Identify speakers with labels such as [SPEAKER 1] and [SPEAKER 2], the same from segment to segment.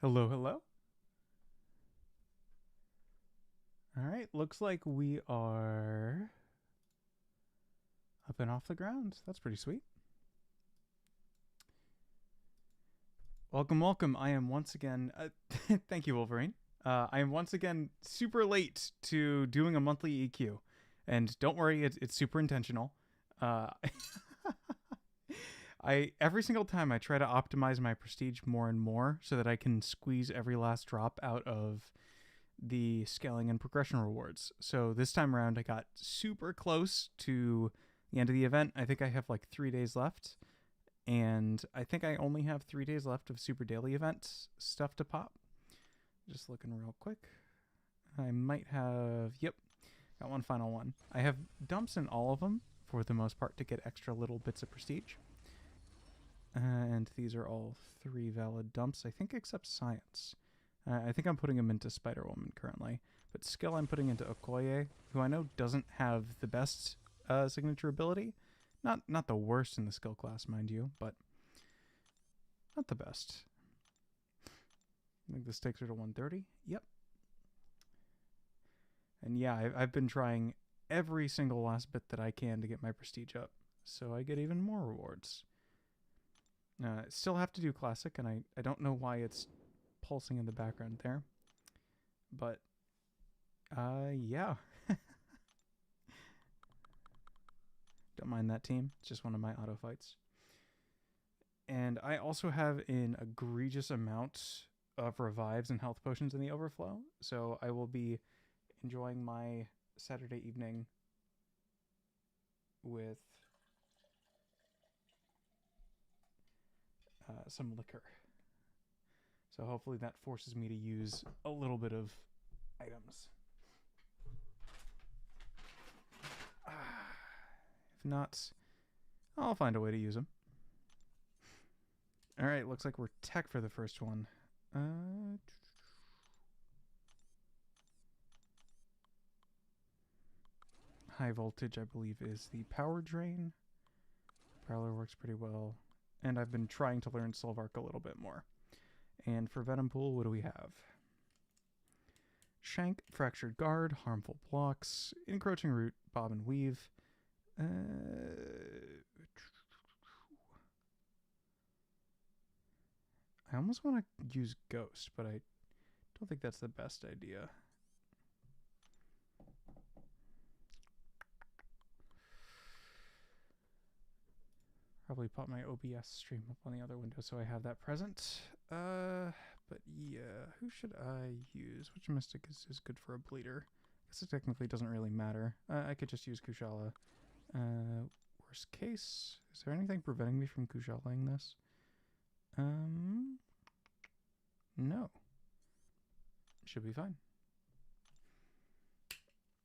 [SPEAKER 1] Hello, hello. All right, looks like we are up and off the ground. That's pretty sweet. Welcome, welcome. I am once again. Thank you, Wolverine. I am once again super late to doing a monthly EQ, and don't worry, it's super intentional. Uh, I every single time I try to optimize my prestige more and more so that I can squeeze every last drop out of the scaling and progression rewards. So this time around, I got super close to the end of the event. I think I have like 3 days left, and I think I only have 3 days left of super daily events stuff to pop. Just looking real quick. I might have, yep, got one final one. I have dumps in all of them for the most part to get extra little bits of prestige. And these are all 3 valid dumps, I think, except science. I think I'm putting him into Spider Woman currently. But skill I'm putting into Okoye, who I know doesn't have the best signature ability. Not the worst in the skill class, mind you, but not the best. I think this takes her to 130. Yep. And yeah, I've been trying every single last bit that I can to get my prestige up, so I get even more rewards. Still have to do classic, and I don't know why it's pulsing in the background there. But, yeah. Don't mind that team. It's just one of my auto fights. And I also have an egregious amount of revives and health potions in the overflow. So I will be enjoying my Saturday evening with some liquor. So hopefully that forces me to use a little bit of items. If not, I'll find a way to use them. All right, looks like we're tech for the first one. High voltage, I believe, is the power drain. Prowler works pretty well. And I've been trying to learn Sylvark a little bit more. And for Venom Pool, what do we have? Shank, Fractured Guard, Harmful Blocks, Encroaching Root, Bob and Weave. I almost want to use Ghost, but I don't think that's the best idea. Probably pop my OBS stream up on the other window so I have that present. But yeah, who should I use? Which mystic is good for a bleeder? I guess it technically doesn't really matter. I could just use Kushala. Worst case, is there anything preventing me from Kushalaing this? No. Should be fine.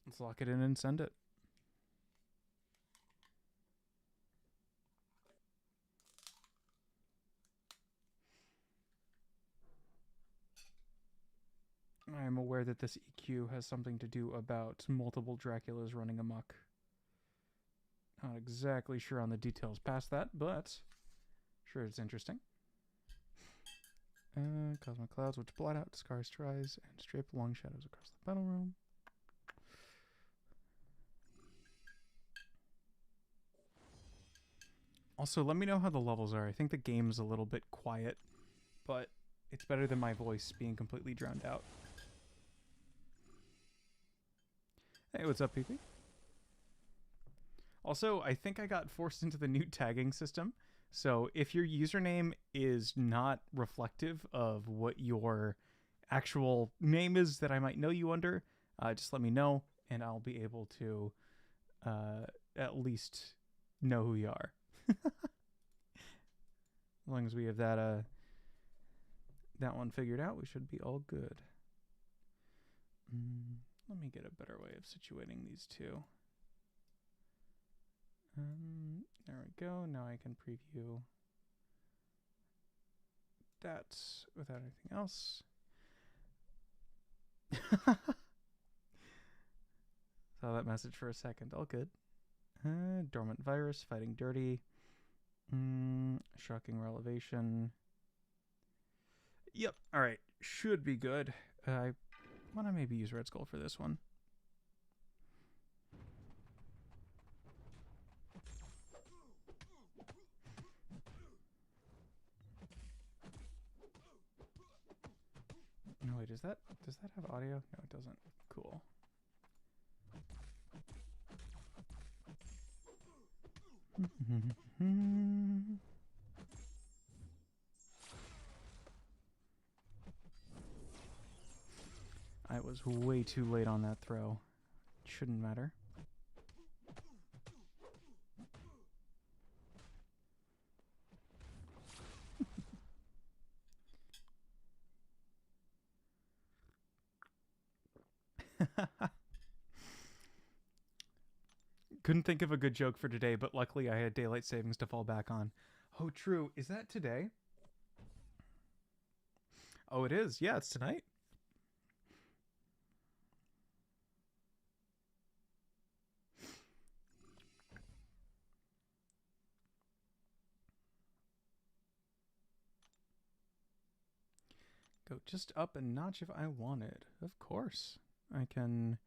[SPEAKER 1] Let's lock it in and send it. I am aware that this EQ has something to do about multiple Draculas running amok. Not exactly sure on the details past that, but sure it's interesting. Cosmic Clouds, which blot out, scars, tries, and strafe long shadows across the battle room. Also, let me know how the levels are. I think the game's a little bit quiet, but it's better than my voice being completely drowned out. Hey, what's up, PP? Also, I think I got forced into the new tagging system. So if your username is not reflective of what your actual name is that I might know you under, just let me know, and I'll be able to at least know who you are. As long as we have that one figured out, we should be all good. Let me get a better way of situating these two. There we go. Now I can preview that without anything else. Saw that message for a second. All good. Dormant Virus, Fighting Dirty. Shocking Relevation. Yep. All right. should be good. I want to maybe use Red Skull for this one. No, wait, does that have audio? No, it doesn't. Cool. I was way too late on that throw. Shouldn't matter. Couldn't think of a good joke for today, but luckily I had daylight savings to fall back on. Oh, true. Is that today? Oh, it is. Yeah, it's tonight. Go just up a notch if I wanted. Of course. I can...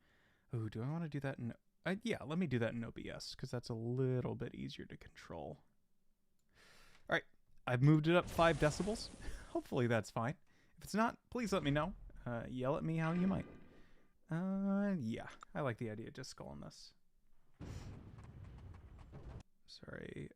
[SPEAKER 1] Oh, do I want to do that in... yeah, let me do that in OBS, because that's a little bit easier to control. Alright, I've moved it up 5 decibels. Hopefully that's fine. If it's not, please let me know. Yell at me how you might. Yeah, I like the idea of just sculling this. Sorry,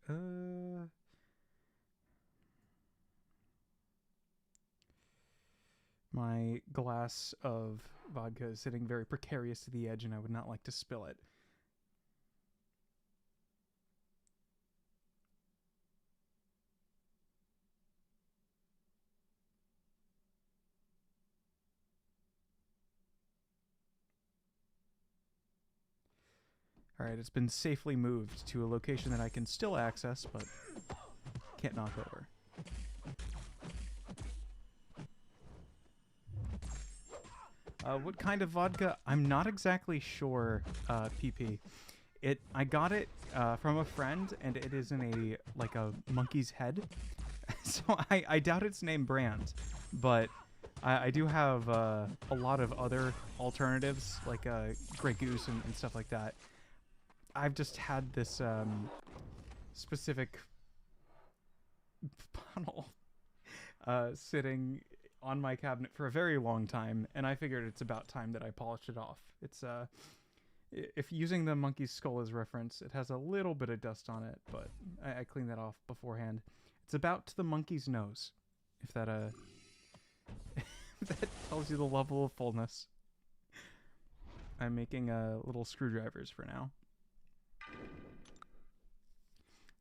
[SPEAKER 1] my glass of vodka is sitting very precarious to the edge, and I would not like to spill it. Alright, it's been safely moved to a location that I can still access, but can't knock over. What kind of vodka? I'm not exactly sure, PP. I got it from a friend, and it is in a monkey's head. So I doubt it's name brand, but I do have a lot of other alternatives, like Grey Goose and stuff like that. I've just had this specific bottle sitting on my cabinet for a very long time, and I figured it's about time that I polished it off. It's if using the monkey's skull as reference, it has a little bit of dust on it, but I cleaned that off beforehand. It's about to the monkey's nose, if that if that tells you the level of fullness. I'm making little screwdrivers for now.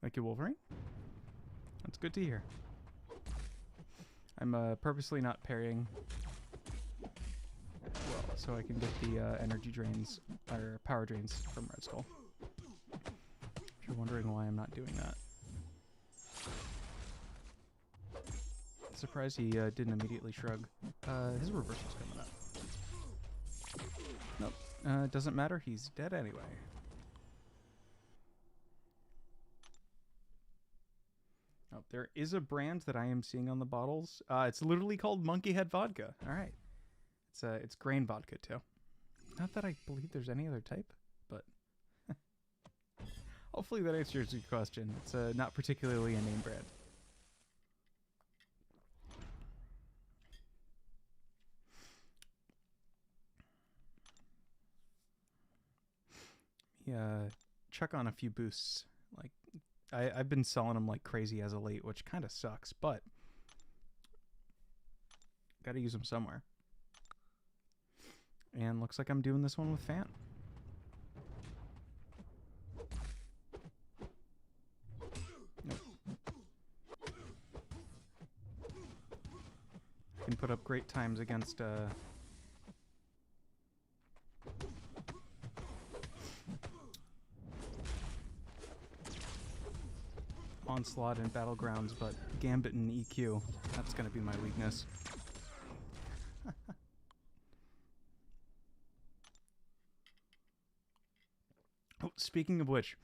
[SPEAKER 1] Like your Wolverine? That's good to hear. I'm purposely not parrying well, so I can get the energy drains, or power drains from Red Skull. If you're wondering why I'm not doing that. Surprised he didn't immediately shrug. His reversal's coming up. Nope. Doesn't matter, he's dead anyway. Oh, there is a brand that I am seeing on the bottles. It's literally called Monkey Head Vodka. All right. It's grain vodka, too. Not that I believe there's any other type, but... Hopefully that answers your question. It's not particularly a name brand. Yeah, chuck on a few boosts. Like, I've been selling them like crazy as of late, which kind of sucks, but gotta use them somewhere. And looks like I'm doing this one with Fan. Nope. I can put up great times against Onslaught and Battlegrounds, but Gambit and EQ, that's going to be my weakness. Oh, speaking of which,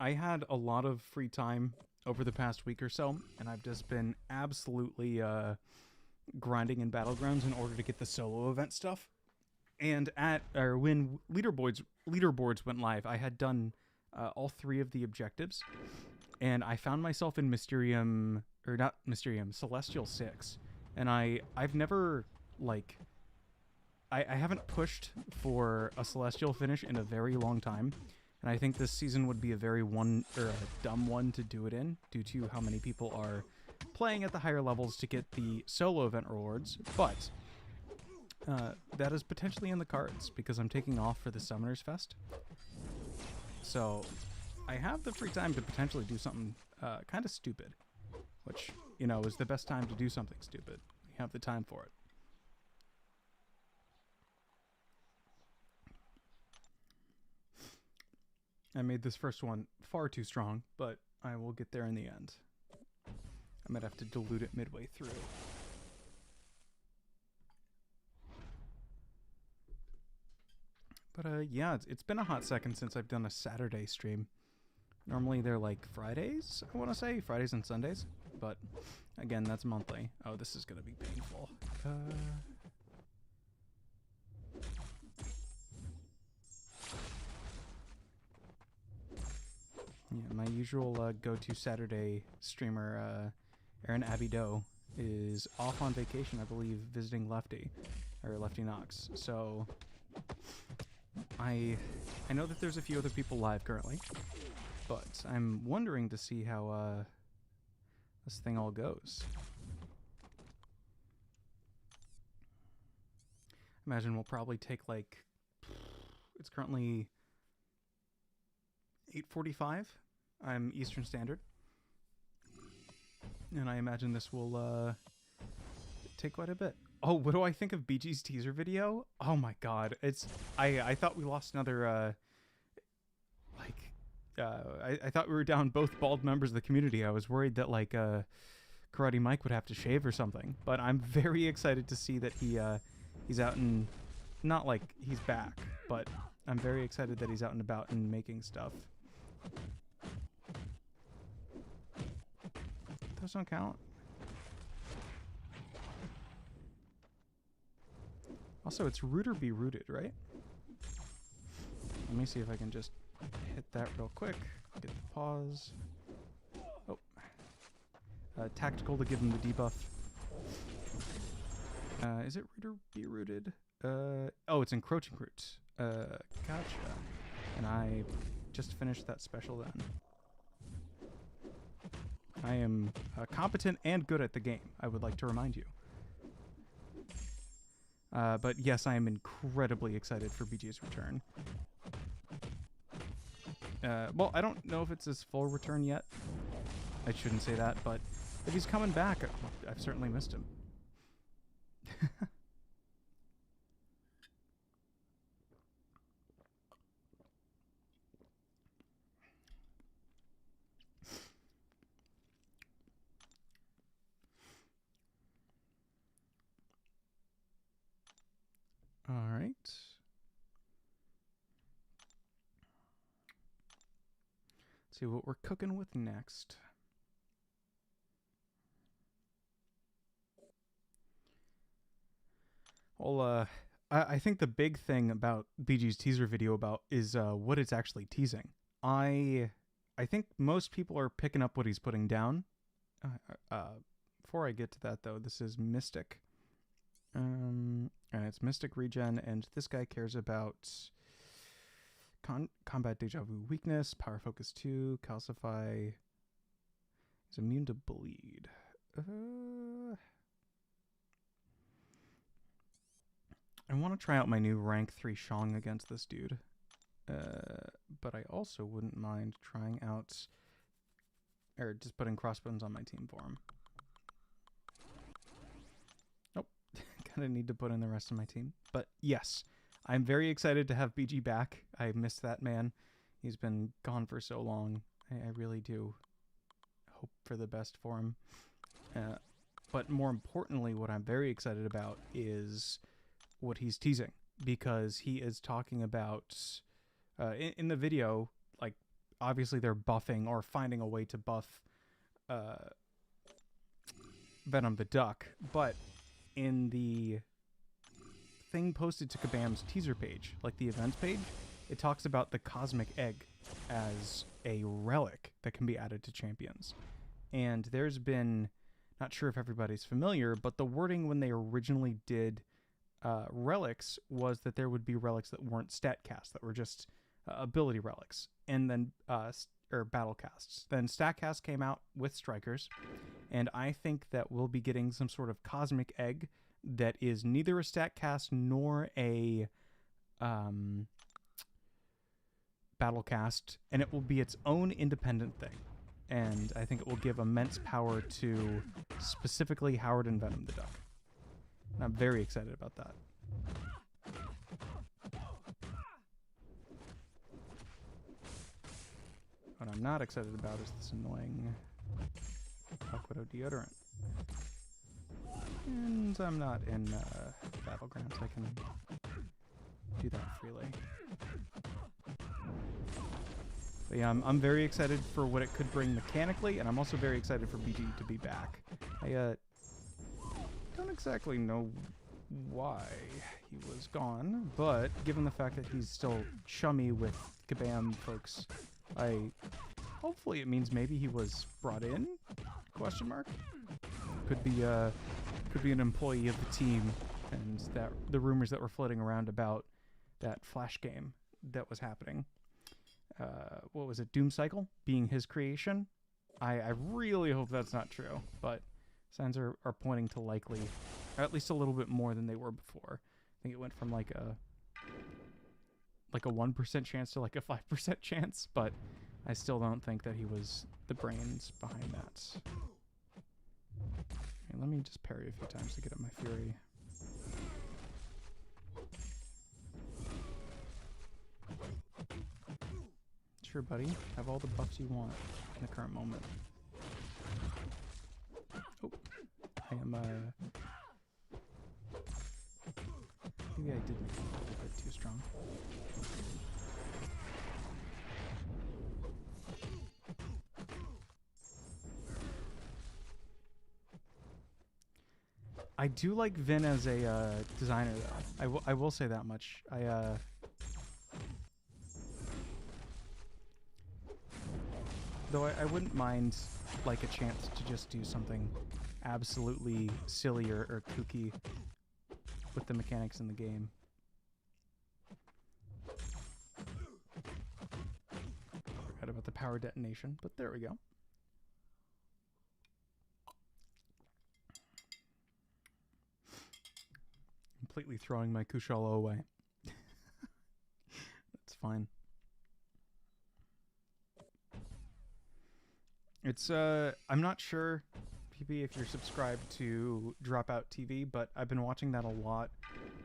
[SPEAKER 1] I had a lot of free time over the past week or so, and I've just been absolutely grinding in Battlegrounds in order to get the solo event stuff. And when leaderboards went live, I had done all 3 of the objectives, and I found myself in Celestial 6. And I've never, like, I haven't pushed for a Celestial finish in a very long time. And I think this season would be a very dumb one to do it in, due to how many people are playing at the higher levels to get the solo event rewards. But that is potentially in the cards, because I'm taking off for the Summoners Fest. So I have the free time to potentially do something kind of stupid, which, you know, is the best time to do something stupid. We have the time for it. I made this first one far too strong, but I will get there in the end. I might have to dilute it midway through. But yeah, it's been a hot second since I've done a Saturday stream. Normally they're like Fridays, I want to say. Fridays and Sundays. But again, that's monthly. Oh, this is going to be painful. Yeah, my usual go-to Saturday streamer, Aaron Abido, is off on vacation, I believe, visiting Lefty Knox. So I know that there's a few other people live currently, but I'm wondering to see how this thing all goes. Imagine we'll probably take, like, it's currently 8:45. I'm Eastern Standard, and I imagine this will take quite a bit. Oh, what do I think of BG's teaser video? Oh my god, I thought we lost another I thought we were down both bald members of the community. I was worried that, like, Karate Mike would have to shave or something, but I'm very excited to see that he's out and, not like he's back, but I'm very excited that he's out and about and making stuff. Those don't count. Also, it's root or be rooted, right? Let me see if I can just hit that real quick. Get the pause. Oh. Tactical to give him the debuff. Is it root or be rooted? Oh, it's encroaching root. Gotcha. And I just finished that special then. I am competent and good at the game, I would like to remind you. But yes, I am incredibly excited for BG's return. Well, I don't know if it's his full return yet. I shouldn't say that, but if he's coming back, I've certainly missed him. All right. Let's see what we're cooking with next. Well, I think the big thing about BG's teaser video is what it's actually teasing. I think most people are picking up what he's putting down. Before I get to that, though, this is Mystic. And it's Mystic Regen, and this guy cares about Combat Deja Vu Weakness, Power Focus 2, Calcify. He's immune to Bleed. I want to try out my new rank 3 Shang against this dude. But I also wouldn't mind trying out, or just putting Crossbones on my team for him. Nope. Kind of need to put in the rest of my team. But yes, I'm very excited to have BG back. I miss that man. He's been gone for so long. I really do hope for the best for him. But more importantly, what I'm very excited about is what he's teasing, because he is talking about in the video, like, obviously they're buffing or finding a way to buff Venom the Duck, but in the thing posted to Kabam's teaser page, like the events page, it talks about the cosmic egg as a relic that can be added to champions. And there's been, not sure if everybody's familiar, but the wording when they originally did relics was that there would be relics that weren't stat casts, that were just ability relics, and then or battle casts. Then stat casts came out with strikers, and I think that we'll be getting some sort of cosmic egg that is neither a stat cast nor a battle cast, and it will be its own independent thing. And I think it will give immense power to specifically Howard and Venom the Duck. And I'm very excited about that. What I'm not excited about is this annoying Duck Widow deodorant. And I'm not in Battlegrounds. I can do that freely. But yeah, I'm very excited for what it could bring mechanically, and I'm also very excited for BG to be back. I don't exactly know why he was gone, but given the fact that he's still chummy with Kabam folks, hopefully it means maybe he was brought in? Question mark? Could be an employee of the team, and that the rumors that were floating around about that Flash game that was happening. What was it? Doom Cycle being his creation? I really hope that's not true, but signs are pointing to likely, or at least a little bit more than they were before. I think it went from like a 1% chance to like a 5% chance, but I still don't think that he was the brains behind that. Okay, let me just parry a few times to get up my fury. Sure, buddy. Have all the buffs you want in the current moment. Oh, I am, maybe I did make it a little bit too strong. I do like Vin as a designer, though. I will say that much. Though I wouldn't mind like a chance to just do something absolutely silly or kooky with the mechanics in the game. Forgot about the power detonation, but there we go. Completely throwing my Kushala away. That's fine. It's, I'm not sure, PP, if you're subscribed to Dropout TV, but I've been watching that a lot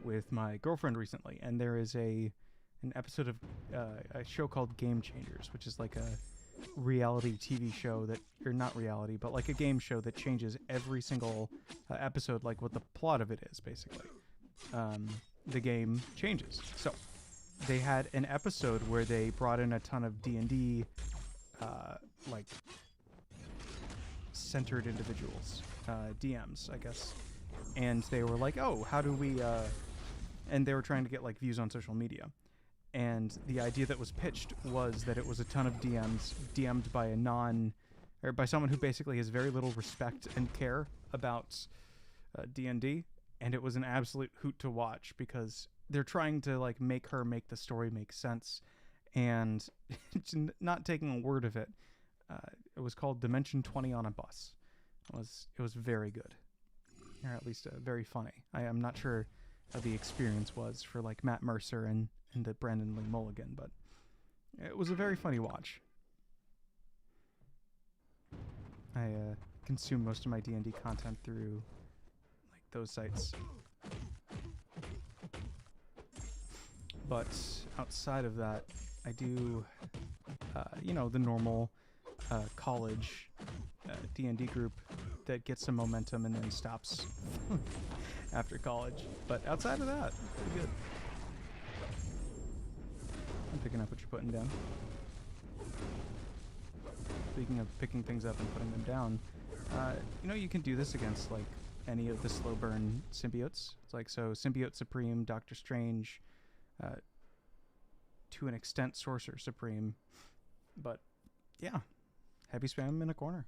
[SPEAKER 1] with my girlfriend recently, and there is an episode of a show called Game Changers, which is like a reality TV show that, or not reality, but like a game show that changes every single episode, like what the plot of it is, basically. The game changes. So, they had an episode where they brought in a ton of D&D, like, centered individuals, DMs, I guess, and they were like, oh, how do we, and they were trying to get like views on social media, and the idea that was pitched was that it was a ton of DMs DM'd by by someone who basically has very little respect and care about D&D, and it was an absolute hoot to watch because they're trying to like make the story make sense, and not taking a word of it. It was called Dimension 20 on a Bus. It was very good, or at least very funny. I am not sure how the experience was for like Matt Mercer and the Brandon Lee Mulligan, but it was a very funny watch. I consume most of my D&D content through like those sites, but outside of that, I do the normal college D&D group that gets some momentum and then stops after college. But outside of that, pretty good. I'm picking up what you're putting down. Speaking of picking things up and putting them down, you can do this against like any of the slow burn symbiotes. It's like, so Symbiote Supreme, Doctor Strange, to an extent Sorcerer Supreme. But yeah, heavy spam in a corner.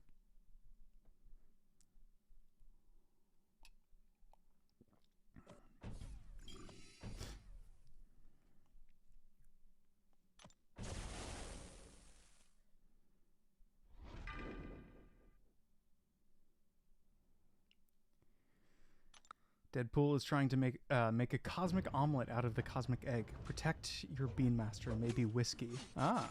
[SPEAKER 1] Deadpool is trying to make a cosmic omelet out of the cosmic egg. Protect your Beanmaster, maybe whiskey. Ah.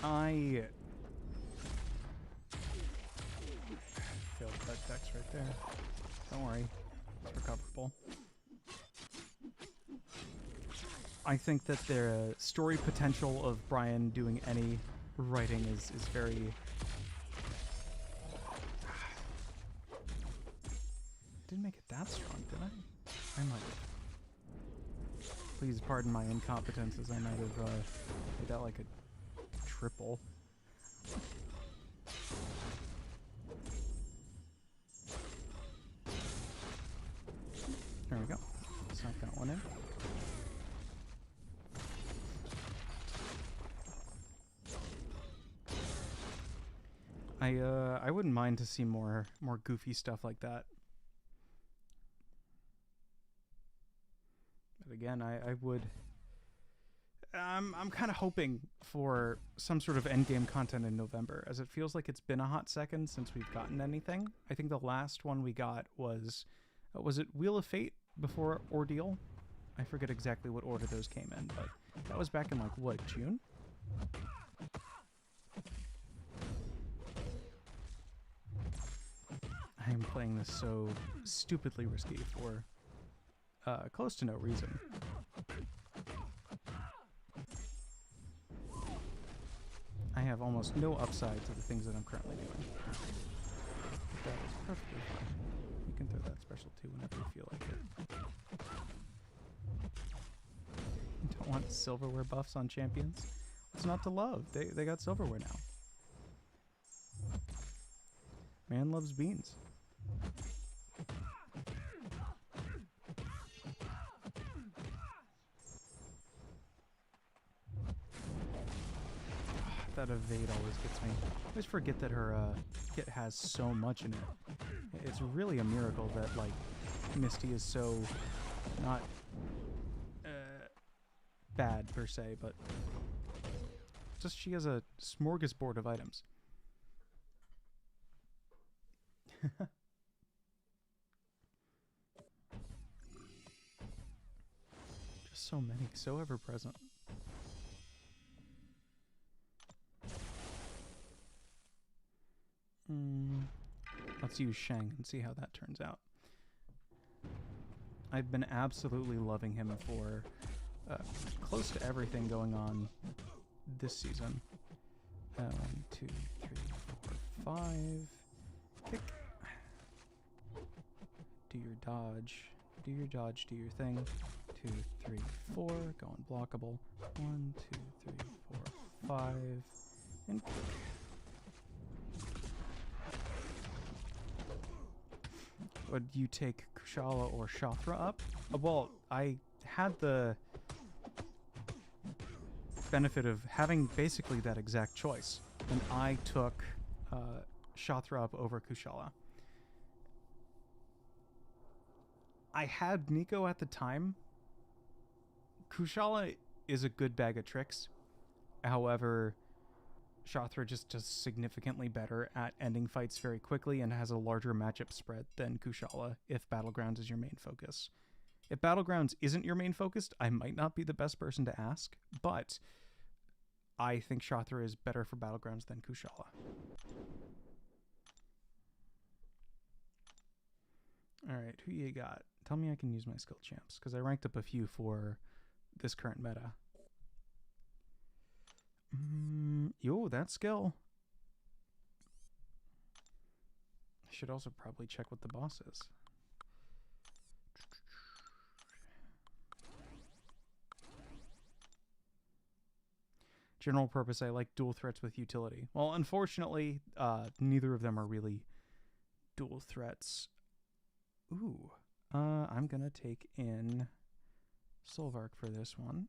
[SPEAKER 1] I failed that dex right there. Don't worry, it's recoverable. I think that the story potential of Brian doing any writing is very... Didn't make it that strong, did I? I might have. Please pardon my incompetence, as I might have made that like a triple. There we go. Snuck that one in. I wouldn't mind to see more goofy stuff like that. But again, I would... I'm kind of hoping for some sort of endgame content in November, as it feels like it's been a hot second since we've gotten anything. I think the last one we got was it Wheel of Fate before Ordeal? I forget exactly what order those came in, but that was back in, like, what, June? I am playing this so stupidly risky for close to no reason. I have almost no upside to the things that I'm currently doing. But that is perfectly fine. You can throw that special too whenever you feel like it. You don't want silverware buffs on champions? What's not to love? They got silverware now. Man loves beans. That evade always gets me. I always forget that her kit has so much in it. It's really a miracle that, like, Misty is so not bad per se, but just she has a smorgasbord of items. Just so many, so ever present. Let's use Shang and see how that turns out. I've been absolutely loving him for close to everything going on this season. 1, 2, 3, 4, 5. Kick. Do your dodge. Do your dodge. Do your thing. 2, 3, 4. Go unblockable. 1, 2, 3, 4, 5. And kick. Would you take Kushala or Shothra up? Well, I had the benefit of having basically that exact choice, and I took Shothra up over Kushala. I had Nico at the time. Kushala is a good bag of tricks. However, Shothra just does significantly better at ending fights very quickly and has a larger matchup spread than Kushala if Battlegrounds is your main focus. If Battlegrounds isn't your main focus, I might not be the best person to ask, but I think Shothra is better for Battlegrounds than Kushala. Alright, who you got? Tell me I can use my skill champs, because I ranked up a few for this current meta. Yo, that skill. I should also probably check what the boss is. General purpose, I like dual threats with utility. Well, unfortunately, neither of them are really dual threats. Ooh. I'm going to take in Solvark for this one.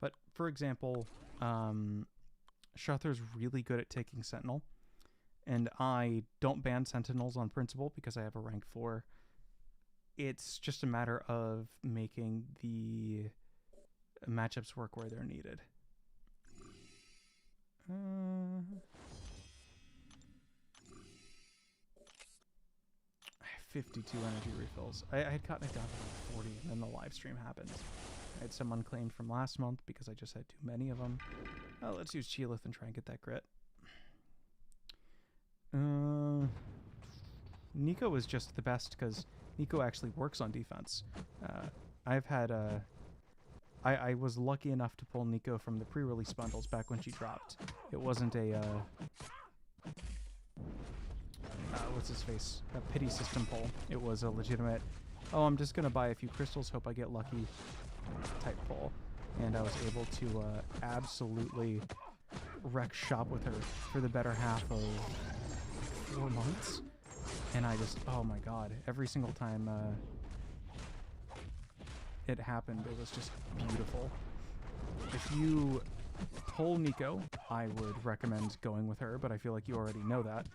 [SPEAKER 1] But, for example, Shathar's really good at taking Sentinel. And I don't ban Sentinels on principle because I have a rank 4. It's just a matter of making the matchups work where they're needed. 52 energy refills. I had gotten it down to like 40, and then the live stream happened. I had some unclaimed from last month because I just had too many of them. Oh, let's use Cheelith and try and get that grit. Nico is just the best because Nico actually works on defense. I've had I was lucky enough to pull Nico from the pre-release bundles back when she dropped. It wasn't a what's his face? A pity system pull. It was a legitimate, oh, I'm just gonna buy a few crystals, hope I get lucky type pull. And I was able to absolutely wreck shop with her for the better half of 4 months. And I just, oh my god, every single time it happened, it was just beautiful. If you pull Nico, I would recommend going with her, but I feel like you already know that.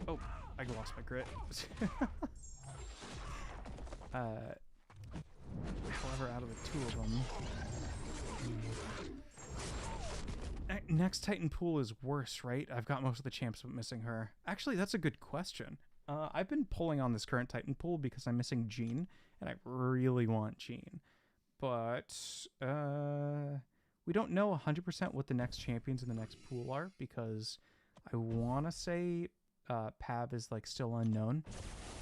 [SPEAKER 1] Oh, I lost my grit. However, out of the two of them, next Titan pool is worse, right? I've got most of the champs, but missing her. Actually, that's a good question. I've been pulling on this current Titan pool because I'm missing Jean, and I really want Jean. But we don't know 100% what the next champions in the next pool are, because I want to say Pav is like still unknown.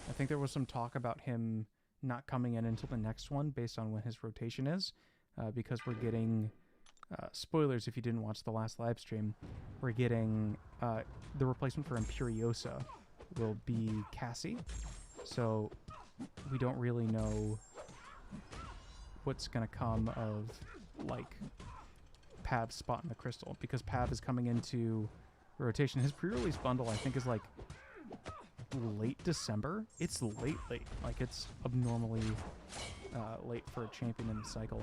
[SPEAKER 1] I think there was some talk about him not coming in until the next one based on when his rotation is, because we're getting spoilers if you didn't watch the last live stream. We're getting the replacement for Imperiosa will be Cassie, so we don't really know what's gonna come of like Pav's spot in the crystal, because Pav is coming into rotation. His pre-release bundle I think is like late December. It's late, like it's abnormally late for a champion in the cycle.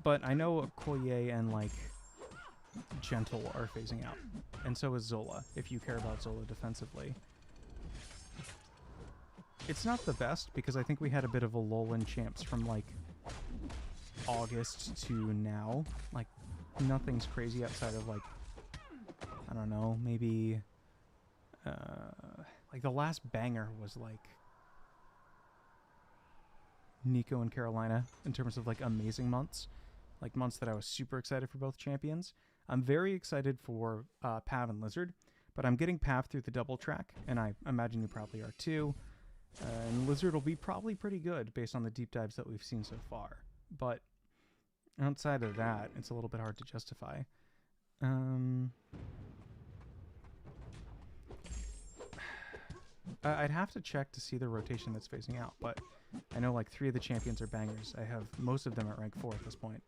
[SPEAKER 1] But I know Koye and like Gentle are phasing out, and so is Zola, if you care about Zola defensively. It's not the best because I think we had a bit of a lull in champs from like August to now. Like nothing's crazy outside of like, I don't know, maybe like the last banger was like Nico and Carolina in terms of like amazing months, like months that I was super excited for both champions. I'm very excited for Pav and Lizard, but I'm getting Pav through the double track, and I imagine you probably are too. And Lizard will be probably pretty good based on the deep dives that we've seen so far. But outside of that, it's a little bit hard to justify. I'd have to check to see the rotation that's phasing out, but I know like 3 of the champions are bangers. I have most of them at rank 4 at this point.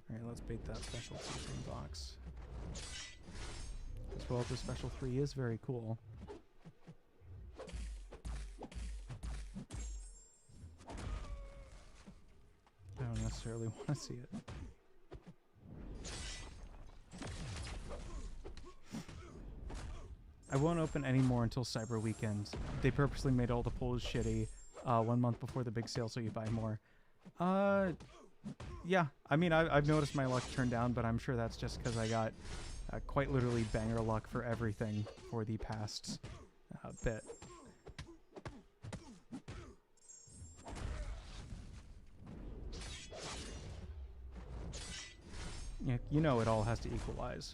[SPEAKER 1] Alright, let's bait that special 2 box. As well as the special 3 is very cool. I don't necessarily want to see it. I won't open any more until Cyber Weekend. They purposely made all the pulls shitty 1 month before the big sale so you buy more. Yeah, I mean, I've noticed my luck turn down, but I'm sure that's just because I got quite literally banger luck for everything for the past bit. Yeah, you know it all has to equalize.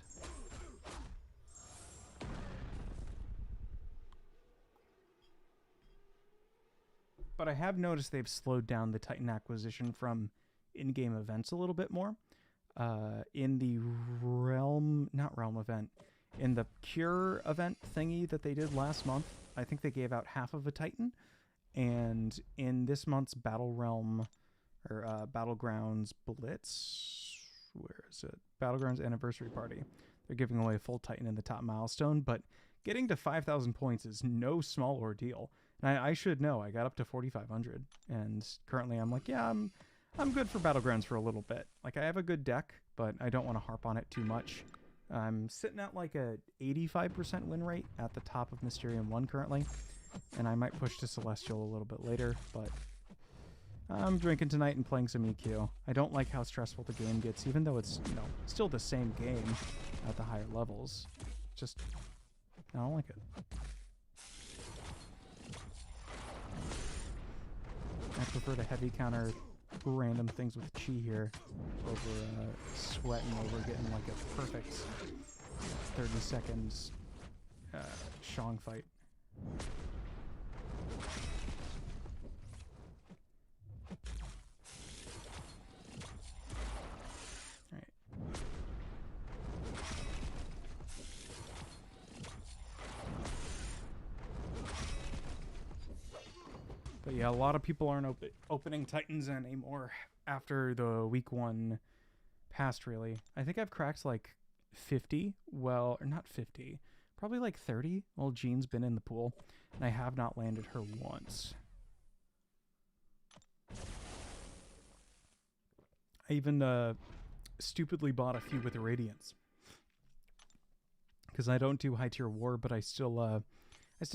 [SPEAKER 1] But I have noticed they've slowed down the Titan acquisition from in-game events a little bit more. In the not realm event, In the Cure event thingy that they did last month, I think they gave out half of a Titan. And in this month's Battle Realm, or Battlegrounds Blitz, where is it? Battlegrounds Anniversary Party. They're giving away a full Titan in the top milestone, but getting to 5,000 points is no small ordeal. And I should know, I got up to 4,500, and currently I'm like, yeah, I'm good for Battlegrounds for a little bit. Like, I have a good deck, but I don't want to harp on it too much. I'm sitting at like a 85% win rate at the top of Mysterium 1 currently, and I might push to Celestial a little bit later, but I'm drinking tonight and playing some EQ. I don't like how stressful the game gets, even though it's, you know, still the same game at the higher levels. Just, I don't like it. I prefer to heavy counter random things with chi here over sweating over getting like a perfect 30 seconds Shang fight. Alright. But yeah, a lot of people aren't opening Titans anymore after the week 1 passed, really. I think I've cracked like 50, well, or not 50, probably like 30 while Jean's been in the pool, and I have not landed her once. I even stupidly bought a few with Irradiance, because I don't do high tier war, but I still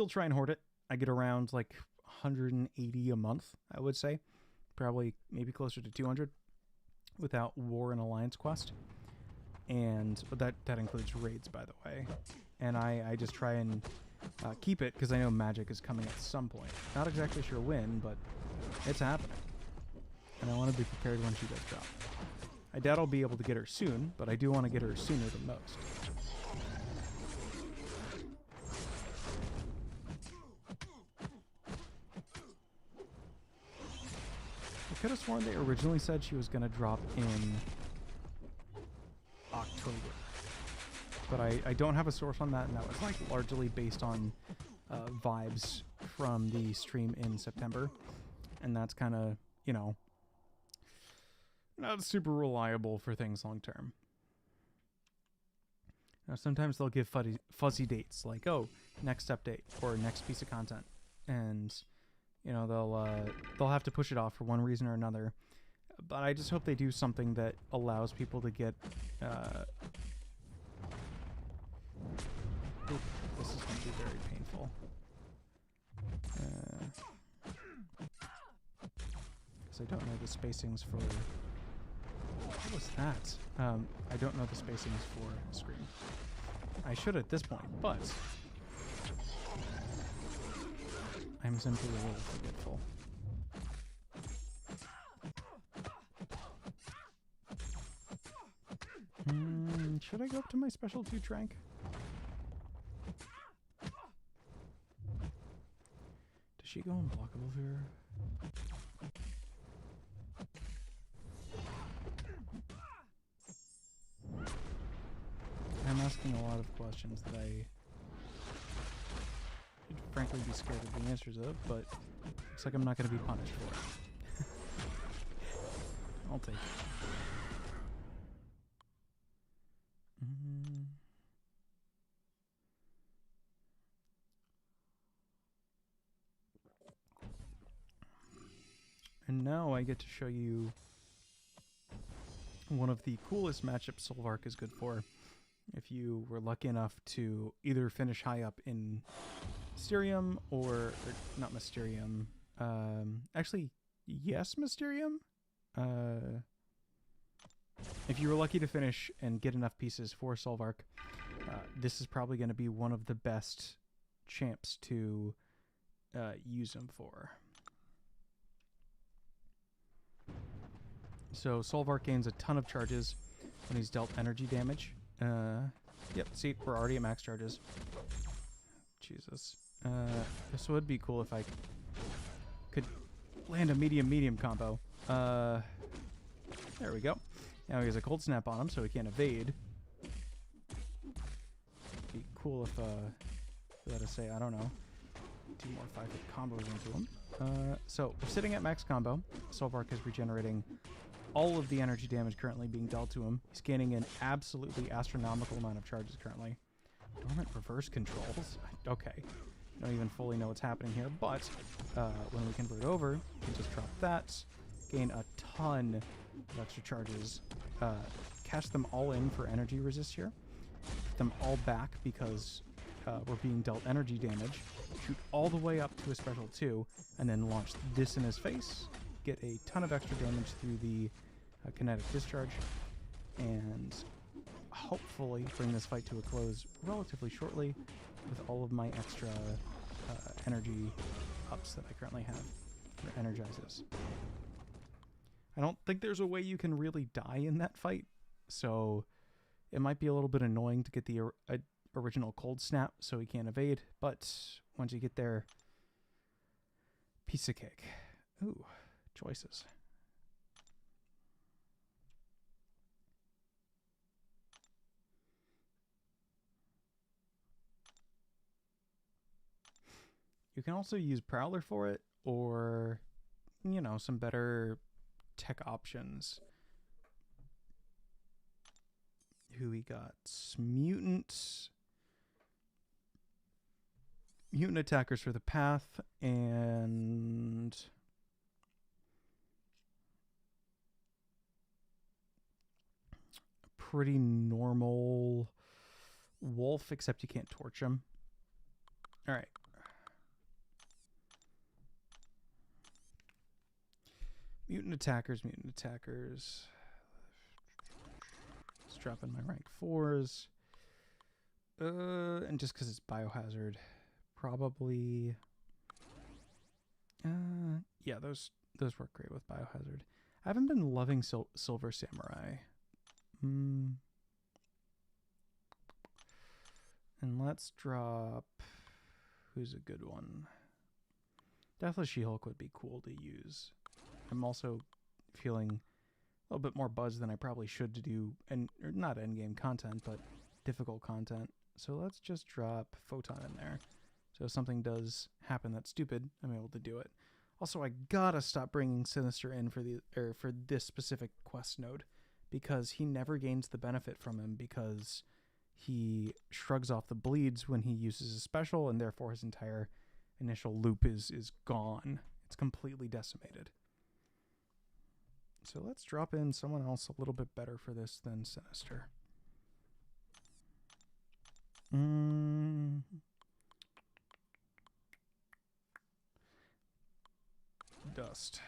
[SPEAKER 1] try and hoard it. I get around like 180 a month, I would say. Probably maybe closer to 200 without War and Alliance quest. And that includes raids, by the way. And I just try and keep it because I know Magic is coming at some point. Not exactly sure when, but it's happening. And I want to be prepared when she does drop. I doubt I'll be able to get her soon, but I do want to get her sooner than most. I could have sworn they originally said she was going to drop in October. But I don't have a source on that, and that was like largely based on vibes from the stream in September. And that's kind of, you know, not super reliable for things long term. Now, sometimes they'll give fuzzy dates, like, oh, next update or next piece of content. And you know, they'll have to push it off for one reason or another. But I just hope they do something that allows people to get... Oop, this is going to be very painful. Because I don't know the spacings for... What was that? I don't know the spacings for screen. I should at this point, but... I'm simply a little forgetful. Should I go up to my special 2 trank? Does she go unblockable here? I'm asking a lot of questions that I should frankly be scared of the answers of, but looks like I'm not going to be punished for it. I'll take it. And now I get to show you one of the coolest matchups Solvark is good for. If you were lucky enough to either finish high up in Mysterium or not Mysterium. Actually, yes, Mysterium. If you were lucky to finish and get enough pieces for Solvark, this is probably going to be one of the best champs to use him for. So Solvark gains a ton of charges when he's dealt energy damage. Yep, see, we're already at max charges. Jesus. This would be cool if I could land a medium-medium combo. There we go. Now he has a cold snap on him, so he can't evade. He cool if let us say, I don't know, 2 more 5-hit combos into him. So we're sitting at max combo. Solvark is regenerating all of the energy damage currently being dealt to him. He's gaining an absolutely astronomical amount of charges currently. Dormant reverse controls. Okay. Don't even fully know what's happening here, but when we convert over, we can just drop that, gain a ton of extra charges, cash them all in for energy resist here, get them all back because we're being dealt energy damage, shoot all the way up to a special 2, and then launch this in his face, get a ton of extra damage through the kinetic discharge, and hopefully bring this fight to a close relatively shortly with all of my extra energy ups that I currently have, or energizes. I don't think there's a way you can really die in that fight, so it might be a little bit annoying to get the original cold snap so he can't evade, but once you get there, piece of cake. Ooh, choices. You can also use Prowler for it, or, you know, some better tech options. Who we got? Mutant attackers for the path, and a pretty normal wolf, except you can't torch him. All right. Mutant attackers. Let's drop in my rank 4s. And just because it's biohazard, probably. Yeah, those work great with biohazard. I haven't been loving Silver Samurai. And let's drop. Who's a good one? Deathly She-Hulk would be cool to use. I'm also feeling a little bit more buzzed than I probably should to do, or not endgame content, but difficult content. So let's just drop Photon in there. So if something does happen that's stupid, I'm able to do it. Also, I gotta stop bringing Sinister in for this specific quest node, because he never gains the benefit from him because he shrugs off the bleeds when he uses a special, and therefore his entire initial loop is gone. It's completely decimated. So let's drop in someone else a little bit better for this than Sinister. Dust.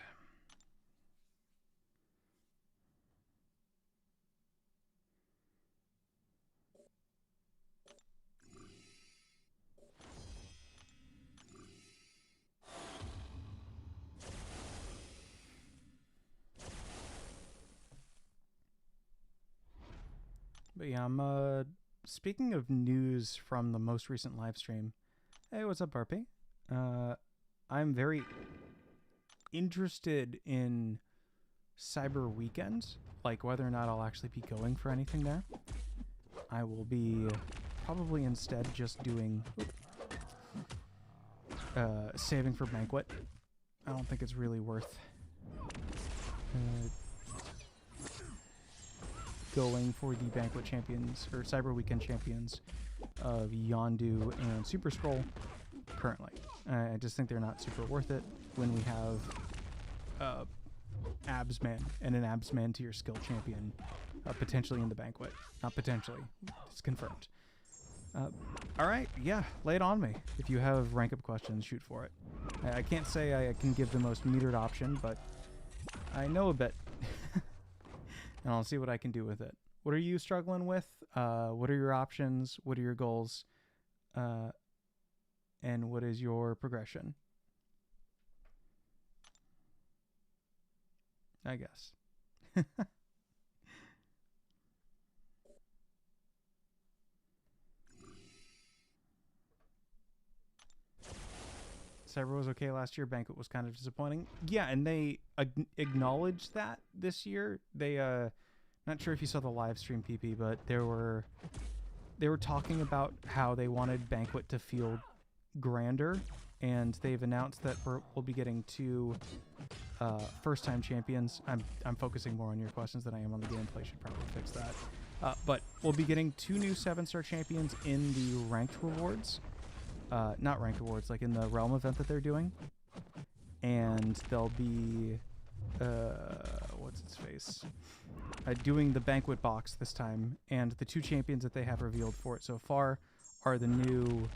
[SPEAKER 1] But yeah, I'm speaking of news from the most recent live stream. Hey, what's up, RP? I'm very interested in Cyber Weekend, like whether or not I'll actually be going for anything there. I will be probably instead just doing saving for Banquet. I don't think it's really worth going for the Banquet champions, or Cyber Weekend champions of Yondu and Super Scroll currently. I just think they're not super worth it when we have Absman and an Absman to your skill champion potentially in the Banquet. Not potentially, it's confirmed. Alright, yeah, lay it on me. If you have rank up questions, shoot for it. I can't say I can give the most metered option, but I know a bit. And I'll see what I can do with it. What are you struggling with? What are your options? What are your goals? And what is your progression? I guess. Cyber was okay last year. Banquet was kind of disappointing. Yeah, and they acknowledged that this year. They, not sure if you saw the live stream, PP, but there they were talking about how they wanted Banquet to feel grander, and they've announced that we'll be getting 2 first-time champions. I'm focusing more on your questions than I am on the gameplay. Should probably fix that. But we'll be getting 2 new 7-star champions in the ranked rewards. Not ranked rewards, like in the realm event that they're doing. And they'll be, what's its face? Doing the Banquet box this time. And the 2 champions that they have revealed for it so far are the new,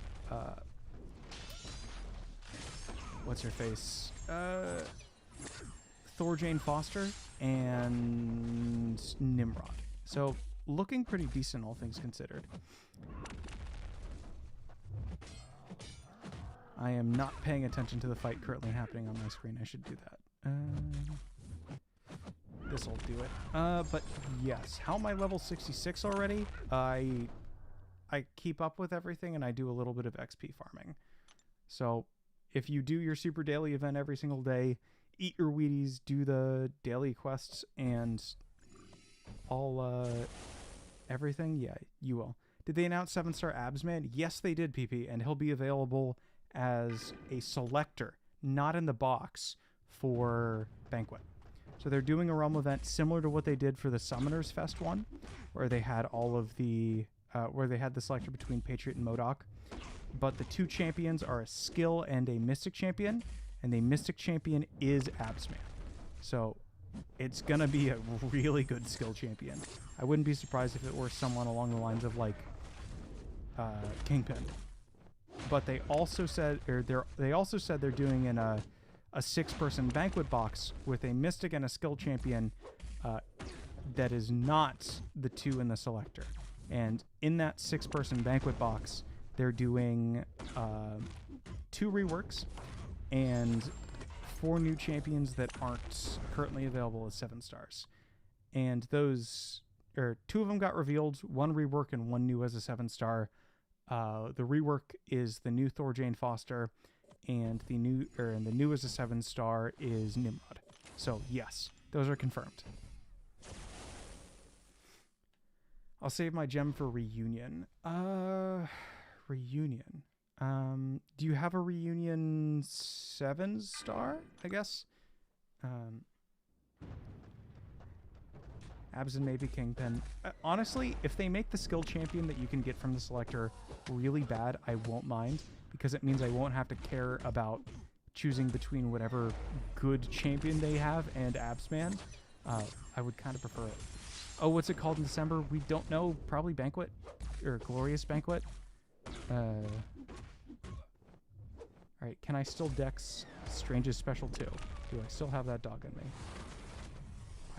[SPEAKER 1] what's her face? Thorjane Foster and Nimrod. So, looking pretty decent, all things considered. I am not paying attention to the fight currently happening on my screen. I should do that. This'll do it. But yes, how am I level 66 already? I keep up with everything, and I do a little bit of XP farming. So if you do your super daily event every single day, eat your Wheaties, do the daily quests, and all everything, yeah, you will. Did they announce 7-star Absman? Yes, they did, PP, and he'll be available as a selector, not in the box, for Banquet. So they're doing a realm event similar to what they did for the Summoners Fest one, where they had all of the where they had the selector between Patriot and MODOK. But the 2 champions are a skill and a mystic champion, and the mystic champion is Absman. So it's gonna be a really good skill champion. I wouldn't be surprised if it were someone along the lines of like Kingpin. But they also said, they're doing in a 6-person Banquet box with a mystic and a skill champion that is not the 2 in the selector. And in that 6-person Banquet box, they're doing 2 reworks and 4 new champions that aren't currently available as 7 stars. And those, 2 of them got revealed, 1 rework and 1 new as a 7-star. The rework is the new Thorjane Foster, and the new as a 7-star is Nimrod. So yes, those are confirmed. I'll save my gem for Reunion. Reunion. Do you have a Reunion 7-star, I guess? Abs and maybe Kingpin. Honestly, if they make the skill champion that you can get from the selector really bad, I won't mind, because it means I won't have to care about choosing between whatever good champion they have and Absman. I would kind of prefer it. Oh, what's it called in December? We don't know. Probably Banquet, or Glorious Banquet. Alright, can I still dex Strange's Special 2? Do I still have that dog in me?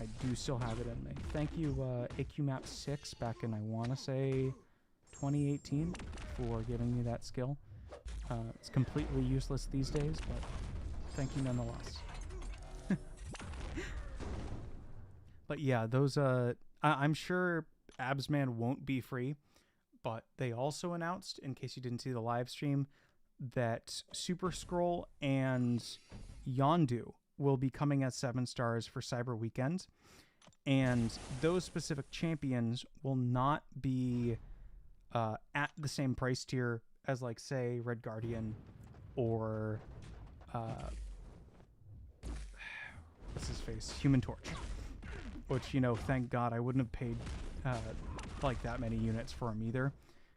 [SPEAKER 1] I do still have it in me. Thank you, AQMap6, back in, I want to say, 2018, for giving me that skill. It's completely useless these days, but thank you nonetheless. But yeah, those, I'm sure Absman won't be free, but they also announced, in case you didn't see the live stream, that Super Scroll and Yondu will be coming as 7 stars for Cyber Weekend, and those specific champions will not be at the same price tier as, like, say, Red Guardian or what's his face, Human Torch, which, you know, thank God I wouldn't have paid like that many units for them either,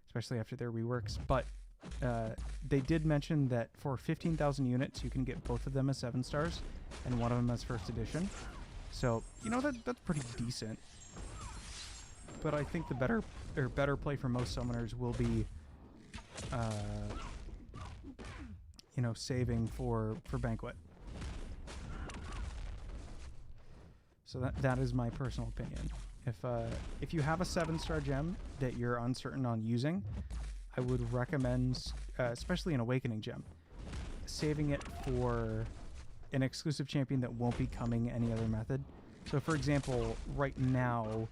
[SPEAKER 1] especially after their reworks. But they did mention that for 15,000 units, you can get both of them as 7 stars, and one of them as first edition. So, you know, that's pretty decent. But I think the better play for most summoners will be, you know, saving for Banquet. So that is my personal opinion. If you have a 7-star gem that you're uncertain on using, I would recommend, especially an Awakening gem, saving it for an exclusive champion that won't be coming any other method. So, for example, right now,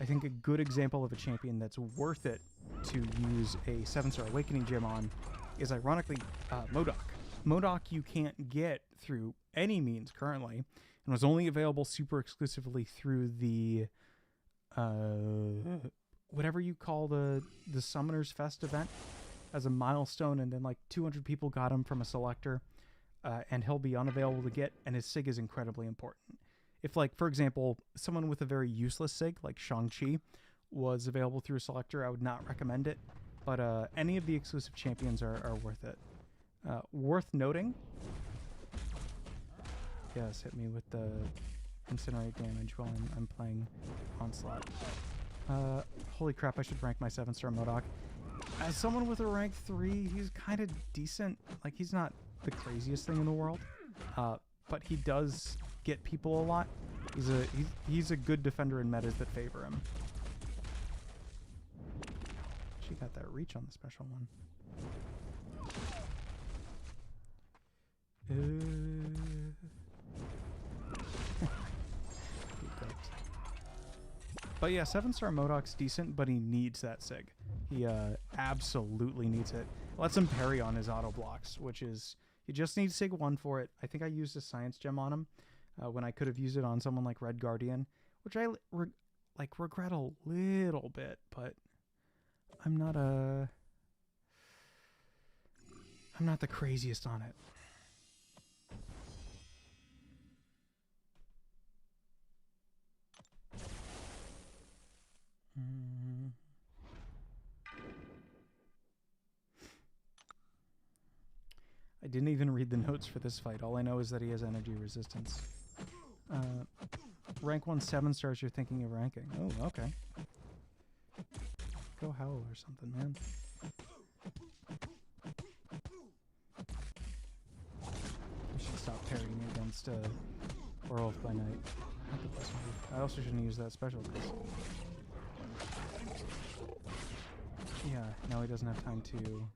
[SPEAKER 1] I think a good example of a champion that's worth it to use a 7-star Awakening gem on is, ironically, MODOK. MODOK you can't get through any means currently, and was only available super exclusively through the whatever you call the Summoners Fest event as a milestone, and then like 200 people got him from a selector, and he'll be unavailable to get, and his SIG is incredibly important. If, like, for example, someone with a very useless SIG, like Shang-Chi, was available through a selector, I would not recommend it. But any of the exclusive champions are worth it. Worth noting. Yes, hit me with the incinerate damage while I'm playing Onslaught. Holy crap, I should rank my 7-star MODOK. As someone with a rank 3, he's kind of decent. Like, he's not the craziest thing in the world. But he does get people a lot. He's a good defender in metas that favor him. She got that reach on the special one. But yeah, 7-star MODOK's decent, but he needs that SIG. He absolutely needs it. Lets him parry on his auto blocks, which is... You just need SIG 1 for it. I think I used a science gem on him when I could have used it on someone like Red Guardian, which I regret a little bit, but I'm not the craziest on it. I didn't even read the notes for this fight. All I know is that he has energy resistance. Rank 1 7 stars you're thinking of ranking. Oh, okay. Go Howl or something, man. I should stop parrying against Werewolf by Night. Not the best move. I also shouldn't use that special because... Yeah, now he doesn't have time to regen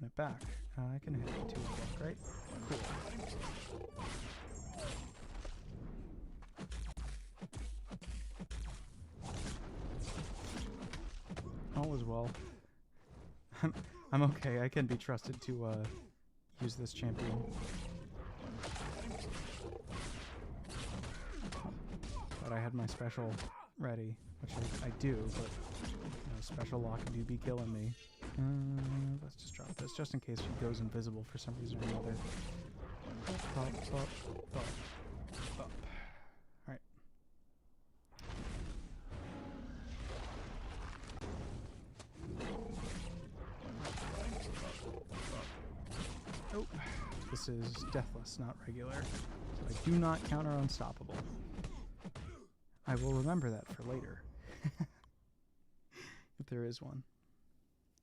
[SPEAKER 1] it back. I can hit it 2 o'clock, right? Cool. All is well. I'm okay. I can be trusted to use this champion. But I had my special ready, which I do, but special lock do be killing me. Let's just drop this, just in case she goes invisible for some reason or another. Up. Alright. Oh, this is deathless, not regular. So I do not counter unstoppable. I will remember that for later. If there is one.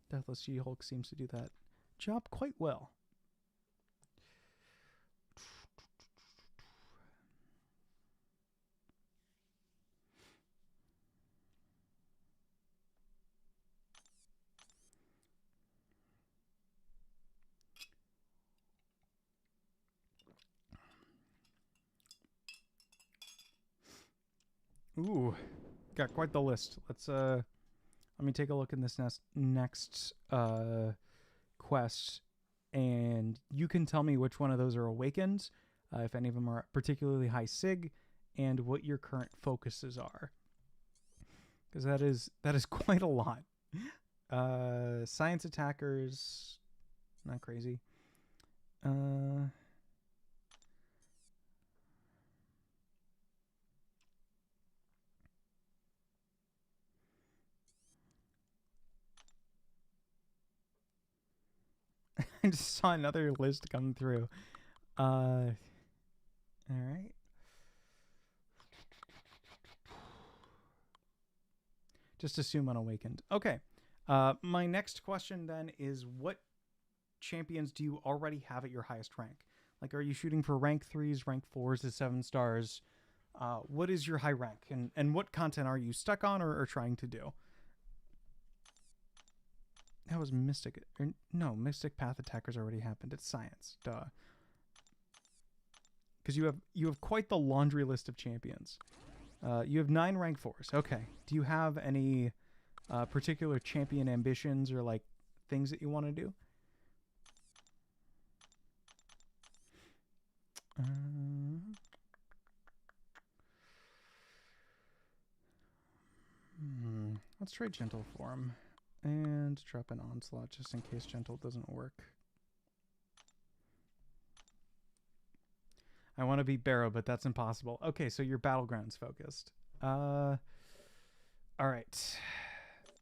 [SPEAKER 1] Deathless She-Hulk seems to do that job quite well. Ooh, got quite the list. Let's let me take a look in this next quest, and you can tell me which one of those are awakened, if any of them are particularly high sig, and what your current focuses are. Because that is quite a lot. Science attackers, not crazy. I just saw another list come through. All right. Just assume unawakened. Okay. My next question then is, what champions do you already have at your highest rank? Like, are you shooting for rank 3s, rank 4s to 7 stars? What is your high rank? And what content are you stuck on or trying to do? That was Mystic. No, Mystic Path Attackers already happened. It's Science. Duh. Because you have quite the laundry list of champions. You have 9 rank 4s. Okay. Do you have any particular champion ambitions or like things that you want to do? Let's try Gentle for him. And drop an Onslaught just in case Gentle doesn't work. I want to beat Barrow, but that's impossible. Okay, so you're Battlegrounds focused. All right.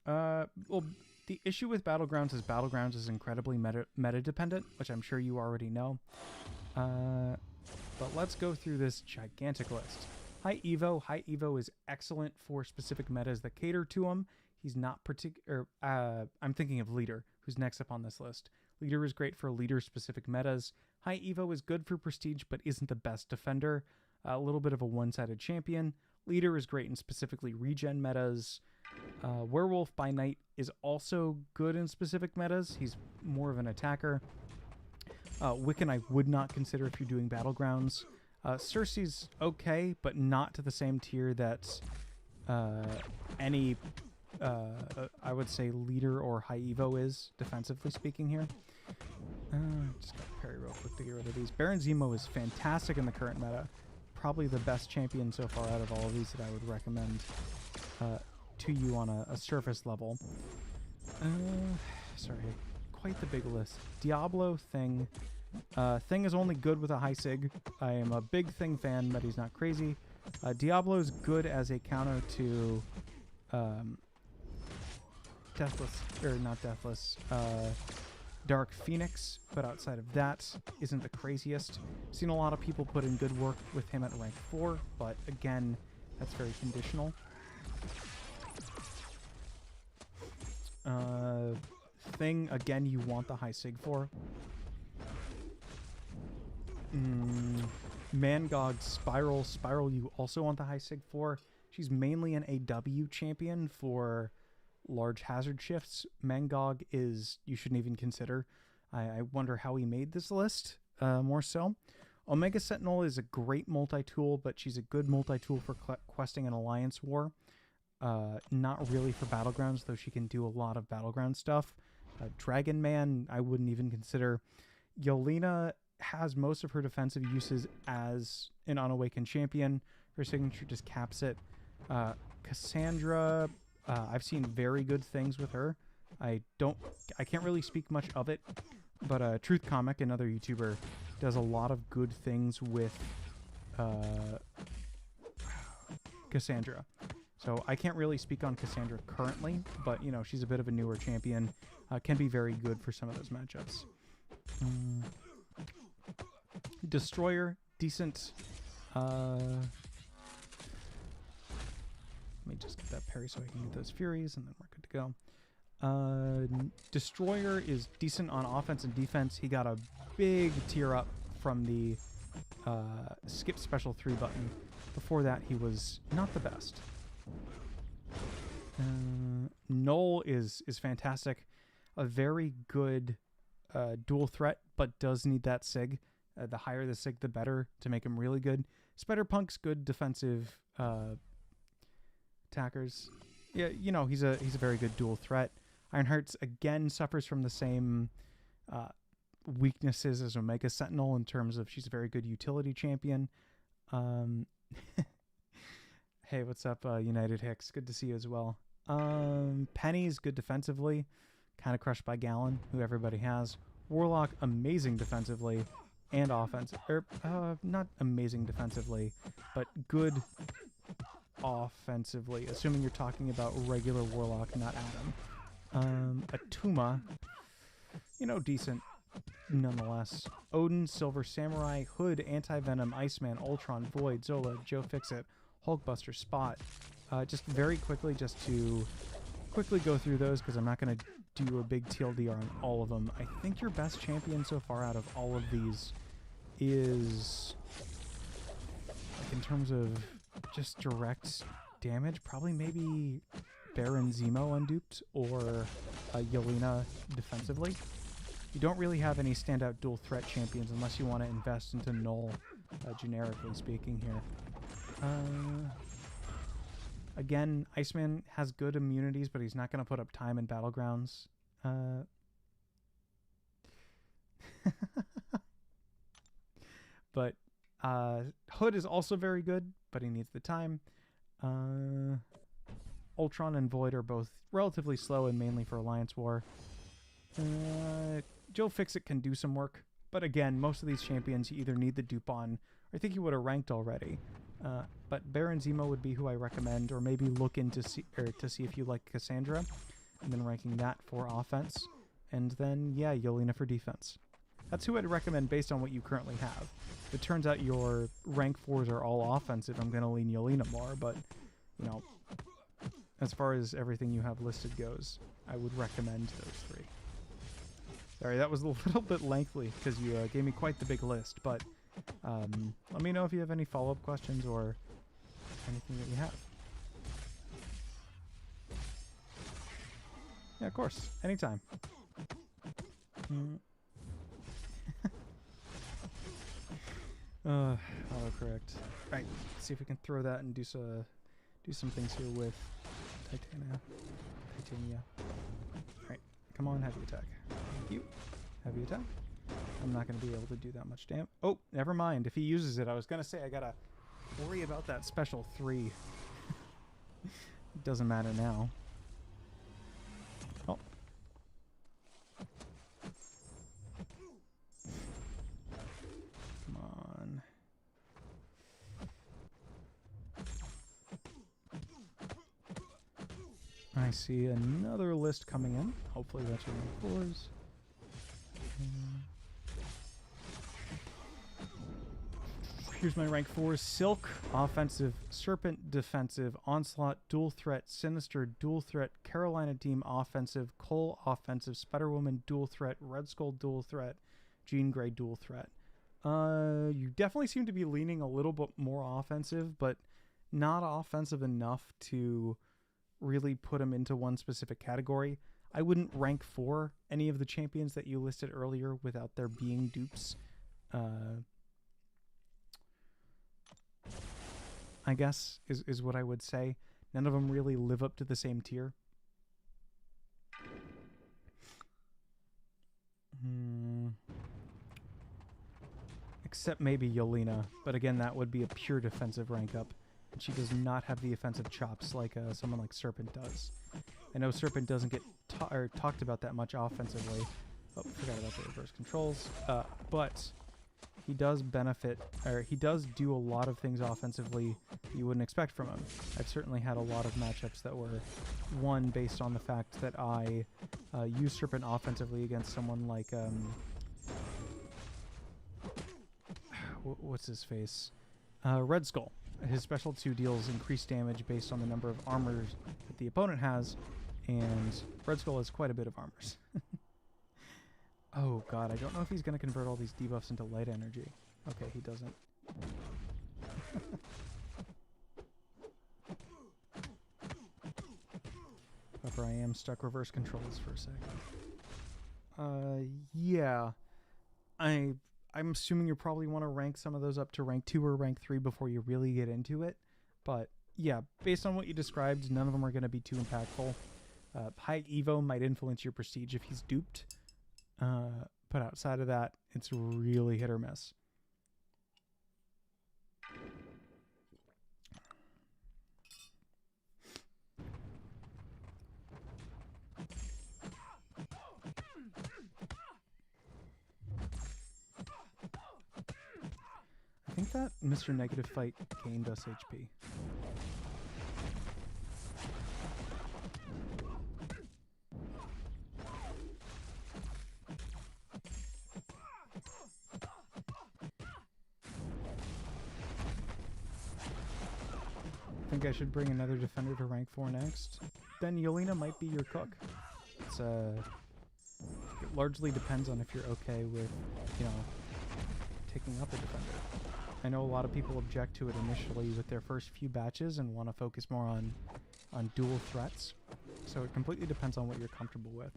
[SPEAKER 1] Well, the issue with Battlegrounds is incredibly meta dependent, which I'm sure you already know. But let's go through this gigantic list. High Evo is excellent for specific metas that cater to him. He's not particular. I'm thinking of Leader, who's next up on this list. Leader is great for leader-specific metas. High Evo is good for Prestige, but isn't the best defender. A little bit of a one-sided champion. Leader is great in specifically regen metas. Werewolf by Night is also good in specific metas. He's more of an attacker. Wiccan I would not consider if you're doing Battlegrounds. Cersei's okay, but not to the same tier that any, I would say, Leader or High Evo is, defensively speaking here. Just got to parry real quick to get rid of these. Baron Zemo is fantastic in the current meta. Probably the best champion so far out of all of these that I would recommend to you on a surface level. Sorry, quite the big list. Diablo, Thing. Thing is only good with a high sig. I am a big Thing fan, but he's not crazy. Diablo is good as a counter to Deathless, or not Deathless, Dark Phoenix, but outside of that, isn't the craziest. Seen a lot of people put in good work with him at rank 4, but again, that's very conditional. Thing, again, you want the high sig for. Mangog, Spiral you also want the high sig for. She's mainly an AW champion for large hazard shifts. Mangog is, you shouldn't even consider. I wonder how he made this list, more so. Omega Sentinel is a great multi-tool, but she's a good multi-tool for questing an alliance war. Not really for Battlegrounds, though she can do a lot of Battleground stuff. Dragon Man, I wouldn't even consider. Yelena has most of her defensive uses as an unawakened champion. Her signature just caps it. Cassandra, I've seen very good things with her. I can't really speak much of it, but Truth Comic, another YouTuber, does a lot of good things with Cassandra. So I can't really speak on Cassandra currently, but you know, she's a bit of a newer champion. Can be very good for some of those matchups. Destroyer, decent. Let me just get that parry so I can get those Furies, and then we're good to go. Destroyer is decent on offense and defense. He got a big tier up from the skip special 3 button. Before that, he was not the best. Null is fantastic. A very good dual threat, but does need that sig. The higher the sig, the better to make him really good. Spider-Punk's good defensive attackers. Yeah, you know, he's a very good dual threat. Ironheart's again suffers from the same weaknesses as Omega Sentinel in terms of she's a very good utility champion. Hey, what's up, United Hicks? Good to see you as well. Penny's good defensively, kind of crushed by Gallon, who everybody has. Warlock, amazing defensively and offensive. Not amazing defensively, but good offensively, assuming you're talking about regular Warlock, not Adam. Atuma, you know, decent nonetheless. Odin, Silver Samurai, Hood, Anti-Venom, Iceman, Ultron, Void, Zola, Joe Fixit, Hulkbuster, Spot. Just very quickly, just to quickly go through those, because I'm not going to do a big TLDR on all of them. I think your best champion so far out of all of these is, like, in terms of just direct damage, probably maybe Baron Zemo unduped or Yelena defensively. You don't really have any standout dual threat champions unless you want to invest into Null, generically speaking here. Again, Iceman has good immunities, but he's not going to put up time in Battlegrounds. But Hood is also very good, but he needs the time. Ultron and Void are both relatively slow and mainly for Alliance War. Joe Fixit can do some work, but again, most of these champions you either need the dupe on, or I think you would have ranked already. But Baron Zemo would be who I recommend, or maybe look into to see if you like Cassandra, and then ranking that for offense, and then yeah, Yelena for defense. That's who I'd recommend based on what you currently have. If it turns out your rank 4s are all offensive, I'm going to lean Yelena more, but, you know, as far as everything you have listed goes, I would recommend those 3. Sorry, that was a little bit lengthy because you gave me quite the big list, but let me know if you have any follow-up questions or anything that you have. Yeah, of course. Anytime. Autocorrect. Alright, let's see if we can throw that and do some things here with Titania. Alright, come on, heavy attack. Thank you. Heavy attack. I'm not going to be able to do that much damage. Oh, never mind. If he uses it, I was going to say I got to worry about that special 3. It doesn't matter now. Oh. Come on. I see another list coming in. Hopefully that's your rank 4s. Here's my rank 4s. Silk, offensive. Serpent, defensive. Onslaught, dual threat. Sinister, dual threat. Carolina team, offensive. Cole, offensive. Spider-Woman, dual threat. Red Skull, dual threat. Jean Grey, dual threat. You definitely seem to be leaning a little bit more offensive, but not offensive enough to really put them into one specific category. I wouldn't rank 4 any of the champions that you listed earlier without there being dupes. I guess is what I would say. None of them really live up to the same tier. Except maybe Yelena, but again, that would be a pure defensive rank up. And she does not have the offensive chops like someone like Serpent does. I know Serpent doesn't get talked about that much offensively. Oh, forgot about the reverse controls. But he does benefit, or he does do a lot of things offensively you wouldn't expect from him. I've certainly had a lot of matchups that were won based on the fact that I used Serpent offensively against someone like what's his face? Red Skull. His special 2 deals increased damage based on the number of armors that the opponent has, and Red Skull has quite a bit of armors. Oh god, I don't know if he's going to convert all these debuffs into light energy. Okay, he doesn't. However, I am stuck reverse controls for a second. Yeah. I'm assuming you probably want to rank some of those up to rank 2 or rank 3 before you really get into it. But yeah, based on what you described, none of them are going to be too impactful. High Evo might influence your prestige if he's duped. But outside of that, it's really hit or miss. I think that Mr. Negative fight gained us HP. I think I should bring another defender to rank 4 next. Then Yelena might be your cook. It's it largely depends on if you're okay with, you know, taking up a defender. I know a lot of people object to it initially with their first few batches and want to focus more on dual threats. So it completely depends on what you're comfortable with.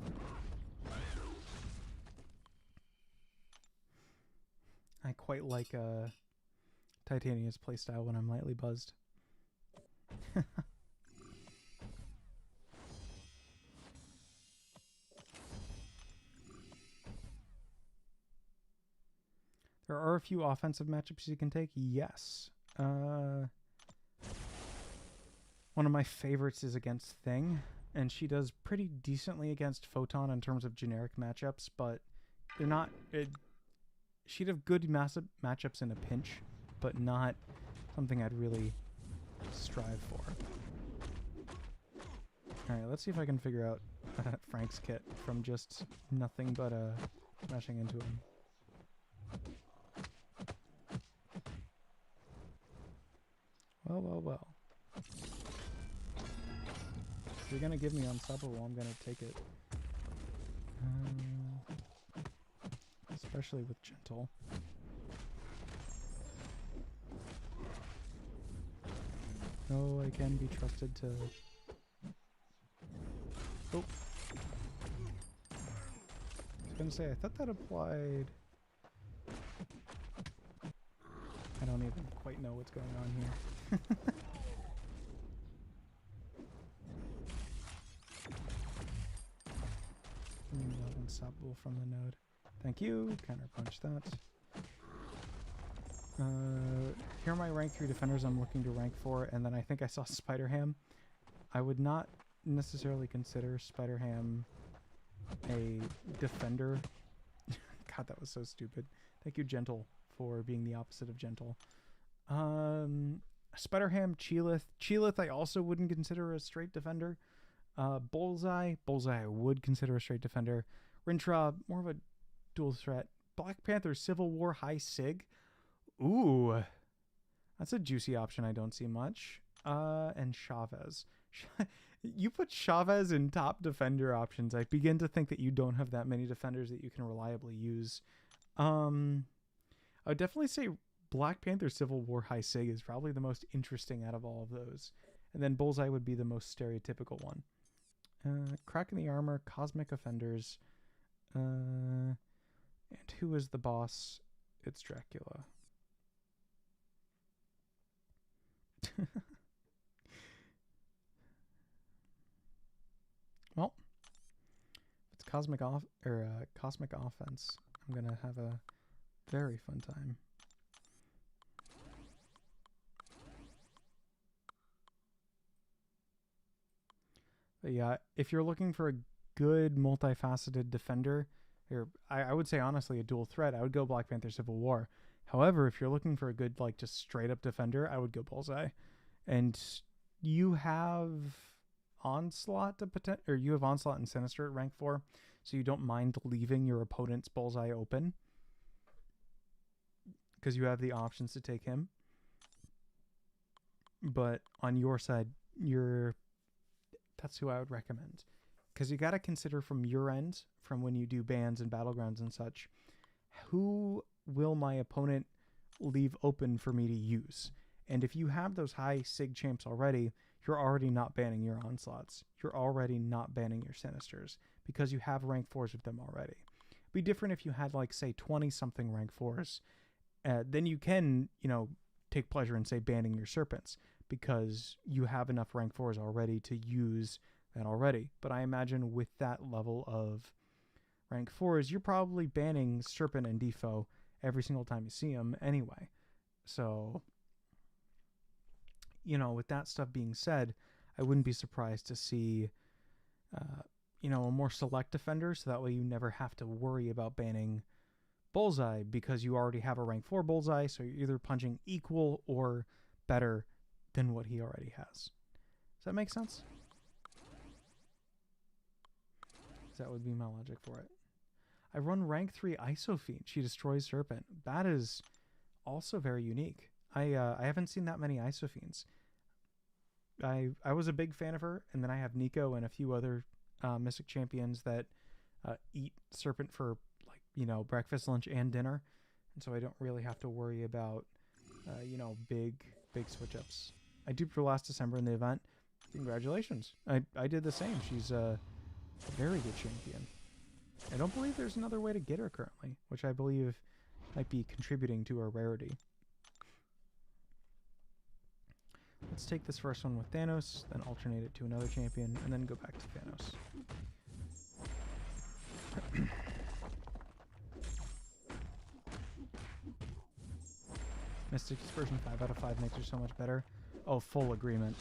[SPEAKER 1] I quite like Titania's playstyle when I'm lightly buzzed. There are a few offensive matchups you can take, yes. One of my favorites is against Thing, and she does pretty decently against Photon in terms of generic matchups, but they're not... she'd have good massive matchups in a pinch, but not something I'd really strive for. Alright, let's see if I can figure out Frank's kit from just nothing but smashing into him. Well, well, well. If you're gonna give me unstoppable, I'm gonna take it. Especially with gentle. No, I can be trusted to... Oh. I was gonna say, I thought that applied... I don't even quite know what's going on here. Unstoppable from the node. Thank you. Counterpunch that. Here are my rank 3 defenders I'm looking to rank 4, and then I think I saw Spider-Ham. I would not necessarily consider Spider-Ham a defender. God, that was so stupid. Thank you, Gentle, for being the opposite of Gentle. Spider-Ham, Cheelith. Cheelith I also wouldn't consider a straight defender. Bullseye I would consider a straight defender. Rintrah, more of a dual threat. Black Panther, Civil War, High Sig. Ooh, that's a juicy option I don't see much. And Chavez. You put Chavez in top defender options. I begin to think that you don't have that many defenders that you can reliably use. I would definitely say Black Panther, Civil War, High Sig is probably the most interesting out of all of those. And then Bullseye would be the most stereotypical one. Crack in the Armor, Cosmic Offenders. And who is the boss? It's Dracula. Well, if it's Cosmic Offense, I'm gonna have a very fun time. But yeah, if you're looking for a good multifaceted defender, or I would say honestly a dual threat, I would go Black Panther Civil War. However, if you're looking for a good like just straight up defender, I would go Bullseye. And you have Onslaught to you have Onslaught and Sinister at rank 4, so you don't mind leaving your opponent's Bullseye open because you have the options to take him. But on your side, that's who I would recommend. Because you got to consider from your end, from when you do bans and battlegrounds and such, who will my opponent leave open for me to use? And if you have those high Sig champs already, you're already not banning your Onslaughts. You're already not banning your Sinisters because you have rank 4s of them already. It'd be different if you had like, say, 20-something rank 4s. Then you can, take pleasure in, say, banning your Serpents because you have enough rank 4s already to use that already. But I imagine with that level of rank 4s, you're probably banning Serpent and Defo every single time you see them anyway. So, with that stuff being said, I wouldn't be surprised to see, a more select defender, so that way you never have to worry about banning Bullseye because you already have a rank 4 Bullseye, so you're either punching equal or better than what he already has. Does that make sense? That would be my logic for it. I run rank 3 Isofiend. She destroys Serpent. That is also very unique. I haven't seen that many Isofiends. I was a big fan of her, and then I have Nico and a few other Mystic champions that eat Serpent for breakfast, lunch, and dinner, and so I don't really have to worry about big switch ups. I duped her last December in the event. Congratulations. I did the same. She's a very good champion. I don't believe there's another way to get her currently, which I believe might be contributing to her rarity. Let's take this first one with Thanos, then alternate it to another champion, and then go back to Thanos. Mystic Dispersion 5 out of 5 makes her so much better. Oh, full agreement.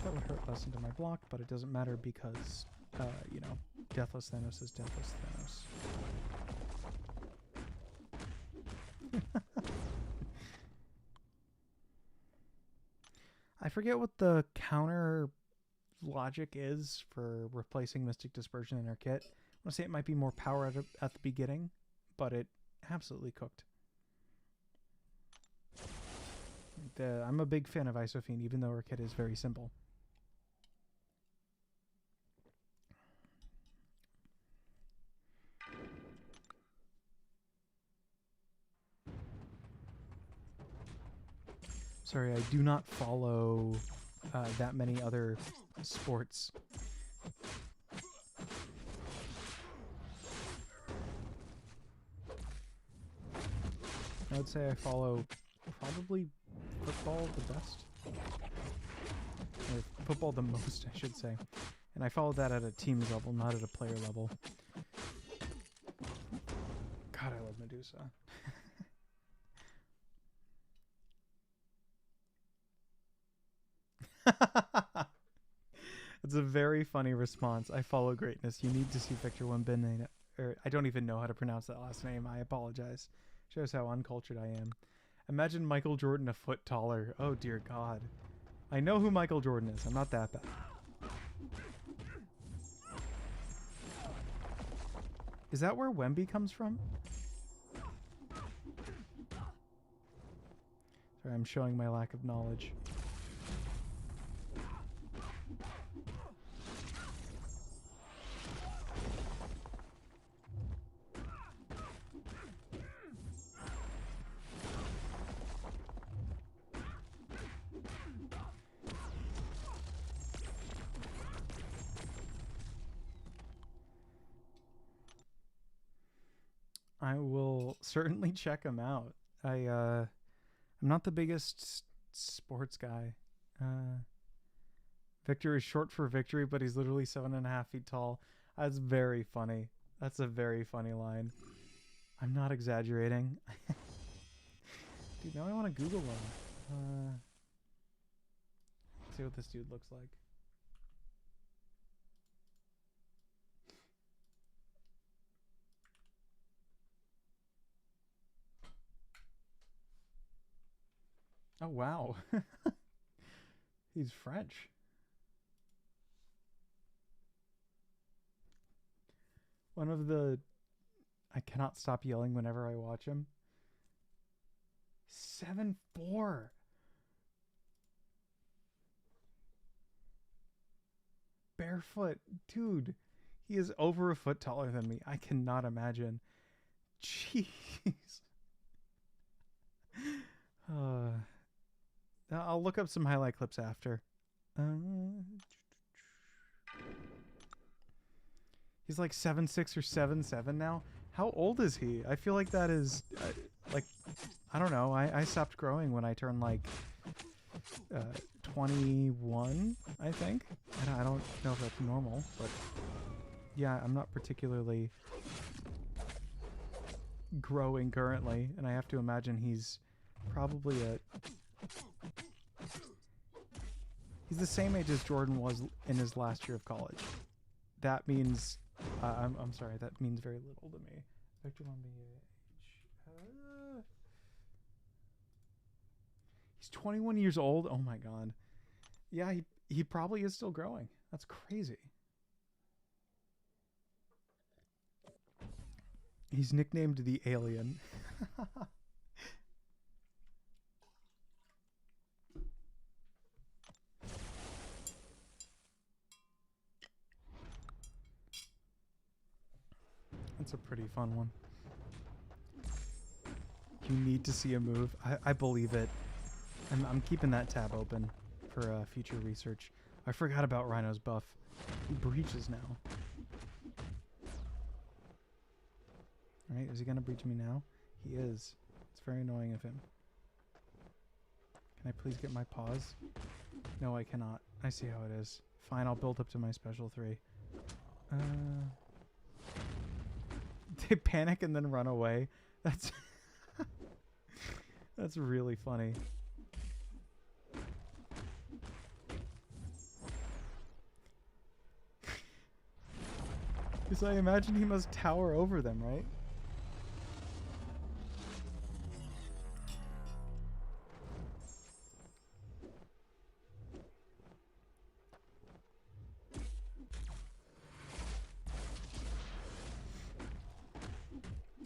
[SPEAKER 1] that would hurt less into my block, but it doesn't matter because, you know, Deathless Thanos is Deathless Thanos. I forget what the counter logic is for replacing Mystic Dispersion in our kit. I want to say it might be more power at the beginning, but it absolutely cooked. I'm a big fan of Isophene, even though her kit is very simple. Sorry, I do not follow that many other sports. I would say I follow probably football the best. Or football the most, I should say. And I follow that at a team's level, not at a player level. God, I love Medusa. It's a very funny response. I follow greatness. You need to see Victor Wembanyama. Or I don't even know how to pronounce that last name. I apologize. Shows how uncultured I am. Imagine Michael Jordan a foot taller. Oh dear God. I know who Michael Jordan is. I'm not that bad. Is that where Wemby comes from? Sorry, I'm showing my lack of knowledge. I will certainly check him out. I'm not the biggest sports guy. Victor is short for victory, but he's literally 7.5 feet tall. That's very funny. That's a very funny line. I'm not exaggerating. Dude, now I want to Google him. Let's see what this dude looks like. Oh, wow. He's French. One of the... I cannot stop yelling whenever I watch him. 7'4". Barefoot. Dude, he is over a foot taller than me. I cannot imagine. Jeez. I'll look up some highlight clips after. He's like 7'6" or 7'7" now. How old is he? I feel like that is like, I don't know. I stopped growing when I turned like 21, I think. I don't know if that's normal, but yeah, I'm not particularly growing currently, and I have to imagine he's probably he's the same age as Jordan was in his last year of college. That means I'm sorry, that means very little to me. Victor Wembanyama age. He's 21 years old. Oh my God. Yeah, he probably is still growing. That's crazy. He's nicknamed the Alien. That's a pretty fun one. You need to see a move. I believe it. I'm keeping that tab open for future research. I forgot about Rhino's buff. He breaches now. Alright, is he gonna breach me now? He is. It's very annoying of him. Can I please get my pause? No, I cannot. I see how it is. Fine, I'll build up to my special 3. They panic and then run away. That's that's really funny. Because I imagine he must tower over them, right?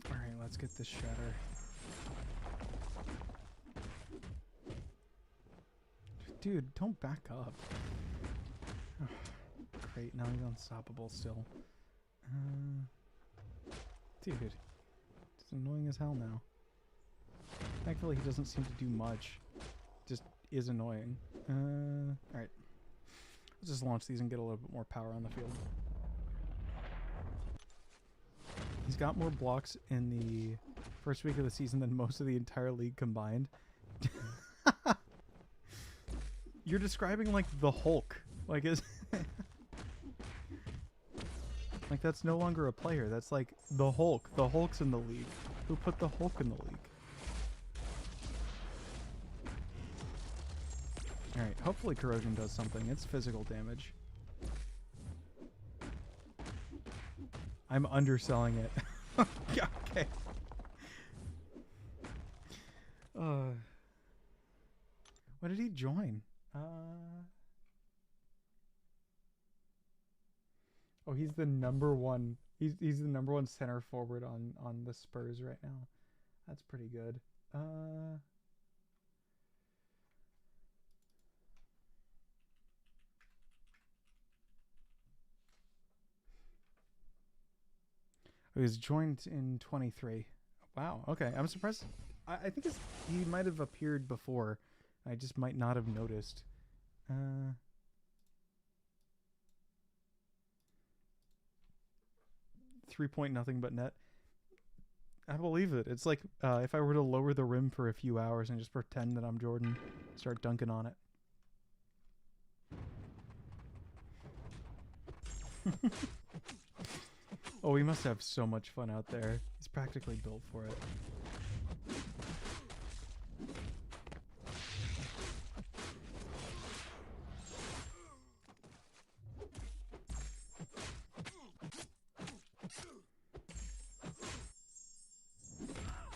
[SPEAKER 1] Alright, let's get this shatter. Dude, don't back up. Oh, great, now he's unstoppable still. Dude, it's annoying as hell now. Thankfully, he doesn't seem to do much. Just is annoying. Alright. Let's just launch these and get a little bit more power on the field. He's got more blocks in the first week of the season than most of the entire league combined. You're describing like the Hulk. Like is like that's no longer a player. That's like the Hulk. The Hulk's in the league. Who put the Hulk in the league? Alright, hopefully corrosion does something. It's physical damage. I'm underselling it. Okay. What did he join? Oh, he's the number one. He's the number one center forward on the Spurs right now. That's pretty good. He was joined in 23. Wow. Okay, I'm surprised. I think he might have appeared before. I just might not have noticed. 3 point nothing but net. I believe it. It's like if I were to lower the rim for a few hours and just pretend that I'm Jordan, start dunking on it. Oh, he must have so much fun out there. He's practically built for it.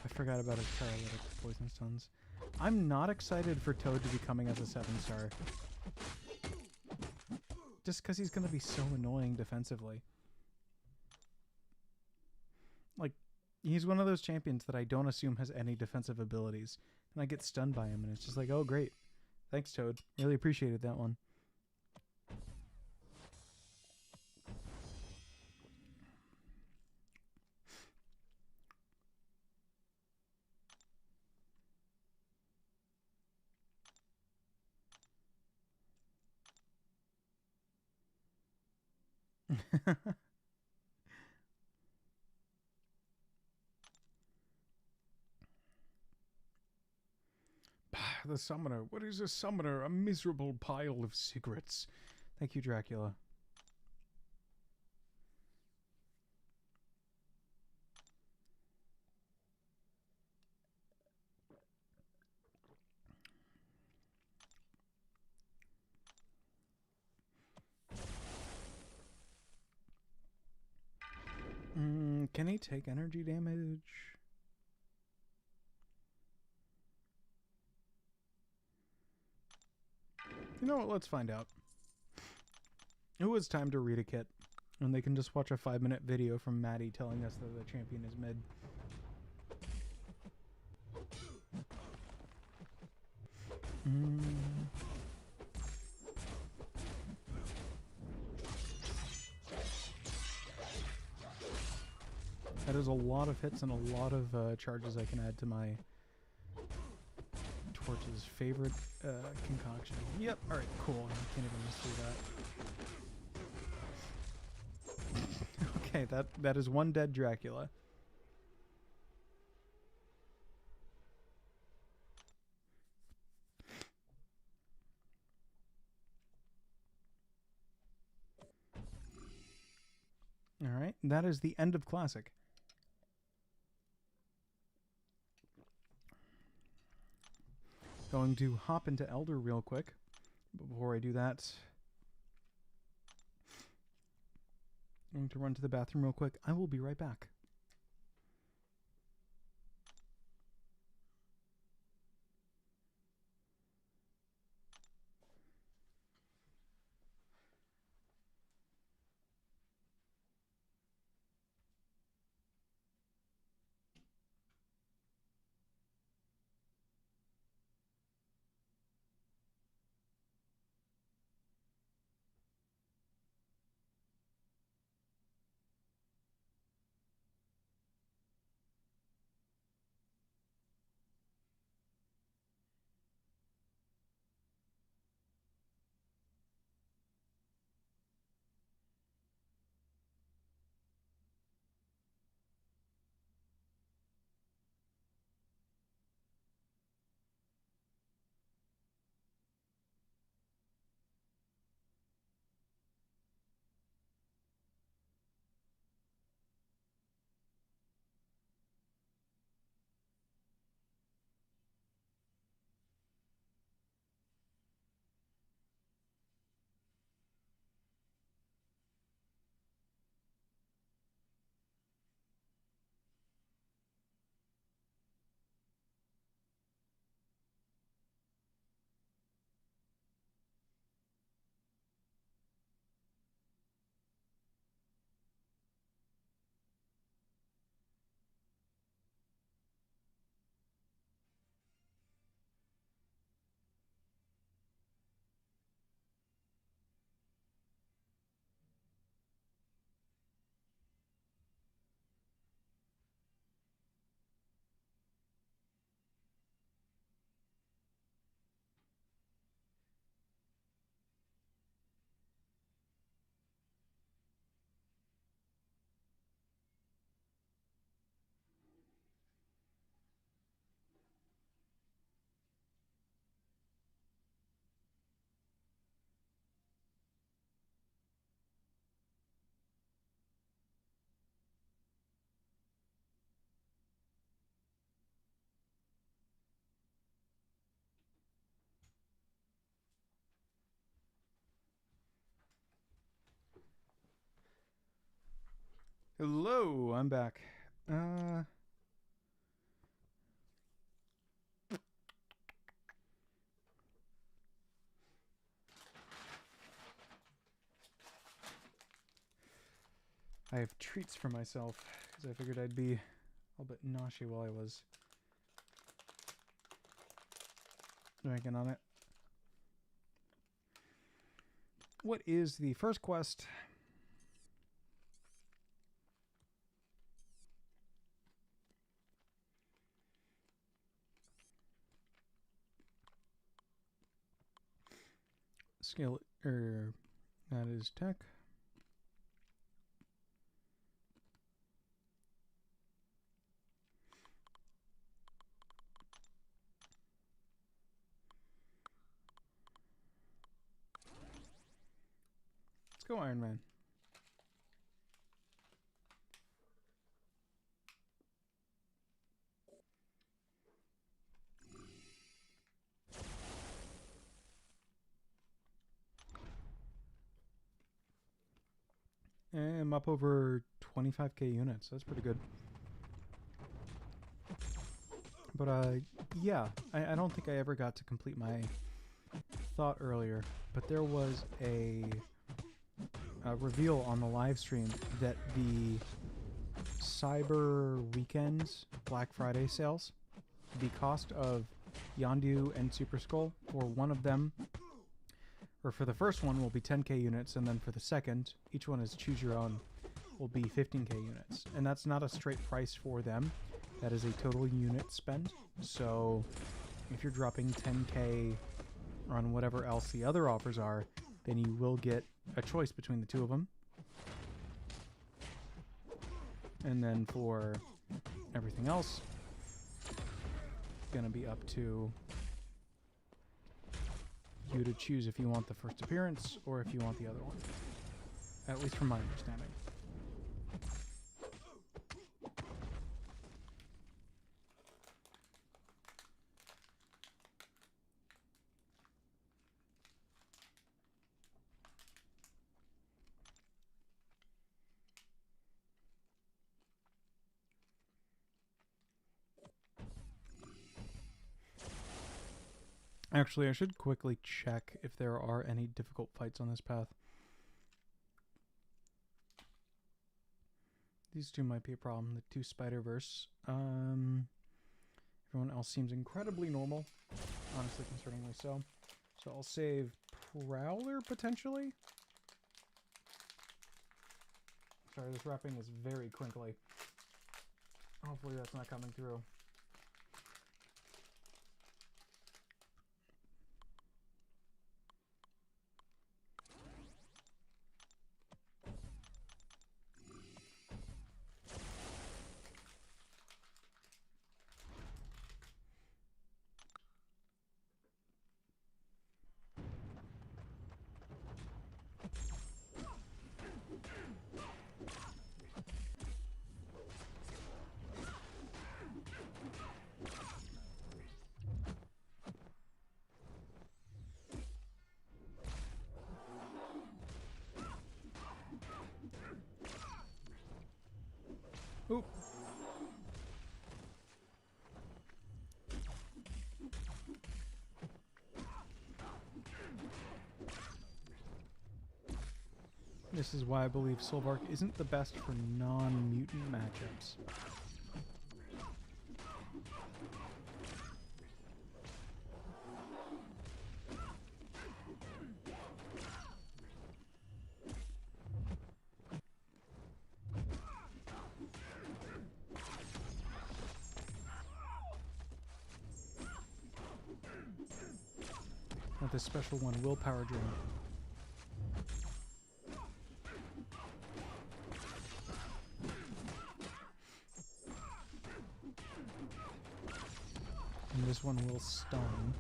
[SPEAKER 1] I forgot about his paralytic poison stones. I'm not excited for Toad to be coming as a 7-star. Just because he's going to be so annoying defensively. Like, he's one of those champions that I don't assume has any defensive abilities. And I get stunned by him, and it's just like, oh, great. Thanks, Toad. Really appreciated that one. The summoner. What is a summoner? A miserable pile of cigarettes. Thank you, Dracula. Can he take energy damage? You know what? Let's find out. It was time to read a kit. And they can just watch a 5-minute video from Maddie telling us that the champion is mid. That is a lot of hits and a lot of charges I can add to my Torch's favorite concoction. Yep, alright, cool. I can't even miss through that. Okay, that is one dead Dracula. Alright, that is the end of Classic. Going to hop into Elder real quick. But before I do that, going to run to the bathroom real quick. I will be right back. Hello, I'm back. I have treats for myself because I figured I'd be a little bit nauseous while I was drinking on it. What is the first quest? Skill, that is tech. Let's go Iron Man. And I'm up over 25k units. That's pretty good. But yeah, I don't think I ever got to complete my thought earlier, but there was a reveal on the live stream that the Cyber Weekends Black Friday sales, the cost of Yondu and Super Skull for one of them, or for the first one, will be 10k units, and then for the second, each one is choose your own, will be 15k units. And that's not a straight price for them. That is a total unit spend. So if you're dropping 10k on whatever else the other offers are, then you will get a choice between the two of them. And then for everything else, it's going to be up to you to choose if you want the first appearance or if you want the other one. At least from my understanding. Actually, I should quickly check if there are any difficult fights on this path. These two might be a problem. The two Spider-Verse. Everyone else seems incredibly normal. Honestly, concerningly so. So I'll save Prowler, potentially. Sorry, this wrapping is very crinkly. Hopefully that's not coming through. Oop. This is why I believe Solvark isn't the best for non-mutant matchups. But this special one will power drain. And this one will stun.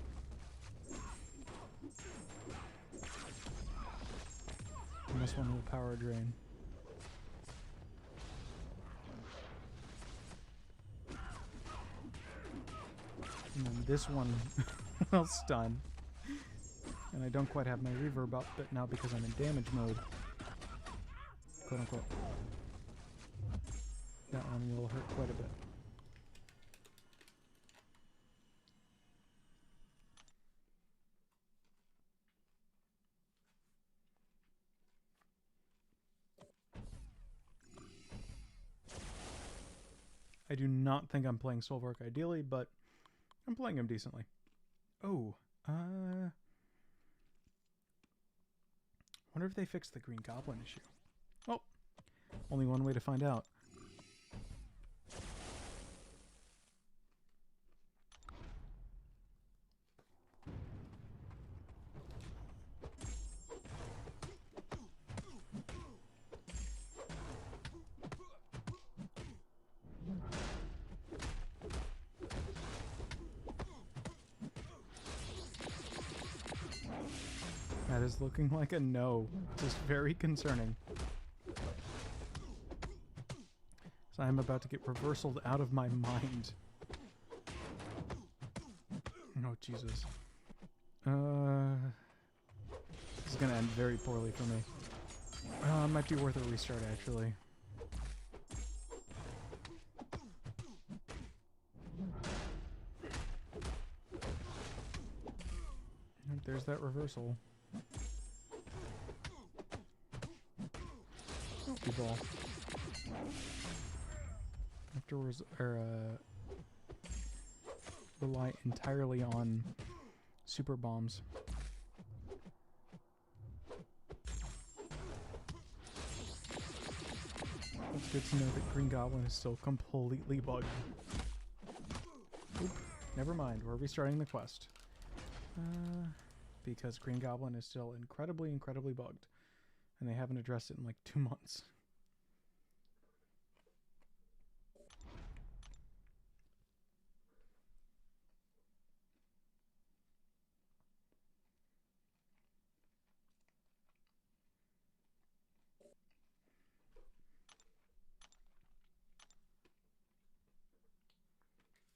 [SPEAKER 1] And this one will power drain. And then this one will stun. And I don't quite have my reverb up, but now because I'm in damage mode, quote unquote, that one will hurt quite a bit. I do not think I'm playing Solvark ideally, but I'm playing him decently. Oh, wonder if they fixed the Green Goblin issue. Well, only one way to find out. That is looking like a no. Just very concerning. So I'm about to get reversaled out of my mind. Oh, Jesus. This is going to end very poorly for me. It might be worth a restart, actually. There's that reversal. Ball. Afterwards, rely entirely on super bombs. It's good to know that Green Goblin is still completely bugged. Oop, never mind, we're restarting the quest. Because Green Goblin is still incredibly bugged. And they haven't addressed it in like 2 months.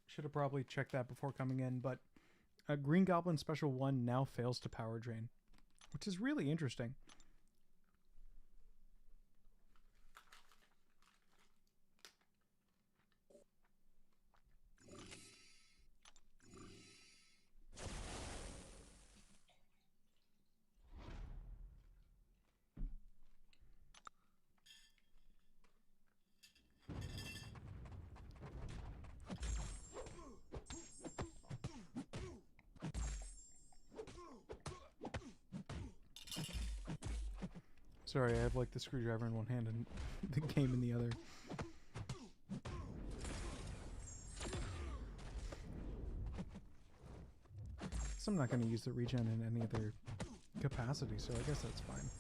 [SPEAKER 1] Should have probably checked that before coming in, but Green Goblin Special 1 now fails to power drain, which is really interesting. Sorry, I have like the screwdriver in one hand and the game in the other. So I'm not going to use the regen in any other capacity, so I guess that's fine.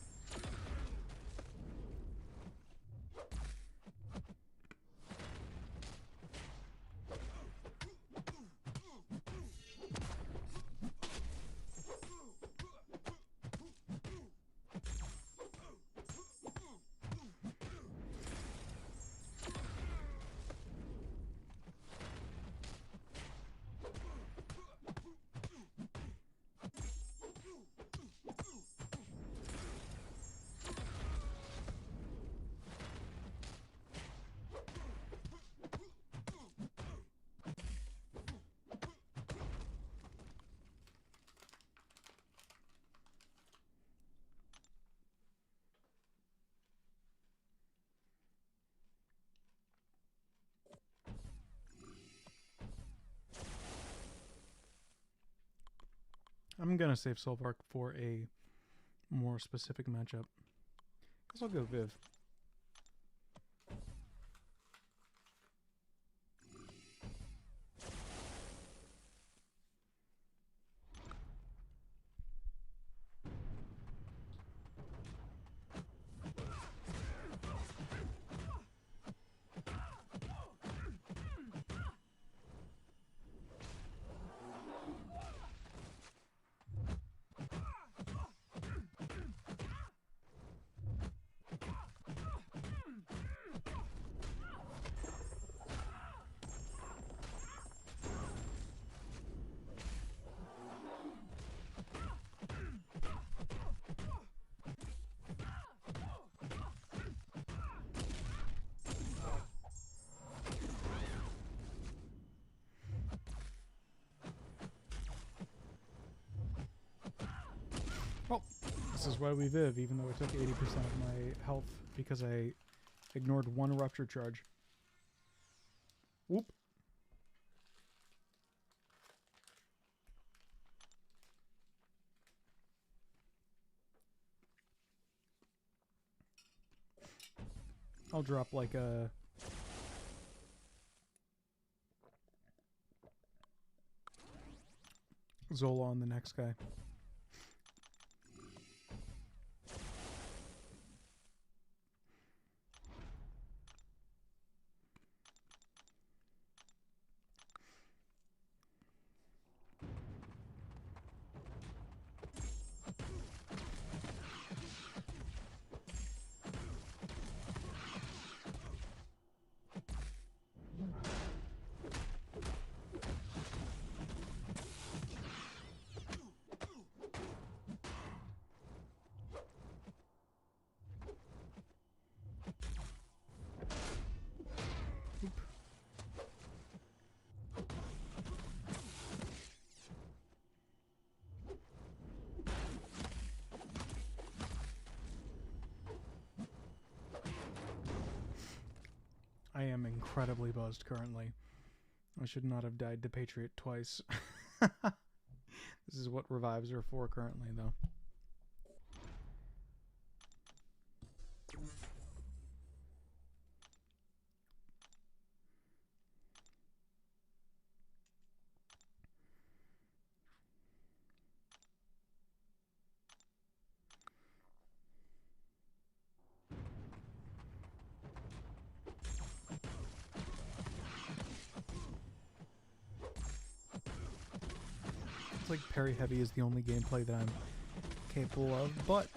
[SPEAKER 1] I'm gonna save Solvark for a more specific matchup. Guess I'll go Viv. Well, this is why we Viv, even though it took 80% of my health because I ignored one rupture charge. Whoop. I'll drop like a... Zola on the next guy. I am incredibly buzzed currently. I should not have died to Patriot twice. This is what revives are for currently, though. Like parry heavy is the only gameplay that I'm capable of, but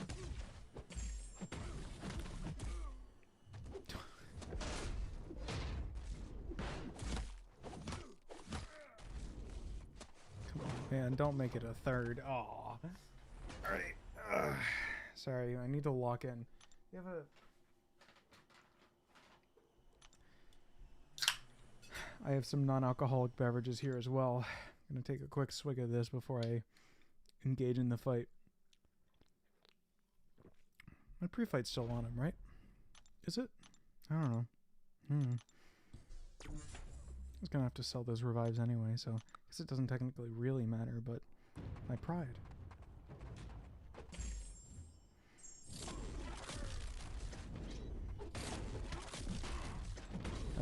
[SPEAKER 1] come on, man, don't make it a third. Aw. Alright. Sorry, I need to lock in. You have a... I have some non-alcoholic beverages here as well. I'm gonna take a quick swig of this before I engage in the fight. My pre-fight's still on him, right? Is it? I don't know. I was gonna have to sell those revives anyway, so I guess it doesn't technically really matter, but my pride.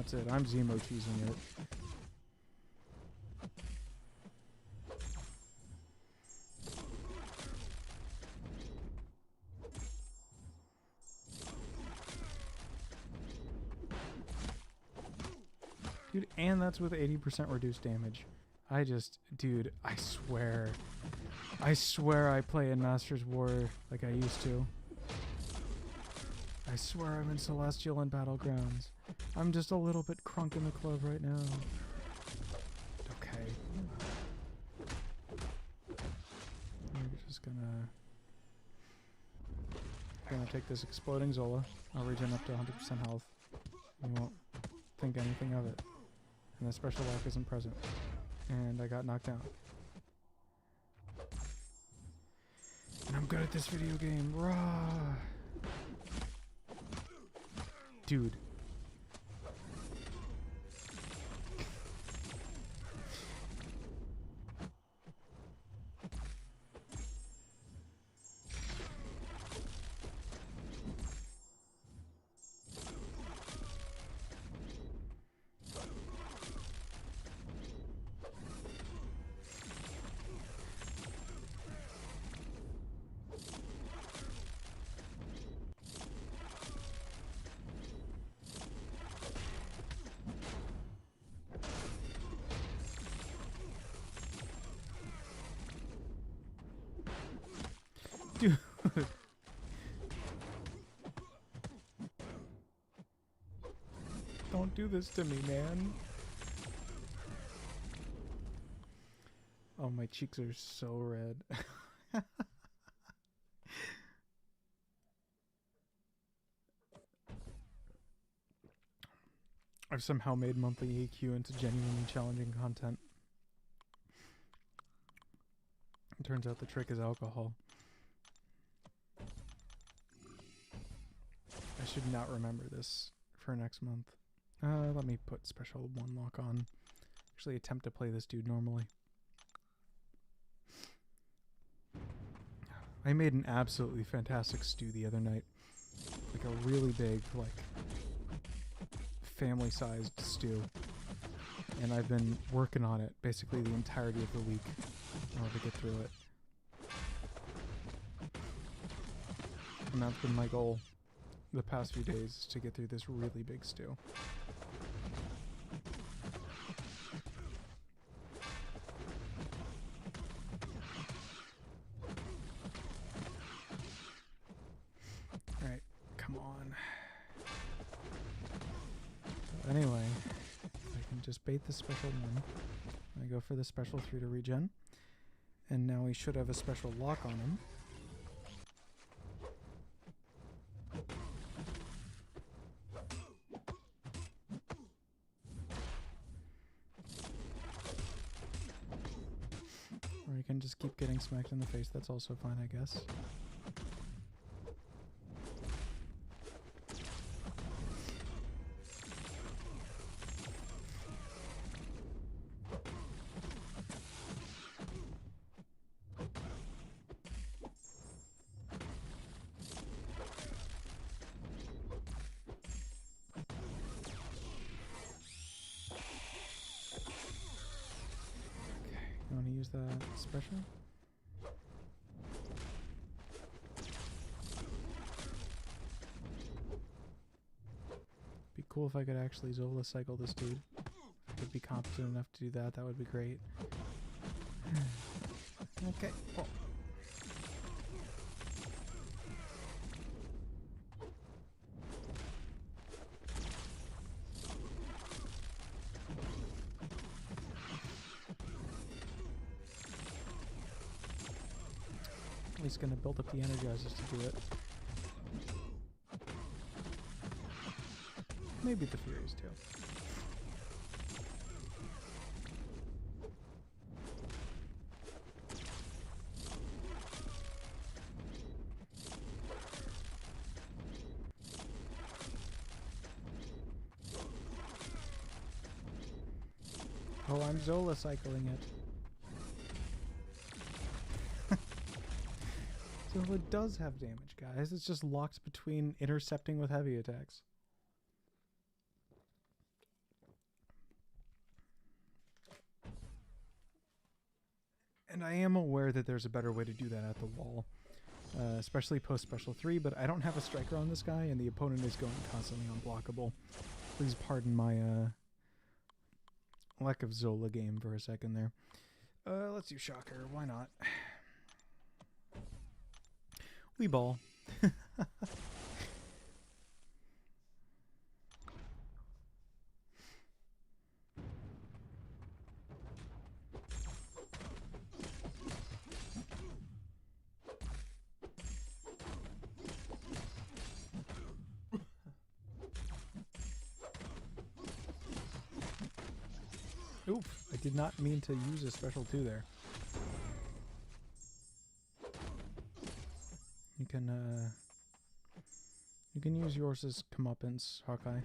[SPEAKER 1] That's it. I'm Zemo cheesing it. Dude, and that's with 80% reduced damage. Dude, I swear I play in Master's War like I used to. I swear I'm in Celestial and Battlegrounds. I'm just a little bit crunk in the club right now. Okay. We're just gonna take this exploding Zola. I'll regen up to 100% health. You won't think anything of it. And the special lock isn't present. And I got knocked down. And I'm good at this video game. Rah! Dude. Dude. Don't do this to me, man. Oh, my cheeks are so red. I've somehow made monthly AQ into genuinely challenging content. It turns out the trick is alcohol. I should not remember this for next month. Let me put special one lock on. Actually attempt to play this dude normally. I made an absolutely fantastic stew the other night. Like a really big, like, family-sized stew. And I've been working on it basically the entirety of the week in order to get through it. And that's been my goal the past few days, to get through this really big stew. Alright, come on. So anyway, I can just bait the special one. I go for the special 3 to regen. And now we should have a special lock on him. Or you can just keep getting smacked in the face. That's also fine, I guess. You want to use that special? Be cool if I could actually Zola cycle this dude. If I could be competent enough to do that, that would be great. Okay. Oh. He's gonna build up the energizers to do it. Maybe the Furies too. Oh, I'm Zola cycling it. Zola does have damage, guys. It's just locked between intercepting with heavy attacks. And I am aware that there's a better way to do that at the wall. Especially post Special 3, but I don't have a striker on this guy, and the opponent is going constantly unblockable. Please pardon my lack of Zola game for a second there. Let's do Shocker. Why not? We ball. Oof, I did not mean to use a special 2 there. You can use yours as comeuppance, Hawkeye.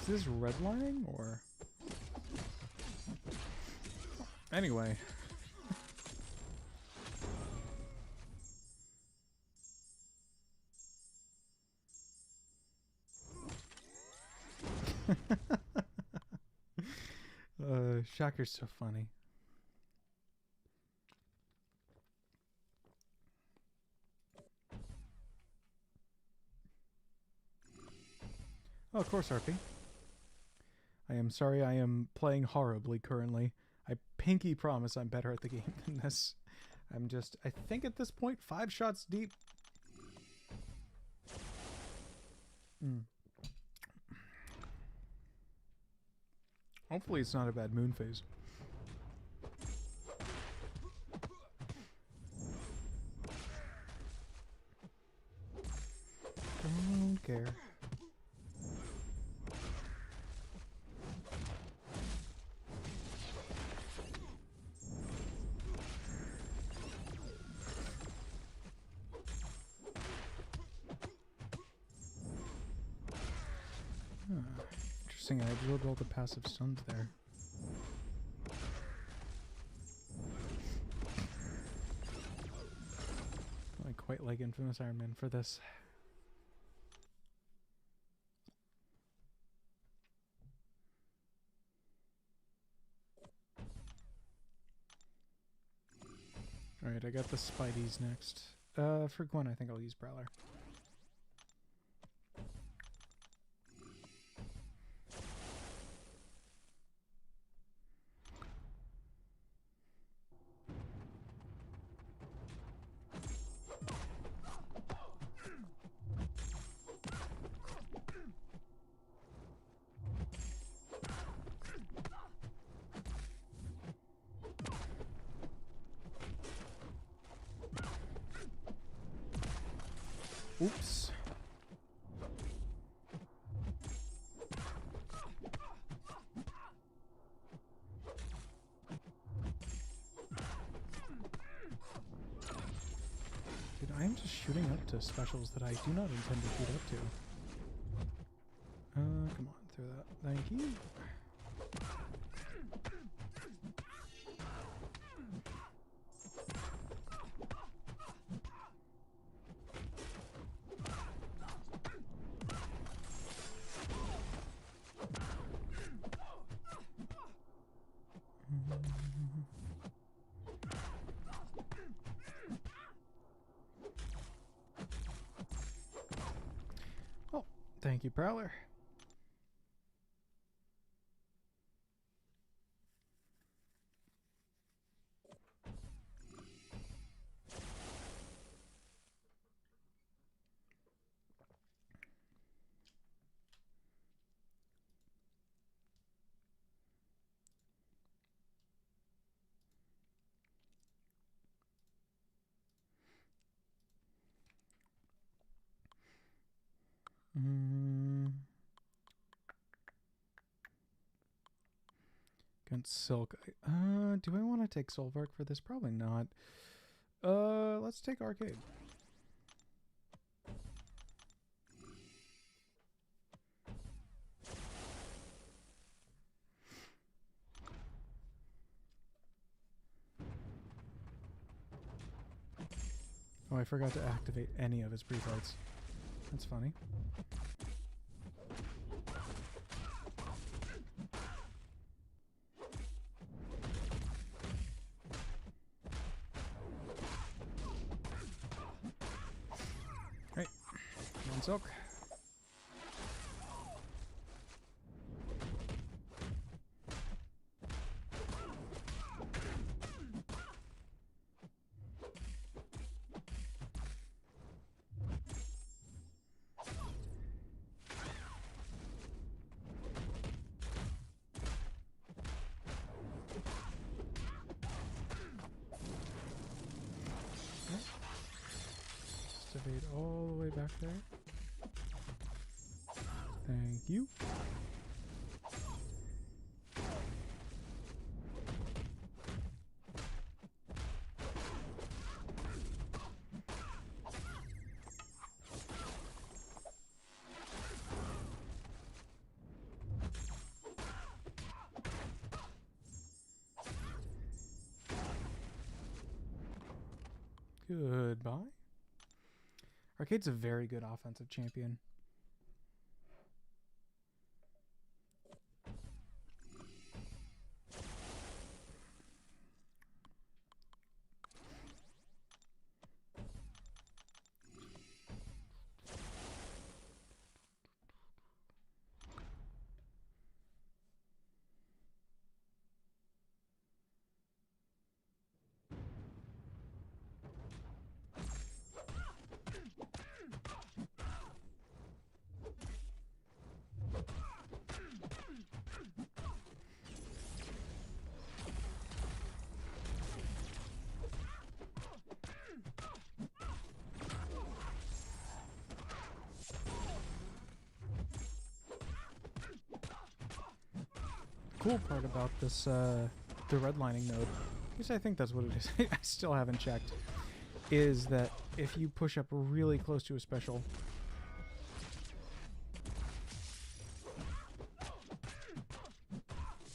[SPEAKER 1] Is this redlining or? Anyway. Shocker's so funny. Oh, of course, RP. I am sorry I am playing horribly currently. I pinky promise I'm better at the game than this. I'm just, I think at this point, 5 shots deep. Hopefully it's not a bad moon phase. Don't care. Interesting, I absorbed all the passive stuns there. I quite like Infamous Iron Man for this. Alright, I got the Spideys next. For Gwen, I think I'll use Prowler. Oops. Dude, I am just shooting up to specials that I do not intend to shoot up to. Come on, through that. Thank you. Oh, thank you, Prowler. Against Silk. Do I want to take Solvark for this? Probably not. Let's take Arcade. Oh, I forgot to activate any of his pre-fights. That's funny. Right. One Silk. Evade all the way back there. Thank you. Goodbye. Arcade's a very good offensive champion. Cool part about this, the redlining node, at least I think that's what it is, I still haven't checked, is that if you push up really close to a special,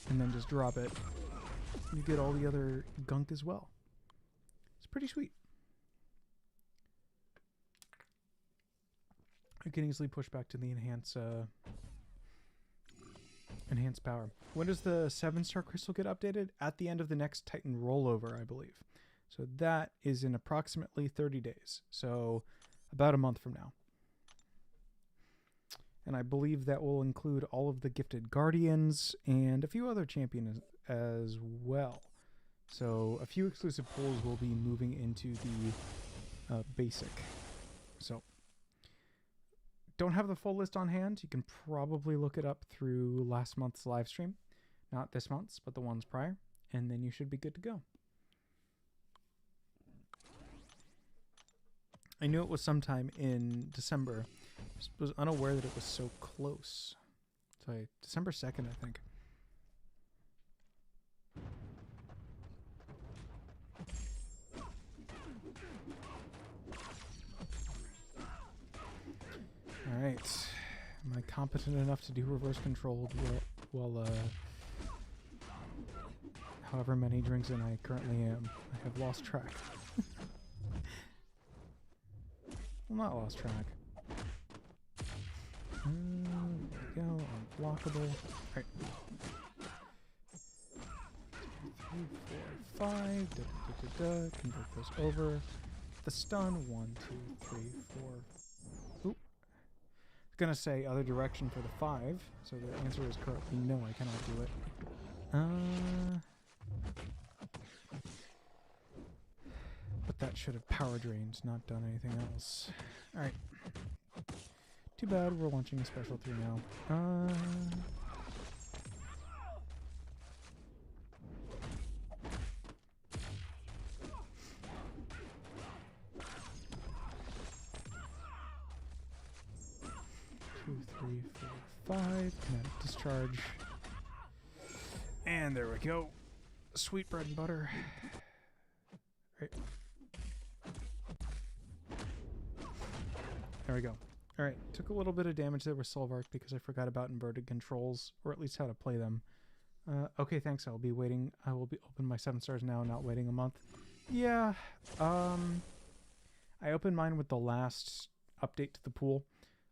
[SPEAKER 1] and then just drop it, you get all the other gunk as well. It's pretty sweet. You can easily push back to the enhance power. When does the 7-star crystal get updated? At the end of the next Titan rollover, I believe. So that is in approximately 30 days. So about a month from now. And I believe that will include all of the gifted guardians and a few other champions as well. So a few exclusive pools will be moving into the basic. So don't have the full list on hand. You can probably look it up through last month's live stream. Not this month's, but the ones prior. And then you should be good to go. I knew it was sometime in December. Just was unaware that it was so close. So December 2nd, I think. Alright. Am I competent enough to do reverse controlled while however many drinks in I currently am? I have lost track. Well, not lost track. There we go. Unblockable. Alright. 2, 3, 4, 5. Convert those over. The stun. 1, 2, 3, 4. Oop. I was gonna say other direction for the 5. So the answer is currently no, I cannot do it. But that should have power drained, not done anything else. Alright. Too bad we're launching a special 3 now. 4, 5. Kinetic discharge. And there we go. Sweet bread and butter. Right. There we go. Alright, took a little bit of damage there with Solvark because I forgot about inverted controls, or at least how to play them. Okay, thanks. I'll be waiting. I will be open my 7 stars now, not waiting a month. Yeah, I opened mine with the last update to the pool.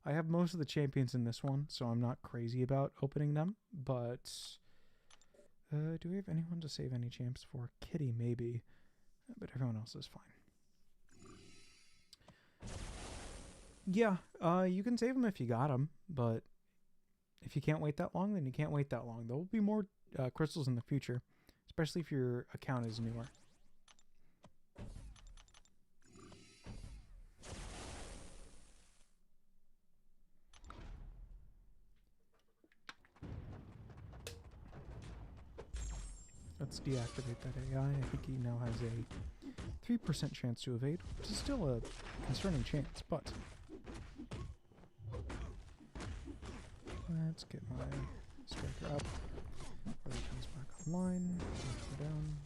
[SPEAKER 1] I have most of the champions in this one, so I'm not crazy about opening them, but do we have anyone to save any champs for? Kitty, maybe, but everyone else is fine. Yeah, you can save them if you got them, but if you can't wait that long, then you can't wait that long. There will be more crystals in the future, especially if your account is newer. Let's deactivate that AI. I think he now has a 3% chance to evade, which is still a concerning chance, but let's get my striker up before he comes back online. Go down.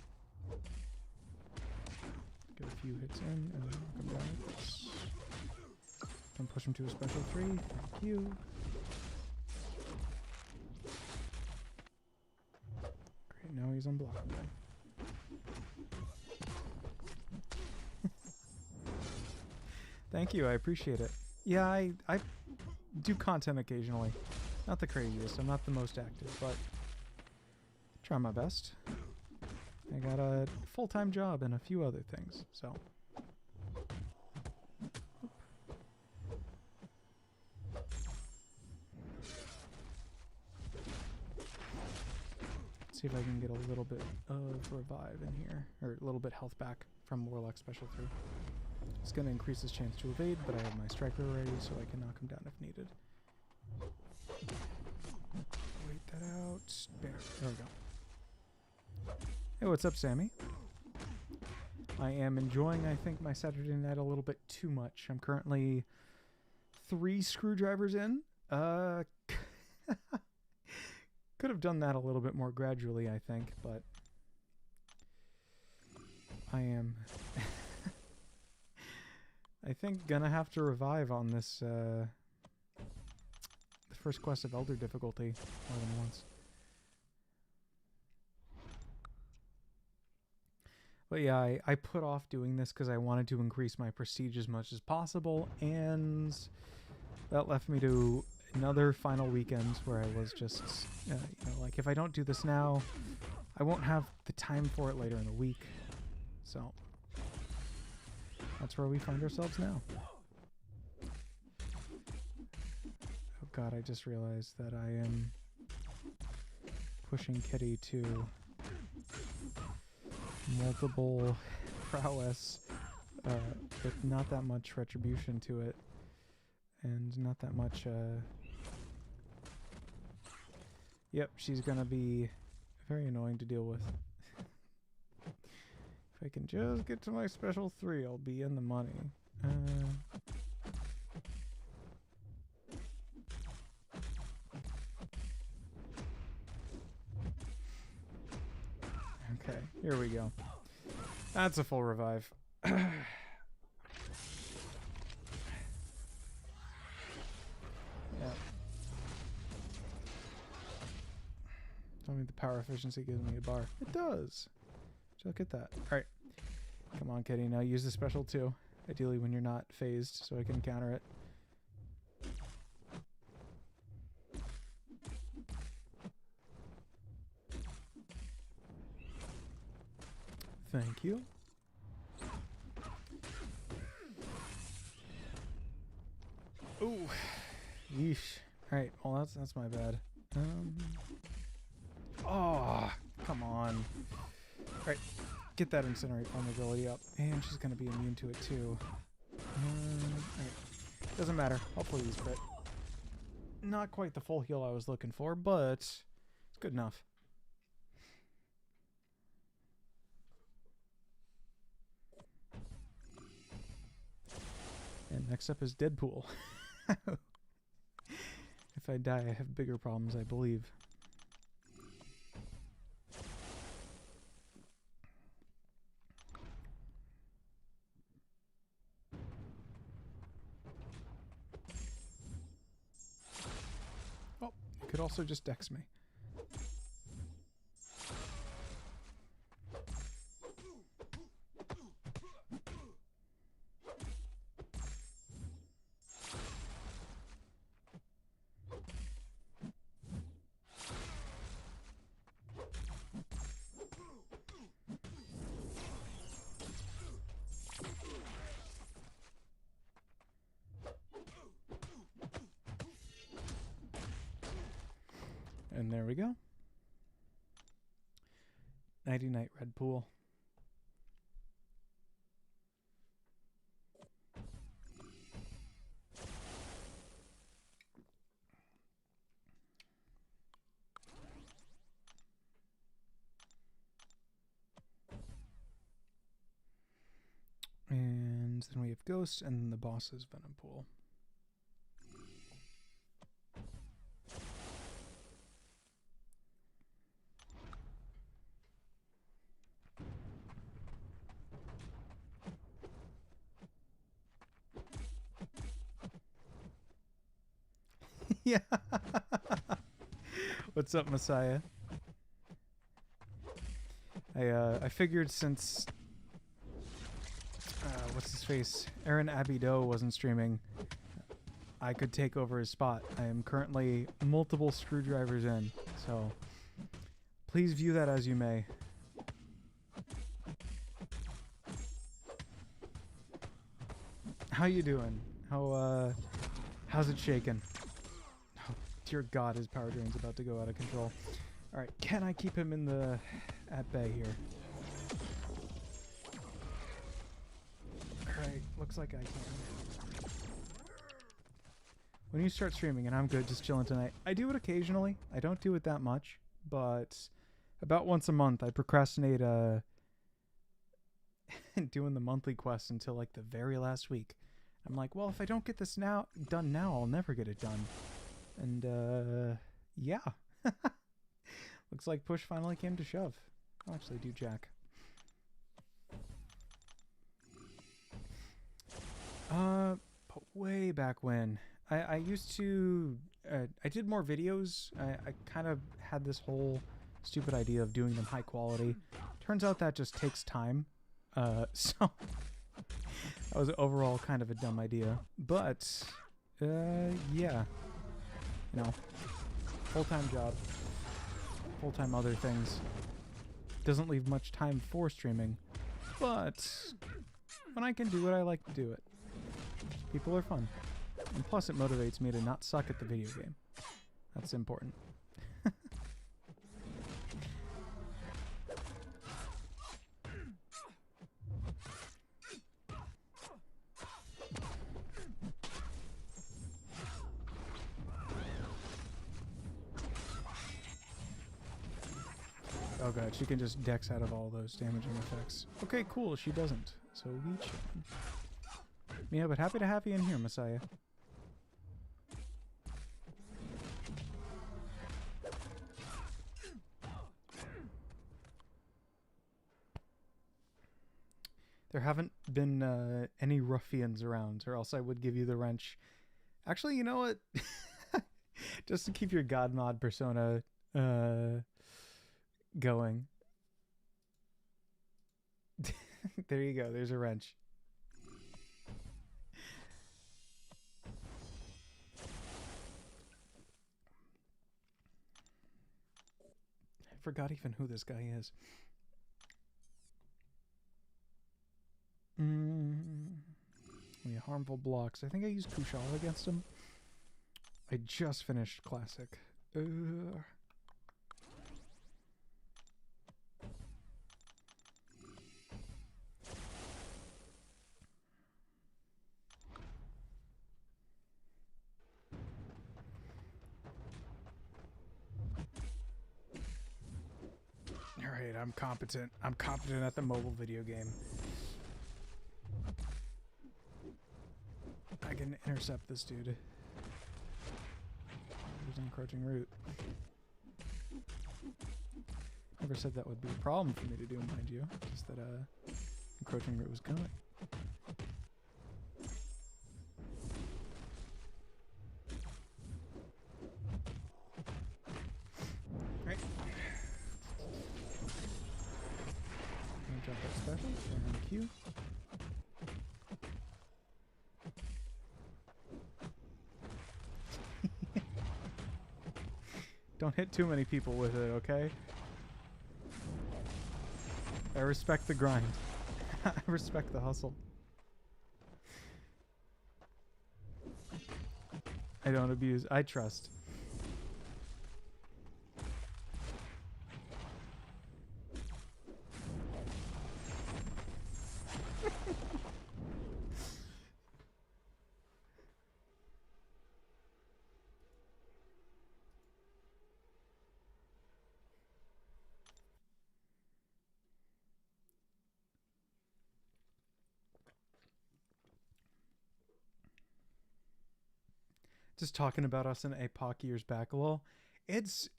[SPEAKER 1] Get a few hits in, and then knock him down like this. And push him to a special 3. Thank you. Great, now he's unblockable. Thank you, I appreciate it. Yeah, I do content occasionally. Not the craziest, I'm not the most active, but try my best. I got a full-time job and a few other things, so. Let's see if I can get a little bit of revive in here, or a little bit health back from Warlock Special 3. It's going to increase his chance to evade, but I have my striker ready, so I can knock him down if needed. Wait that out. There we go. Hey, what's up, Sammy? I am enjoying, I think, my Saturday night a little bit too much. I'm currently 3 screwdrivers in. Could have done that a little bit more gradually, I think, but I am, I think, gonna have to revive on this, the first quest of Elder difficulty more than once. But yeah, I put off doing this because I wanted to increase my prestige as much as possible, and that left me to another final weekend where I was just, you know, like, if I don't do this now, I won't have the time for it later in the week. So that's where we find ourselves now. Oh god, I just realized that I am pushing Kitty to multiple prowess with not that much retribution to it, and not that much yep, she's gonna be very annoying to deal with. If I can just get to my special 3, I'll be in the money. Okay, here we go. That's a full revive. Yeah. Tell me the power efficiency gives me a bar. It does. Look at that. Alright. Come on, Kitty. Now use the special too. Ideally when you're not phased, so I can counter it. Thank you. Ooh. Yeesh. Alright, well that's my bad. Oh, come on. Alright, get that incinerate vulnerability up. And she's gonna be immune to it too. Alright. Doesn't matter. Hopefully he's crit. Not quite the full heal I was looking for, but it's good enough. And next up is Deadpool. if I die, I have bigger problems, I believe. Oh, it could also just dex me. And there we go. Nighty night, Red Pool. And then we have Ghost, and then the boss is Venom Pool. Yeah. What's up, Messiah? I figured since what's his face? Aaron Abido wasn't streaming, I could take over his spot. I am currently multiple screwdrivers in, so please view that as you may. How you doing? How's it shaking? Oh, dear God, his power drain's about to go out of control. All right, can I keep him in the at bay here? All right, looks like I can. When you start streaming, and I'm good, just chilling tonight. I do it occasionally. I don't do it that much, but about once a month, I procrastinate doing the monthly quest until like the very last week. I'm like, well, if I don't get this done now, I'll never get it done. And yeah. Looks like push finally came to shove. I'll actually do Jack. But way back when. I used to... I did more videos. I kind of had this whole stupid idea of doing them high quality. Turns out that just takes time. So... that was overall kind of a dumb idea. But, yeah. You know, full-time job. Full-time other things. Doesn't leave much time for streaming. But, when I can do it, I like to do it. People are fun. And plus it motivates me to not suck at the video game. That's important. Oh god, she can just dex out of all those damaging effects. Okay, cool, she doesn't. So we chillin'. Yeah, but happy to have you in here, Messiah. There haven't been any ruffians around, or else I would give you the wrench. Actually, you know what? Just to keep your god mod persona going. There you go, there's a wrench. I forgot even who this guy is. Yeah, harmful blocks. I think I used Kushal against him. I just finished Classic. Alright, I'm competent. I'm competent at the mobile video game. I can intercept this dude. encroaching root. Never said that would be a problem for me to do, mind you. Just that encroaching root was coming. Right. I'm gonna drop that special and Q. Don't hit too many people with it, okay? I respect the grind. I respect the hustle. I don't abuse. I trust. Just talking about us in APOC years back a little. It's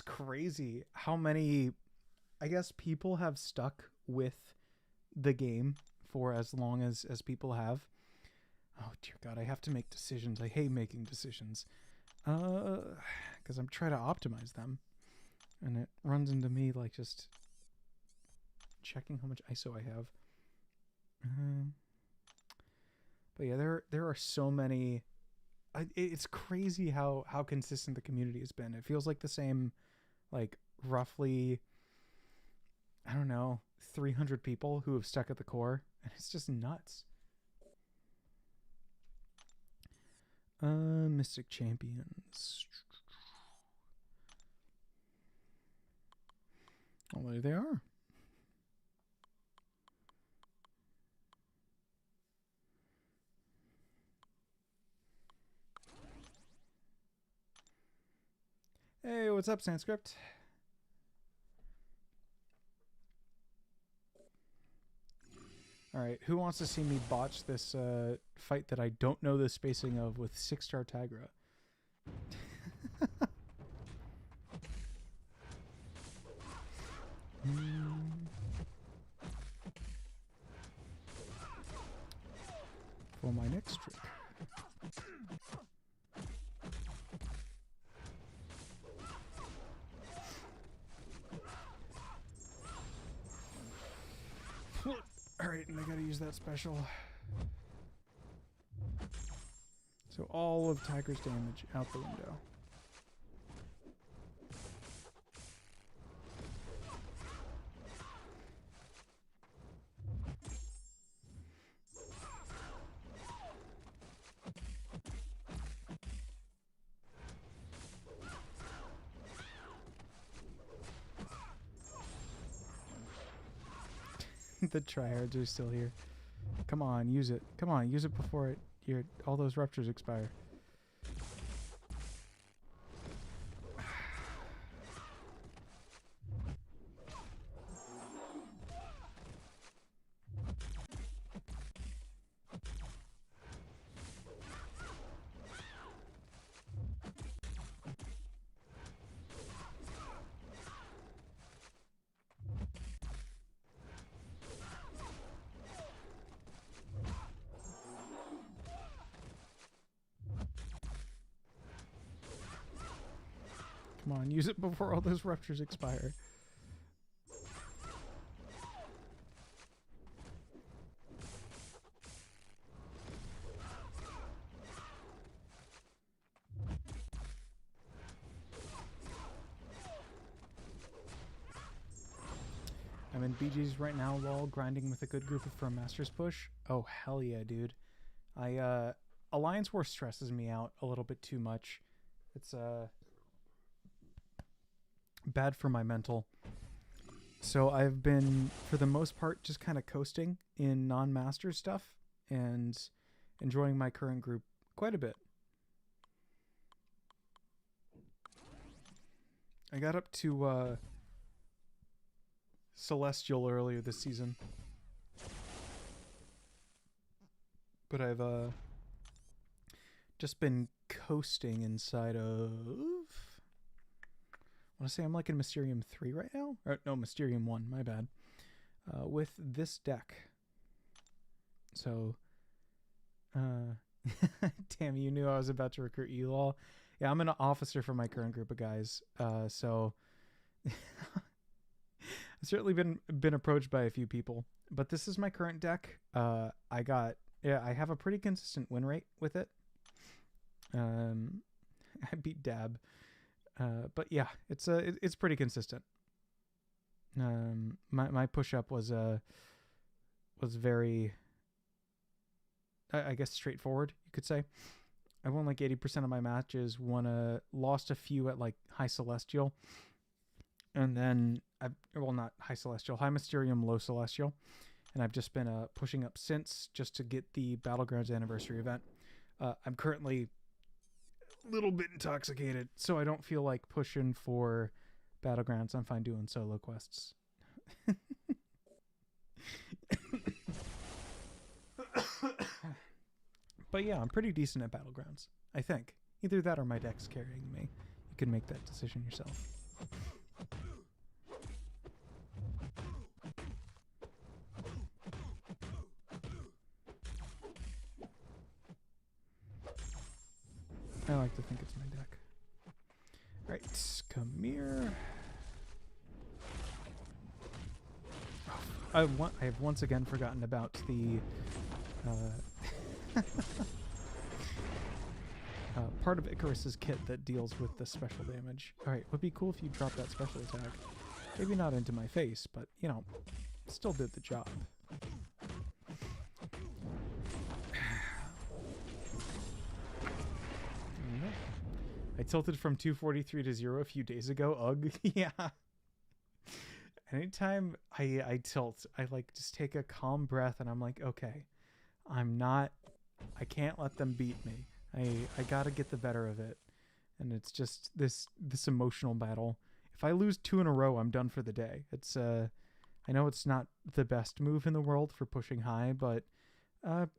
[SPEAKER 1] crazy how many, I guess, people have stuck with the game for as long as people have. Oh dear God, I have to make decisions. I hate making decisions. Because I'm trying to optimize them. And it runs into me like just checking how much ISO I have. But yeah, there are so many. It's crazy how consistent the community has been. It feels like the same, like roughly, I don't know, 300 people who have stuck at the core, and it's just nuts. Mystic Champions. Oh, there they are. Hey, what's up, Sanskrit? Alright, who wants to see me botch this fight that I don't know the spacing of with 6-star Tigra? For my next trick. Alright, and I gotta use that special. So all of Tiger's damage out the window. The tryhards are still here. Come on, use it. Come on, use it before all those ruptures expire. Come on, use it before all those ruptures expire. I'm in BG's right now, lol, grinding with a good group for a Masters push. Oh, hell yeah, dude. Alliance War stresses me out a little bit too much. It's, bad for my mental. So I've been, for the most part, just kind of coasting in non-master stuff and enjoying my current group quite a bit. I got up to Celestial earlier this season. But I've just been coasting inside of want to say I'm like in Mysterium 3 right now. Or, no, Mysterium 1, my bad. With this deck. So, damn, you knew I was about to recruit you all. Yeah, I'm an officer for my current group of guys. So I've certainly been approached by a few people, but this is my current deck. I have a pretty consistent win rate with it. I beat Dab, but yeah, it's pretty consistent. My push up was very, I guess, straightforward, you could say. I won like 80% of my matches, lost a few at like High Celestial. And then, not High Celestial, High Mysterium, Low Celestial. And I've just been pushing up since just to get the Battlegrounds Anniversary event. I'm currently a little bit intoxicated, so I don't feel like pushing for Battlegrounds. I'm fine doing solo quests. But yeah, I'm pretty decent at Battlegrounds, I think. Either that or my deck's carrying me. You can make that decision yourself. I like to think it's my deck. Alright, come here. I have once again forgotten about the part of Icarus's kit that deals with the special damage. Alright, would be cool if you dropped that special attack. Maybe not into my face, but, you know, still did the job. I tilted from 243 to 0 a few days ago. Ugh, yeah. Anytime I tilt, I like just take a calm breath and I'm like, okay, I can't let them beat me. I gotta get the better of it. And it's just this emotional battle. If I lose 2 in a row, I'm done for the day. It's I know it's not the best move in the world for pushing high, but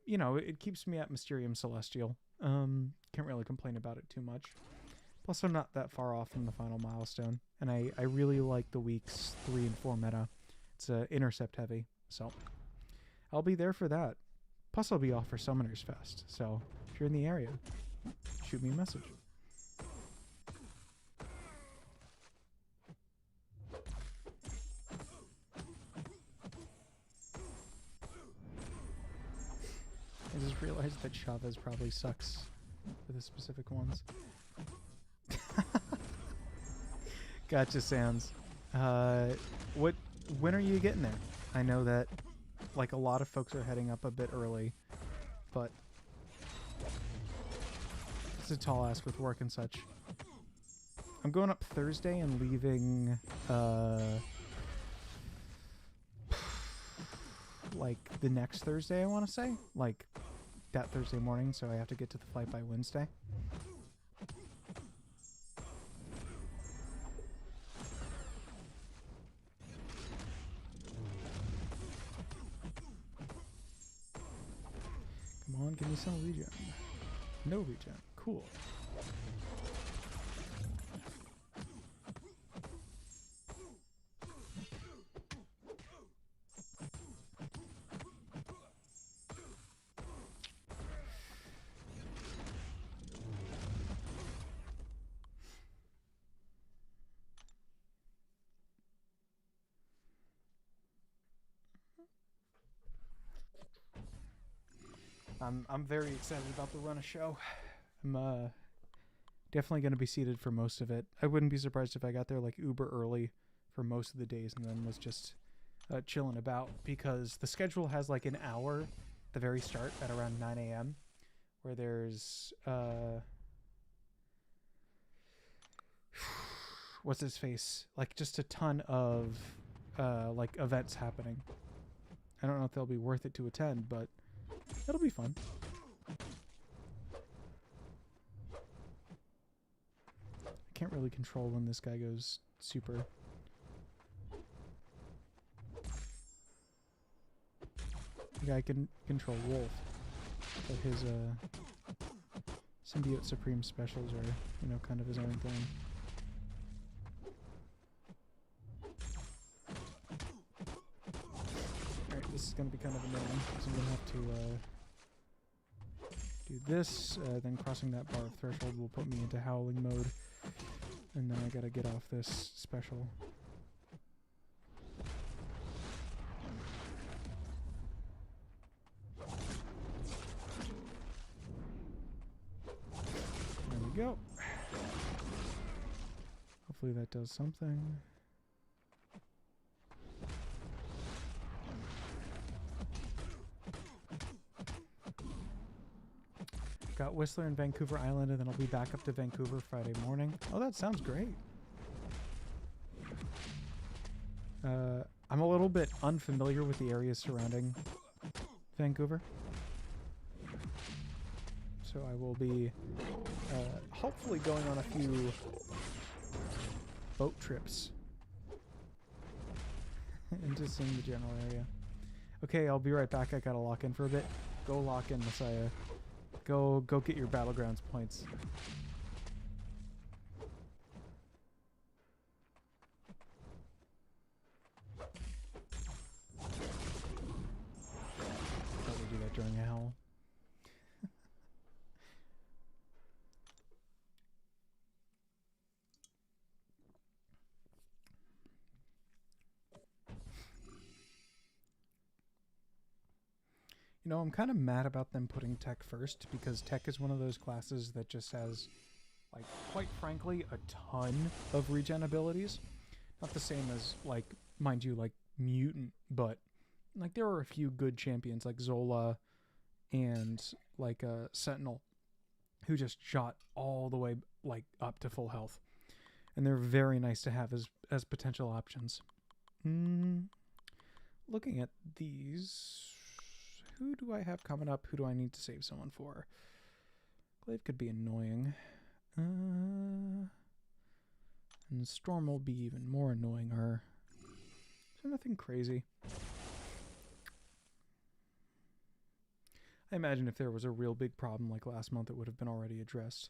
[SPEAKER 1] you know, it keeps me at Mysterium Celestial. Can't really complain about it too much. Plus, I'm not that far off from the final milestone, and I really like the weeks 3 and 4 meta. It's intercept heavy, so I'll be there for that. Plus, I'll be off for Summoners Fest, so if you're in the area, shoot me a message. I just realized that Chavez probably sucks for the specific ones. Gotcha, Sans. When are you getting there? I know that, like, a lot of folks are heading up a bit early, but it's a tall ask with work and such. I'm going up Thursday and leaving, like, the next Thursday, I want to say. Like, that Thursday morning, so I have to get to the flight by Wednesday. Come on, give me some regen. No regen. Cool. I'm very excited about the run of show. I'm definitely going to be seated for most of it. I wouldn't be surprised if I got there like uber early for most of the days and then was just chilling about, because the schedule has like an hour at the very start at around 9 a.m. where there's what's his face? Like just a ton of like events happening. I don't know if they'll be worth it to attend, but it'll be fun. I can't really control when this guy goes super. The guy can control Wolf, but his Symbiote Supreme specials are, you know, kind of his own thing. going to be kind of annoying because I'm going to have to do this. Then crossing that bar of threshold will put me into howling mode. And then I got to get off this special. There we go. Hopefully that does something. Got Whistler and Vancouver Island, and then I'll be back up to Vancouver Friday morning. Oh, that sounds great. I'm a little bit unfamiliar with the areas surrounding Vancouver. So I will be hopefully going on a few boat trips into seeing the general area. Okay, I'll be right back. I gotta lock in for a bit. Go lock in, Messiah. Go get your Battlegrounds points. Probably do that during a howl. You know, I'm kind of mad about them putting tech first because tech is one of those classes that just has, like, quite frankly, a ton of regen abilities. Not the same as, like, mind you, like, mutant, but, like, there are a few good champions like Zola and, like, Sentinel who just shot all the way, like, up to full health. And they're very nice to have as potential options. Looking at these... Who do I have coming up? Who do I need to save someone for? Glaive could be annoying. And Storm will be even more annoying her. So nothing crazy. I imagine if there was a real big problem like last month, it would have been already addressed.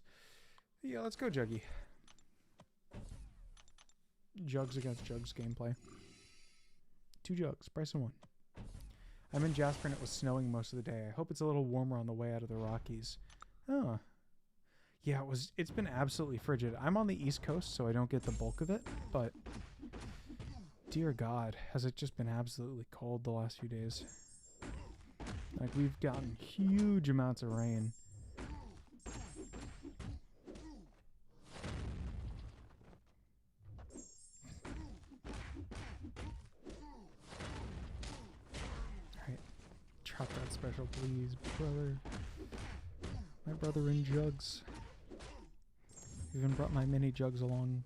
[SPEAKER 1] But yeah, let's go Juggy. Jugs against Jugs gameplay. 2 Jugs, price of 1. I'm in Jasper and it was snowing most of the day. I hope it's a little warmer on the way out of the Rockies. Oh. Yeah, it's been absolutely frigid. I'm on the East Coast, so I don't get the bulk of it, but dear God, has it just been absolutely cold the last few days. Like, we've gotten huge amounts of rain. Drop that special, please, brother. My brother in jugs. Even brought my mini jugs along.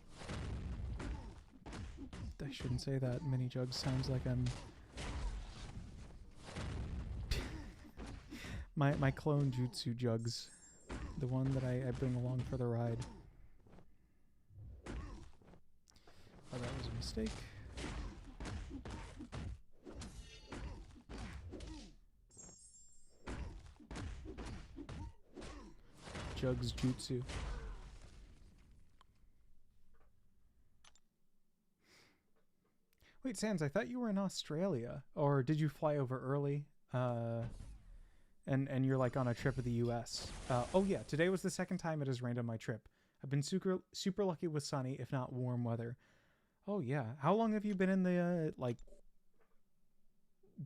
[SPEAKER 1] I shouldn't say that. Mini jugs sounds like I'm... my clone jutsu jugs. The one that I bring along for the ride. Oh, that was a mistake. Jugs jutsu. Wait, Sans, I thought you were in Australia. Or did you fly over early? And you're like on a trip of the US. Oh yeah, today was the second time it has rained on my trip. I've been super lucky with sunny, if not warm weather. Oh yeah. How long have you been in the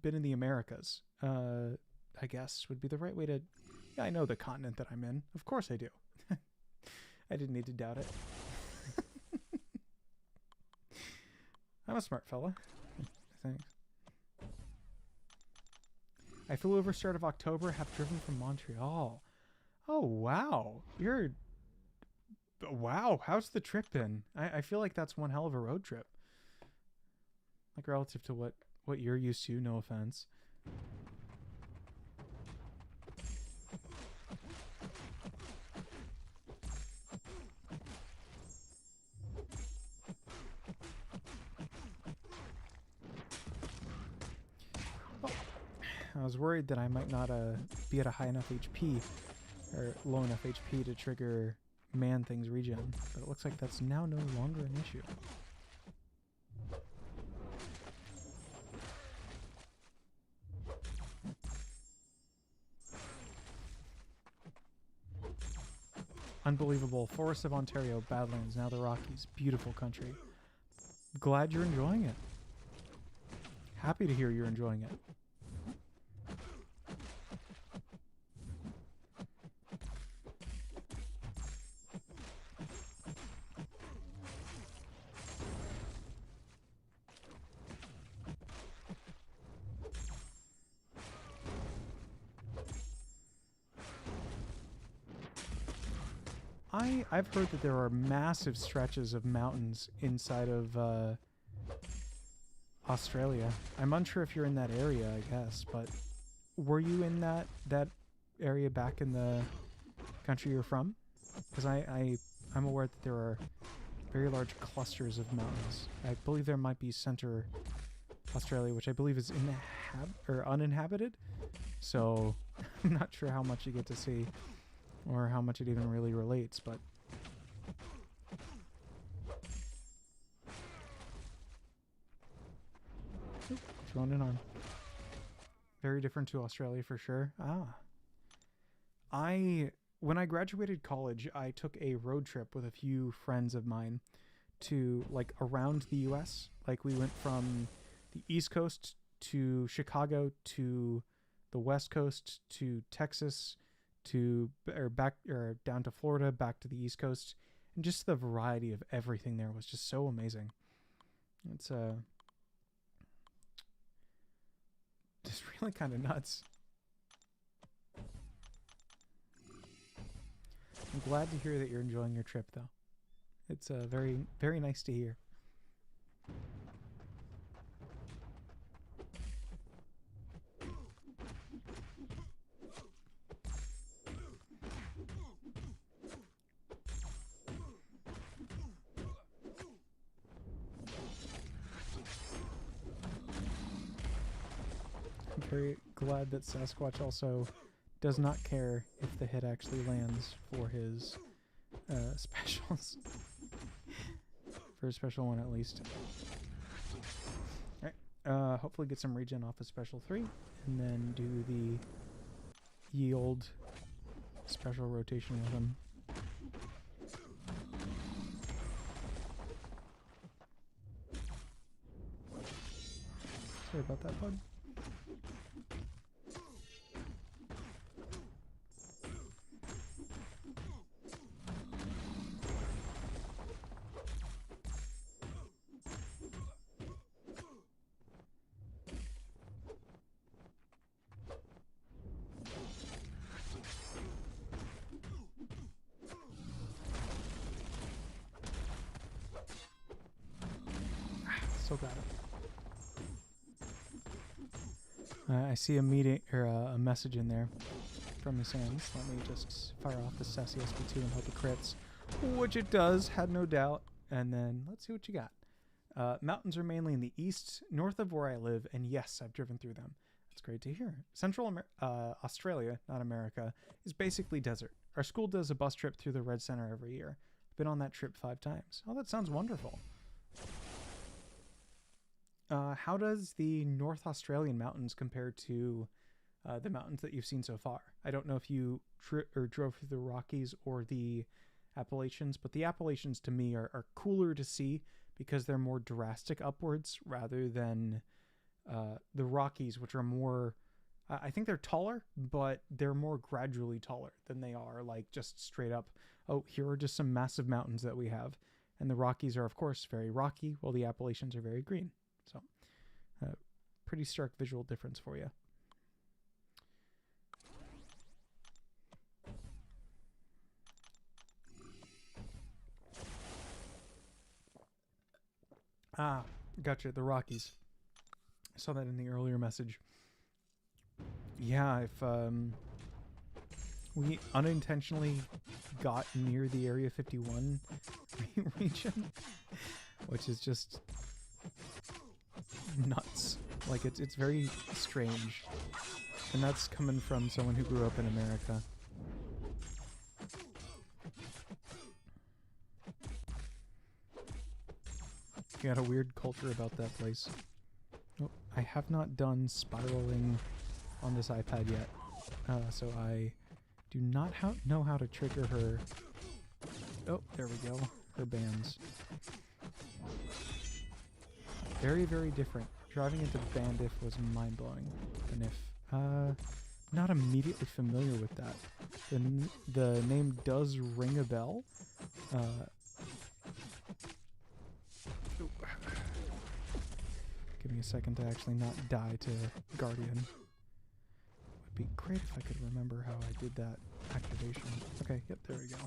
[SPEAKER 1] been in the Americas? I guess would be the right way to... Yeah, I know the continent that I'm in. Of course I do. I didn't need to doubt it. I'm a smart fella. Thanks. I flew over start of October, have driven from Montreal. Oh, wow. Wow, how's the trip been? I feel like that's one hell of a road trip. Like, relative to what you're used to, no offense. I was worried that I might not be at a high enough HP or low enough HP to trigger Man-Thing's regen, but it looks like that's now no longer an issue. Unbelievable. Forests of Ontario, Badlands, now the Rockies. Beautiful country. Glad you're enjoying it. Happy to hear you're enjoying it. I've heard that there are massive stretches of mountains inside of Australia. I'm unsure if you're in that area, I guess, but were you in that area back in the country you're from? Because I'm aware that there are very large clusters of mountains. I believe there might be Centre Australia, which I believe is uninhabited. So I'm not sure how much you get to see or how much it even really relates, but thrown in on. Very different to Australia for sure. When I graduated college, I took a road trip with a few friends of mine to like around the US. Like we went from the East Coast to Chicago to the West Coast to Texas to down to Florida, back to the East Coast, and just the variety of everything there was just so amazing. It's just really kind of nuts. I'm glad to hear that you're enjoying your trip, though. It's very, very nice to hear. I'm very glad that Sasquatch also does not care if the hit actually lands for his specials. For a special one, at least. Alright. Hopefully get some regen off of special 3. And then do the yield special rotation with him. Sorry about that, bud. Still got it. I see a meeting or a message in there from Miss Anns. Let me just fire off the Sassy SP2 and hope it crits, which it does, had no doubt. And then let's see what you got. Mountains are mainly in the east, north of where I live, and yes, I've driven through them. That's great to hear. Central Australia, not America, is basically desert. Our school does a bus trip through the Red Center every year. I've been on that trip 5 times. Oh, that sounds wonderful. How does the North Australian mountains compare to the mountains that you've seen so far? I don't know if you drove through the Rockies or the Appalachians, but the Appalachians to me are cooler to see because they're more drastic upwards rather than the Rockies, which are more, I think they're taller, but they're more gradually taller than they are like just straight up, oh, here are just some massive mountains that we have. And the Rockies are, of course, very rocky, while the Appalachians are very green. So, pretty stark visual difference for you. Ah, gotcha, the Rockies. I saw that in the earlier message. Yeah, if we unintentionally got near the Area 51 region, which is just nuts. Like, it's very strange. And that's coming from someone who grew up in America. You got a weird culture about that place. Oh, I have not done spiraling on this iPad yet. So I do not know how to trigger her Oh, there we go. Her bands. Very, very different. Driving into Bandiff was mind-blowing. Bandiff. Not immediately familiar with that. The name does ring a bell. Give me a second to actually not die to Guardian. Would be great if I could remember how I did that activation. Okay, yep, there we go.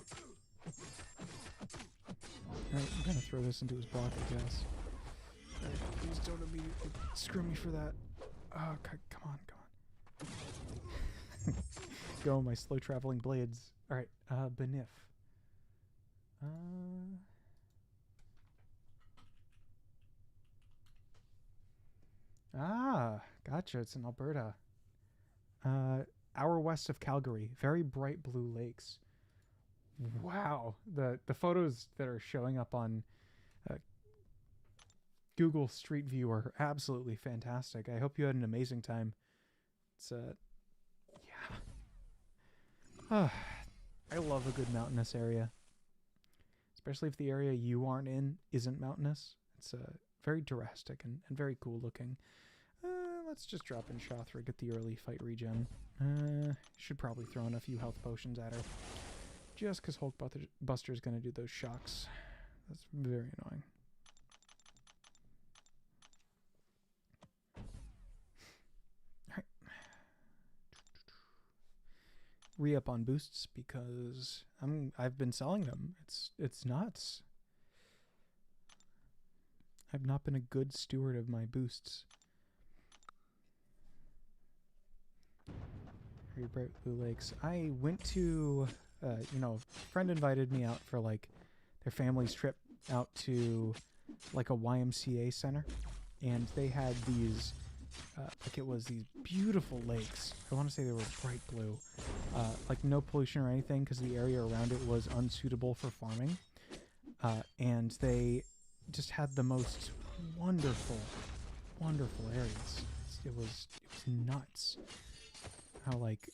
[SPEAKER 1] Alright, I'm gonna throw this into his block, I guess. Alright, please don't immediately screw me for that. Oh, okay, come on. Go, my slow traveling blades. Alright, Banif. Gotcha, it's in Alberta. Hour west of Calgary. Very bright blue lakes. Wow, the photos that are showing up on Google Street View are absolutely fantastic. I hope you had an amazing time. It's yeah. I love a good mountainous area, especially if the area you aren't in isn't mountainous. It's very drastic and very cool looking. Let's just drop in Shothra, get the early fight regen. Should probably throw in a few health potions at her, just because Hulk Buster's going to do those shocks. That's very annoying. Alright. Re-up on boosts because I've been selling them. It's nuts. I've not been a good steward of my boosts. Very bright blue lakes. I went to, a friend invited me out for like their family's trip out to like a YMCA center, and they had these, it was these beautiful lakes. I want to say they were bright blue, like no pollution or anything because the area around it was unsuitable for farming, and they just had the most wonderful areas. It was nuts how like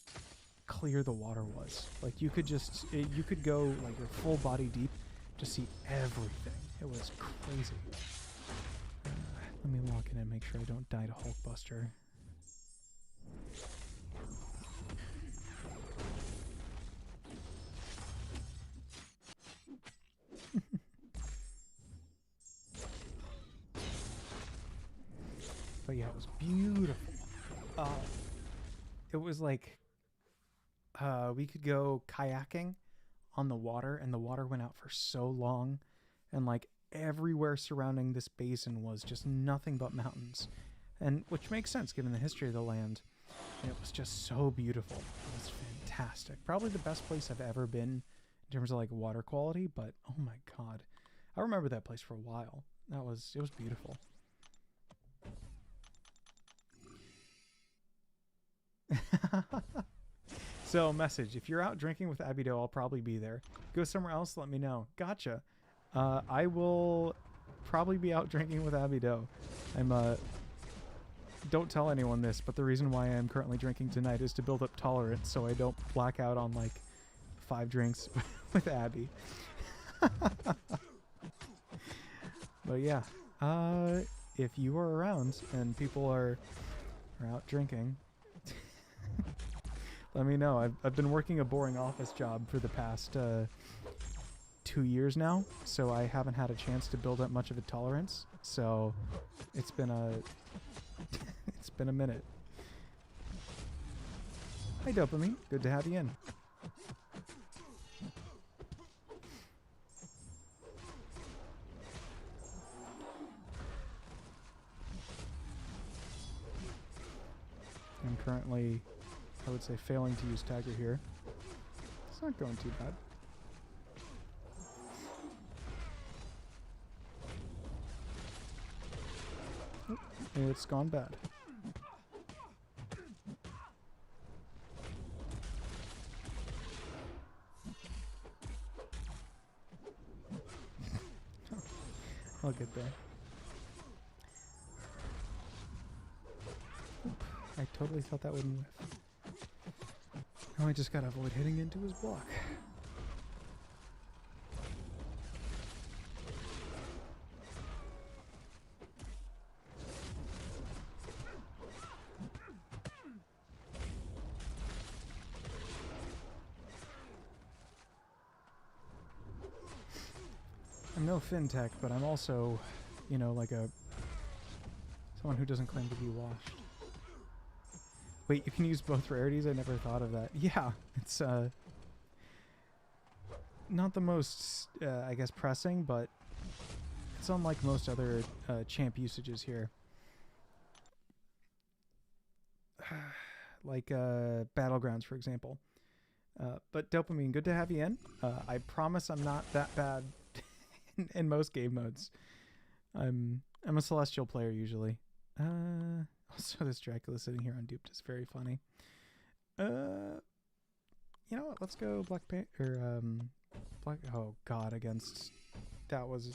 [SPEAKER 1] clear the water was. Like you could go like your full body deep to see everything. It was crazy. Let me lock in and make sure I don't die to Hulkbuster. But yeah, it was beautiful. It was like we could go kayaking on the water, and the water went out for so long, and like everywhere surrounding this basin was just nothing but mountains, and which makes sense given the history of the land. And it was just so beautiful. It was fantastic. Probably the best place I've ever been in terms of like water quality, but oh my god, I remember that place for a while. It was beautiful. So, message. If you're out drinking with Abido, I'll probably be there. Go somewhere else, let me know. Gotcha. I will probably be out drinking with Abido. Don't tell anyone this, but the reason why I'm currently drinking tonight is to build up tolerance so I don't black out on like 5 drinks with Abby. But yeah, if you are around and people are out drinking, let me know. I've been working a boring office job for the past 2 years now, so I haven't had a chance to build up much of a tolerance. So it's been a minute. Hi Dopamine, good to have you in. I'm currently, I would say, failing to use Tiger here. It's not going too bad. Oh, it's gone bad. I'll get there. I totally thought that wouldn't whiff. Now I just gotta avoid hitting into his block. no fintech, but I'm also, you know, like someone who doesn't claim to be washed. Wait, you can use both rarities? I never thought of that. Yeah, it's not the most, I guess, pressing, but it's unlike most other champ usages here. Like Battlegrounds, for example. But Dopamine, good to have you in. I promise I'm not that bad in most game modes. I'm a Celestial player usually. Also, this Dracula sitting here on duped is very funny. You know what? Let's go Black Black. Oh God, against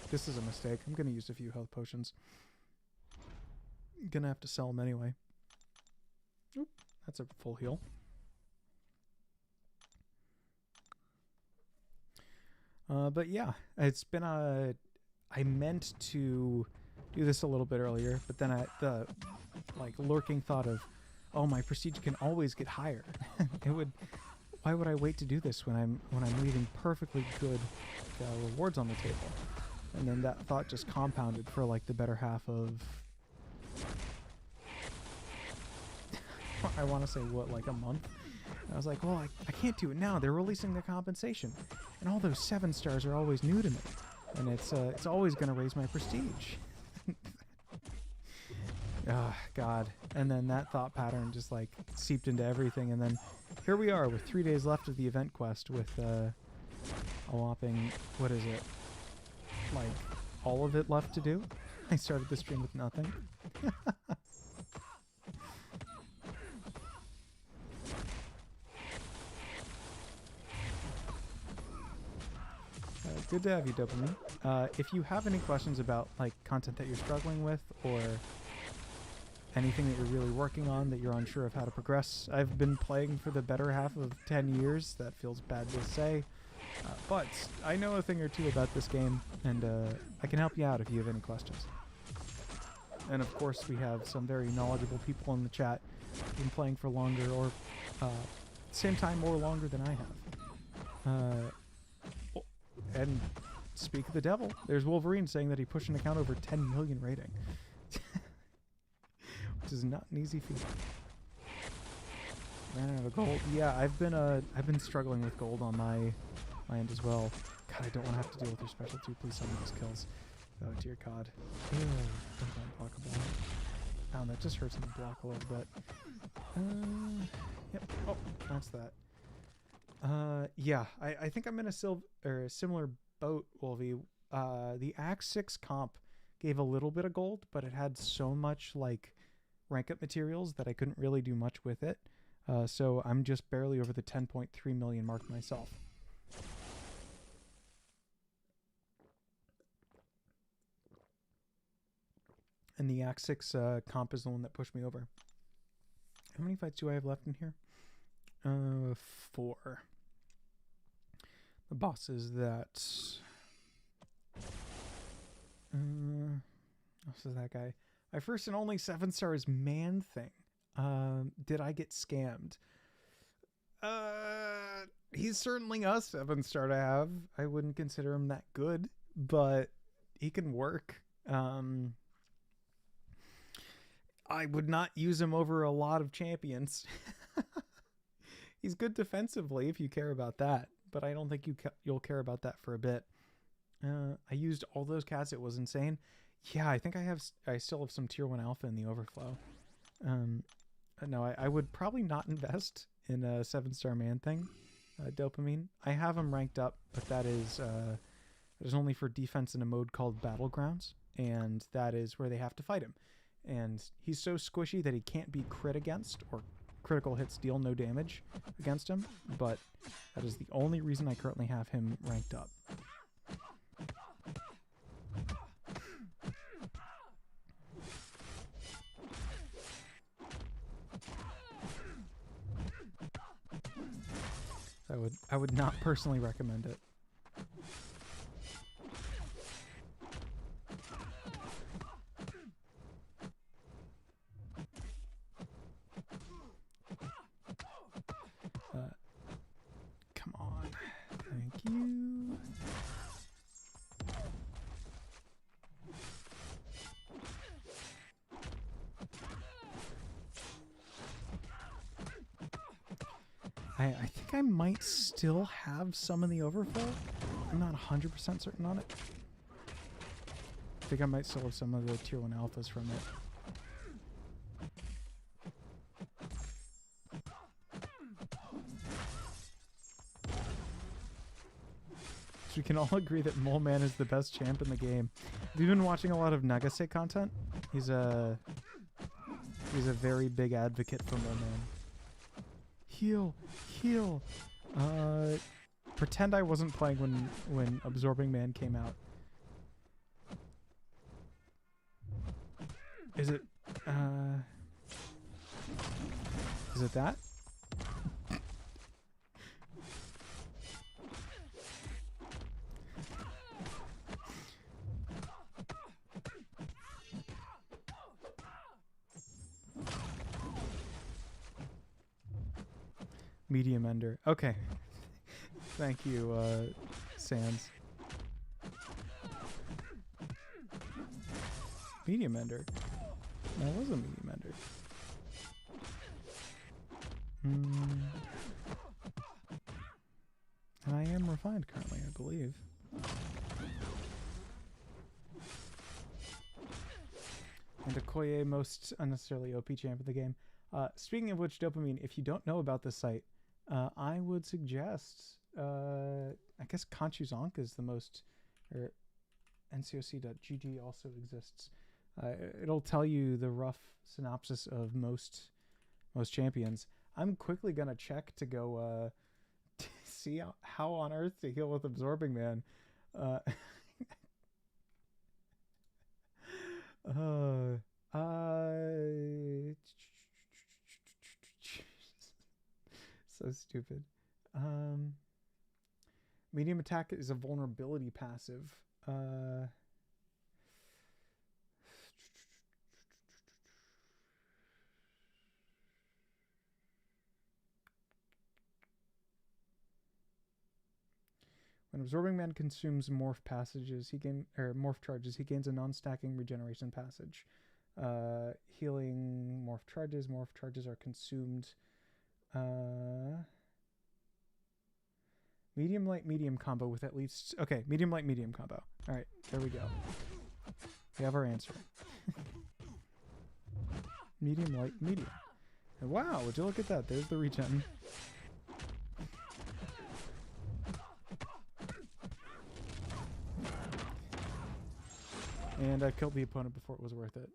[SPEAKER 1] this is a mistake. I'm gonna use a few health potions. Gonna have to sell them anyway. Oop, that's a full heal. But yeah, it's been I meant to do this a little bit earlier, but then the lurking thought of, oh, my prestige can always get higher. Why would I wait to do this when I'm leaving perfectly good rewards on the table? And then that thought just compounded for like the better half of I want to say what, like a month. And I was like, well, I can't do it now. They're releasing the compensation, and all those 7 stars are always new to me, and it's always going to raise my prestige. Ah, God. And then that thought pattern just like seeped into everything, and then here we are with 3 days left of the event quest with a whopping, what is it, like all of it left to do. I started the stream with nothing. Good to have you, Dopamine. If you have any questions about like content that you're struggling with, or anything that you're really working on that you're unsure of how to progress, I've been playing for the better half of 10 years. That feels bad to say, but I know a thing or two about this game, and I can help you out if you have any questions. And of course, we have some very knowledgeable people in the chat who've been playing for longer, or same time or longer than I have. And speak of the devil, there's Wolverine saying that he pushed an account over 10 million rating. Which is not an easy feat. Ran out of gold. Yeah, I've been struggling with gold on my end as well. God, I don't want to have to deal with your special too. Please help me these kills. Oh dear God. Ew, don't blockable. Ow, that just hurts me to block a little bit. Yep. Oh, that's that. Yeah, I think I'm in a similar boat, Wolvie. The Act 6 comp gave a little bit of gold, but it had so much like rank up materials that I couldn't really do much with it. So I'm just barely over the 10.3 million mark myself. And the Act 6 comp is the one that pushed me over. How many fights do I have left in here? 4. The boss is that. This is that guy. My first and only 7 stars man thing. Did I get scammed? He's certainly a 7 star to have. I wouldn't consider him that good, but he can work. I would not use him over a lot of champions. He's good defensively if you care about that, but I don't think you'll care about that for a bit. I used all those cats. It was insane. Yeah, I think I still have some tier 1 alpha in the overflow. No, I would probably not invest in a 7 star man thing. Dopamine. I have him ranked up, but that is only for defense in a mode called Battlegrounds, and that is where they have to fight him. And he's so squishy that he can't be crit against, or critical hits deal no damage against him, but that is the only reason I currently have him ranked up. I would not personally recommend it. Come on. Thank you. I think I might still have some in the overflow. I'm not 100% certain on it. I think I might still have some of the tier 1 alphas from it. So we can all agree that Mole Man is the best champ in the game. Have you been watching a lot of Nagase content? He's a very big advocate for Mole Man. Heal! Heal! Pretend I wasn't playing when Absorbing Man came out. Is it that? Medium Ender. Okay. Thank you, Sans. Medium Ender. That was a Medium Ender. And I am refined currently, I believe. And Okoye, most unnecessarily OP champ of the game. Speaking of which, Dopamine, if you don't know about this site, I would suggest, I guess Conchuzonk is the most, or ncoc.gg also exists. It'll tell you the rough synopsis of most champions. I'm quickly gonna check to go to see how on earth to heal with Absorbing Man. So stupid. Medium attack is a vulnerability passive. When Absorbing Man consumes morph passages, morph charges, he gains a non-stacking regeneration passage. Healing morph charges are consumed. Medium light medium combo with at least medium light medium combo. All right, there we go. We have our answer. Medium light medium. And wow, would you look at that? There's the regen. And I killed the opponent before it was worth it.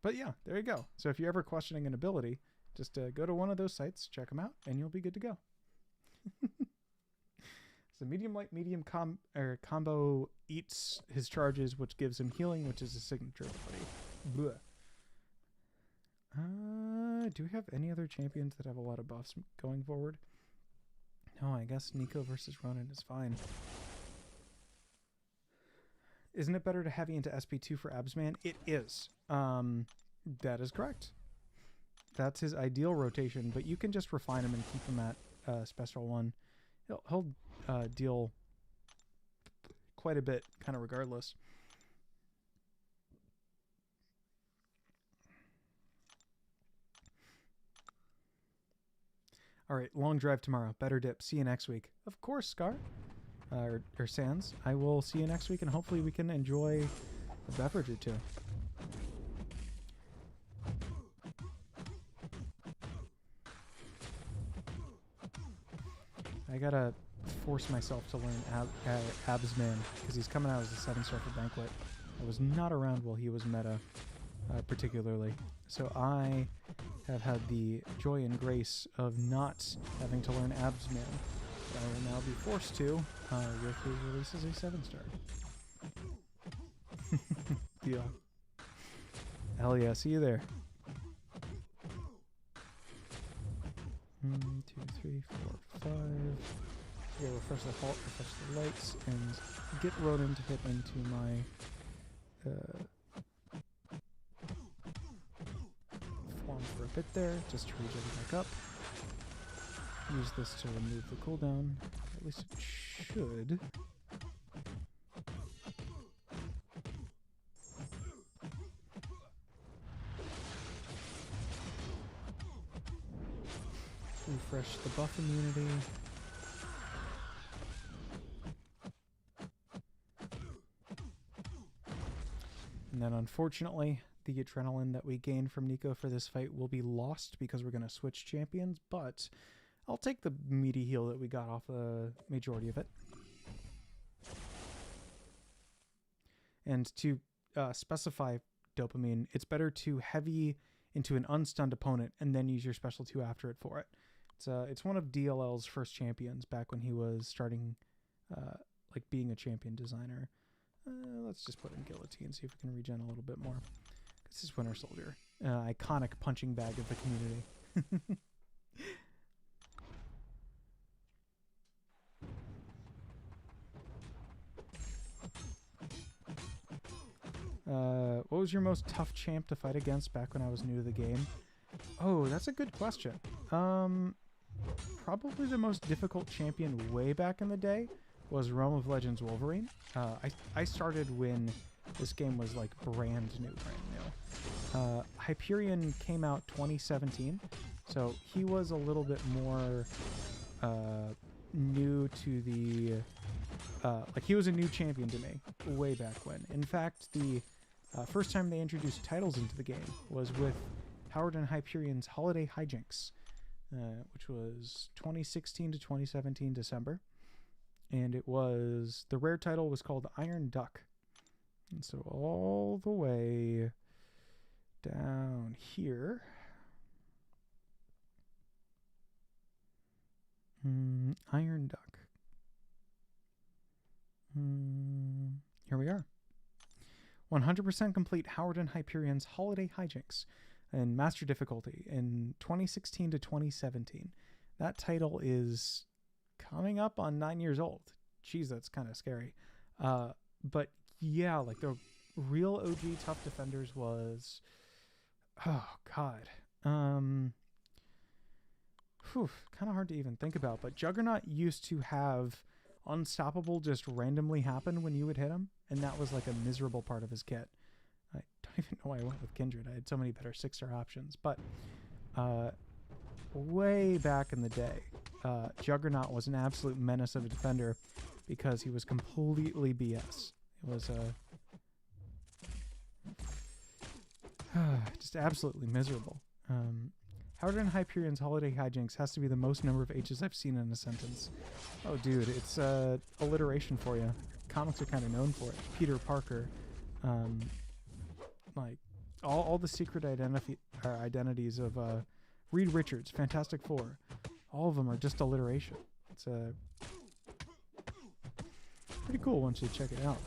[SPEAKER 1] But yeah, there you go. So if you're ever questioning an ability, just go to one of those sites, check them out, and you'll be good to go. So medium light medium combo eats his charges, which gives him healing, which is a signature ability. Do we have any other champions that have a lot of buffs going forward? No, I guess Nico versus Ronin is fine. Isn't it better to heavy into SP2 for Absman? It is. That is correct. That's his ideal rotation, but you can just refine him and keep him at Spectral 1. He'll deal quite a bit, kind of regardless. All right, long drive tomorrow. Better dip. See you next week. Of course, Scar. Or Sans. I will see you next week, and hopefully we can enjoy a beverage or two. I gotta force myself to learn Absman, because he's coming out as a 7-star for Banquet. I was not around while he was meta, particularly. So I have had the joy and grace of not having to learn Absman. I will now be forced to with his release as a 7-star. Deal. Hell yeah, see you there. 1, 2, 3, 4, 5. Okay, refresh the halt, refresh the lights, and get Ronin to hit into my form for a bit there, just to regen back up. Use this to remove the cooldown. At least it should. refresh the buff immunity. And then unfortunately, the adrenaline that we gained from Nico for this fight will be lost because we're going to switch champions, but I'll take the meaty heal that we got off the majority of it. And to specify dopamine, it's better to heavy into an unstunned opponent and then use your special 2 after it for it. It's one of DLL's first champions back when he was starting like being a champion designer. Let's just put in Guillotine, see if we can regen a little bit more. This is Winter Soldier, iconic punching bag of the community. What was your most tough champ to fight against back when I was new to the game? Oh, that's a good question. Probably the most difficult champion way back in the day was Realm of Legends Wolverine. I started when this game was like brand new. Hyperion came out 2017, so he was a little bit more new to the... like he was a new champion to me way back when. In fact, the first time they introduced titles into the game was with Howard and Hyperion's Holiday Hijinks, which was 2016 to 2017 December. And it was, the rare title was called Iron Duck. And so all the way down here, Iron Duck. Here we are. 100% complete Howard and Hyperion's Holiday Hijinks and Master Difficulty in 2016 to 2017. That title is coming up on 9 years old. Jeez, that's kind of scary. But yeah, like the real OG Tough Defenders was... Oh, God. Kind of hard to even think about. But Juggernaut used to have Unstoppable just randomly happen when you would hit him. And that was like a miserable part of his kit. I don't even know why I went with Kindred. I had so many better 6-star options. But way back in the day, Juggernaut was an absolute menace of a defender because he was completely BS. It was just absolutely miserable. Howard and Hyperion's Holiday Hijinks has to be the most number of H's I've seen in a sentence. Oh, dude, it's alliteration for you. Comics are kind of known for it. Peter Parker, like all the secret identities of Reed Richards, Fantastic Four. All of them are just alliteration. It's pretty cool once you check it out.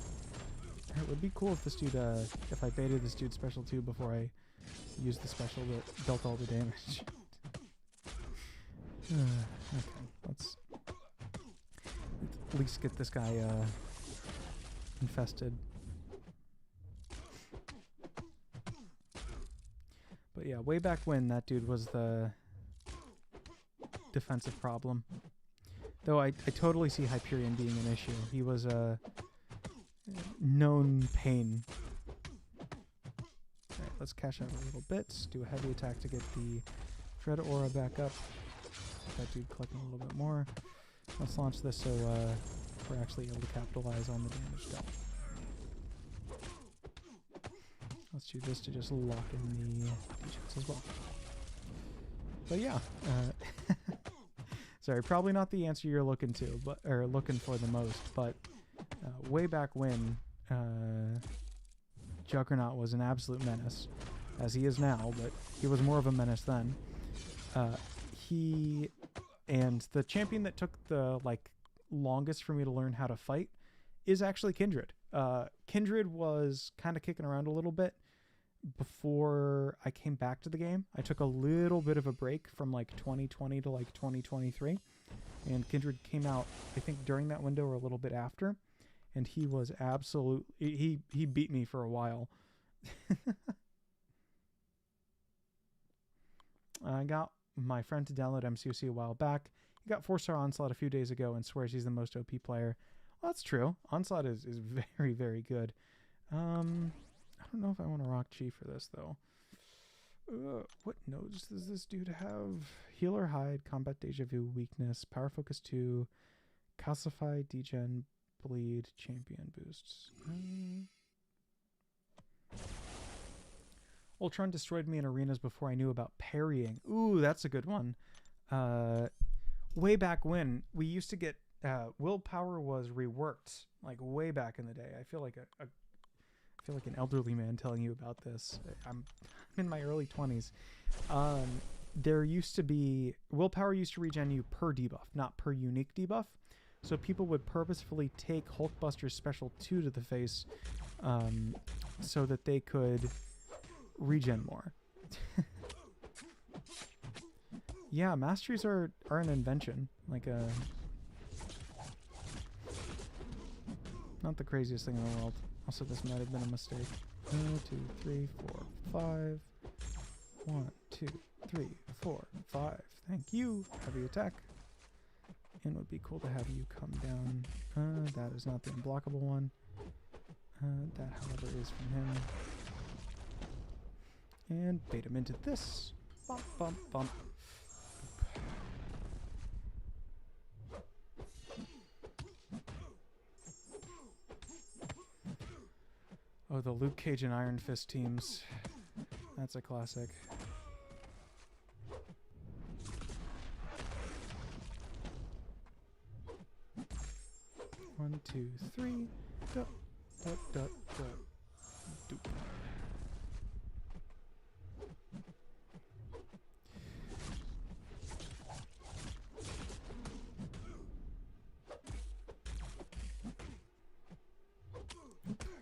[SPEAKER 1] It would be cool if this dude, if I baited this dude special 2 before I used the special that dealt all the damage. Okay, let's at least get this guy infested. But yeah, way back when, that dude was the defensive problem. Though I totally see Hyperion being an issue. He was a known pain. Alright, let's cash out a little bit. Do a heavy attack to get the Dread Aura back up. That dude collecting a little bit more. Let's launch this so we're actually able to capitalize on the damage dealt. Let's do this to just lock in the defense as well. But yeah, sorry, probably not the answer you're looking to, but or looking for the most. But way back when, Juggernaut was an absolute menace, as he is now, but he was more of a menace then. He and the champion that took the longest for me to learn how to fight is actually Kindred. Kindred was kind of kicking around a little bit before I came back to the game. I took a little bit of a break from 2020 to 2023, and Kindred came out I think during that window or a little bit after, and he was absolutely he beat me for a while. I got my friend to download MCOC a while back. He got 4-star Onslaught a few days ago and swears he's the most OP player. Well, that's true. Onslaught is very, very good. I don't know if I want to rock Chi for this, though. What nodes does this dude have? Healer Hide, Combat Deja Vu, Weakness, Power Focus 2, Calcify, Degen, Bleed, Champion Boosts. Ultron destroyed me in arenas before I knew about parrying. Ooh, that's a good one. Way back when, we used to get... willpower was reworked, like way back in the day. I feel like I feel like an elderly man telling you about this. I'm in my early 20s. There used to be... Willpower used to regen you per debuff, not per unique debuff. So people would purposefully take Hulkbuster's Special 2 to the face so that they could regen more. Yeah, masteries are an invention. Like a... Not the craziest thing in the world. Also, this might have been a mistake. 1, 2, 3, 4, 5. 1, 2, 3, 4, 5. Thank you. Heavy attack. And it would be cool to have you come down. That is not the unblockable one. That, however, is from him. And bait him into this. Bump, bump, bump. Oh, the Luke Cage and Iron Fist teams. That's a classic. One, two, three. Dup, dup, dup, dup. Doop.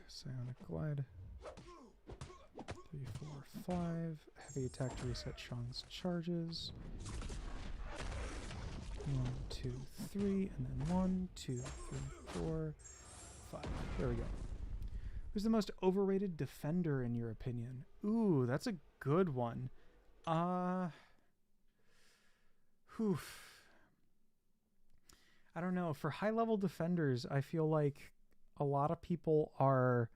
[SPEAKER 1] Psionic Glide. 3, 4, 5. Heavy attack to reset Shang's charges. 1, 2, 3, and then 1, 2, 3, 4, 5. There we go. Who's the most overrated defender in your opinion? Ooh, that's a good one. Oof. I don't know. For high-level defenders, I feel like a lot of people are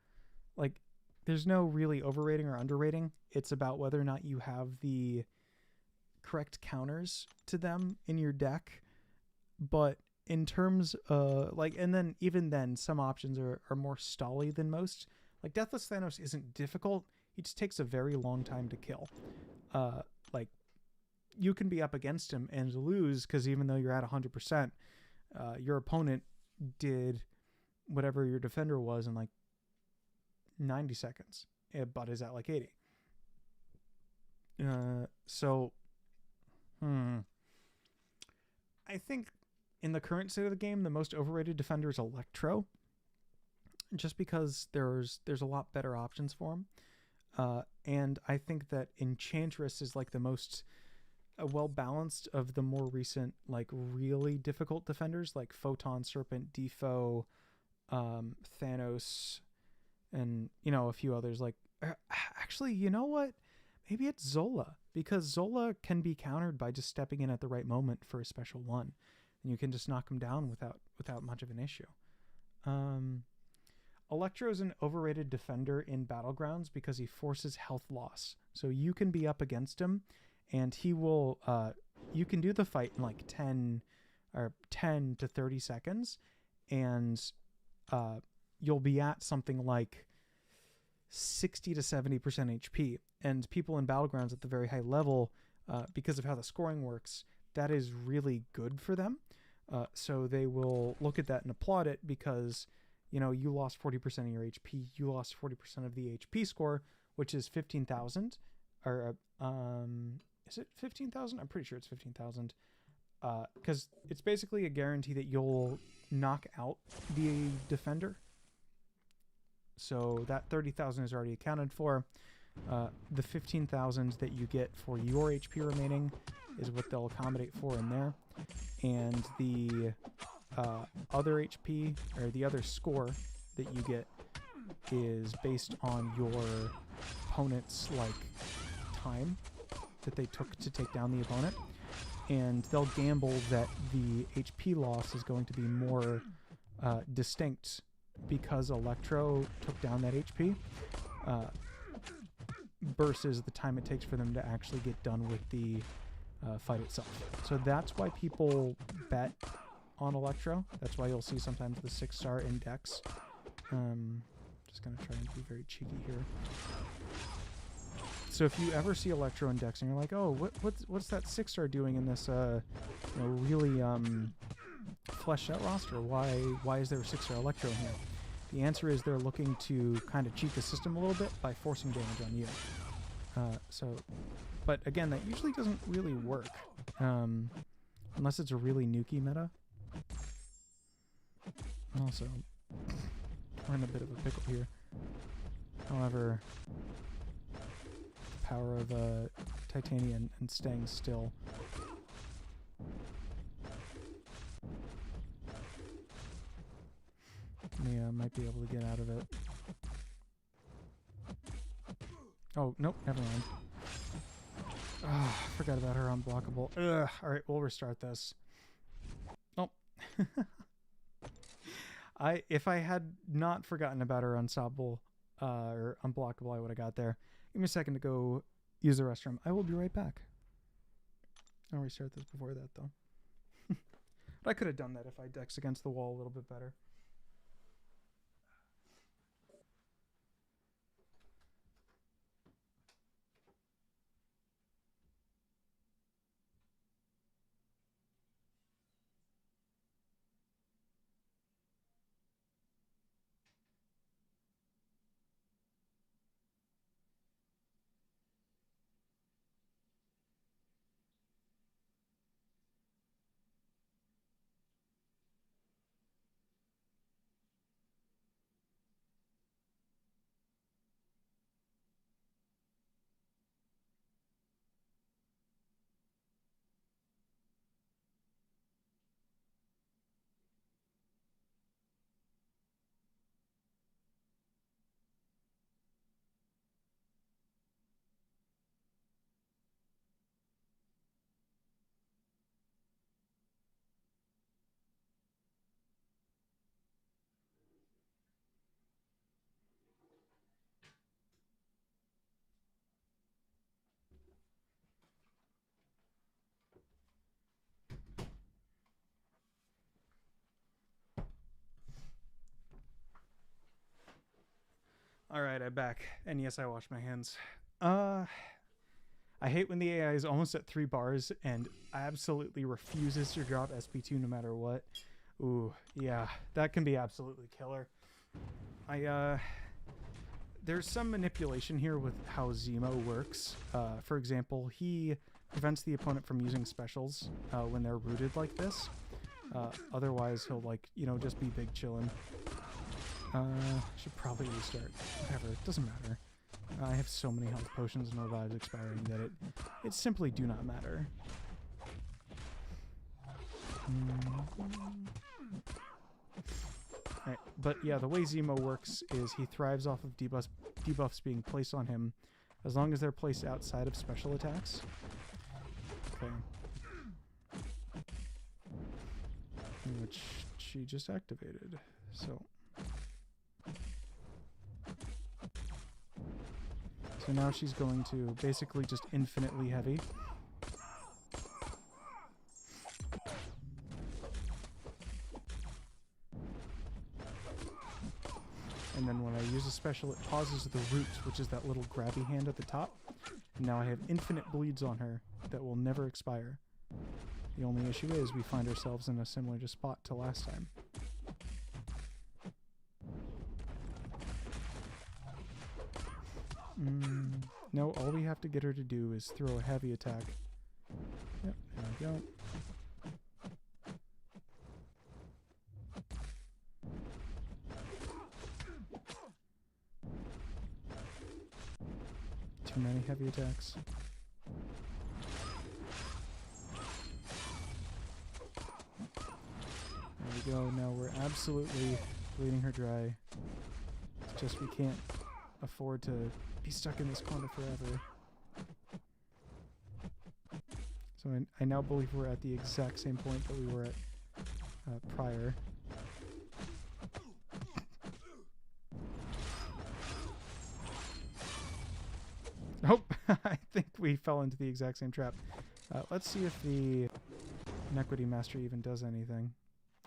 [SPEAKER 1] like, there's no really overrating or underrating. It's about whether or not you have the correct counters to them in your deck. But in terms of like, and then even then some options are more stally than most. Like Deathless Thanos isn't difficult. He just takes a very long time to kill. Like you can be up against him and lose because even though you're at 100%, your opponent did whatever your defender was in like 90 seconds, but is at like 80. I think in the current state of the game, the most overrated defender is Electro, just because there's a lot better options for him. And I think that Enchantress is like the most well-balanced of the more recent, like really difficult defenders, like Photon, Serpent, Defo, Thanos, and a few others. Like actually, you know what, maybe it's Zola, because Zola can be countered by just stepping in at the right moment for a special one, and you can just knock him down without much of an issue. Electro is an overrated defender in Battlegrounds because he forces health loss, so you can be up against him and he will you can do the fight in like 10 to 30 seconds, and you'll be at something like 60 to 70% HP. And people in Battlegrounds at the very high level, because of how the scoring works, that is really good for them. So they will look at that and applaud it because, you lost 40% of your HP. You lost 40% of the HP score, which is 15,000. Or, is it 15,000? I'm pretty sure it's 15,000. Because it's basically a guarantee that you'll knock out the defender. So that 30,000 is already accounted for. The 15,000 that you get for your HP remaining is what they'll accommodate for in there. And the other HP, or the other score that you get, is based on your opponent's time that they took to take down the opponent. And they'll gamble that the HP loss is going to be more distinct because Electro took down that HP. versus the time it takes for them to actually get done with the fight itself. So that's why people bet on Electro. That's why you'll see sometimes the 6-star index. Just going to try and be very cheeky here. So if you ever see Electro index and you're like, oh, what's that 6-star doing in this really fleshed out roster? Why is there a 6-star Electro in here? The answer is they're looking to kind of cheat the system a little bit by forcing damage on you. But again, that usually doesn't really work, unless it's a really nukey meta. Also, we're in a bit of a pickle here. However, the power of Titania and staying still. Mia might be able to get out of it. Oh, nope, never mind. Oh, forgot about her unblockable. Ugh. Alright, we'll restart this. Oh. If I had not forgotten about her unstoppable or unblockable, I would have got there. Give me a second to go use the restroom. I will be right back. I'll restart this before that, though. But I could have done that if I dexed against the wall a little bit better. Alright, I'm back. And yes, I washed my hands. I hate when the AI is almost at 3 bars and absolutely refuses to drop SP2 no matter what. Ooh, yeah, that can be absolutely killer. There's some manipulation here with how Zemo works. For example, he prevents the opponent from using specials when they're rooted like this. Otherwise, he'll, like, you know, just be big chillin'. Should probably restart. Whatever, it doesn't matter. I have so many health potions and revives expiring that it simply do not matter. Alright, but yeah, the way Zemo works is he thrives off of debuffs being placed on him as long as they're placed outside of special attacks. Okay. Which she just activated, so... So now she's going to basically just infinitely heavy. And then when I use a special, it pauses the roots, which is that little grabby hand at the top. And now I have infinite bleeds on her that will never expire. The only issue is we find ourselves in a similar spot to last time. No, all we have to get her to do is throw a heavy attack. Yep, there we go. Too many heavy attacks. There we go. Now we're absolutely bleeding her dry. It's just we can't afford to be stuck in this corner forever. So I now believe we're at the exact same point that we were at prior. I think we fell into the exact same trap. Let's see if the Inequity Master even does anything.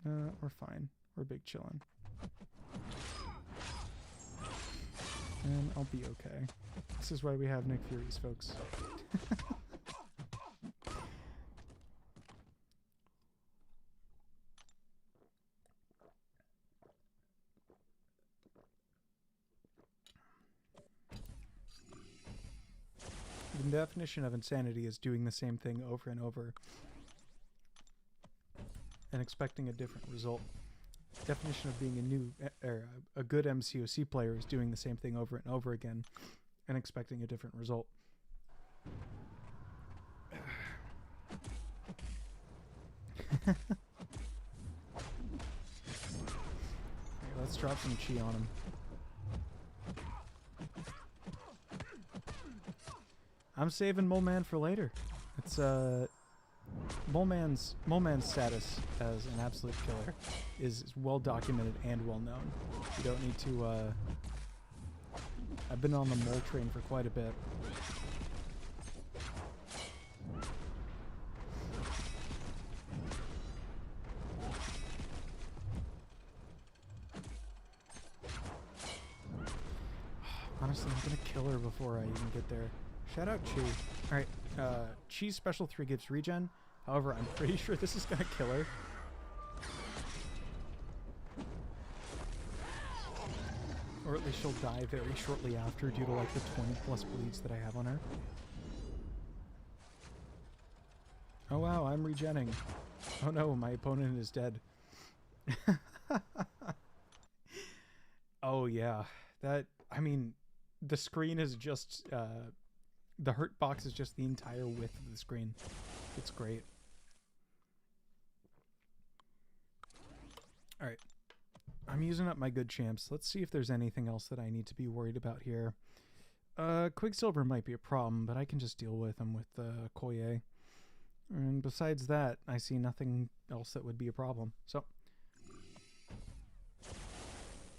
[SPEAKER 1] We're fine. We're big chillin'. And I'll be okay. This is why we have Nick Furies, folks. The definition of insanity is doing the same thing over and over and expecting a different result. Definition of being a good MCOC player is doing the same thing over and over again and expecting a different result. Okay, let's drop some chi on him. I'm saving Mole Man for later. It's Mole Man's status as an absolute killer is well documented and well known. You don't need to. I've been on the mole train for quite a bit. Honestly, I'm gonna kill her before I even get there. Shout out Chi. Alright, Chi's special 3 gives regen. However, I'm pretty sure this is gonna kill her. Or at least she'll die very shortly after due to like the 20+ bleeds that I have on her. Oh wow, I'm regenning. Oh no, my opponent is dead. Oh yeah, I mean, the screen is just, the hurt box is just the entire width of the screen. It's great. Alright. I'm using up my good champs. Let's see if there's anything else that I need to be worried about here. Quicksilver might be a problem, but I can just deal with him with Koye. And besides that, I see nothing else that would be a problem. So,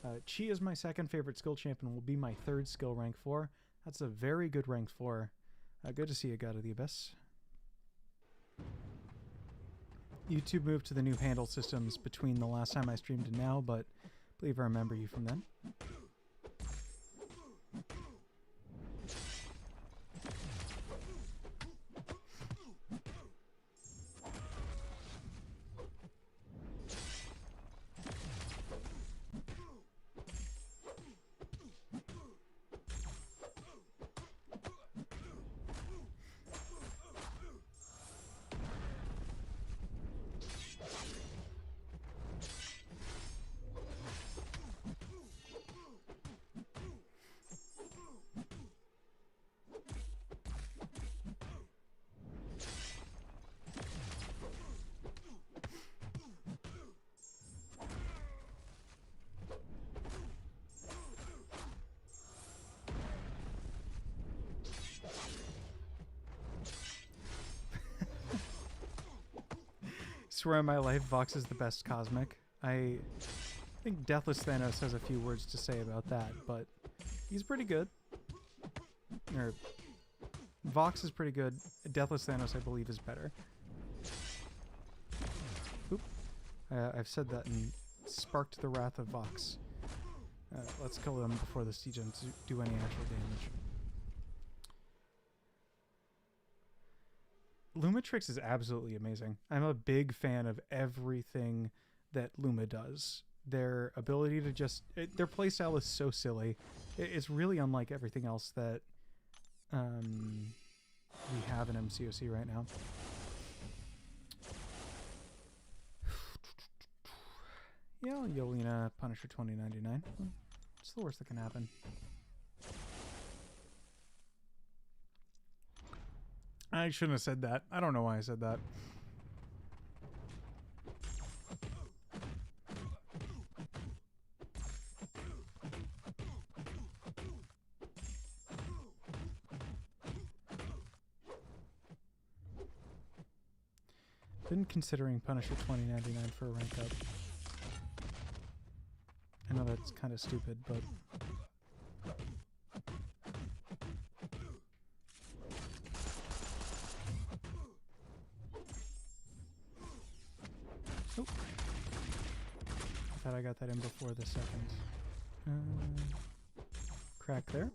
[SPEAKER 1] Chi is my second favorite skill champion, will be my 3rd skill rank 4. That's a very good rank 4. Good to see you, God of the Abyss. YouTube moved to the new handle systems between the last time I streamed and now, but I believe I remember you from then. Swear on my life, Vox is the best Cosmic. I think Deathless Thanos has a few words to say about that, but he's pretty good. Or, Vox is pretty good. Deathless Thanos, I believe, is better. Oop. I've said that and sparked the wrath of Vox. Let's kill them before the siege do any actual damage. Lumatrix is absolutely amazing. I'm a big fan of everything that Luma does. Their ability to just... their playstyle is so silly. It's really unlike everything else that we have in MCOC right now. Yeah, Yolina Punisher 2099. What's the worst that can happen? I shouldn't have said that. I don't know why I said that. Been considering Punisher 2099 for a rank up. I know that's kind of stupid, but... Oh. I thought I got that in before the second. Crack there.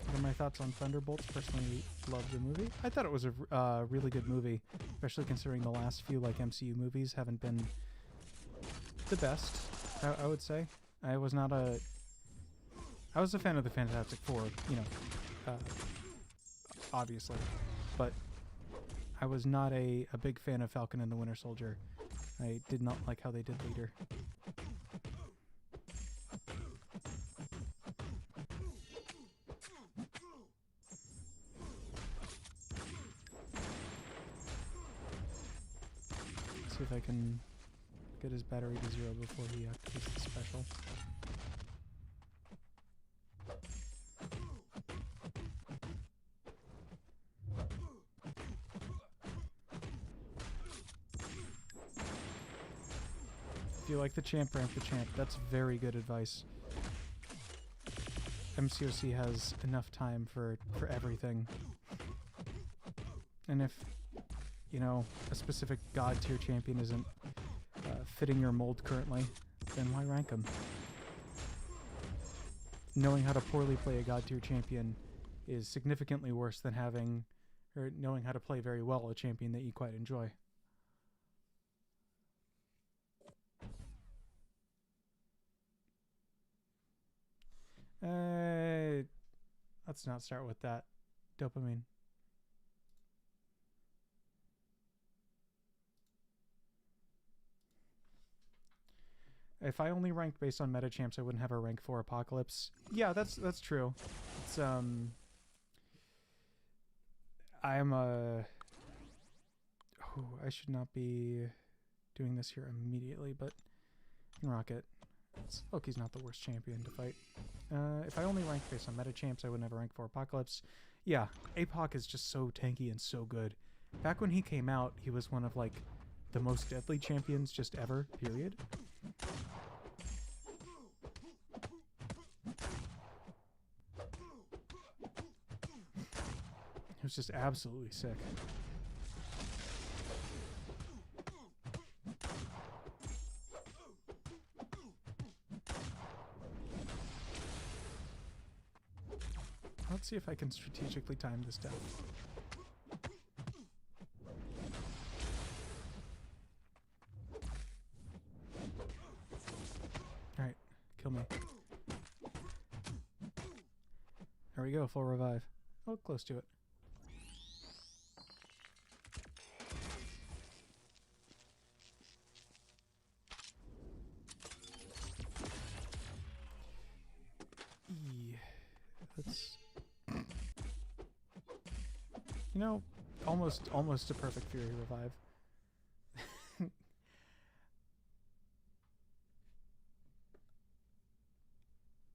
[SPEAKER 1] What are my thoughts on Thunderbolts? Personally, love the movie. I thought it was a really good movie, especially considering the last few like MCU movies haven't been the best. I would say I was a fan of the Fantastic Four, you know, obviously, but I was not a big fan of Falcon and the Winter Soldier. I did not like how they did later. See if I can get his battery to 0 before he activates the special. If you like the champ, rank the champ. That's very good advice. MCOC has enough time for everything. And if, you know, a specific god tier champion isn't fitting your mold currently, then why rank them? Knowing how to poorly play a god tier champion is significantly worse than knowing how to play very well a champion that you quite enjoy. Let's not start with that. Dopamine. If I only ranked based on meta champs, I wouldn't have a rank 4 Apocalypse. Yeah, that's true. It's I'm a... Oh, I should not be doing this here immediately, but I can rock it. Loki's not the worst champion to fight. If I only ranked based on meta champs, I wouldn't have a rank 4 Apocalypse. Yeah, Apoc is just so tanky and so good. Back when he came out, he was one of, like, the most deadly champions just ever, period. It was just absolutely sick. Let's see if I can strategically time this down. Alright, kill me. There we go, full revive. Oh, close to it. Let's... You know, almost a perfect Fury revive.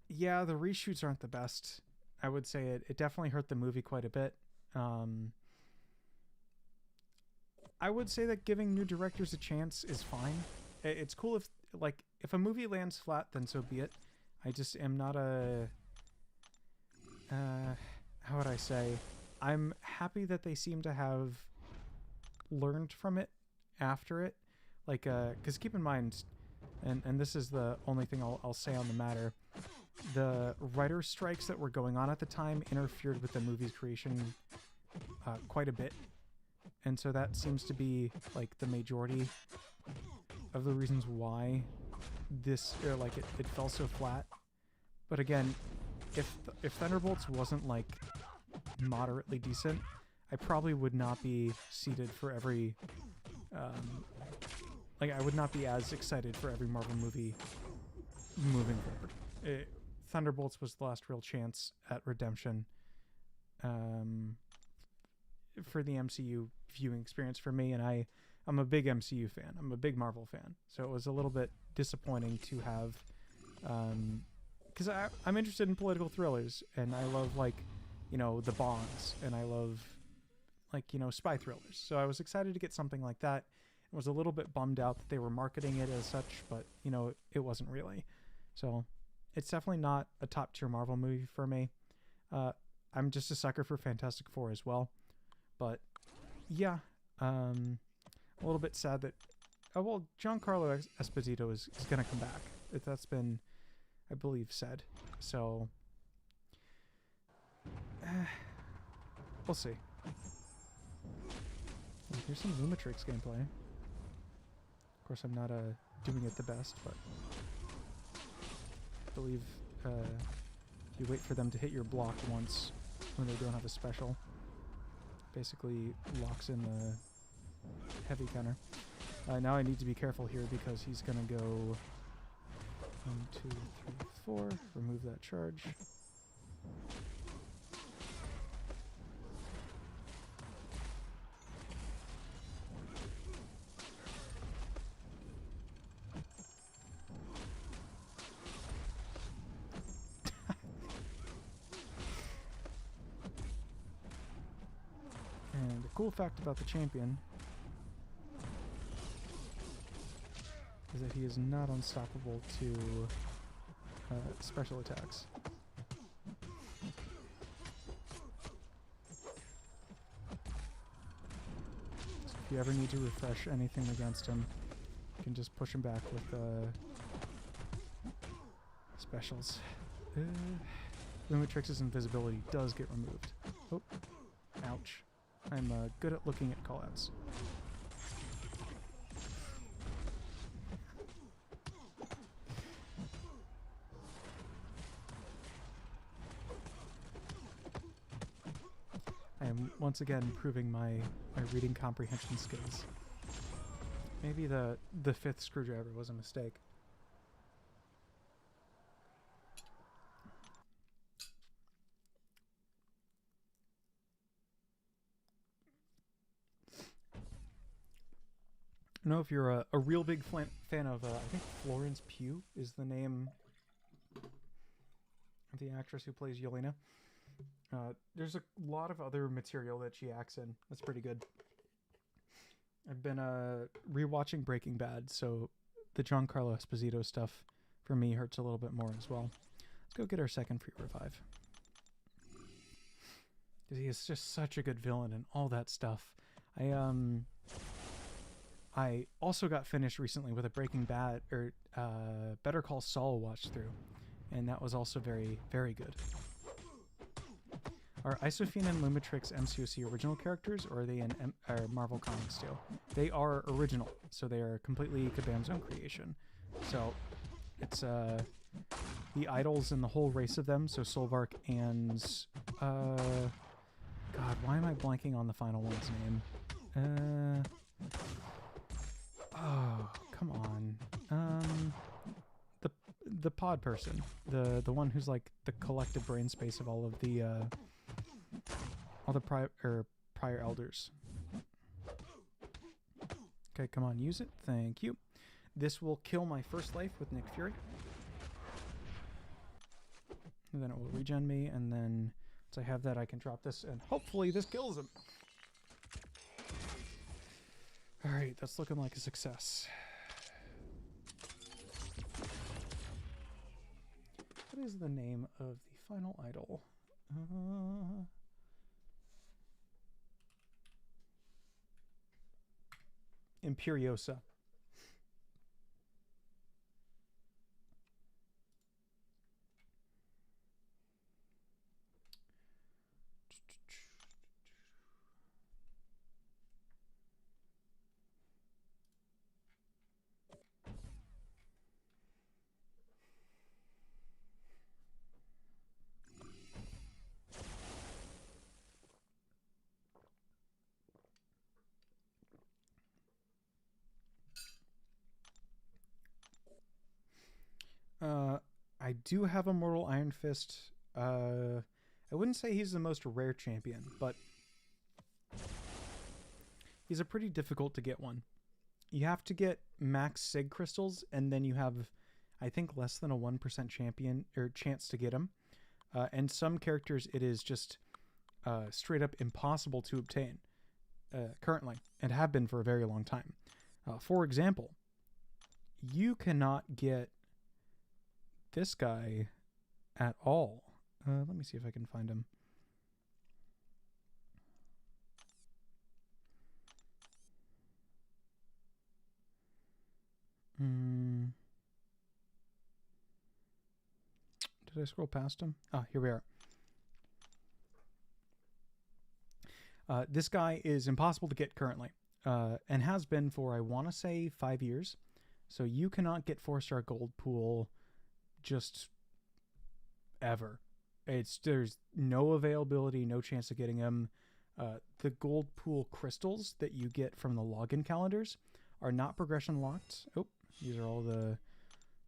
[SPEAKER 1] Yeah, the reshoots aren't the best. I would say it definitely hurt the movie quite a bit. I would say that giving new directors a chance is fine. It's cool if a movie lands flat, then so be it. I just am not a... how would I say? I'm happy that they seem to have learned from it after it. Like, because keep in mind, and this is the only thing I'll say on the matter, the writer strikes that were going on at the time interfered with the movie's creation quite a bit. And so that seems to be, like, the majority of the reasons why this, it fell so flat. But again, if Thunderbolts wasn't, like, moderately decent, I probably would not be seated for every, I would not be as excited for every Marvel movie moving forward. Thunderbolts was the last real chance at redemption for the MCU viewing experience for me, and I'm a big MCU fan. I'm a big Marvel fan, so it was a little bit disappointing to have, because I'm interested in political thrillers, and I love, the Bonds, and I love, spy thrillers. So I was excited to get something like that. I was a little bit bummed out that they were marketing it as such, but, it wasn't really. So it's definitely not a top-tier Marvel movie for me. I'm just a sucker for Fantastic Four as well. But yeah, a little bit sad that well, Giancarlo Esposito is going to come back. That's been, I believe, said. So we'll see. Here's some Lumitrix gameplay. Of course, I'm not doing it the best, but I believe if you wait for them to hit your block once when they don't have a special, basically locks in the heavy counter. Now I need to be careful here because he's going to go 1, 2, 3, 4. Remove that charge. And a cool fact about the champion is that he is not unstoppable to special attacks. So if you ever need to refresh anything against him, you can just push him back with specials. Lumitrix's invisibility does get removed. Oh, ouch. I'm good at looking at callouts. I am once again improving my reading comprehension skills. Maybe the fifth screwdriver was a mistake. I don't know if you're a real big fan of, I think Florence Pugh is the name of the actress who plays Yelena. There's a lot of other material that she acts in. That's pretty good. I've been rewatching Breaking Bad, so the Giancarlo Esposito stuff for me hurts a little bit more as well. Let's go get our second free revive. Because he is just such a good villain and all that stuff. I also got finished recently with a Breaking Bad, or Better Call Saul watch through, and that was also very, very good. Are Isophene and Lumitrix MCOC original characters, or are they in Marvel Comics too? They are original, so they are completely Kabam's own creation. So it's the idols and the whole race of them, so Solvark and God, why am I blanking on the final one's name? Oh, come on. The pod person, the one who's like the collective brain space of all the prior elders. Okay, come on, use it. Thank you. This will kill my first life with Nick Fury. And then it will regen me, and then once I have that, I can drop this, and hopefully this kills him. Alright, that's looking like a success. What is the name of the final idol? Imperiosa. I do have a Mortal Iron Fist. I wouldn't say he's the most rare champion, but he's a pretty difficult to get one. You have to get max Sig crystals, and then you have, I think, less than a 1% champion or chance to get him. And some characters, it is just straight up impossible to obtain currently, and have been for a very long time. For example, you cannot get this guy at all. Let me see if I can find him. Did I scroll past him? Ah, here we are. This guy is impossible to get currently, and has been for, I want to say, 5 years. So you cannot get 4-star gold pool just ever. There's no availability, no chance of getting them. The gold pool crystals that you get from the login calendars are not progression locked. Oh, these are all the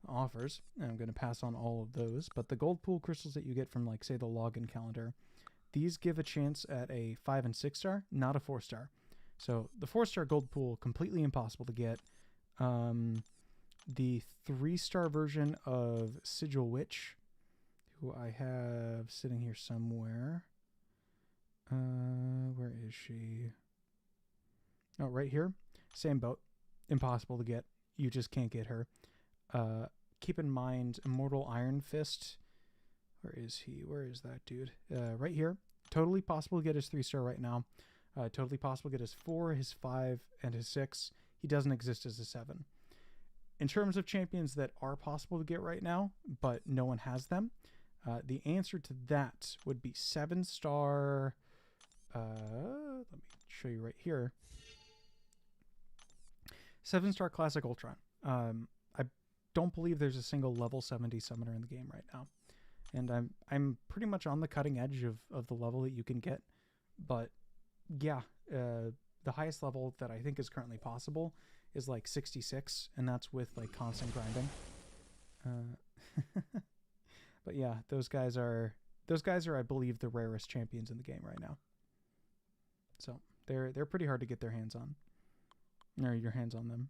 [SPEAKER 1] offers. I'm going to pass on all of those. But the gold pool crystals that you get from, like, say, the login calendar, these give a chance at a 5 and 6 star, not a 4-star. So the 4-star gold pool, completely impossible to get. The 3-star version of Sigil Witch, who I have sitting here somewhere. Where is she? Oh, right here. Same boat. Impossible to get. You just can't get her. Keep in mind, Immortal Iron Fist. Where is he? Where is that dude? Right here. Totally possible to get his 3-star right now. Totally possible to get his 4, his 5, and his 6. He doesn't exist as a 7. In terms of champions that are possible to get right now, but no one has them, the answer to that would be 7-star. Let me show you right here. 7-star Classic Ultron. I don't believe there's a single level 70 summoner in the game right now. And I'm pretty much on the cutting edge of the level that you can get. But yeah, the highest level that I think is currently possible is like 66, and that's with like constant grinding. But yeah, those guys are I believe the rarest champions in the game right now. So they're pretty hard to get their hands on. Or your hands on them.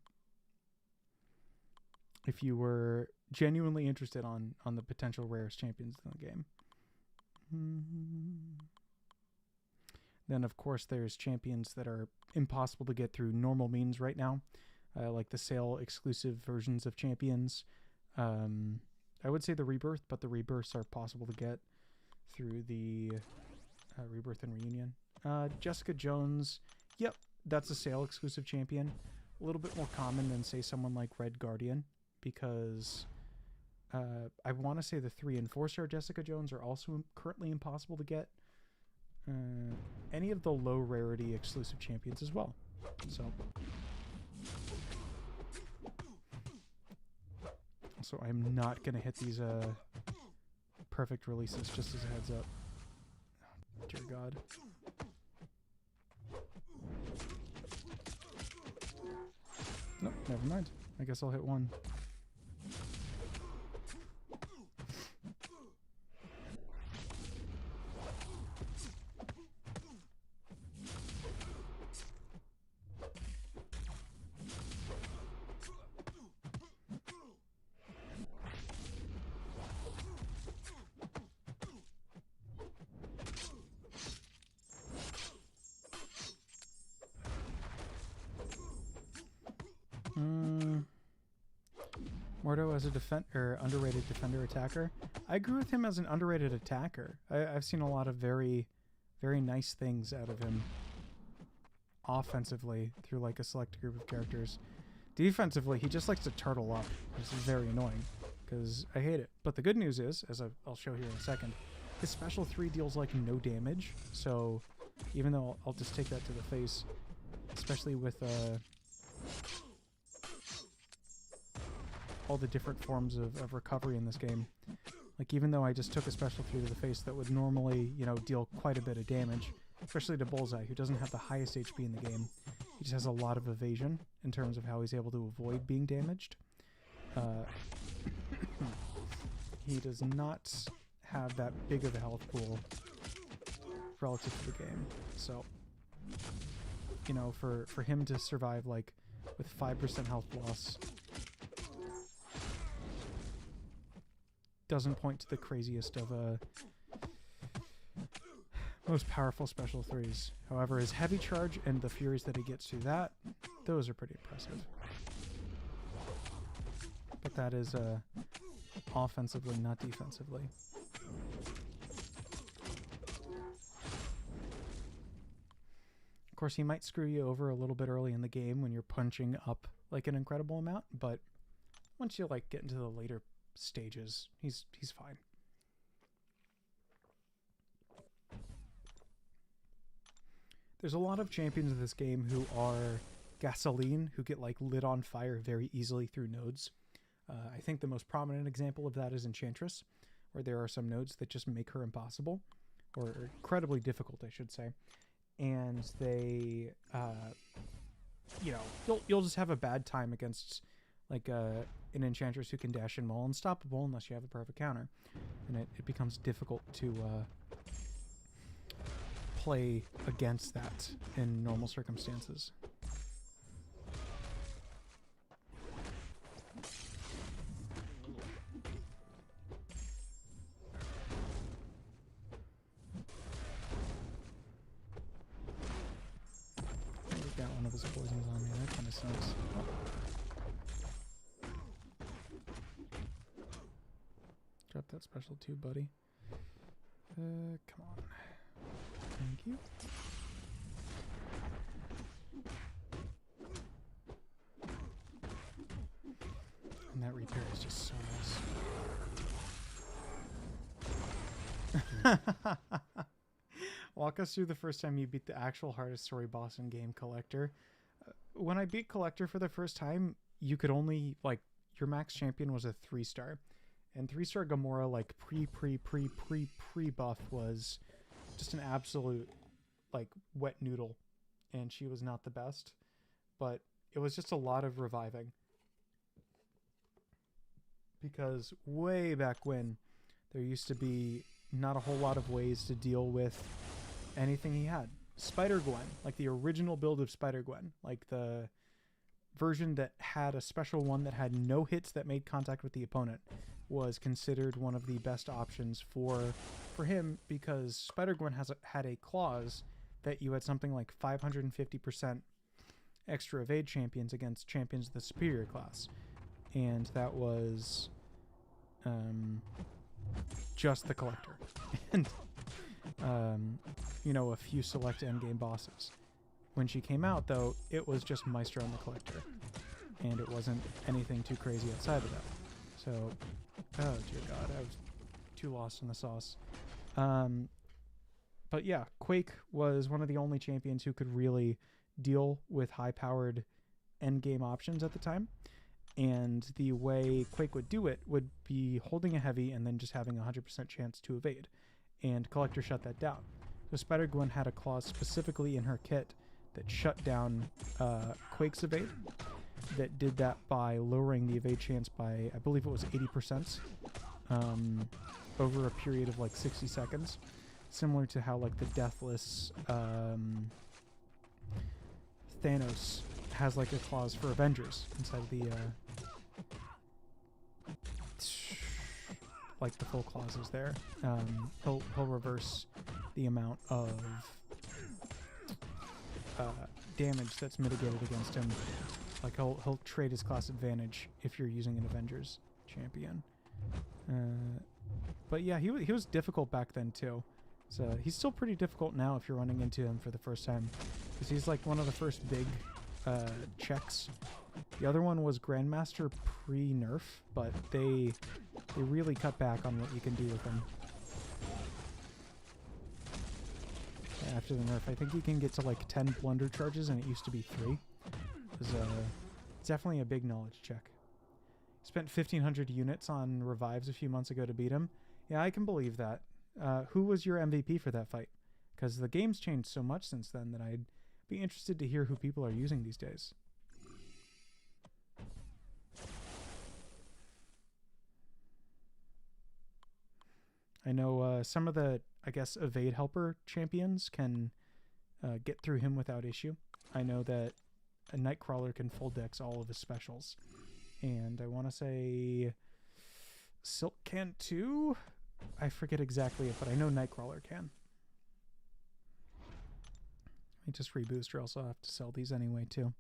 [SPEAKER 1] If you were genuinely interested on the potential rarest champions in the game. Then, of course, there's champions that are impossible to get through normal means right now, like the sale exclusive versions of champions. I would say the Rebirth, but the Rebirths are possible to get through the Rebirth and Reunion. Jessica Jones, yep, that's a sale exclusive champion. A little bit more common than, say, someone like Red Guardian, because I want to say the 3 and 4-star Jessica Jones are also currently impossible to get. Any of the low rarity exclusive champions as well. So I'm not going to hit these perfect releases, just as a heads up. Oh, dear God. Nope, never mind. I guess I'll hit one. Mordo as a underrated defender attacker. I agree with him as an underrated attacker. I've seen a lot of very, very nice things out of him offensively through like a select group of characters. Defensively, he just likes to turtle up, which is very annoying because I hate it. But the good news is, as I'll show here in a second, his special 3 deals like no damage. So even though I'll just take that to the face, especially with all the different forms of recovery in this game. Like, even though I just took a special 3 to the face that would normally, you know, deal quite a bit of damage, especially to Bullseye, who doesn't have the highest HP in the game. He just has a lot of evasion in terms of how he's able to avoid being damaged. He does not have that big of a health pool relative to the game. So, you know, for him to survive, like, with 5% health loss doesn't point to the craziest of most powerful special 3s. However, his heavy charge and the furies that he gets through that, those are pretty impressive. But that is offensively, not defensively. Of course, he might screw you over a little bit early in the game when you're punching up like an incredible amount, but once you like get into the later stages, he's fine. There's a lot of champions in this game who are gasoline, who get like lit on fire very easily through nodes. I think the most prominent example of that is Enchantress, where there are some nodes that just make her impossible, or incredibly difficult, I should say. And they, you know, you'll just have a bad time against like an Enchantress who can dash and maul unstoppable unless you have a perfect counter. And it becomes difficult to play against that in normal circumstances. Got one of his poisons on me. That kind of sucks. Oh. Drop that special too, buddy. Come on. Thank you. And that repair is just so nice. Walk us through the first time you beat the actual hardest story boss in game, Collector. When I beat Collector for the first time, you could only, like, your max champion was a 3-star. And 3-star Gamora, like, pre-buff was just an absolute, like, wet noodle. And she was not the best. But it was just a lot of reviving. Because way back when, there used to be not a whole lot of ways to deal with anything he had. Spider-Gwen, like the original build of Spider-Gwen, like the version that had a special one that had no hits that made contact with the opponent, was considered one of the best options for him, because Spider-Gwen had a clause that you had something like 550% extra evade champions against champions of the superior class, and that was just the Collector and you know, a few select endgame bosses. When she came out, though, it was just Maestro and the Collector, and it wasn't anything too crazy outside of that. So, oh dear God, I was too lost in the sauce. But yeah, Quake was one of the only champions who could really deal with high-powered endgame options at the time. And the way Quake would do it would be holding a heavy and then just having a 100% chance to evade. And Collector shut that down. So Spider-Gwen had a clause specifically in her kit that shut down Quake's evade, that did that by lowering the evade chance by, I believe it was 80%, over a period of like 60 seconds. Similar to how like the Deathless Thanos has like a clause for Avengers inside of the like the full clauses there. He'll reverse the amount of damage that's mitigated against him. Like he'll trade his class advantage if you're using an Avengers champion. But yeah, he was difficult back then too. So he's still pretty difficult now if you're running into him for the first time, because he's like one of the first big checks. The other one was Grandmaster pre-nerf, but they really cut back on what you can do with him. After the nerf, I think you can get to like 10 blunder charges, and it used to be 3. It's definitely a big knowledge check. Spent 1,500 units on revives a few months ago to beat him. Yeah, I can believe that. Who was your MVP for that fight? Because the game's changed so much since then that I'd be interested to hear who people are using these days. I know some of the, I guess, evade helper champions can get through him without issue. I know that a Nightcrawler can full dex all of his specials. And I want to say Silk can too? I forget exactly it, but I know Nightcrawler can. Let me just reboost, or else I'll have to sell these anyway too.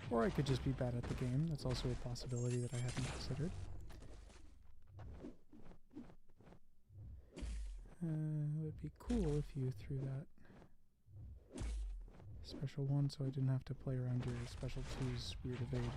[SPEAKER 1] Or I could just be bad at the game. That's also a possibility that I haven't considered. It would be cool if you threw that special one so I didn't have to play around your special 2's weird evade.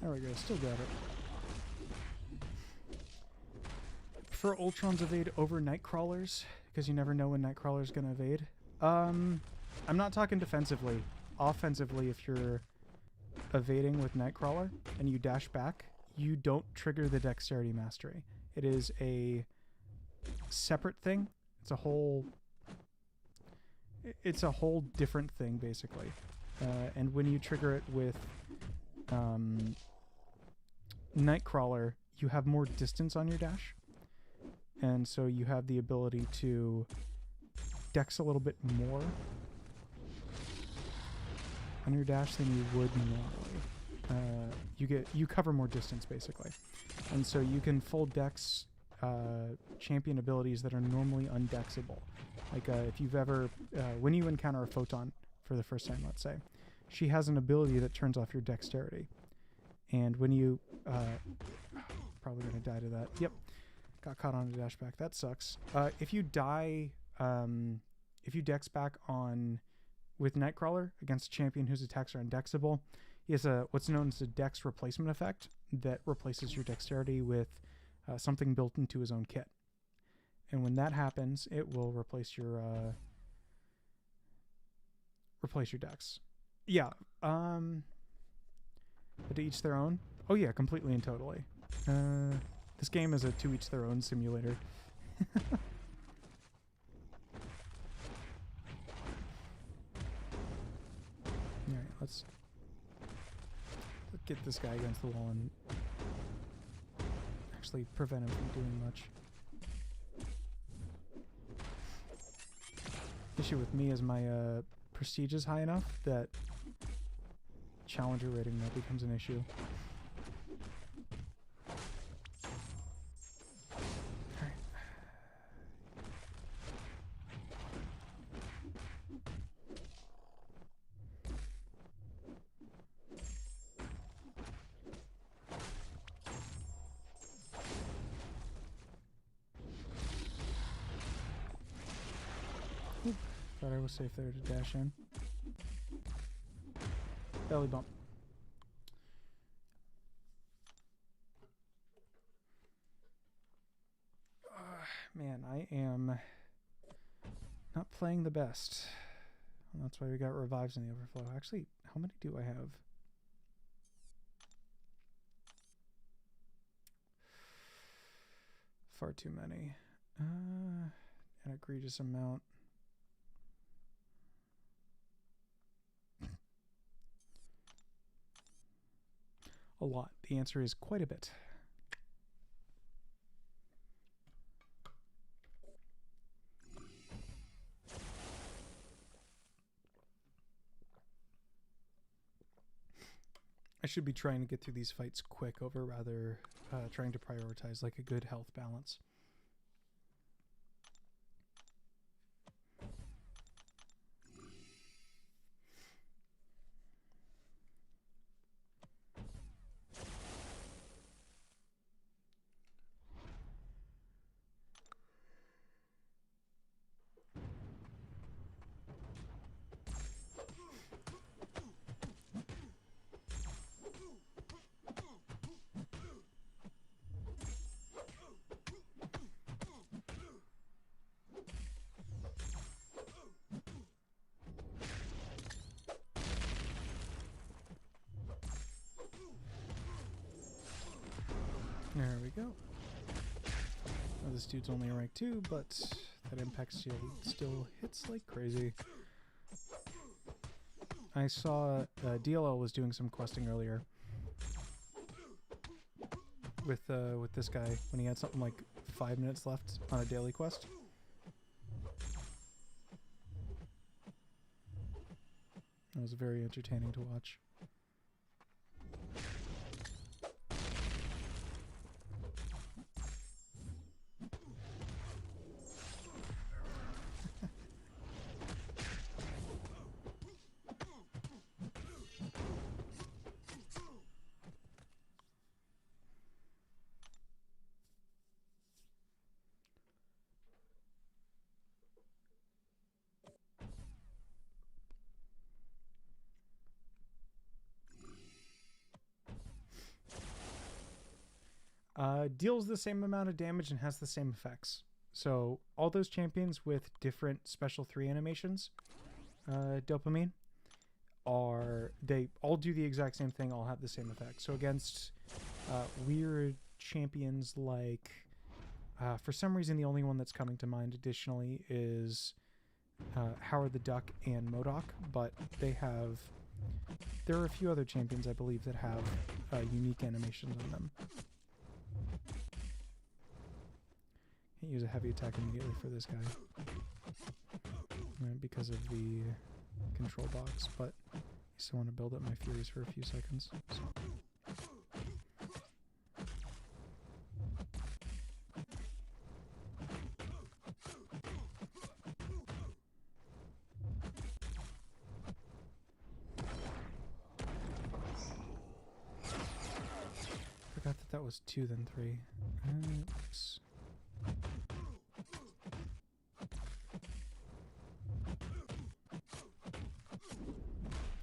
[SPEAKER 1] There we go, still got it. Prefer Ultron's evade over Nightcrawler's, because you never know when Nightcrawler's gonna evade. I'm not talking defensively. Offensively, if you're evading with Nightcrawler and you dash back, you don't trigger the Dexterity Mastery. It is a separate thing. It's a whole different thing, basically. And when you trigger it with Nightcrawler, you have more distance on your dash, and so you have the ability to dex a little bit more on your dash than you would normally. You cover more distance, basically, and so you can full dex champion abilities that are normally undexable. Like if you've ever when you encounter a photon for the first time, let's say, she has an ability that turns off your dexterity. And when you... probably going to die to that. Yep. Got caught on a dash back. That sucks. If you die... if you dex back on... with Nightcrawler against a champion whose attacks are undexable, he has what's known as a dex replacement effect that replaces your dexterity with something built into his own kit. And when that happens, it will replace your dex. Yeah. But to each their own? Oh yeah, completely and totally. This game is a to each their own simulator. Alright, let's get this guy against the wall and actually prevent him from doing much. Issue with me is my prestige is high enough that challenger rating that becomes an issue. Alright. Oop. Thought I was safe there to dash in. Belly bump. Man, I am not playing the best. Well, that's why we got revives in the overflow. Actually, how many do I have? Far too many. An egregious amount. A lot. The answer is quite a bit. I should be trying to get through these fights quick over rather trying to prioritize like a good health balance. There we go. Now this dude's only rank 2, but that impact shield still hits like crazy. I saw DLL was doing some questing earlier with this guy when he had something like 5 minutes left on a daily quest. It was very entertaining to watch. Deals the same amount of damage and has the same effects. So all those champions with different special 3 animations, dopamine, they all do the exact same thing, all have the same effect. So against weird champions like, for some reason the only one that's coming to mind additionally is Howard the Duck and MODOK, but there are a few other champions I believe that have unique animations on them. Can't use a heavy attack immediately for this guy because of the control box, but I still want to build up my Furies for a few seconds. So. Forgot that was 2 then 3. Oops.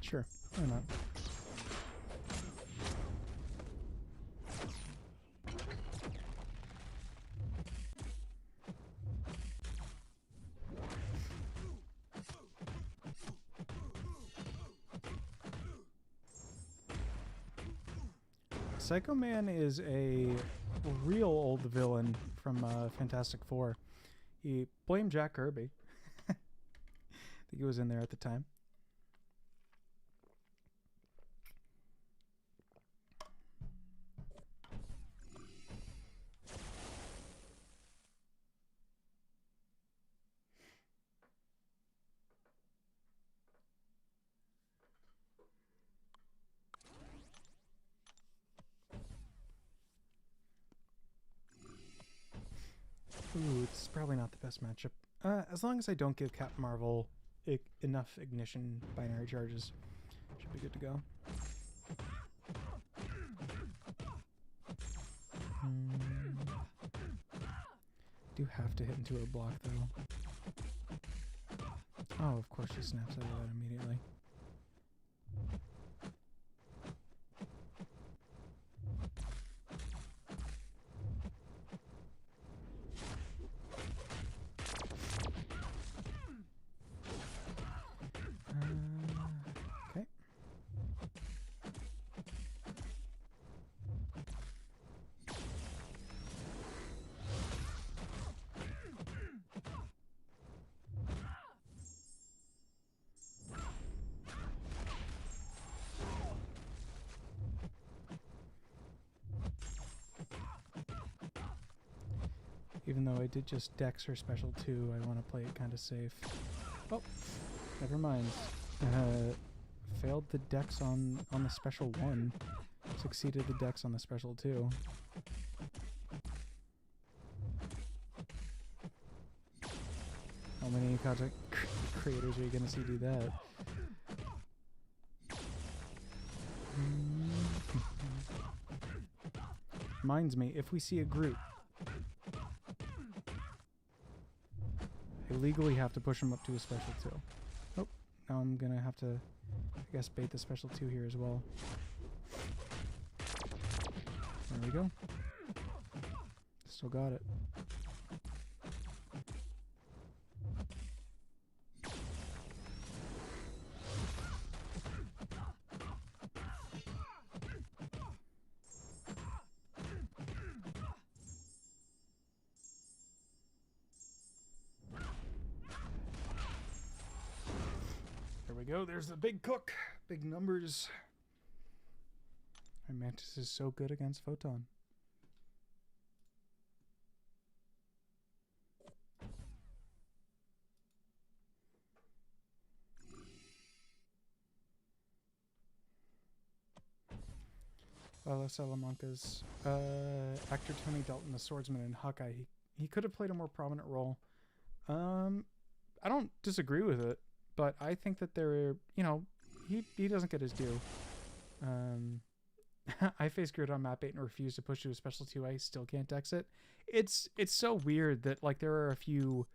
[SPEAKER 1] Sure, why not? Psycho Man is a real old villain from Fantastic Four. He blamed Jack Kirby. I think he was in there at the time. Ooh, it's probably not the best matchup. As long as I don't give Captain Marvel enough ignition binary charges, should be good to go. Do have to hit into her block though. Oh, of course she snaps out of that immediately. Okay. Even though I did just dex her special 2, I want to play it kind of safe. Oh, never mind. Failed the dex on the special 1. Succeeded the dex on the special 2. How many content creators are you going to see do that? Reminds me, if we see a group, I legally have to push them up to a special 2. Oh, now I'm gonna have to, I guess, bait the special 2 here as well. There we go. Still got it. we go. There's the big cook. Big numbers. My Mantis is so good against Photon. Los Salamancas. Actor Tony Dalton, the swordsman in Hawkeye. He could have played a more prominent role. I don't disagree with it, but I think that he doesn't get his due. I face Grid on map 8 and refuse to push to a special 2. I still can't dex it. It's so weird that like there are a few.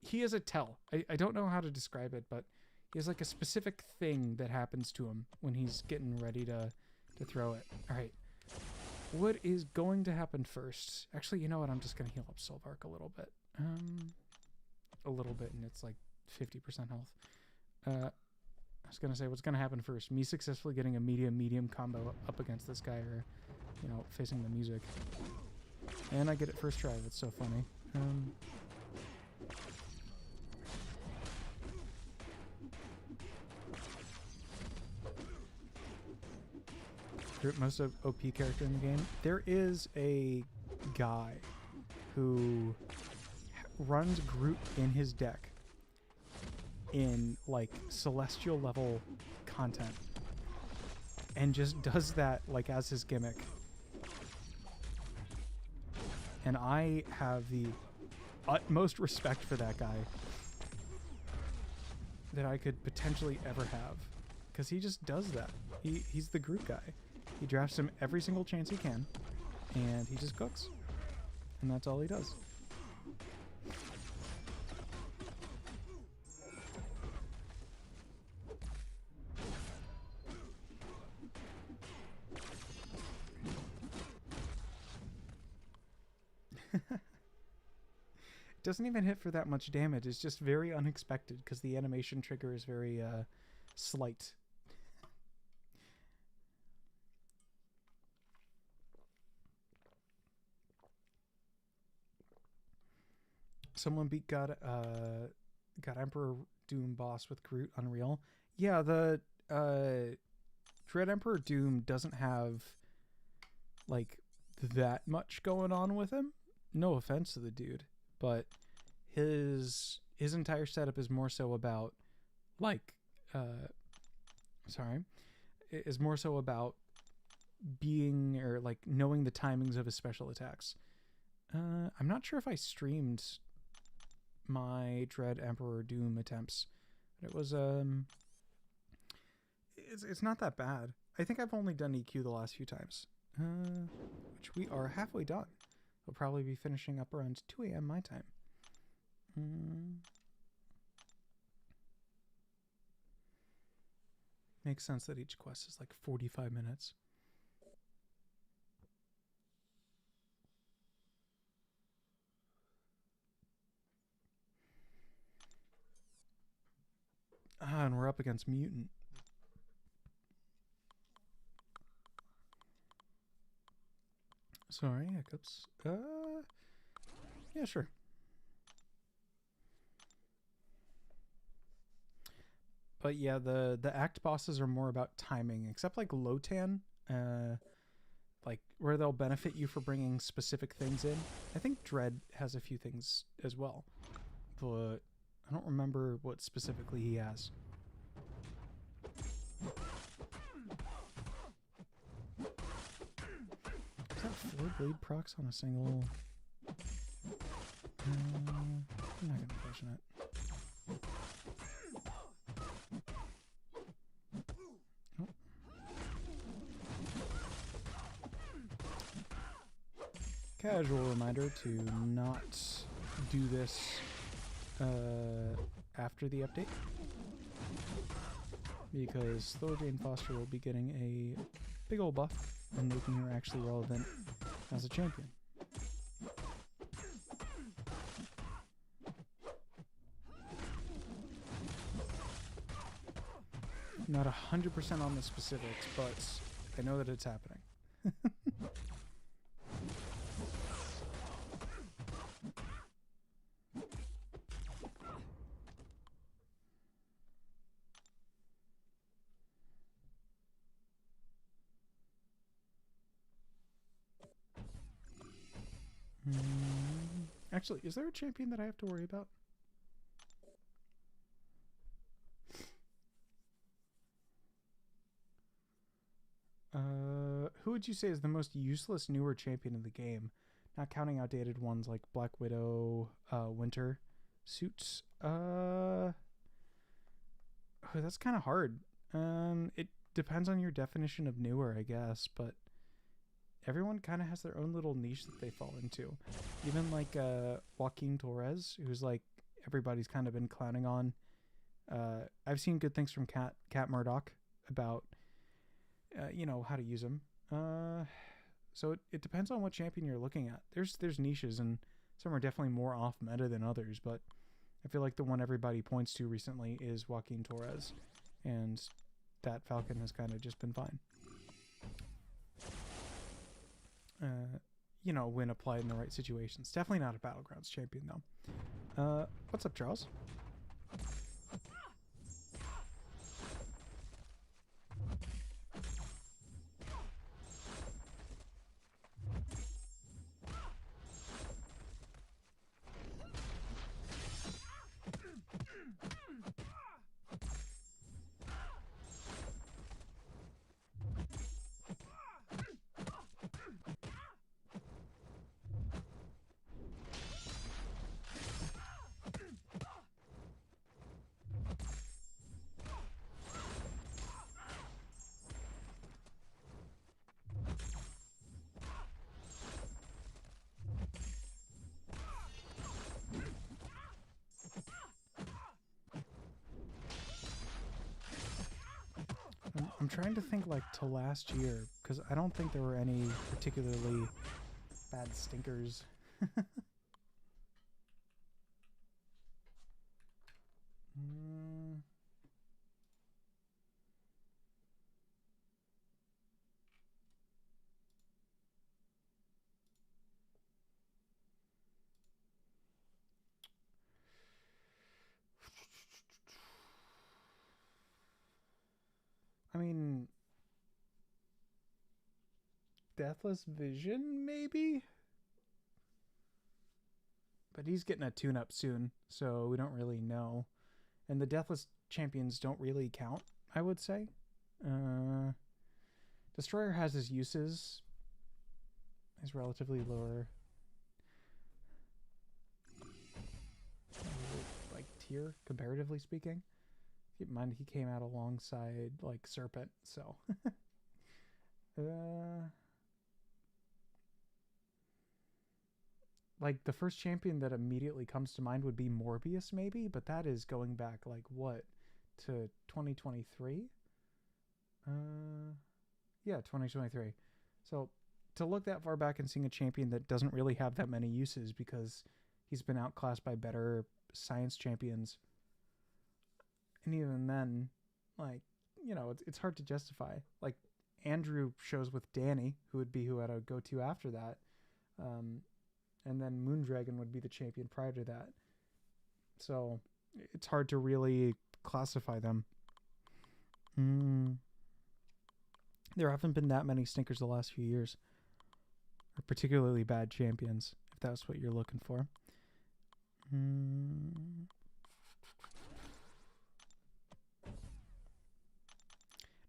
[SPEAKER 1] He has a tell. I don't know how to describe it, but he has like a specific thing that happens to him when he's getting ready to throw it. All right. What is going to happen first? Actually, you know what? I'm just going to heal up Solvark a little bit. And it's like 50% health. I was going to say, what's going to happen first? Me successfully getting a medium combo up against this guy, or, facing the music. And I get it first try. That's so funny. Most of OP character in the game. There is a guy who runs Groot in his deck in like celestial level content and just does that like as his gimmick. And I have the utmost respect for that guy that I could potentially ever have, because he just does that. He's the Groot guy. He drafts him every single chance he can, and he just cooks. And that's all he does. It doesn't even hit for that much damage. It's just very unexpected because the animation trigger is very slight. Someone beat God Emperor Doom boss with Groot Unreal. Yeah, the Dread Emperor Doom doesn't have like that much going on with him. No offense to the dude, but his entire setup is more so about is more so about being, or like knowing the timings of his special attacks. I'm not sure if I streamed my Dread Emperor Doom attempts. It was it's not that bad. I think I've only done EQ the last few times, which we are halfway done. We'll probably be finishing up around 2 a.m. my time. Makes sense that each quest is like 45 minutes. And we're up against Mutant. Sorry, hiccups. Yeah, sure. But yeah, the act bosses are more about timing, except like Lotan, like where they'll benefit you for bringing specific things in. I think Dread has a few things as well, but I don't remember what specifically he has. Is that 4 blade procs on a single? I'm not gonna question it. Oh. Casual reminder to not do this after the update, because Thor Jane Foster will be getting a big old buff and making her actually relevant as a champion. Not 100% on the specifics, but I know that it's happening. Actually, is there a champion that I have to worry about? Who would you say is the most useless newer champion in the game? Not counting outdated ones like Black Widow, Winter suits. That's kind of hard. It depends on your definition of newer, I guess, but everyone kind of has their own little niche that they fall into. Even like Joaquin Torres, who's like everybody's kind of been clowning on. I've seen good things from Cat Murdoch about how to use him. So it depends on what champion you're looking at. There's niches, and some are definitely more off meta than others, but I feel like the one everybody points to recently is Joaquin Torres, and that Falcon has kind of just been fine. When applied in the right situations. Definitely not a Battlegrounds champion, though. What's up, Charles? I'm trying to think like to last year, because I don't think there were any particularly bad stinkers. I mean, Deathless Vision, maybe? But he's getting a tune-up soon, so we don't really know. And the Deathless champions don't really count, I would say. Destroyer has his uses. He's relatively lower. Like, tier, comparatively speaking. Keep in mind, he came out alongside, like, Serpent, so... Like, the first champion that immediately comes to mind would be Morbius, maybe? But that is going back, like, what? To 2023? Yeah, 2023. So, to look that far back and seeing a champion that doesn't really have that many uses because he's been outclassed by better science champions... And even then, like, it's hard to justify. Like, Andrew shows with Danny, who I'd go to after that. And then Moondragon would be the champion prior to that. So, it's hard to really classify them. There haven't been that many stinkers the last few years. Or particularly bad champions, if that's what you're looking for.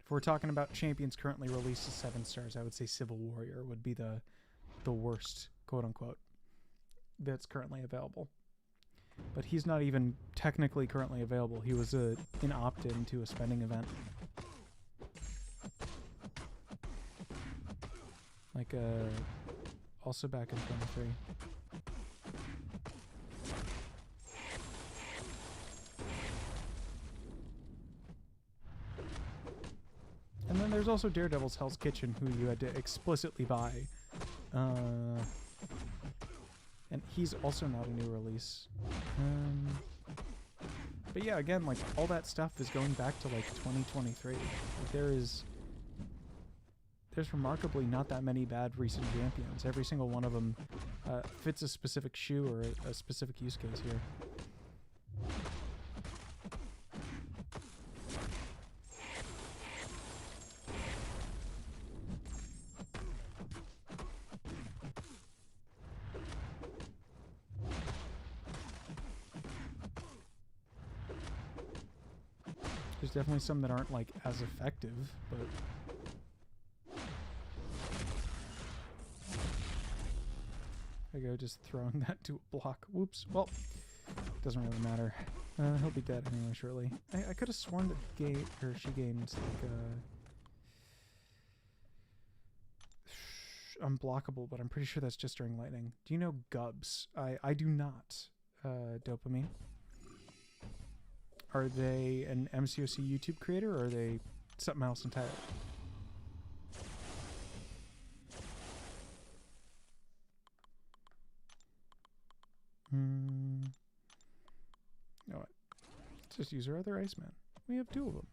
[SPEAKER 1] If we're talking about champions currently released as 7 stars, I would say Civil Warrior would be the worst, quote unquote, that's currently available. But he's not even technically currently available. He was an opt-in to a spending event. Like, also back in 23. And then there's also Daredevil's Hell's Kitchen, who you had to explicitly buy. And he's also not a new release. But yeah, again, like, all that stuff is going back to, like, 2023. Like, there's remarkably not that many bad recent champions. Every single one of them fits a specific shoe or a specific use case here. There's definitely some that aren't like as effective, but there you go, just throwing that to a block. Whoops. Well, doesn't really matter. He'll be dead anyway shortly. I could have sworn that she gained like unblockable, but I'm pretty sure that's just during lightning. Do you know Gubs? I do not. Dopamine. Are they an MCOC YouTube creator, or are they something else entirely? You know what? Let's just use our other Iceman. We have two of them.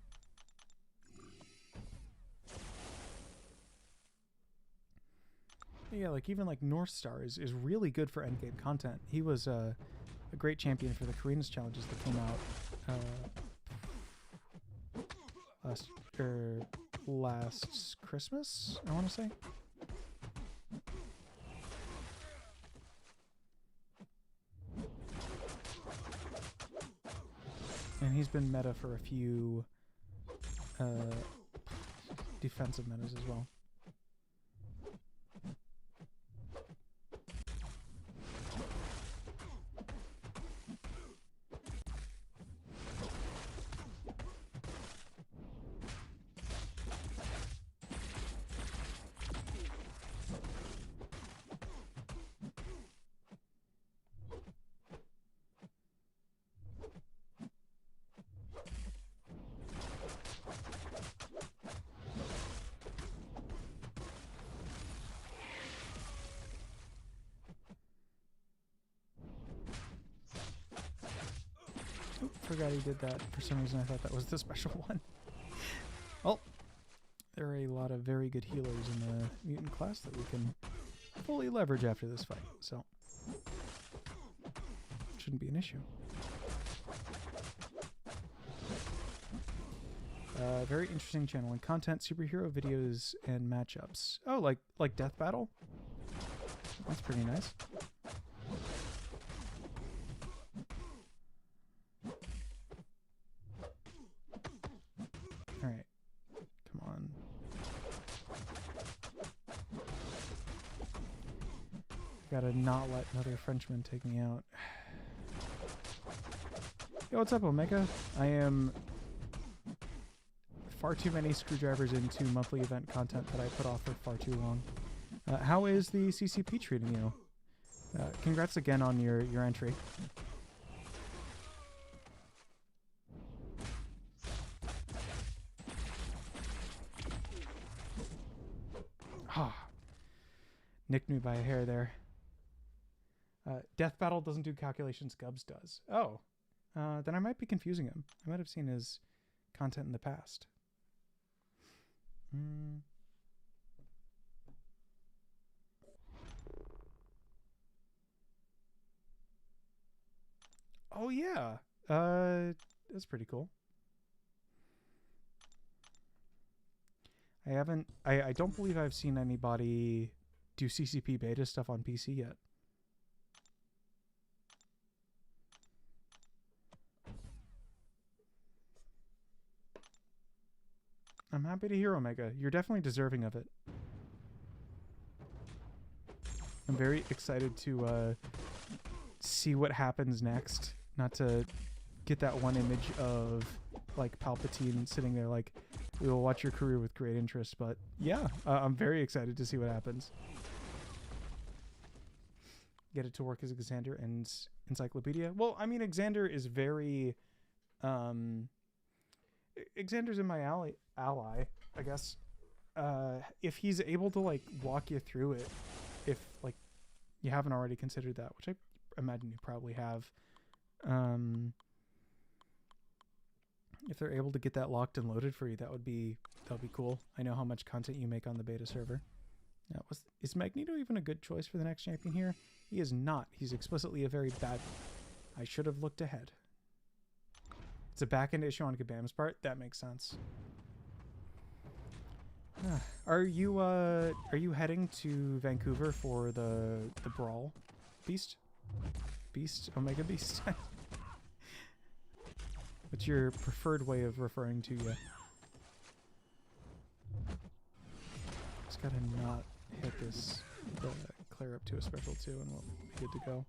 [SPEAKER 1] Yeah, like even like North Star is really good for endgame content. He was a great champion for the Karina's challenges that came out last Christmas, I want to say. And he's been meta for a few defensive metas as well. Forgot he did that. For some reason I thought that was the special one. Well, there are a lot of very good healers in the mutant class that we can fully leverage after this fight, so shouldn't be an issue. Very interesting channeling content, superhero videos, and matchups. Oh, like Death Battle? That's pretty nice. Alright. Come on. Gotta not let another Frenchman take me out. Yo, what's up, Omega? I am far too many screwdrivers into monthly event content that I put off for far too long. How is the CCP treating you? Congrats again on your entry. Ah, nicked me by a hair there. Death Battle doesn't do calculations, Gubs does. Oh, then I might be confusing him. I might have seen his content in the past. Oh yeah, that's pretty cool. I don't believe I've seen anybody do CCP beta stuff on PC yet. I'm happy to hear, Omega. You're definitely deserving of it. I'm very excited to see what happens next. Not to get that one image of like Palpatine sitting there like, we will watch your career with great interest, but yeah, I'm very excited to see what happens. Get it to work as Xander and Encyclopedia. Well, I mean, Xander is very... Xander's in my ally, I guess. If he's able to, like, walk you through it, if, like, you haven't already considered that, which I imagine you probably have, if they're able to get that locked and loaded for you, that'll be cool. I know how much content you make on the beta server. Now, is Magneto even a good choice for the next champion here? He is not. He's explicitly a very bad one. I should have looked ahead. It's a back-end issue on Kabam's part. That makes sense. Are you heading to Vancouver for the brawl? Beast? Omega Beast? What's your preferred way of referring to you? Just gotta not hit this clear up to a special 2 and we'll be good to go.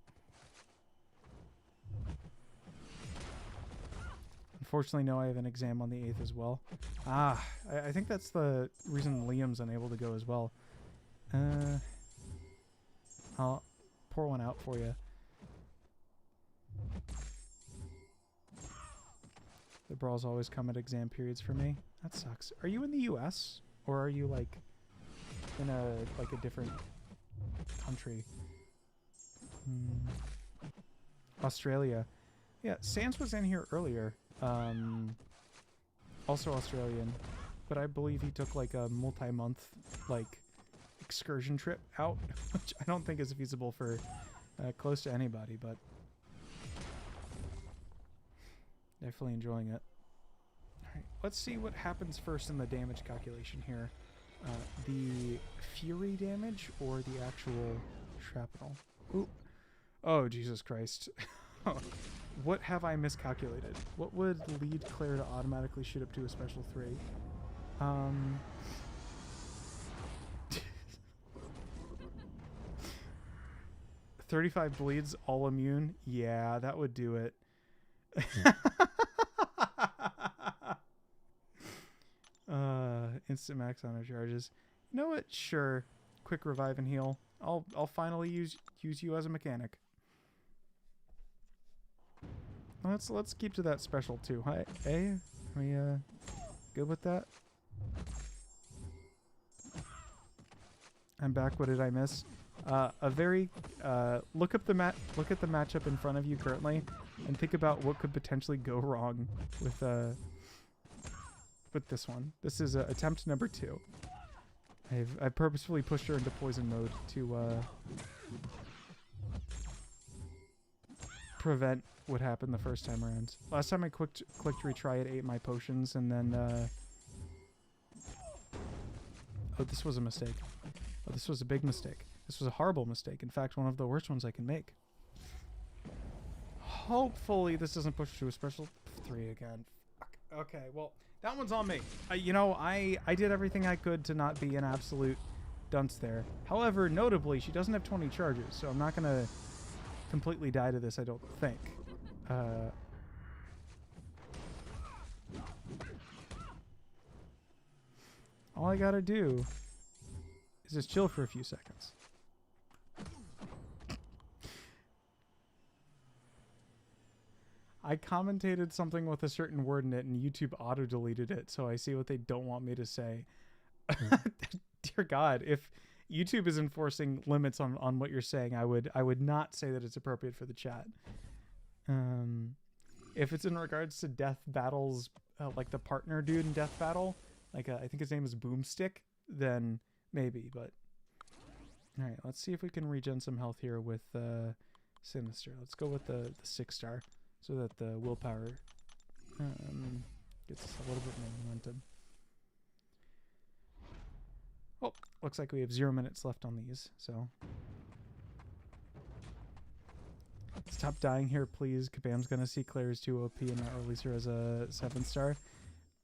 [SPEAKER 1] Unfortunately, no, I have an exam on the 8th as well. Ah, I think that's the reason Liam's unable to go as well. I'll pour one out for you. The brawls always come at exam periods for me. That sucks. Are you in the US? Or are you like in a different country? Australia. Yeah, Sans was in here earlier. Also Australian. But I believe he took like a multi-month like excursion trip out, which I don't think is feasible for close to anybody, but definitely enjoying it. Alright, let's see what happens first in the damage calculation here. The fury damage or the actual shrapnel? Ooh. Oh, Jesus Christ. What have I miscalculated? What would lead Claire to automatically shoot up to a special 3? 35 bleeds, all immune? Yeah, that would do it. Instant max on our charges. You know what? Sure. Quick revive and heal. I'll finally use you as a mechanic. Let's keep to that special too. Hi, hey, are we good with that? I'm back. What did I miss? A very look at the matchup in front of you currently, and think about what could potentially go wrong with this one. This is attempt number 2. I've purposefully pushed her into poison mode to prevent what happened the first time around. Last time I clicked retry, it ate my potions, and then oh, this was a mistake. Oh, this was a big mistake. This was a horrible mistake. In fact, one of the worst ones I can make. Hopefully this doesn't push to a special 3 again. Fuck. Okay, well, that one's on me. You know, I did everything I could to not be an absolute dunce there. However, notably, she doesn't have 20 charges, so I'm not going to completely die to this, I don't think. All I gotta do is just chill for a few seconds. I commentated something with a certain word in it and YouTube auto-deleted it, so I see what they don't want me to say. Dear God, if YouTube is enforcing limits on what you're saying, I would not say that it's appropriate for the chat. If it's in regards to death battles, like the partner dude in Death Battle, like I think his name is Boomstick, then maybe, but... Alright, let's see if we can regen some health here with Sinister. Let's go with the 6-star, so that the willpower gets a little bit more momentum. Oh, looks like we have 0 minutes left on these, so... Stop dying here, please. Kabam's gonna see Claire as 2 OP and not release her as a 7-star.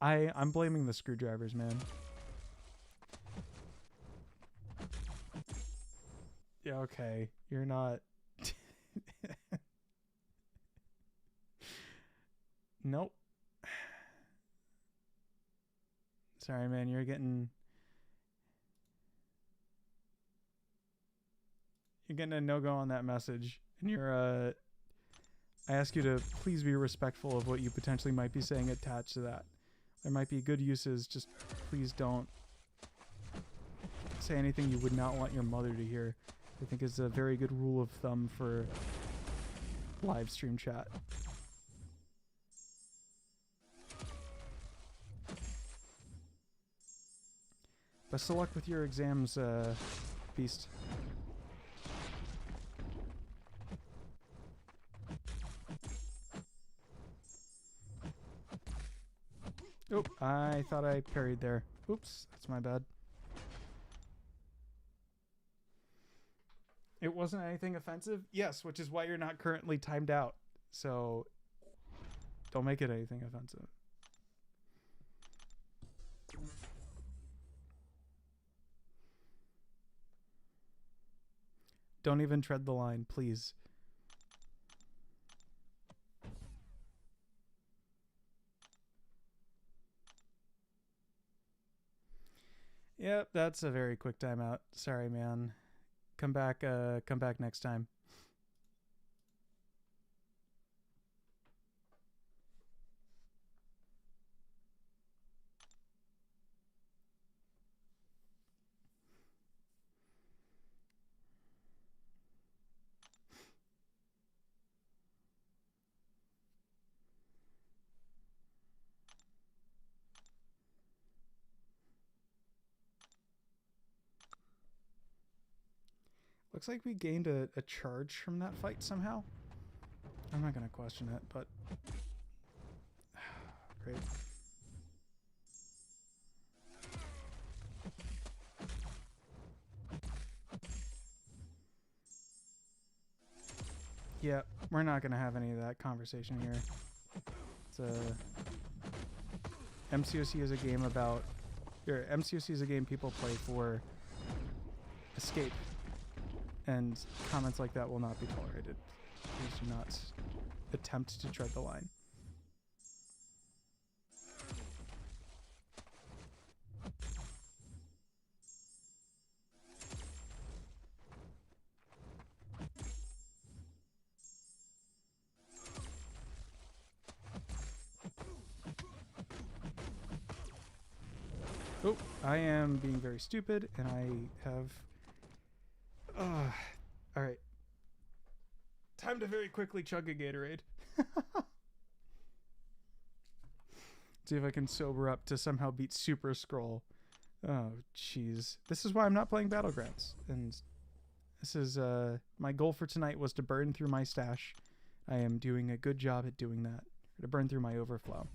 [SPEAKER 1] I'm blaming the screwdrivers, man. Yeah, okay. You're not... Nope. Sorry, man. You're getting a no-go on that message. And you're, I ask you to please be respectful of what you potentially might be saying attached to that. There might be good uses, just please don't say anything you would not want your mother to hear. I think is a very good rule of thumb for live stream chat. Best of luck with your exams, Beast. Oop, I thought I parried there. Oops, that's my bad. It wasn't anything offensive? Yes, which is why you're not currently timed out. So, Don't make it anything offensive. Don't even tread the line, please. Yep, that's a very quick timeout. Sorry, man. Come back next time. Looks like we gained a charge from that fight somehow. I'm not going to question it, but... Great. Yeah, we're not going to have any of that conversation here. It's MCOC is a game about... MCOC is a game people play for escape. And comments like that will not be tolerated. Please do not attempt to tread the line. Oh, I am being very stupid, and I have... Alright. Time to very quickly chug a Gatorade. See if I can sober up to somehow beat Super Scroll. Oh, jeez. This is why I'm not playing Battlegrounds. And this is, my goal for tonight was to burn through my stash. I am doing a good job at doing that. To burn through my overflow.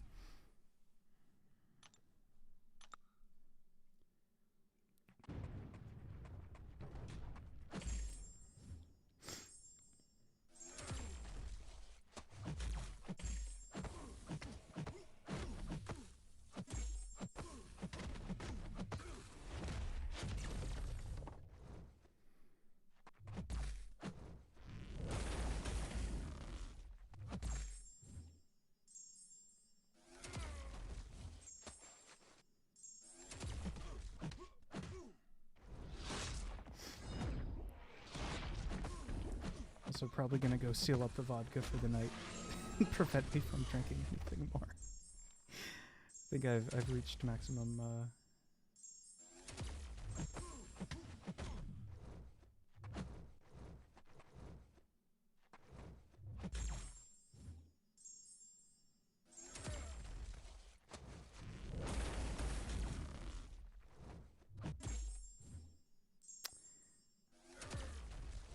[SPEAKER 1] Also probably going to go seal up the vodka for the night and prevent me from drinking anything more. I think I've reached maximum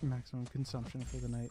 [SPEAKER 1] maximum consumption for the night.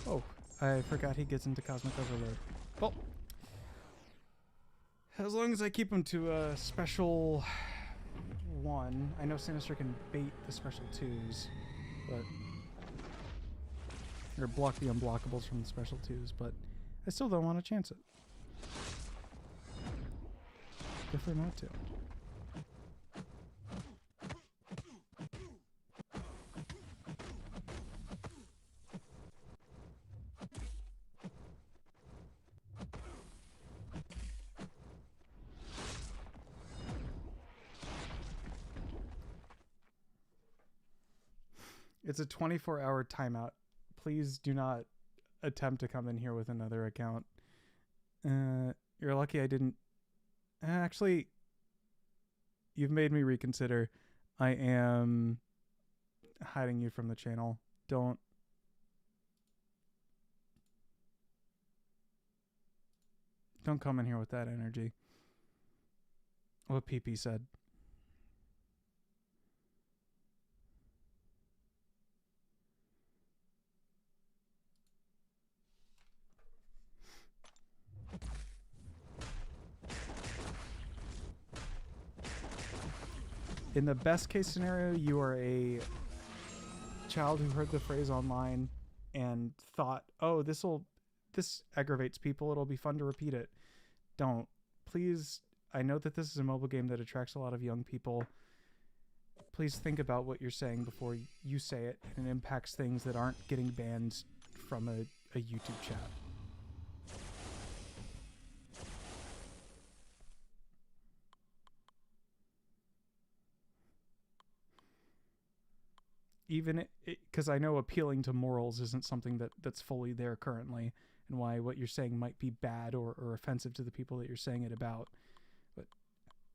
[SPEAKER 1] Oh, I forgot he gets into Cosmic Overload. Well, as long as I keep him to a special 1. I know Sinister can bait the special 2s, but... or block the unblockables from the special 2s, but I still don't want to chance it. Prefer not to. It's a 24-hour timeout. Please do not attempt to come in here with another account. You're lucky I didn't... Actually, you've made me reconsider. I am hiding you from the channel. Don't... Don't come in here with that energy. What PP said. In the best case scenario, you are a child who heard the phrase online and thought, oh, this aggravates people. It'll be fun to repeat it. Don't. Please, I know that this is a mobile game that attracts a lot of young people. Please think about what you're saying before you say it, and it impacts things that aren't getting banned from a YouTube chat. Even because I know appealing to morals isn't something that's fully there currently, and why what you're saying might be bad or offensive to the people that you're saying it about. But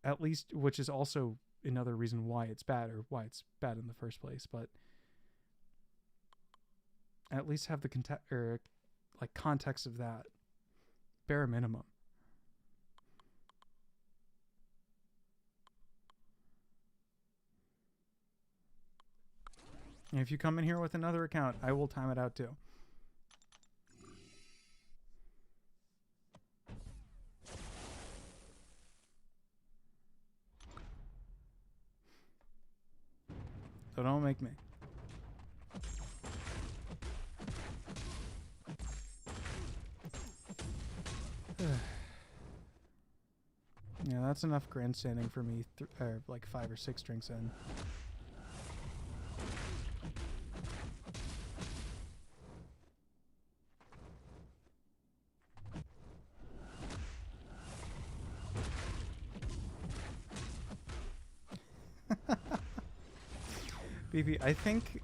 [SPEAKER 1] at least, which is also another reason why it's bad or why it's bad in the first place. But at least have the context of that, bare minimum. And if you come in here with another account, I will time it out too. So don't make me. Yeah, that's enough grandstanding for me, like 5 or 6 drinks in. BB, I think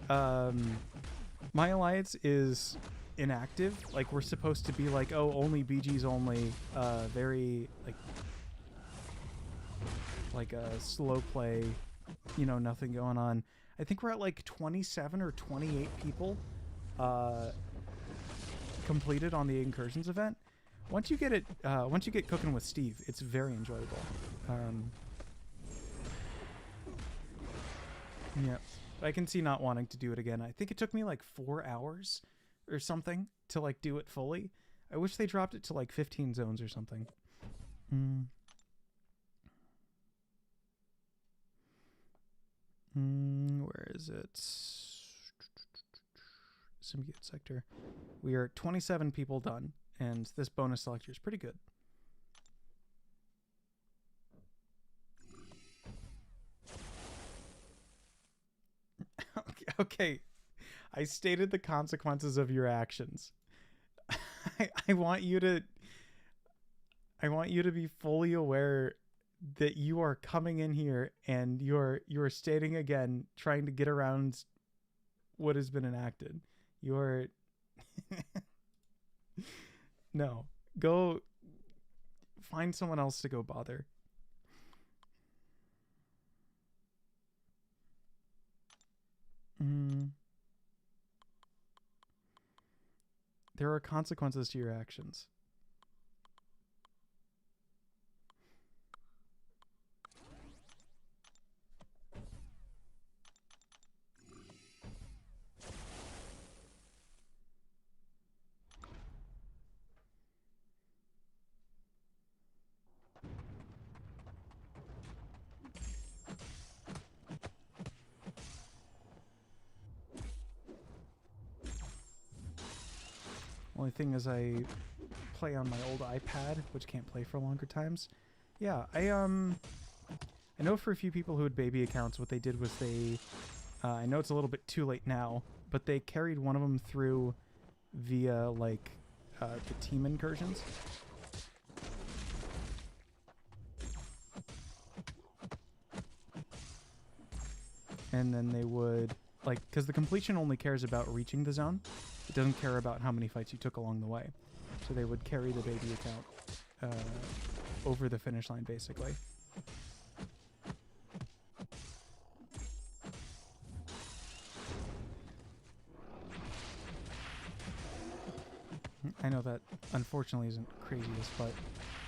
[SPEAKER 1] my alliance is inactive. Like, we're supposed to be like, oh, only BGs only, very like a slow play, you know, nothing going on. I think we're at like 27 or 28 people completed on the incursions event. Once you get cooking with Steve, it's very enjoyable. Yeah. I can see not wanting to do it again. I think it took me like 4 hours or something to like do it fully. I wish they dropped it to like 15 zones or something. Where is it? Symbiote sector. We are 27 people done, and this bonus selector is pretty good. Okay, I stated the consequences of your actions. I want you to be fully aware that you are coming in here and you're stating again, trying to get around what has been enacted. You're no, go find someone else to go bother. There are consequences to your actions. Only thing is I play on my old iPad, which can't play for longer times. Yeah, I know for a few people who had baby accounts, what they did was they, I know it's a little bit too late now, but they carried one of them through via like the team incursions. And then they would, like, because the completion only cares about reaching the zone. It doesn't care about how many fights you took along the way. So they would carry the baby account over the finish line, basically. I know that, unfortunately, isn't craziest, but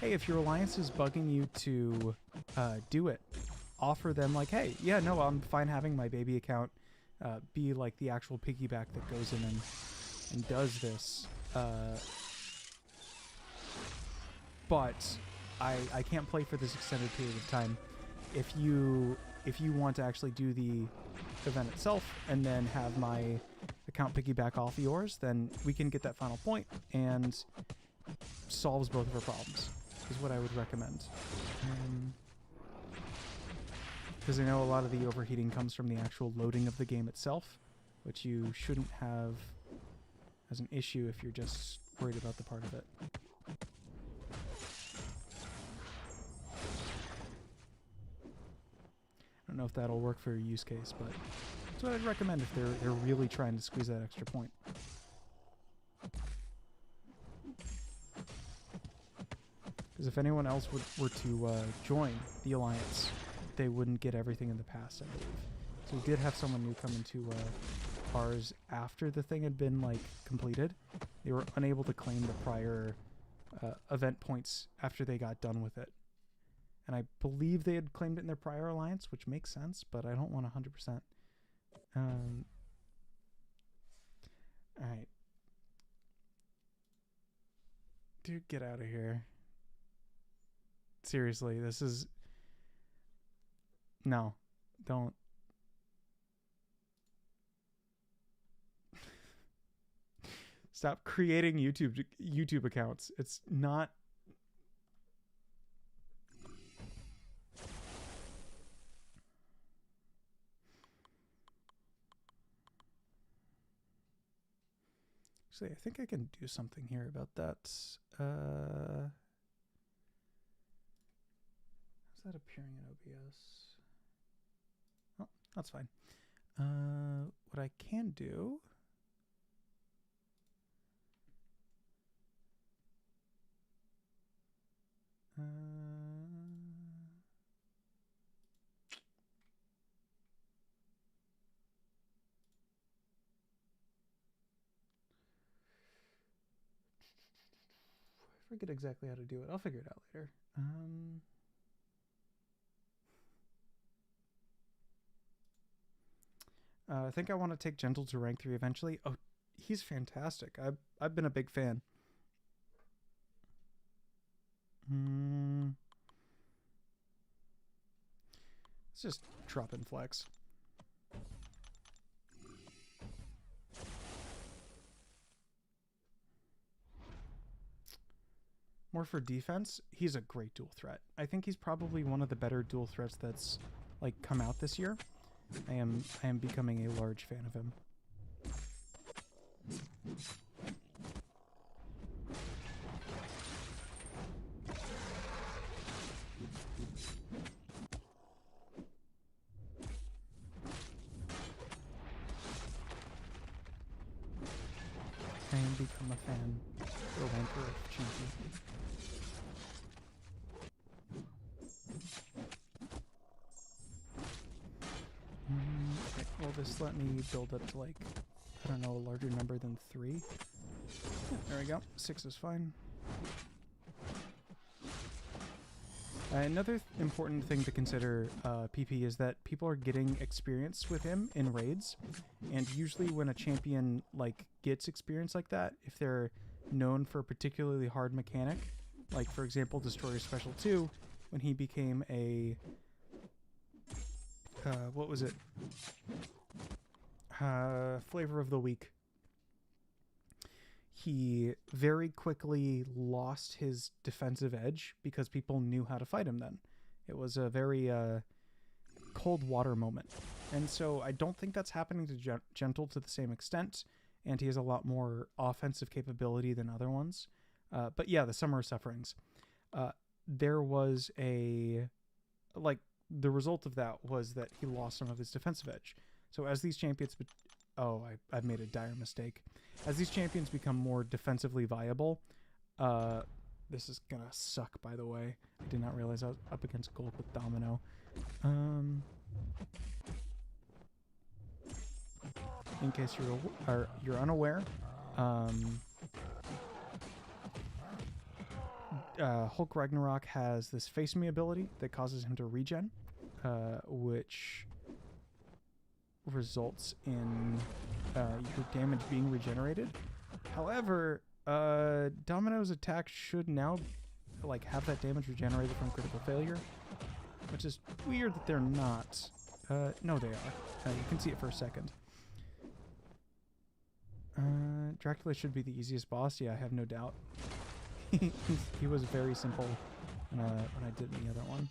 [SPEAKER 1] hey, if your alliance is bugging you to do it, offer them like, hey, yeah, no, I'm fine having my baby account be like the actual piggyback that goes in and does this. But I can't play for this extended period of time. If you want to actually do the event itself and then have my account piggyback off yours, then we can get that final point and solves both of our problems, is what I would recommend. Because I know a lot of the overheating comes from the actual loading of the game itself, which you shouldn't have as an issue if you're just worried about the part of it. I don't know if that'll work for your use case, but that's what I'd recommend if they're really trying to squeeze that extra point. Because if anyone else were to join the Alliance, they wouldn't get everything in the past, I believe. So we did have someone new come into ours after the thing had been like completed. They were unable to claim the prior event points after they got done with it. And I believe they had claimed it in their prior alliance, which makes sense, but I don't want 100%. Alright. Dude, get out of here. Seriously, this is... No, don't. Stop creating YouTube accounts. It's not... Actually, I think I can do something here about that. How's that appearing in OBS? Oh, that's fine. What I can do... I forget exactly how to do it. I'll figure it out later. I think I want to take Gentle to rank 3 eventually. Oh, he's fantastic. I've been a big fan. Let's just drop in flex. More for defense, he's a great dual threat. I think he's probably one of the better dual threats that's like come out this year. I am becoming a large fan of him. I am become a fan or wanker of champion. Okay, will this let me build up to like, I don't know, a larger number than 3? Yeah, there we go. 6 is fine. Another important thing to consider, PP, is that people are getting experience with him in raids, and usually when a champion like gets experience like that, if they're known for a particularly hard mechanic, like for example Destroyer Special 2, when he became a what was it? Flavor of the Week. He very quickly lost his defensive edge because people knew how to fight him then. It was a very cold water moment. And so I don't think that's happening to Gentle to the same extent, and he has a lot more offensive capability than other ones. But yeah, the Summer of Sufferings. There was a... like, the result of that was that he lost some of his defensive edge. So as these champions... Oh, I've made a dire mistake. As these champions become more defensively viable, this is gonna suck, by the way. I did not realize I was up against Gold with Domino. In case you're unaware, Hulk Ragnarok has this Face Me ability that causes him to regen, which results in your damage being regenerated. However, Domino's attack should now like have that damage regenerated from critical failure, which is weird that they're not. No, they are. You can see it for a second. Dracula should be the easiest boss. Yeah, I have no doubt. He was very simple when I did the other one.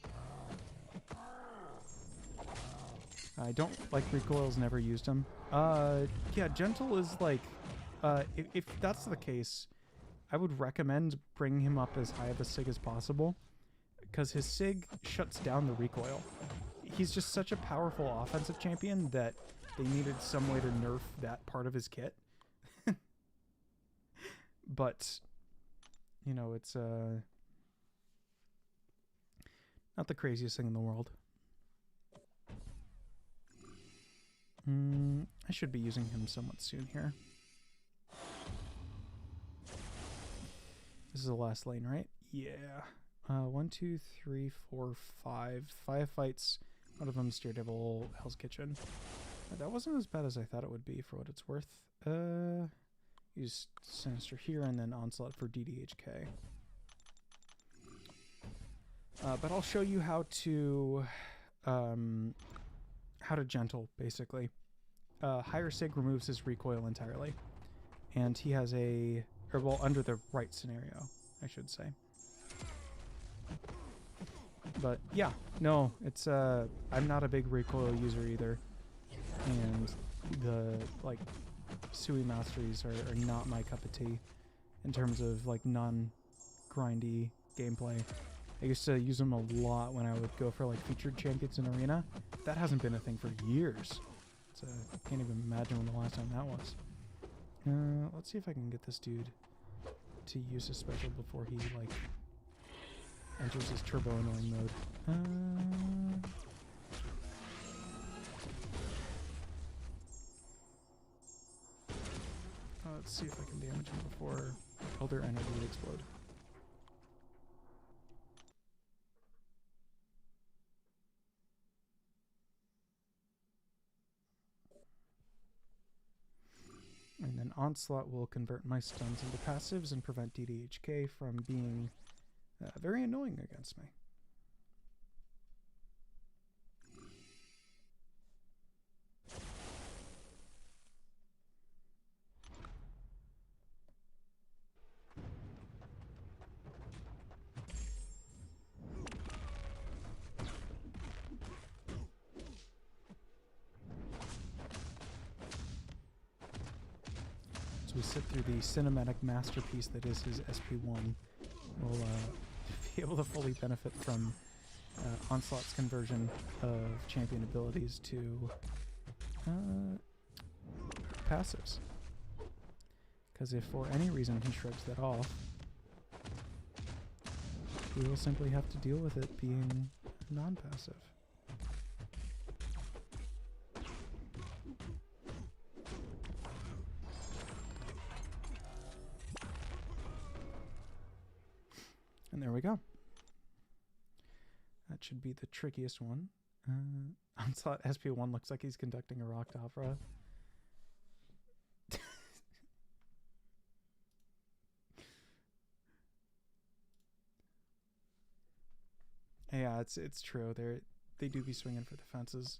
[SPEAKER 1] I don't like recoils, never used them. Yeah, gentle is like, if that's the case, I would recommend bringing him up as high of a sig as possible, because his sig shuts down the recoil. He's just such a powerful offensive champion that they needed some way to nerf that part of his kit. But, you know, it's not the craziest thing in the world. I should be using him somewhat soon here. This is the last lane, right? Yeah. 1, 2, 3, 4, 5. 5 fights. One of them is Daredevil, Hell's Kitchen. That wasn't as bad as I thought it would be for what it's worth. Use Sinister here and then Onslaught for DDHK. But I'll show you how to gentle, basically. Higher sig removes his recoil entirely. And he has under the right scenario, I should say. But yeah, no, it's I'm not a big recoil user either. And the like Sui masteries are not my cup of tea in terms of like non-grindy gameplay. I used to use them a lot when I would go for like featured champions in Arena. That hasn't been a thing for years. So I can't even imagine when the last time that was. Let's see if I can get this dude to use his special before he like enters his turbo annoying mode. Let's see if I can damage him before Elder Energy would explode. And then Onslaught will convert my stuns into passives and prevent DDHK from being very annoying against me. We sit through the cinematic masterpiece that is his SP1, we'll be able to fully benefit from Onslaught's conversion of champion abilities to passives. Because if for any reason he shrugs that off, we will simply have to deal with it being non-passive. And there we go. That should be the trickiest one. Onslaught SP1 looks like he's conducting a rock opera. Yeah, it's true. They do be swinging for the fences.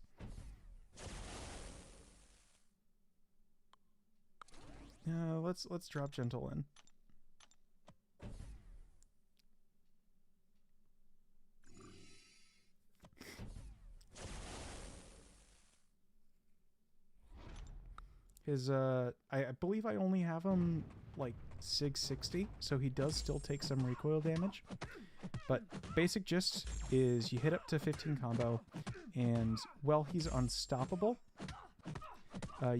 [SPEAKER 1] Let's drop gentle in. His I believe I only have him like Sig 60, so he does still take some recoil damage. But basic gist is you hit up to 15 combo, and while he's unstoppable,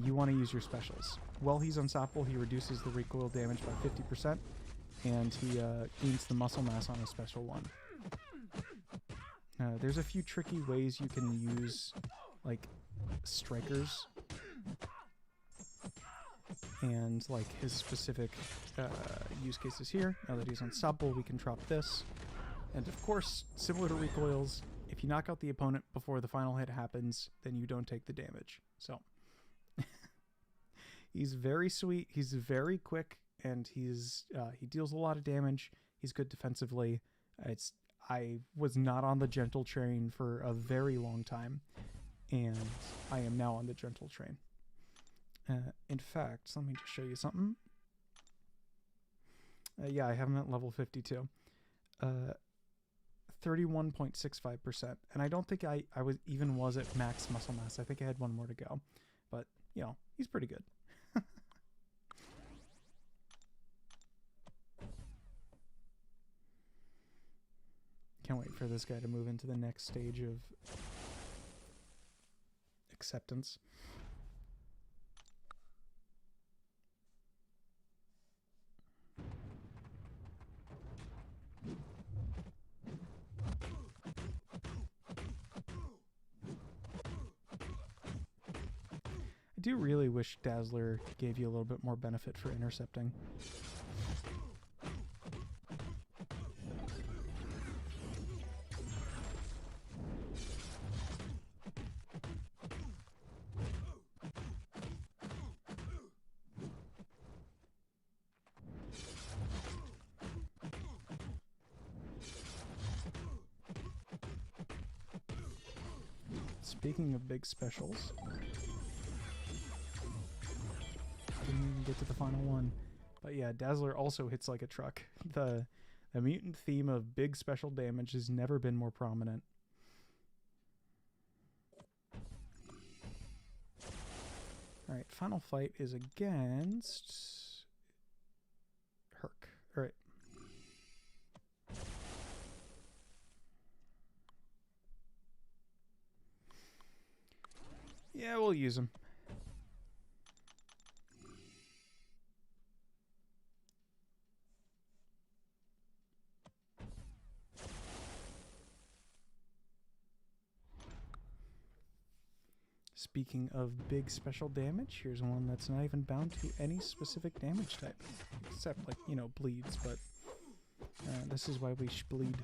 [SPEAKER 1] you want to use your specials. While he's unstoppable, he reduces the recoil damage by 50%, and he gains the muscle mass on a special one. There's a few tricky ways you can use like strikers and like his specific use cases here. Now that he's unstoppable, we can drop this. And of course, similar to recoils, if you knock out the opponent before the final hit happens, then you don't take the damage. So he's very sweet, he's very quick, and he deals a lot of damage. He's good defensively. I was not on the gentle train for a very long time, and I am now on the gentle train. In fact, let me just show you something. Yeah, I have him at level 52. 31.65%. And I don't think I was at max muscle mass. I think I had one more to go. But, you know, he's pretty good. Can't wait for this guy to move into the next stage of acceptance. I do really wish Dazzler gave you a little bit more benefit for intercepting. Speaking of big specials, didn't even get to the final one. But yeah, Dazzler also hits like a truck. The mutant theme of big special damage has never been more prominent. Alright, final fight is against Herc. Alright. Yeah, we'll use him. Speaking of big special damage, here's one that's not even bound to any specific damage type. Except, like, you know, bleeds, but this is why we bleed.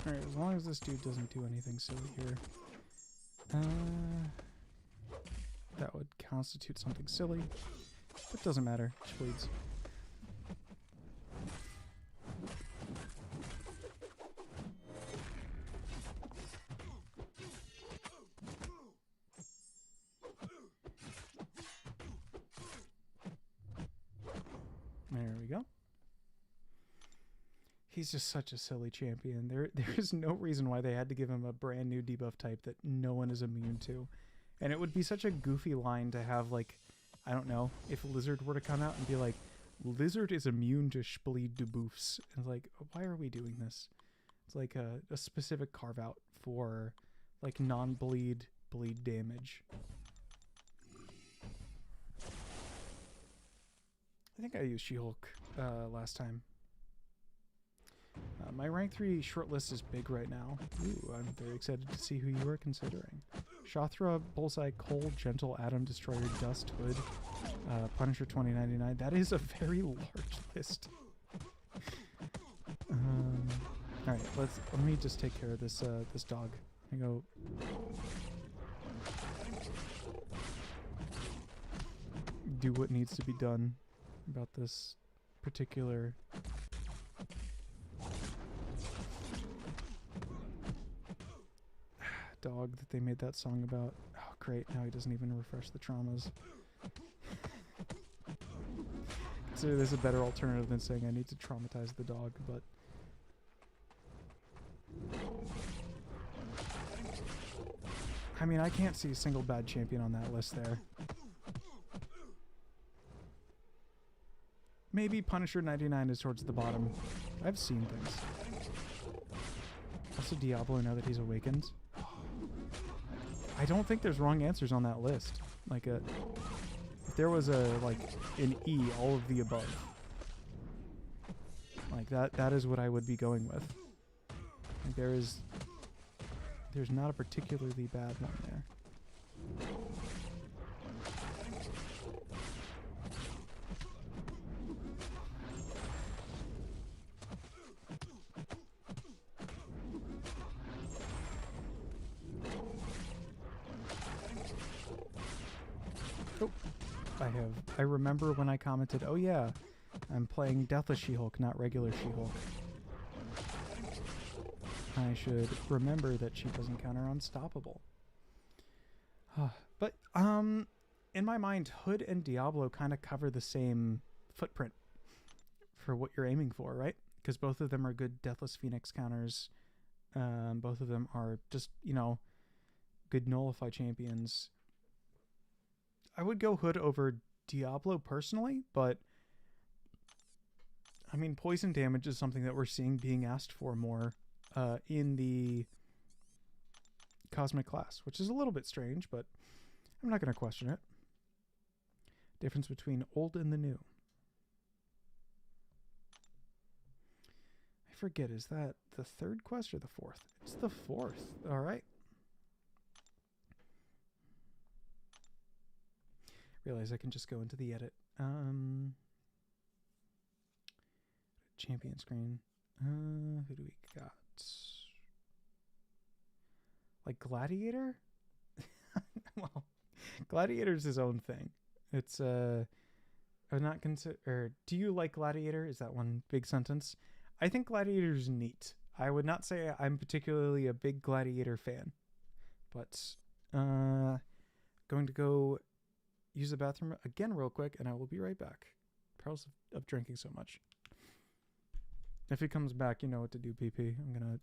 [SPEAKER 1] Alright, as long as this dude doesn't do anything silly here. That would constitute something silly. But doesn't matter. She bleeds. There we go. He's just such a silly champion. There's no reason why they had to give him a brand new debuff type that no one is immune to. And it would be such a goofy line to have, like, I don't know, if Lizard were to come out and be like, Lizard is immune to bleed debuffs. And it's like, why are we doing this? It's like a specific carve out for like non-bleed bleed damage. I think I used She-Hulk last time. My rank 3 short list is big right now. Ooh, I'm very excited to see who you are considering. Shothra, Bullseye, Cole, Gentle, Atom, Destroyer, Dust, Hood, Punisher 2099. That is a very large list. Alright, let me just take care of this this dog. I go. Do what needs to be done about this particular dog that they made that song about. Oh great, now he doesn't even refresh the traumas. So there's a better alternative than saying I need to traumatize the dog, but I mean, I can't see a single bad champion on that list there. maybe Punisher 99 is towards the bottom. I've seen things. Also Diablo now that he's awakened. I don't think there's wrong answers on that list. Like if there was like an E, all of the above. Like that is what I would be going with. Like there's not a particularly bad one there. Oh, I remember when I commented, oh yeah, I'm playing Deathless She-Hulk, not regular She-Hulk. I should remember that she doesn't count her unstoppable. But, in my mind, Hood and Diablo kind of cover the same footprint for what you're aiming for, right? Because both of them are good Deathless Phoenix counters. Both of them are just, you know, good Nullify champions. I would go Hood over Diablo personally, but I mean, poison damage is something that we're seeing being asked for more in the Cosmic class, which is a little bit strange, but I'm not going to question it. Difference between old and the new. I forget, is that the third quest or the fourth? It's the fourth. All right. Realize I can just go into the edit. Champion screen. Who do we got? Like Gladiator? Well, Gladiator's his own thing. It's I'm not consider. Do you like Gladiator? Is that one big sentence? I think Gladiator's neat. I would not say I'm particularly a big Gladiator fan, but going to go use the bathroom again real quick, and I will be right back. Pearls of drinking so much. If he comes back, you know what to do, PP. I'm gonna.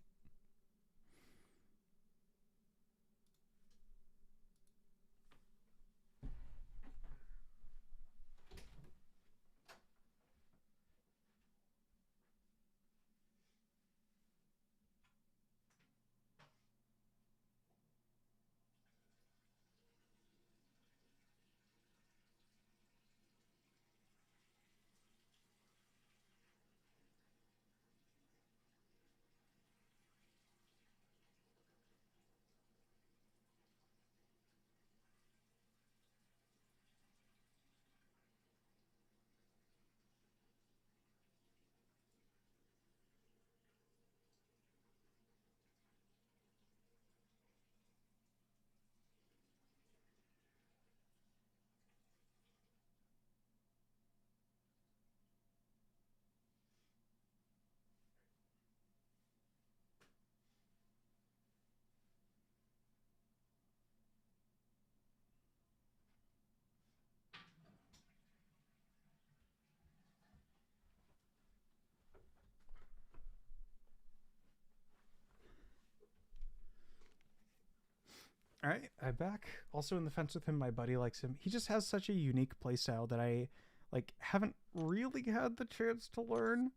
[SPEAKER 1] All right, I'm back. Also in the fence with him, my buddy likes him. He just has such a unique playstyle that I like haven't really had the chance to learn.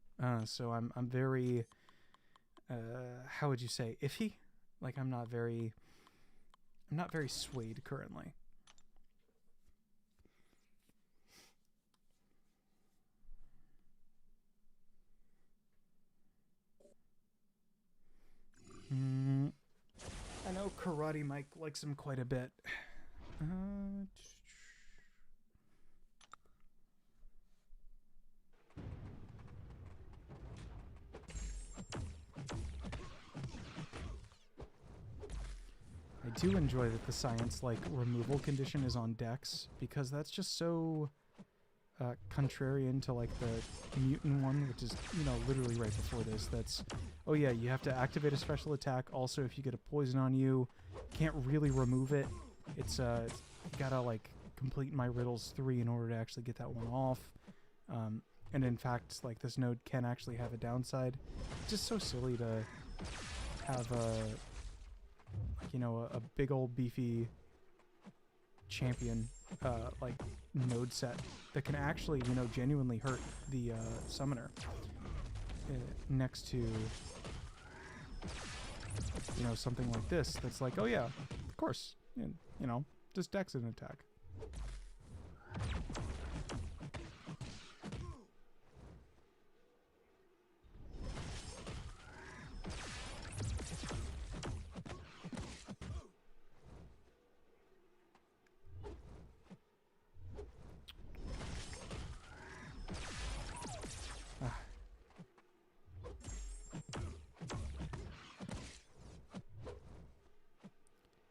[SPEAKER 1] So I'm very how would you say, iffy? Like I'm not very swayed currently. I know Karate Mike likes him quite a bit. I do enjoy that the science like removal condition is on Dex, because that's just so contrarian to like the mutant one, which is, you know, literally right before this. That's, oh yeah, you have to activate a special attack. Also, if you get a poison on you, can't really remove it. It's you gotta like complete my riddles 3 in order to actually get that one off. And in fact, like this node can actually have a downside. It's just so silly to have a, like, you know, a big old beefy champion like node set that can actually, you know, genuinely hurt the summoner next to, you know, something like this that's like, oh yeah, of course, you know, just dex an attack.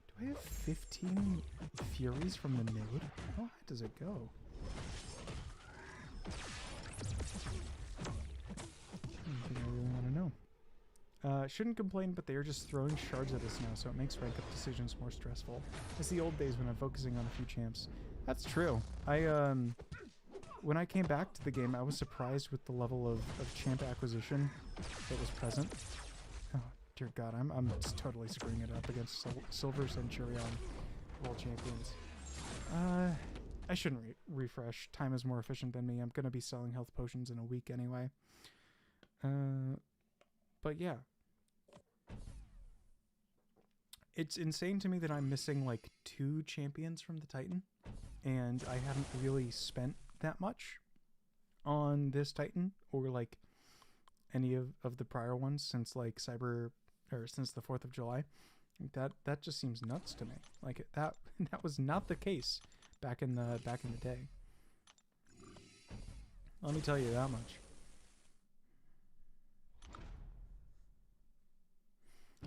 [SPEAKER 1] Do I have 15 Furies from the node? How high does it go? I don't think I really want to know. Shouldn't complain, but they are just throwing shards at us now, so it makes rank up decisions more stressful. It's the old days when I'm focusing on a few champs. That's true. When I came back to the game, I was surprised with the level of champ acquisition that was present. Oh, dear God, I'm just totally screwing it up against Silver Centurion world champions. I shouldn't refresh. Time is more efficient than me. I'm going to be selling health potions in a week anyway. But yeah. It's insane to me that I'm missing like 2 champions from the Titan, and I haven't really spent that much on this Titan or like any of the prior ones since like since the 4th of July. That just seems nuts to me. Like that was not the case back in the day. Let me tell you that much.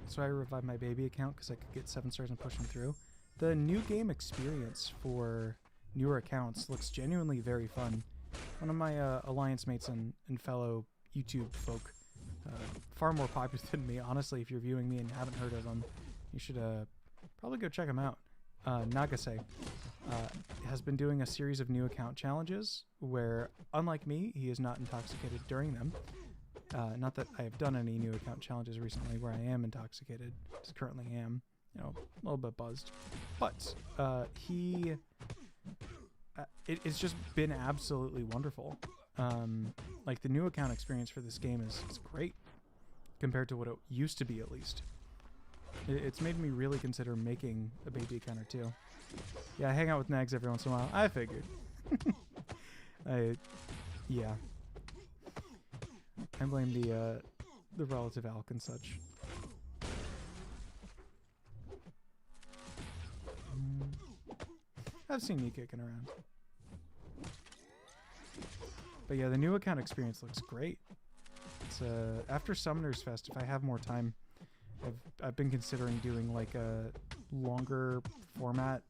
[SPEAKER 1] So I revived my baby account because I could get 7 stars and push them through. The new game experience for newer accounts looks genuinely very fun. One of my alliance mates and fellow YouTube folk, far more popular than me. Honestly, if you're viewing me and haven't heard of him, you should probably go check him out. Nagase has been doing a series of new account challenges where, unlike me, he is not intoxicated during them. Not that I have done any new account challenges recently where I am intoxicated. Just currently am, you know, a little bit buzzed. But it's just been absolutely wonderful. Like the new account experience for this game is great compared to what it used to be, at least. It's made me really consider making a baby account or 2. Yeah, I hang out with nags every once in a while. I figured. Yeah. I blame the relative alk and such. I've seen me kicking around. But yeah, the new account experience looks great. It's after Summoners Fest, if I have more time, I've been considering doing like a longer format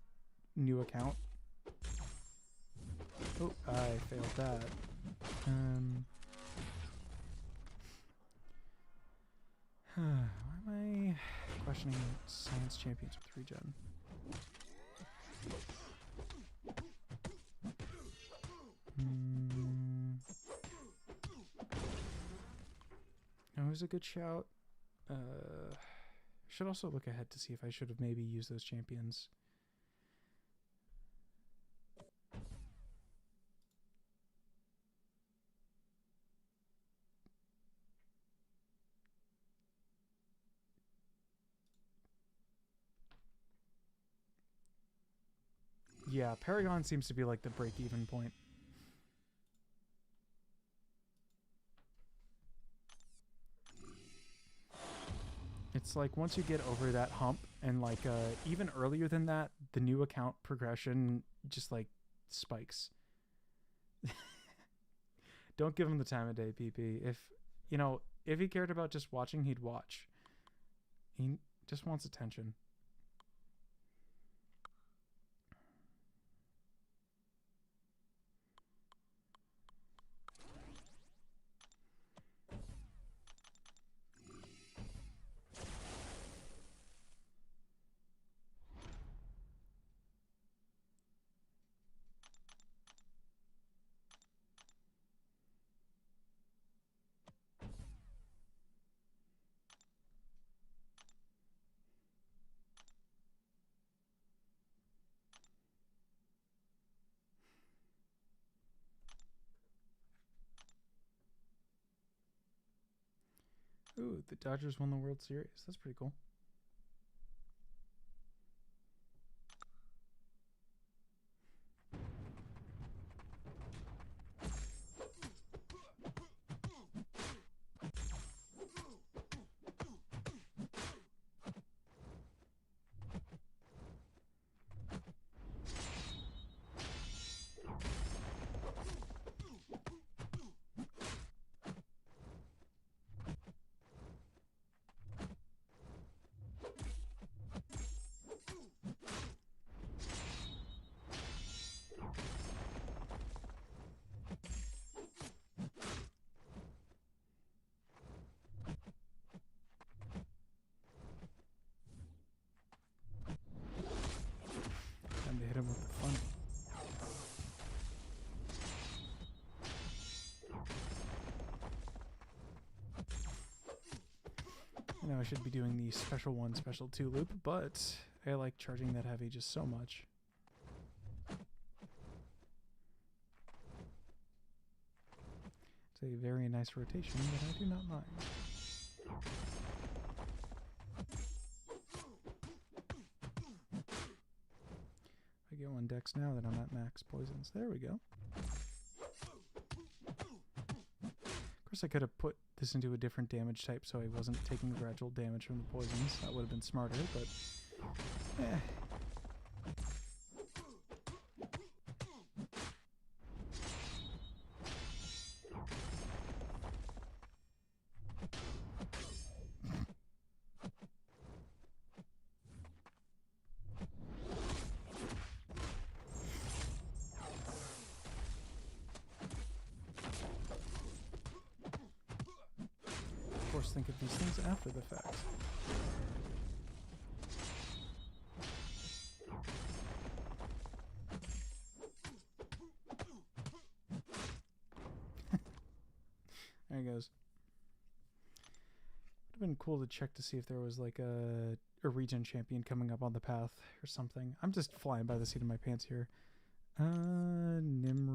[SPEAKER 1] new account. Oh, I failed that. Why am I questioning science champions with regen? That was a good shout. Should also look ahead to see if I should have maybe used those champions. Yeah, Paragon seems to be like the break-even point. It's like once you get over that hump, and like even earlier than that, the new account progression just like spikes. Don't give him the time of day, PP. If he cared about just watching, he'd watch. He just wants attention. Ooh, the Dodgers won the World Series. That's pretty cool. Time to hit him with the fun. I know I should be doing the special 1, special 2 loop, but I like charging that heavy just so much. It's a very nice rotation that I do not mind. I get 1 dex now that I'm at max poisons. There we go. Of course, I could have put this into a different damage type so I wasn't taking gradual damage from the poisons. That would have been smarter, but eh. Of course, think of these things after the fact. There he goes. Would have been cool to check to see if there was like a region champion coming up on the path or something. I'm just flying by the seat of my pants here. Nimrod.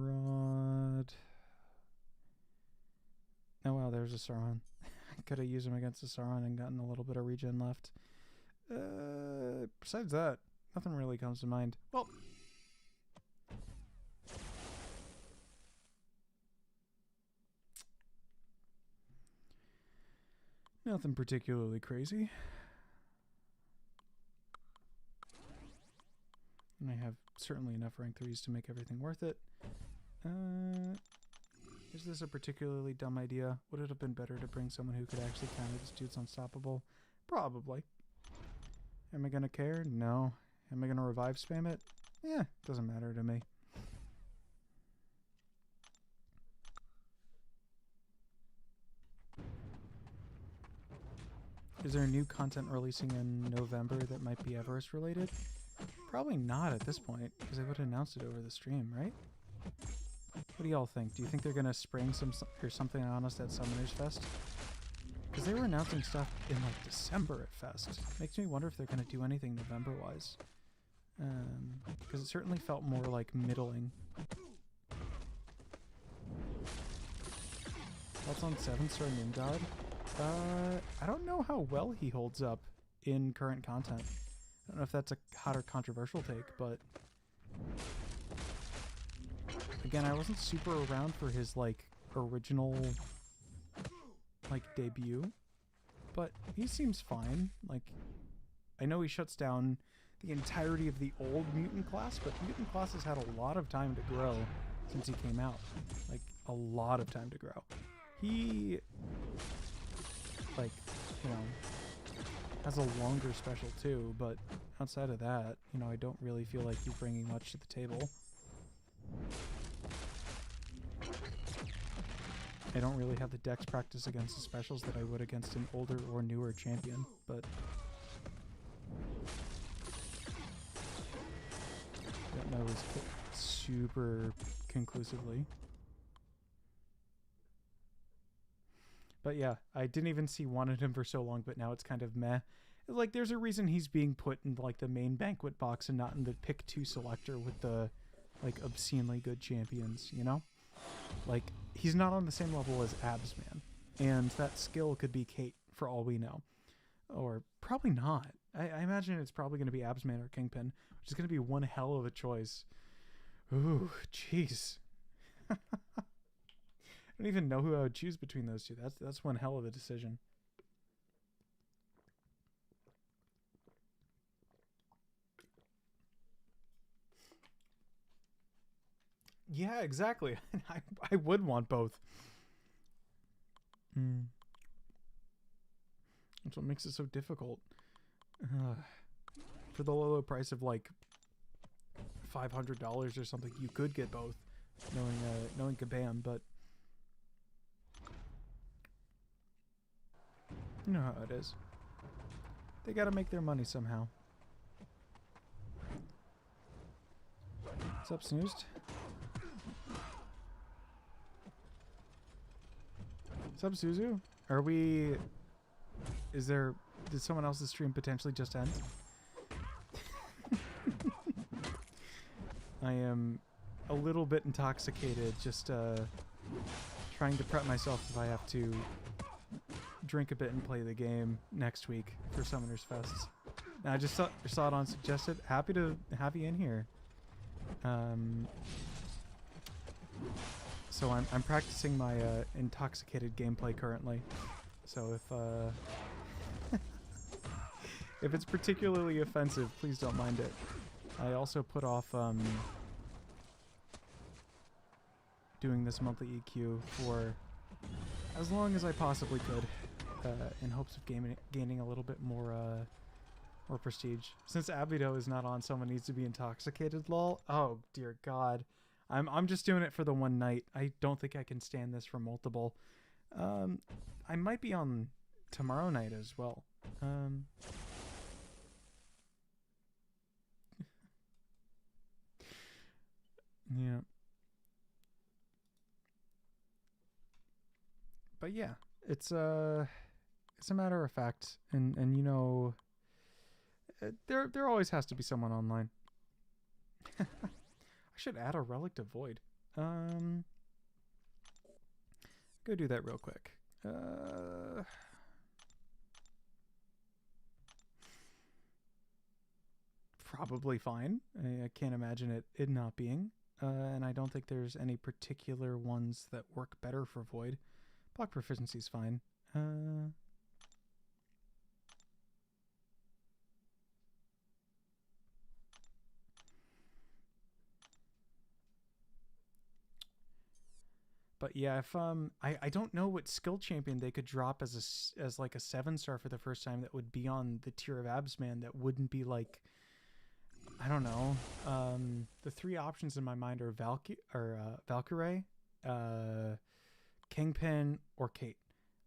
[SPEAKER 1] Oh wow, there's a Sauron. I could have used him against the Sauron and gotten a little bit of regen left. Besides that, nothing really comes to mind. Well, nothing particularly crazy. And I have certainly enough rank 3s to make everything worth it. Is this a particularly dumb idea? Would it have been better to bring someone who could actually counter this dude's unstoppable? Probably. Am I gonna care? No. Am I gonna revive spam it? Yeah, doesn't matter to me. Is there new content releasing in November that might be Everest related? Probably not at this point, because I would have announced it over the stream, right? What do y'all think? Do you think they're gonna spring something on us at Summoners Fest? Because they were announcing stuff in like December at Fest. Makes me wonder if they're gonna do anything November-wise. Because it certainly felt more like middling. Thoughts on 7-star Nimgod? I don't know how well he holds up in current content. I don't know if that's a hot or controversial take, but again, I wasn't super around for his like original like debut, but he seems fine. Like, I know he shuts down the entirety of the old mutant class, but mutant class has had a lot of time to grow since he came out. Like, a lot of time to grow. He, like, you know, has a longer special too, but outside of that, you know, I don't really feel like he's bringing much to the table. I don't really have the dex practice against the specials that I would against an older or newer champion, but that no was super conclusively. But yeah, I didn't even see wanted him for so long, but now it's kind of meh. Like, there's a reason he's being put in like the main banquet box and not in the pick 2 selector with the like obscenely good champions, you know? Like, he's not on the same level as Abs, man. And that skill could be Kate, for all we know. Or probably not. I imagine it's probably going to be Absman or Kingpin, which is going to be one hell of a choice. Ooh, jeez. I don't even know who I would choose between those two. That's one hell of a decision. Yeah, exactly. I would want both. That's what makes it so difficult. For the low price of like $500 or something, you could get both, knowing Kabam, but you know how it is. They gotta make their money somehow. What's up, Snoozed? What's up, Suzu? Did someone else's stream potentially just end? I am a little bit intoxicated, just trying to prep myself if I have to drink a bit and play the game next week for Summoners Fest. And I just saw it on suggested. Happy to have you in here. So I'm practicing my intoxicated gameplay currently. So if it's particularly offensive, please don't mind it. I also put off doing this monthly EQ for as long as I possibly could, in hopes of gaining a little bit more prestige. Since Abido is not on, someone needs to be intoxicated. Lol. Oh dear God, I'm just doing it for the one night. I don't think I can stand this for multiple. I might be on tomorrow night as well. Yeah. But yeah, it's a matter of fact, and you know, there always has to be someone online. I should add a relic to Void. Go do that real quick. Probably fine. I can't imagine it not being. And I don't think there's any particular ones that work better for Void. Block proficiency is fine. But yeah, if I don't know what skill champion they could drop as like a 7-star for the first time that would be on the tier of Absman that wouldn't be like, I don't know. The three options in my mind are Valkyrie, Kingpin, or Kate.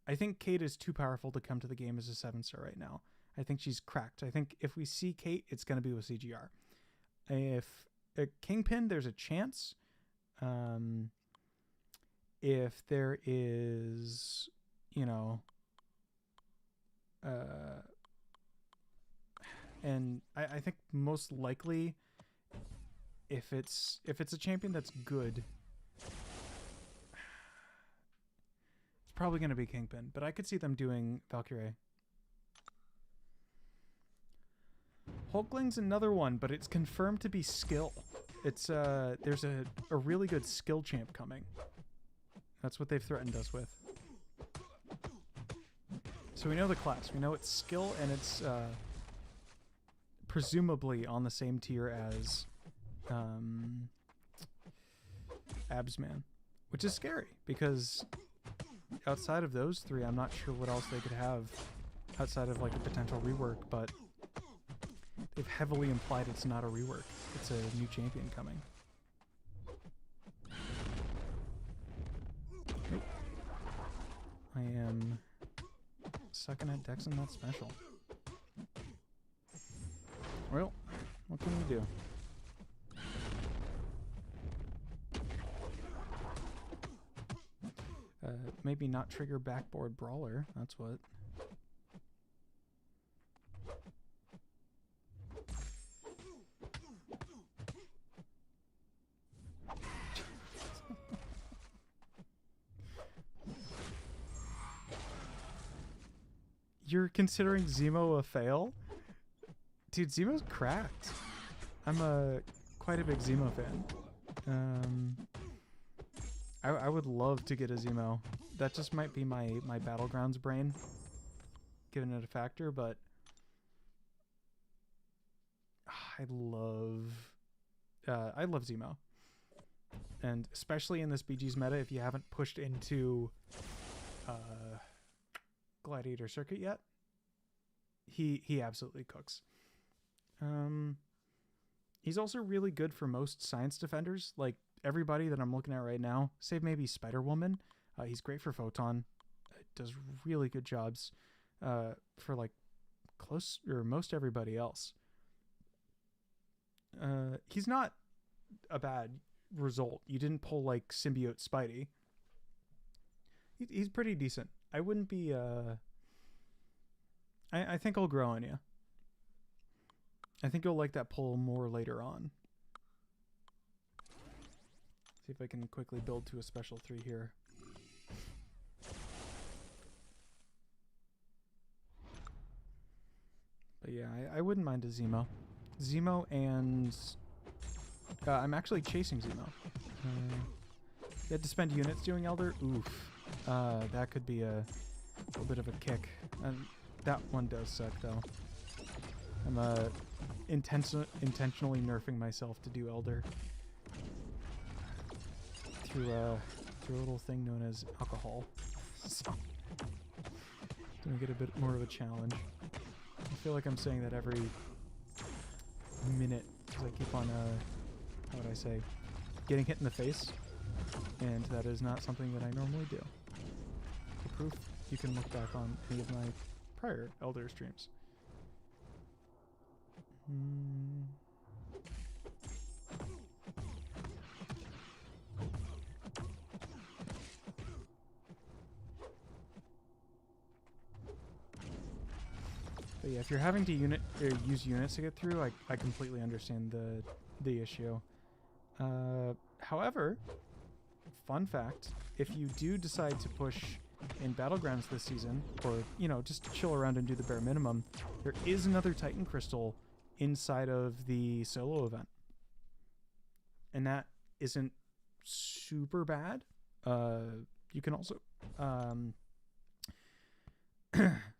[SPEAKER 1] I think Kate is too powerful to come to the game as a 7-star right now. I think she's cracked. I think if we see Kate, it's going to be with CGR. If Kingpin, there's a chance. If there is, you know, and I think most likely, if it's a champion that's good, it's probably going to be Kingpin. But I could see them doing Valkyrie. Hulkling's another one, but it's confirmed to be skill. It's there's a really good skill champ coming. That's what they've threatened us with. So we know the class. We know it's skill, and it's presumably on the same tier as Absman, which is scary because outside of those three, I'm not sure what else they could have outside of like a potential rework, but they've heavily implied it's not a rework. It's a new champion coming. Nope. I am sucking at Dex and not special. Well, what can we do? Maybe not trigger backboard brawler. That's what. You're considering Zemo a fail? Dude, Zemo's cracked. I'm quite a big Zemo fan. I would love to get a Zemo. That just might be my Battlegrounds brain, giving it a factor, but I love Zemo. And especially in this BG's meta, if you haven't pushed into Gladiator Circuit yet, he absolutely cooks. He's also really good for most science defenders, like everybody that I'm looking at right now, save maybe Spider-Woman. He's great for Photon. Does really good jobs for like close or most everybody else. He's not a bad result. You didn't pull like Symbiote Spidey. He's pretty decent. I wouldn't be I think I'll grow on you. I think you'll like that pull more later on. See if I can quickly build to a special 3 here. But yeah, I wouldn't mind a Zemo. Zemo and... I'm actually chasing Zemo. You had to spend units doing Elder? Oof. That could be a little bit of a kick. And that one does suck, though. I'm intentionally nerfing myself to do Elder through a little thing known as alcohol. So, gonna get a bit more of a challenge. I feel like I'm saying that every minute because I keep on, how would I say, getting hit in the face, and that is not something that I normally do. For proof, you can look back on any of my prior Elder streams. But yeah, if you're having to use units to get through, I completely understand the issue. However, fun fact, if you do decide to push in Battlegrounds this season, or, you know, just chill around and do the bare minimum, there is another Titan Crystal inside of the solo event. And that isn't super bad. You can also...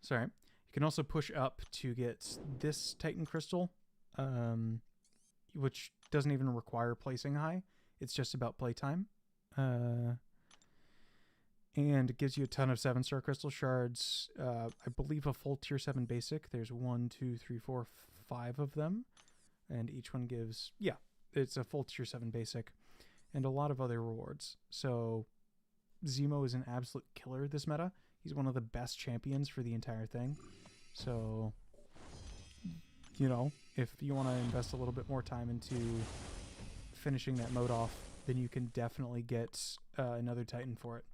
[SPEAKER 1] sorry. You can also push up to get this Titan Crystal, which doesn't even require placing high. It's just about playtime. And it gives you a ton of 7-star crystal shards. I believe a full tier 7 basic. There's 1, 2, 3, 4, 5 of them. And each one gives, yeah, it's a full tier 7 basic. And a lot of other rewards. So Zemo is an absolute killer this meta. He's one of the best champions for the entire thing. So, you know, if you want to invest a little bit more time into finishing that mode off, then you can definitely get another Titan for it.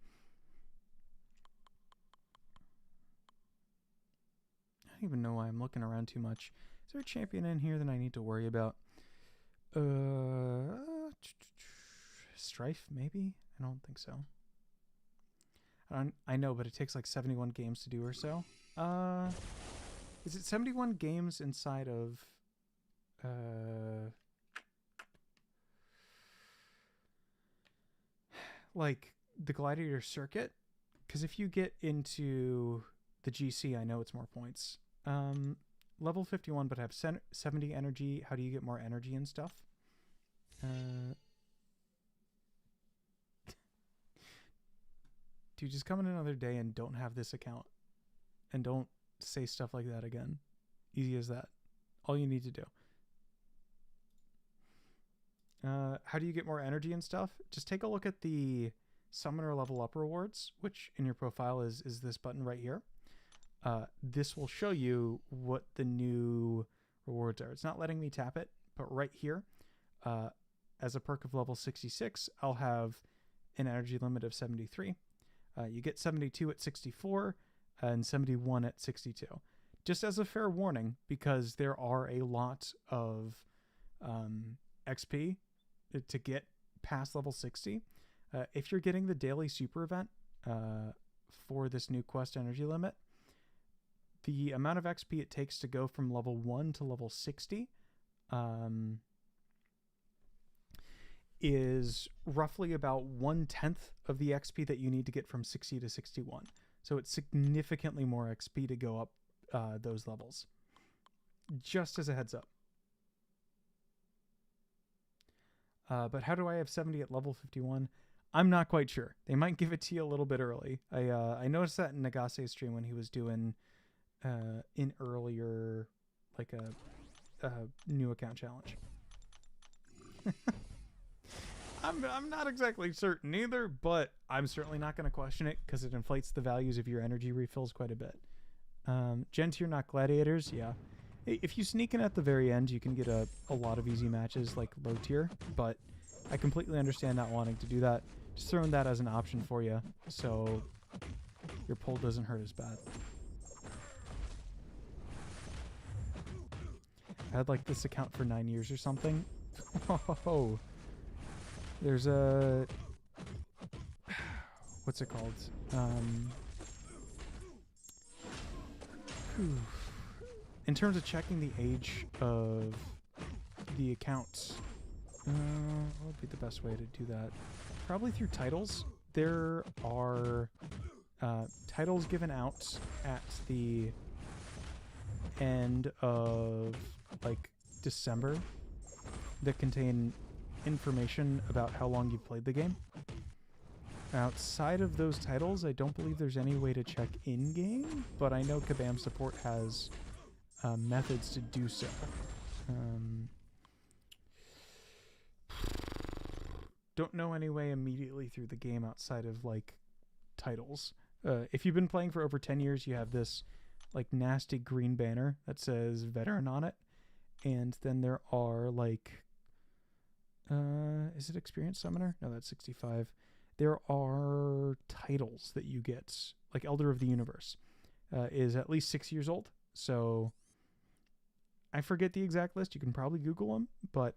[SPEAKER 1] I don't even know why I'm looking around too much. Is there a champion in here that I need to worry about? Strife, maybe? I don't think so. I know, but it takes like 71 games to do or so. Is it 71 games inside of... like the Gladiator Circuit? Because if you get into the GC, I know it's more points. Level 51, but have 70 energy. How do you get more energy and stuff? Dude, just come in another day and don't have this account. And don't say stuff like that again. Easy as that. All you need to do. How do you get more energy and stuff? Just take a look at the Summoner Level Up rewards, which in your profile is this button right here. This will show you what the new rewards are. It's not letting me tap it, but right here, as a perk of level 66, I'll have an energy limit of 73. You get 72 at 64 and 71 at 62. Just as a fair warning, because there are a lot of XP to get past level 60. If you're getting the daily super event for this new quest energy limit, the amount of XP it takes to go from level 1 to level 60 is roughly about 1/10 of the XP that you need to get from 60 to 61. So it's significantly more XP to go up those levels. Just as a heads up. But how do I have 70 at level 51? I'm not quite sure. They might give it to you a little bit early. I noticed that in Nagase's stream when he was doing an earlier, like a new account challenge. I'm not exactly certain either, but I'm certainly not going to question it because it inflates the values of your energy refills quite a bit. Gen tier, not gladiators, yeah. If you sneak in at the very end, you can get a lot of easy matches like low tier, but I completely understand not wanting to do that. Just throwing that as an option for you so your pull doesn't hurt as bad. I had like this account for 9 years or something. Oh, there's a... What's it called? In terms of checking the age of the accounts, what would be the best way to do that? Probably through titles. There are titles given out at the end of like December that contain information about how long you've played the game. Outside of those titles, I don't believe there's any way to check in-game, but I know Kabam support has methods to do so. Don't know any way immediately through the game outside of like titles. If you've been playing for over 10 years, you have this like nasty green banner that says veteran on it, and then there are like is it Experienced Summoner? No, that's 65. There are titles that you get, like Elder of the Universe is at least 6 years old. So I forget the exact list. You can probably Google them, but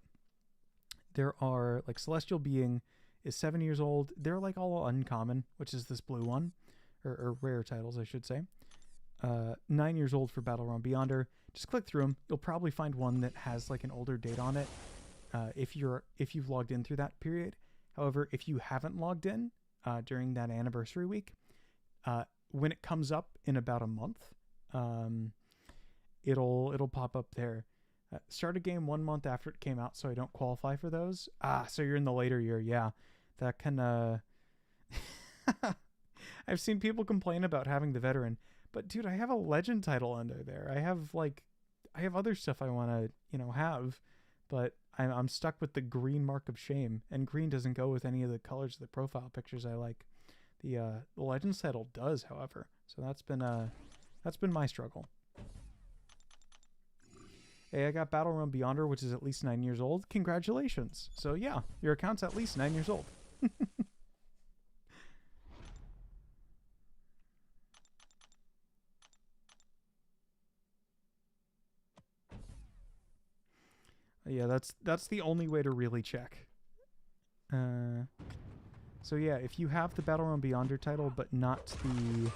[SPEAKER 1] there are like Celestial Being is 7 years old. They're like all uncommon, which is this blue one, or rare titles, I should say. 9 years old for Battle Realm Beyonder. Just click through them. You'll probably find one that has like an older date on it. If you've logged in through that period. However, if you haven't logged in during that anniversary week, when it comes up in about a month, it'll pop up there. Start a game 1 month after it came out, so I don't qualify for those. So you're in the later year. Yeah, that can. I've seen people complain about having the veteran, but dude, I have a legend title under there. I have other stuff I want to have, but I'm stuck with the green mark of shame, and green doesn't go with any of the colors of the profile pictures I like. The Legends title does, however, so that's been my struggle. Hey, I got Battle Realm Beyonder, which is at least 9 years old. Congratulations! So yeah, your account's at least 9 years old. Yeah, that's the only way to really check. So yeah, if you have the Battle Realm Beyonder title but not the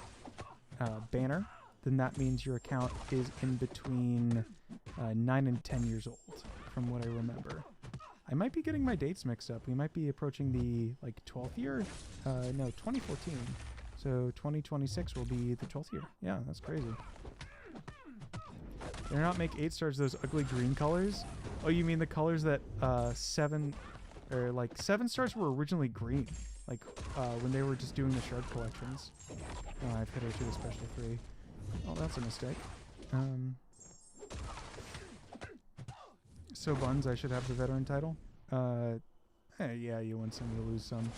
[SPEAKER 1] banner, then that means your account is in between 9 and 10 years old, from what I remember. I might be getting my dates mixed up. We might be approaching the 12th year. No, 2014. So 2026 will be the 12th year. Yeah, that's crazy. They're not make 8 stars those ugly green colors. Oh, you mean the colors that 7 stars were originally green, like when they were just doing the shard collections. Oh, I've hit her to the special 3. Oh, that's a mistake. So Buns, I should have the veteran title. Yeah, you win some, you lose some.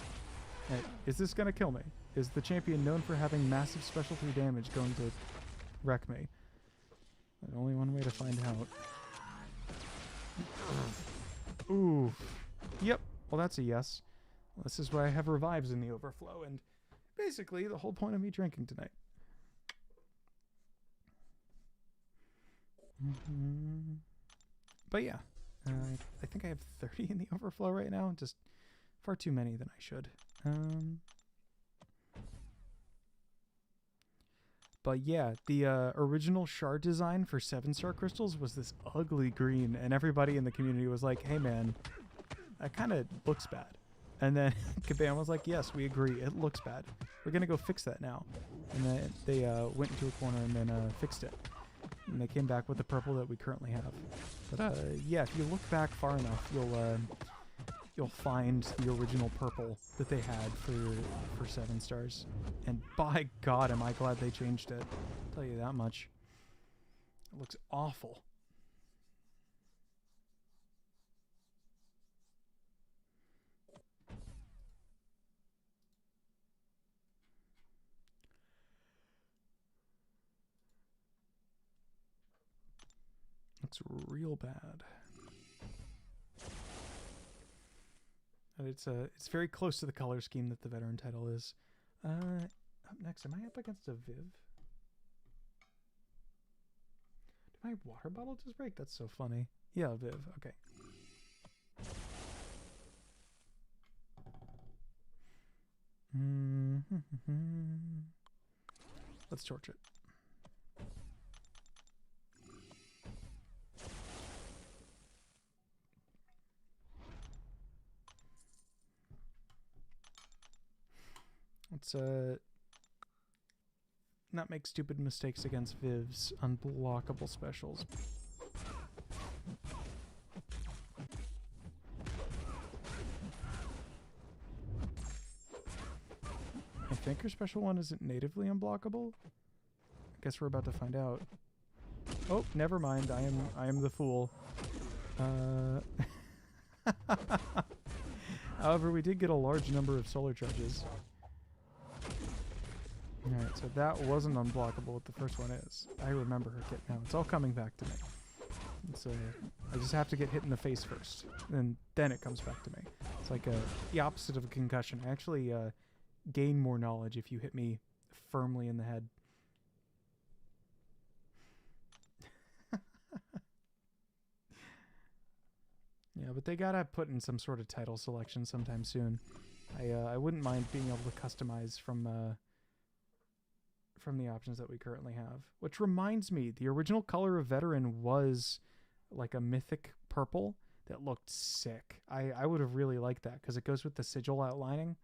[SPEAKER 1] Hey, is this gonna kill me? Is the champion known for having massive special 3 damage going to wreck me? There's only one way to find out. Ooh. Yep. Well, that's a yes. Well, this is why I have revives in the overflow, and basically the whole point of me drinking tonight. But yeah, I think I have 30 in the overflow right now. Just far too many than I should. But yeah, the original shard design for 7-star crystals was this ugly green, and everybody in the community was like, hey man, that kind of looks bad. And then Kabam was like, yes, we agree, it looks bad. We're going to go fix that now. And then they went into a corner and then fixed it. And they came back with the purple that we currently have. But yeah, if you look back far enough, you'll find the original purple that they had for 7 stars. And by God, am I glad they changed it. I'll tell you that much. It looks awful. Looks real bad. And it's very close to the color scheme that the veteran title is. Up next, am I up against a Viv? Did my water bottle just break? That's so funny. Yeah, Viv. Okay. Let's torch it. Let's not make stupid mistakes against Viv's unblockable specials. I think her special one isn't natively unblockable. I guess we're about to find out. Oh, never mind. I am the fool. However, we did get a large number of solar charges. Alright, so that wasn't unblockable. What the first one is. I remember her kit now. It's all coming back to me. So I just have to get hit in the face first, and then it comes back to me. It's like the opposite of a concussion. I actually gain more knowledge if you hit me firmly in the head. Yeah, but they gotta put in some sort of title selection sometime soon. I wouldn't mind being able to customize from the options that we currently have. Which reminds me, the original color of Veteran was like a mythic purple that looked sick. I would have really liked that because it goes with the sigil outlining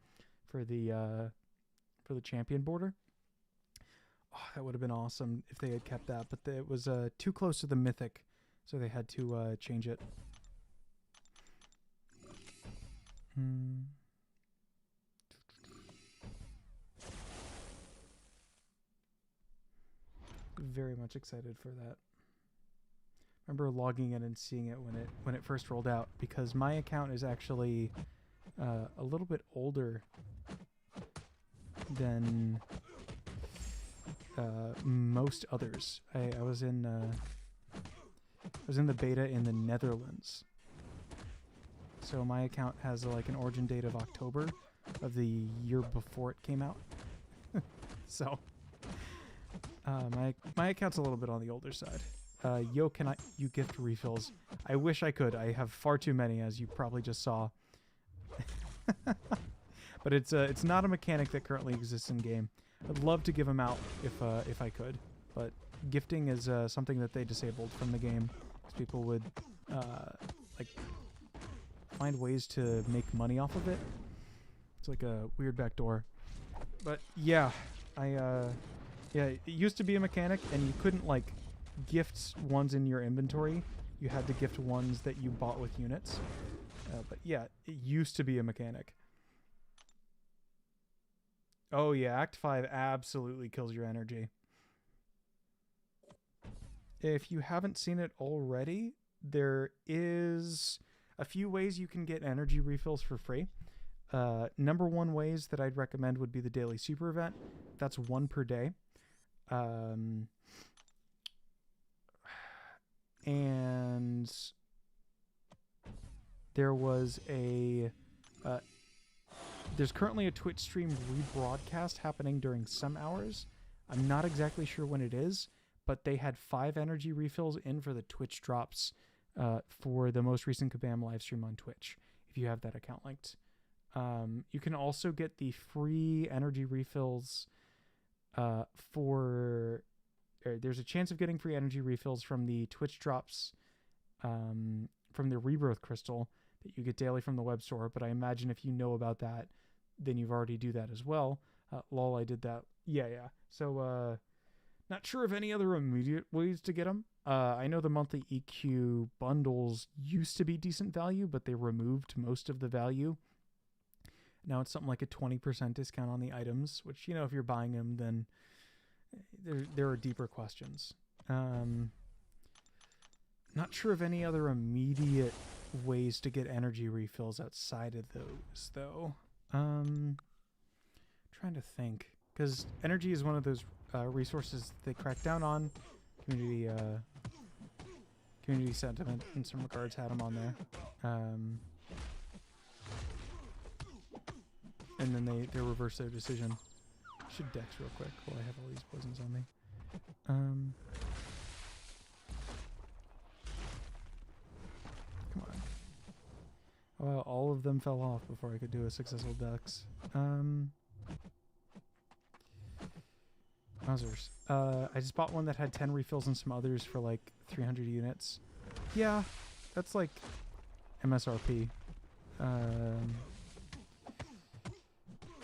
[SPEAKER 1] for the champion border. Oh, that would have been awesome if they had kept that, but it was too close to the mythic, so they had to change it. Very much excited for that. Remember logging in and seeing it when it first rolled out, because my account is actually a little bit older than most others. I was in the beta in the Netherlands, so my account has like an origin date of October of the year before it came out. So my account's a little bit on the older side. Yo, can you gift refills? I wish I could. I have far too many, as you probably just saw. But it's not a mechanic that currently exists in game. I'd love to give them out if I could, but gifting is something that they disabled from the game, because people would like find ways to make money off of it. It's like a weird backdoor. But yeah, yeah, it used to be a mechanic, and you couldn't like gift ones in your inventory. You had to gift ones that you bought with units. But yeah, it used to be a mechanic. Oh yeah, Act 5 absolutely kills your energy. If you haven't seen it already, there is a few ways you can get energy refills for free. Number one ways that I'd recommend would be the daily super event. That's 1 per day. And there was there's currently a Twitch stream rebroadcast happening during some hours. I'm not exactly sure when it is, but they had 5 energy refills in for the Twitch drops for the most recent Kabam live stream on Twitch, if you have that account linked. You can also get the free energy refills for there's a chance of getting free energy refills from the Twitch drops from the Rebirth Crystal that you get daily from the web store, but I imagine if you know about that, then you've already do that as well. Lol, I did that. Yeah. So, not sure of any other immediate ways to get them. I know the monthly EQ bundles used to be decent value, but they removed most of the value. Now it's something like a 20% discount on the items, which, you know, if you're buying them, then there are deeper questions. Not sure of any other immediate ways to get energy refills outside of those, though. Trying to think, because energy is one of those resources they crack down on. Community sentiment in some regards had them on there. And then they reverse their decision. Should dex real quick while I have all these poisons on me. Come on. Well, all of them fell off before I could do a successful dex. Wowzers. I just bought one that had 10 refills and some others for like 300 units. Yeah, that's like MSRP.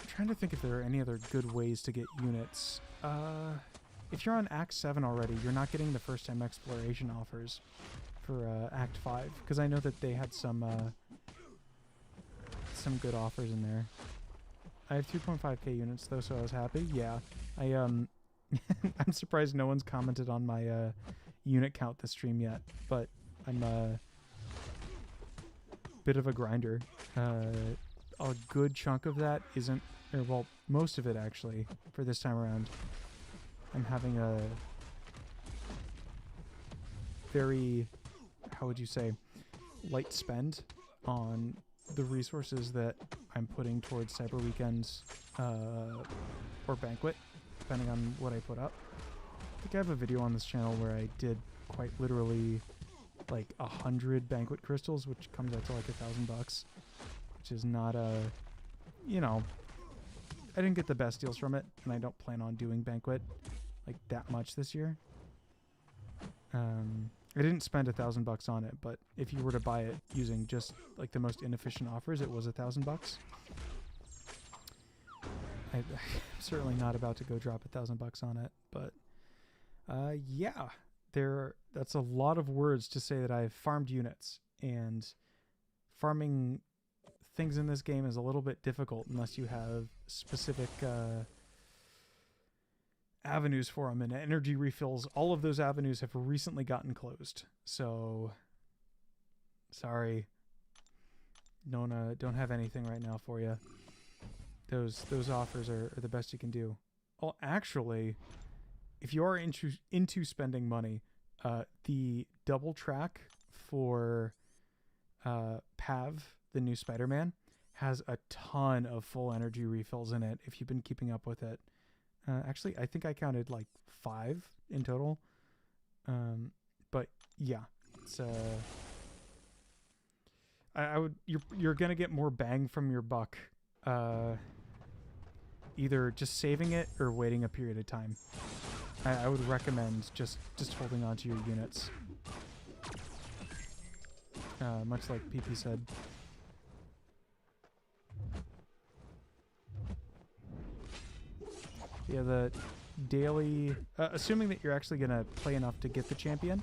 [SPEAKER 1] Trying to think if there are any other good ways to get units. If you're on Act 7 already, you're not getting the first time exploration offers for Act 5, because I know that they had some good offers in there. I have 2.5k units though, so I was happy. Yeah, I'm surprised no one's commented on my unit count this stream yet, but I'm a bit of a grinder. A good chunk of that isn't, or well, most of it actually, for this time around. I'm having a very, how would you say, light spend on the resources that I'm putting towards Cyber Weekends or Banquet, depending on what I put up. I think I have a video on this channel where I did quite literally like 100 Banquet crystals, which comes out to like $1,000, which is not a, you know, I didn't get the best deals from it, and I don't plan on doing Banquet like that much this year. I didn't spend $1,000 on it, but if you were to buy it using just like the most inefficient offers, it was $1,000. I'm certainly not about to go drop $1,000 on it, but yeah, that's a lot of words to say that I've farmed units, and farming things in this game is a little bit difficult unless you have specific avenues for them, and energy refills. All of those avenues have recently gotten closed, so sorry, don't have anything right now for you. Those offers are the best you can do. Well, actually, if you are into spending money, the double track for Pav, the new Spider-Man, has a ton of full energy refills in it if you've been keeping up with it. Actually, I think I counted like 5 in total. But yeah, it's you're gonna get more bang from your buck, either just saving it or waiting a period of time. I would recommend just holding on to your units. Much like PP said. Yeah, the daily, assuming that you're actually going to play enough to get the champion,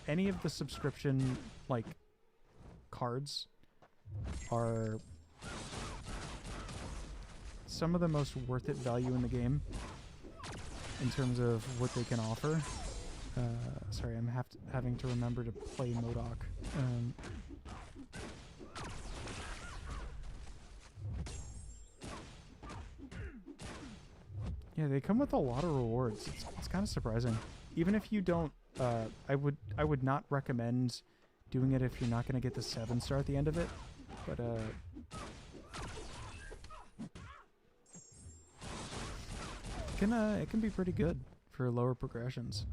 [SPEAKER 1] any of the subscription, like, cards are some of the most worth it value in the game in terms of what they can offer. Sorry, I'm having to remember to play MODOK. Yeah, they come with a lot of rewards. It's kind of surprising. Even if you don't, I would not recommend doing it if you're not going to get the 7-star at the end of it. But it can be pretty good for lower progressions.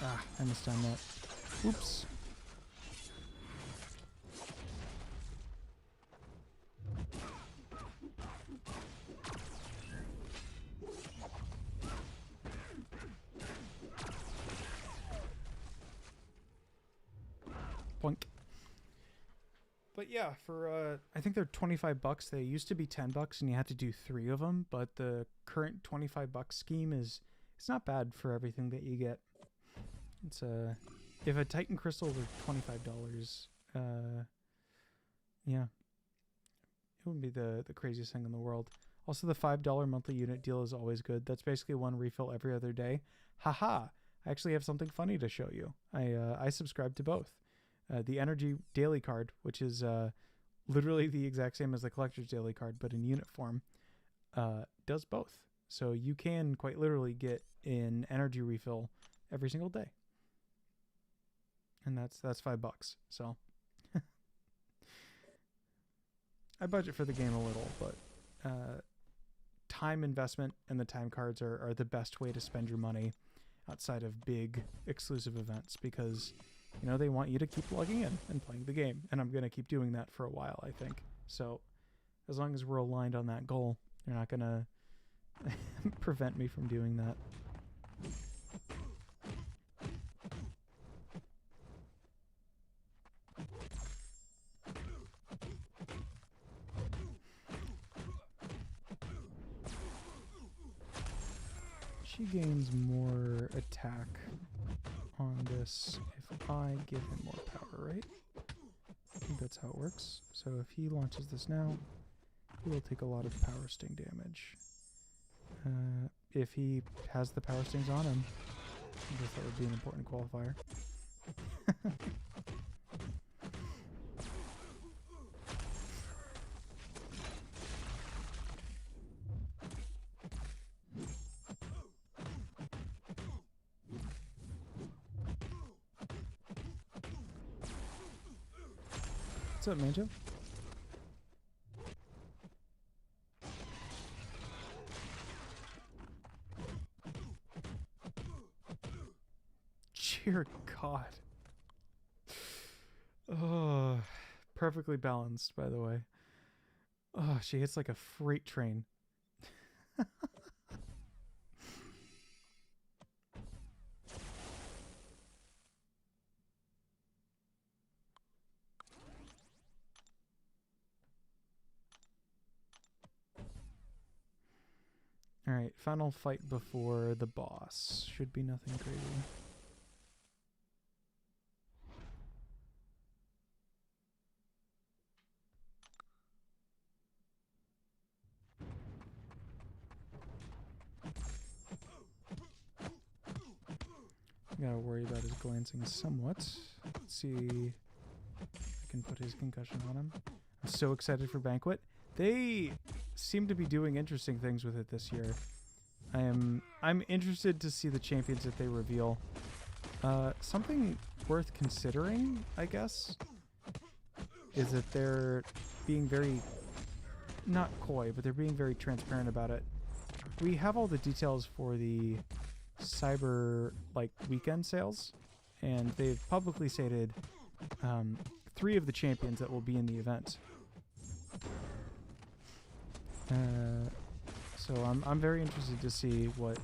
[SPEAKER 1] Ah, I mistimed that. Oops. But yeah, for I think they're $25. They used to be $10 and you had to do 3 of them, but the current $25 scheme is it's not bad for everything that you get. It's if a Titan crystal were $25, yeah, it wouldn't be the craziest thing in the world. Also, the $5 monthly unit deal is always good. That's basically one refill every other day. Haha! I actually have something funny to show you. I subscribe to both. The Energy Daily Card, which is literally the exact same as the Collector's Daily Card, but in unit form, does both. So you can quite literally get an energy refill every single day. And that's $5. So I budget for the game a little, but time investment and the time cards are the best way to spend your money outside of big exclusive events, because you know they want you to keep logging in and playing the game, and I'm going to keep doing that for a while, I think. So as long as we're aligned on that goal, you're not going to prevent me from doing that. She gains more attack on this if I give him more power, right? I think that's how it works. So if he launches this now, he will take a lot of power sting damage. If he has the power stings on him, I guess that would be an important qualifier. What's up, Manjo? Dear God. Oh, perfectly balanced, by the way. Oh, she hits like a freight train. Alright, final fight before the boss. Should be nothing crazy. Gotta worry about his glancing somewhat. Let's see if I can put his concussion on him. I'm so excited for Banquet. They seem to be doing interesting things with it this year. I'm interested to see the champions that they reveal. Something worth considering, I guess, is that they're being very, not coy, but they're being very transparent about it. We have all the details for the cyber weekend sales, and they've publicly stated 3 of the champions that will be in the event. So I'm very interested to see what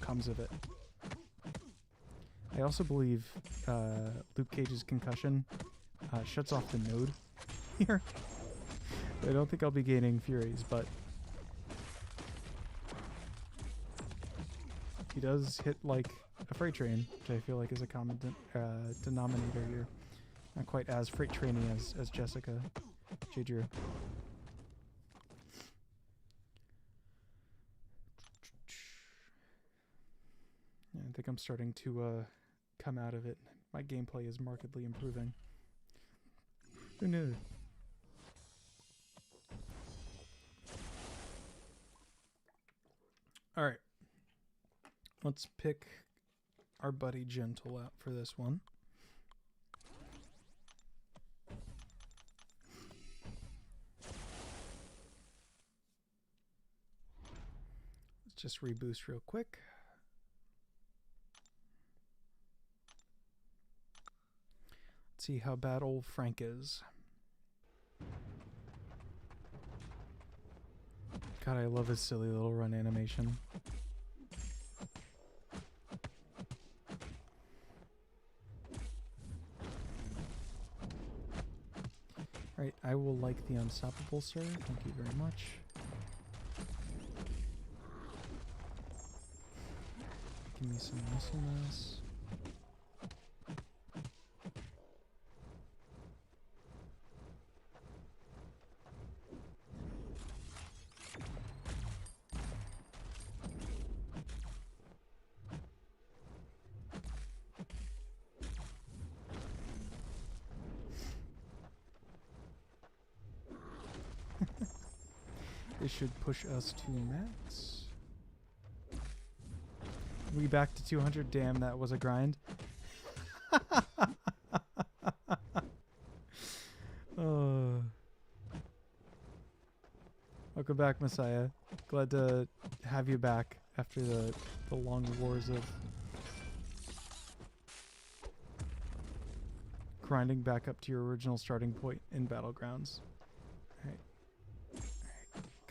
[SPEAKER 1] comes of it. I also believe Luke Cage's concussion shuts off the node here. I don't think I'll be gaining Furies, but he does hit like a freight train, which I feel like is a common denominator here. Not quite as freight trainy as Jessica J. Drew. Yeah, I think I'm starting to come out of it. My gameplay is markedly improving. Who knew? Alright. Let's pick our buddy Gentle out for this one. Let's just reboost real quick. Let's see how bad old Frank is. God, I love his silly little run animation. Right, the unstoppable, sir. Thank you very much. Give me some muscleness. This should push us to max. We back to 200. Damn, that was a grind. Welcome back, Messiah. Glad to have you back after the long wars of grinding back up to your original starting point in Battlegrounds. Alright.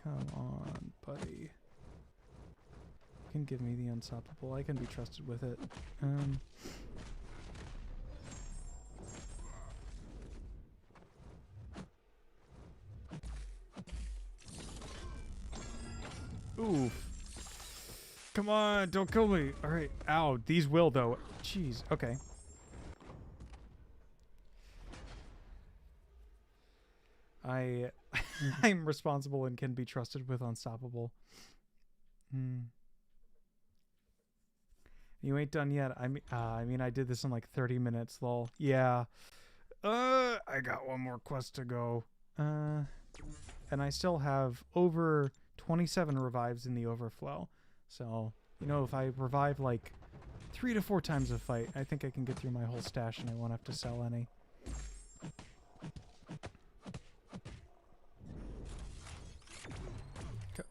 [SPEAKER 1] Come on, buddy. You can give me the unstoppable. I can be trusted with it. Oof. Come on, don't kill me. Alright. Ow. These will, though. Jeez. Okay. I'm responsible and can be trusted with unstoppable. You ain't done yet. I mean, I did this in like 30 minutes, lol. Yeah. I got one more quest to go. And I still have over 27 revives in the overflow. So, you know, if I revive like 3 to 4 times a fight, I think I can get through my whole stash and I won't have to sell any.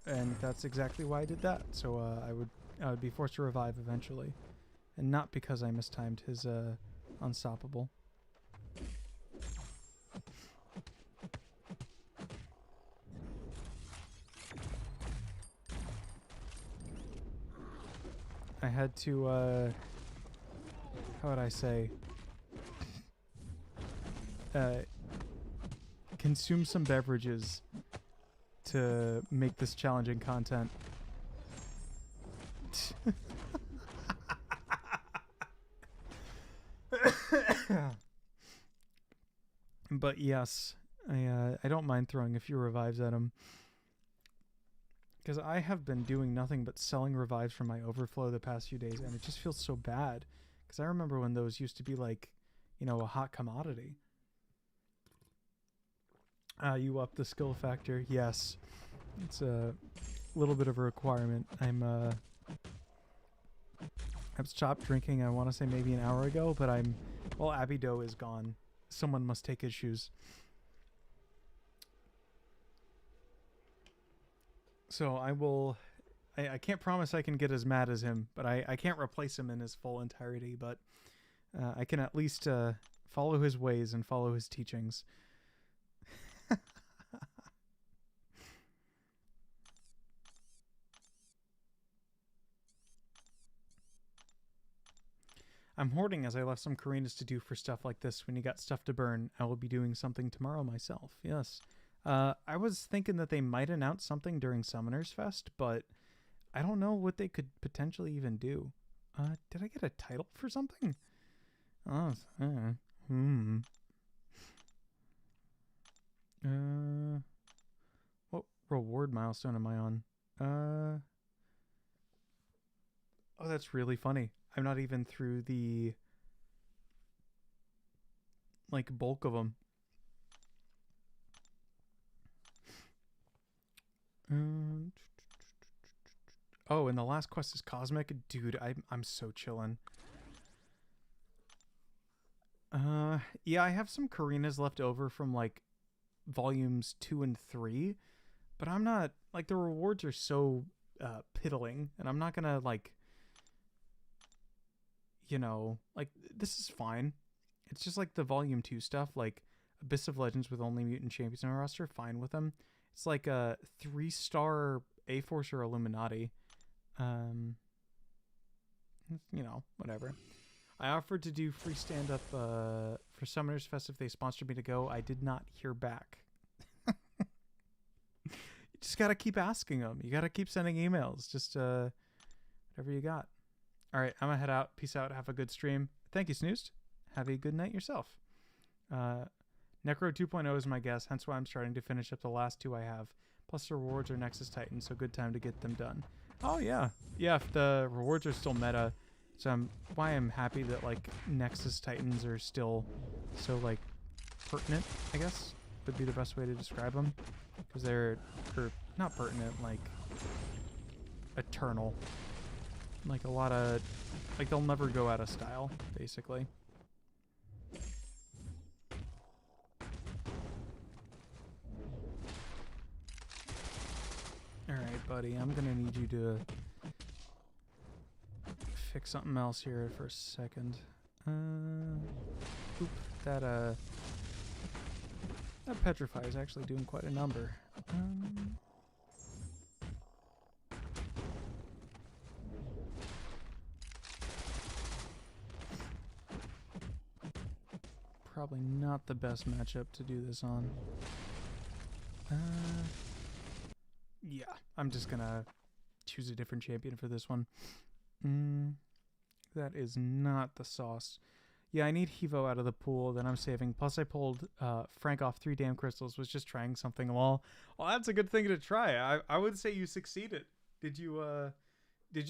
[SPEAKER 1] And that's exactly why I did that. So I would be forced to revive eventually, and not because I mistimed his unstoppable. I had to how would I say, consume some beverages to make this challenging content. But yes, I don't mind throwing a few revives at him, because I have been doing nothing but selling revives from my overflow the past few days, and it just feels so bad, because I remember when those used to be like, you know, a hot commodity. You up the skill factor? Yes. It's a little bit of a requirement. I've stopped drinking, I want to say maybe an hour ago, but well, Abby Doe is gone. Someone must take his shoes. So I can't promise I can get as mad as him, but I can't replace him in his full entirety, but I can at least follow his ways and follow his teachings. I'm hoarding as I left some Karinas to do for stuff like this. When you got stuff to burn, I will be doing something tomorrow myself. Yes. I was thinking that they might announce something during Summoners Fest, but I don't know what they could potentially even do. Did I get a title for something? Oh, what reward milestone am I on? Oh, that's really funny. I'm not even through the like bulk of them. Oh, and the last quest is cosmic. Dude, I'm so chillin'. Yeah, I have some Karinas left over from like volumes 2 and 3, but I'm not like, the rewards are so piddling, and I'm not gonna like, you know, like, this is fine. It's just like the volume 2 stuff, like Abyss of Legends with only mutant champions in our roster, fine with them. It's like a 3-star A-Force or Illuminati. You know, whatever. I offered to do free stand-up for Summoners Fest if they sponsored me to go. I did not hear back. Just gotta keep asking them. You gotta keep sending emails. Just whatever you got. All right, I'm gonna head out. Peace out. Have a good stream. Thank you, Snoozed. Have a good night yourself. Necro 2.0 is my guess, hence why I'm starting to finish up the last 2 I have. Plus the rewards are Nexus Titans, so good time to get them done. Oh yeah, yeah. If the rewards are still meta, so why I'm happy that like Nexus Titans are still so like pertinent, I guess would be the best way to describe them, because they're not pertinent, like eternal. Like a lot of, like they'll never go out of style, basically. Alright, buddy, I'm gonna need you to fix something else here for a second. Oop, that Petrify is actually doing quite a number. Probably not the best matchup to do this on. Yeah, I'm just gonna choose a different champion for this one. That is not the sauce. Yeah, I need Hevo out of the pool that I'm saving. Plus I pulled Frank off 3 damn crystals, was just trying something well. Well, that's a good thing to try. I would say you succeeded. Did you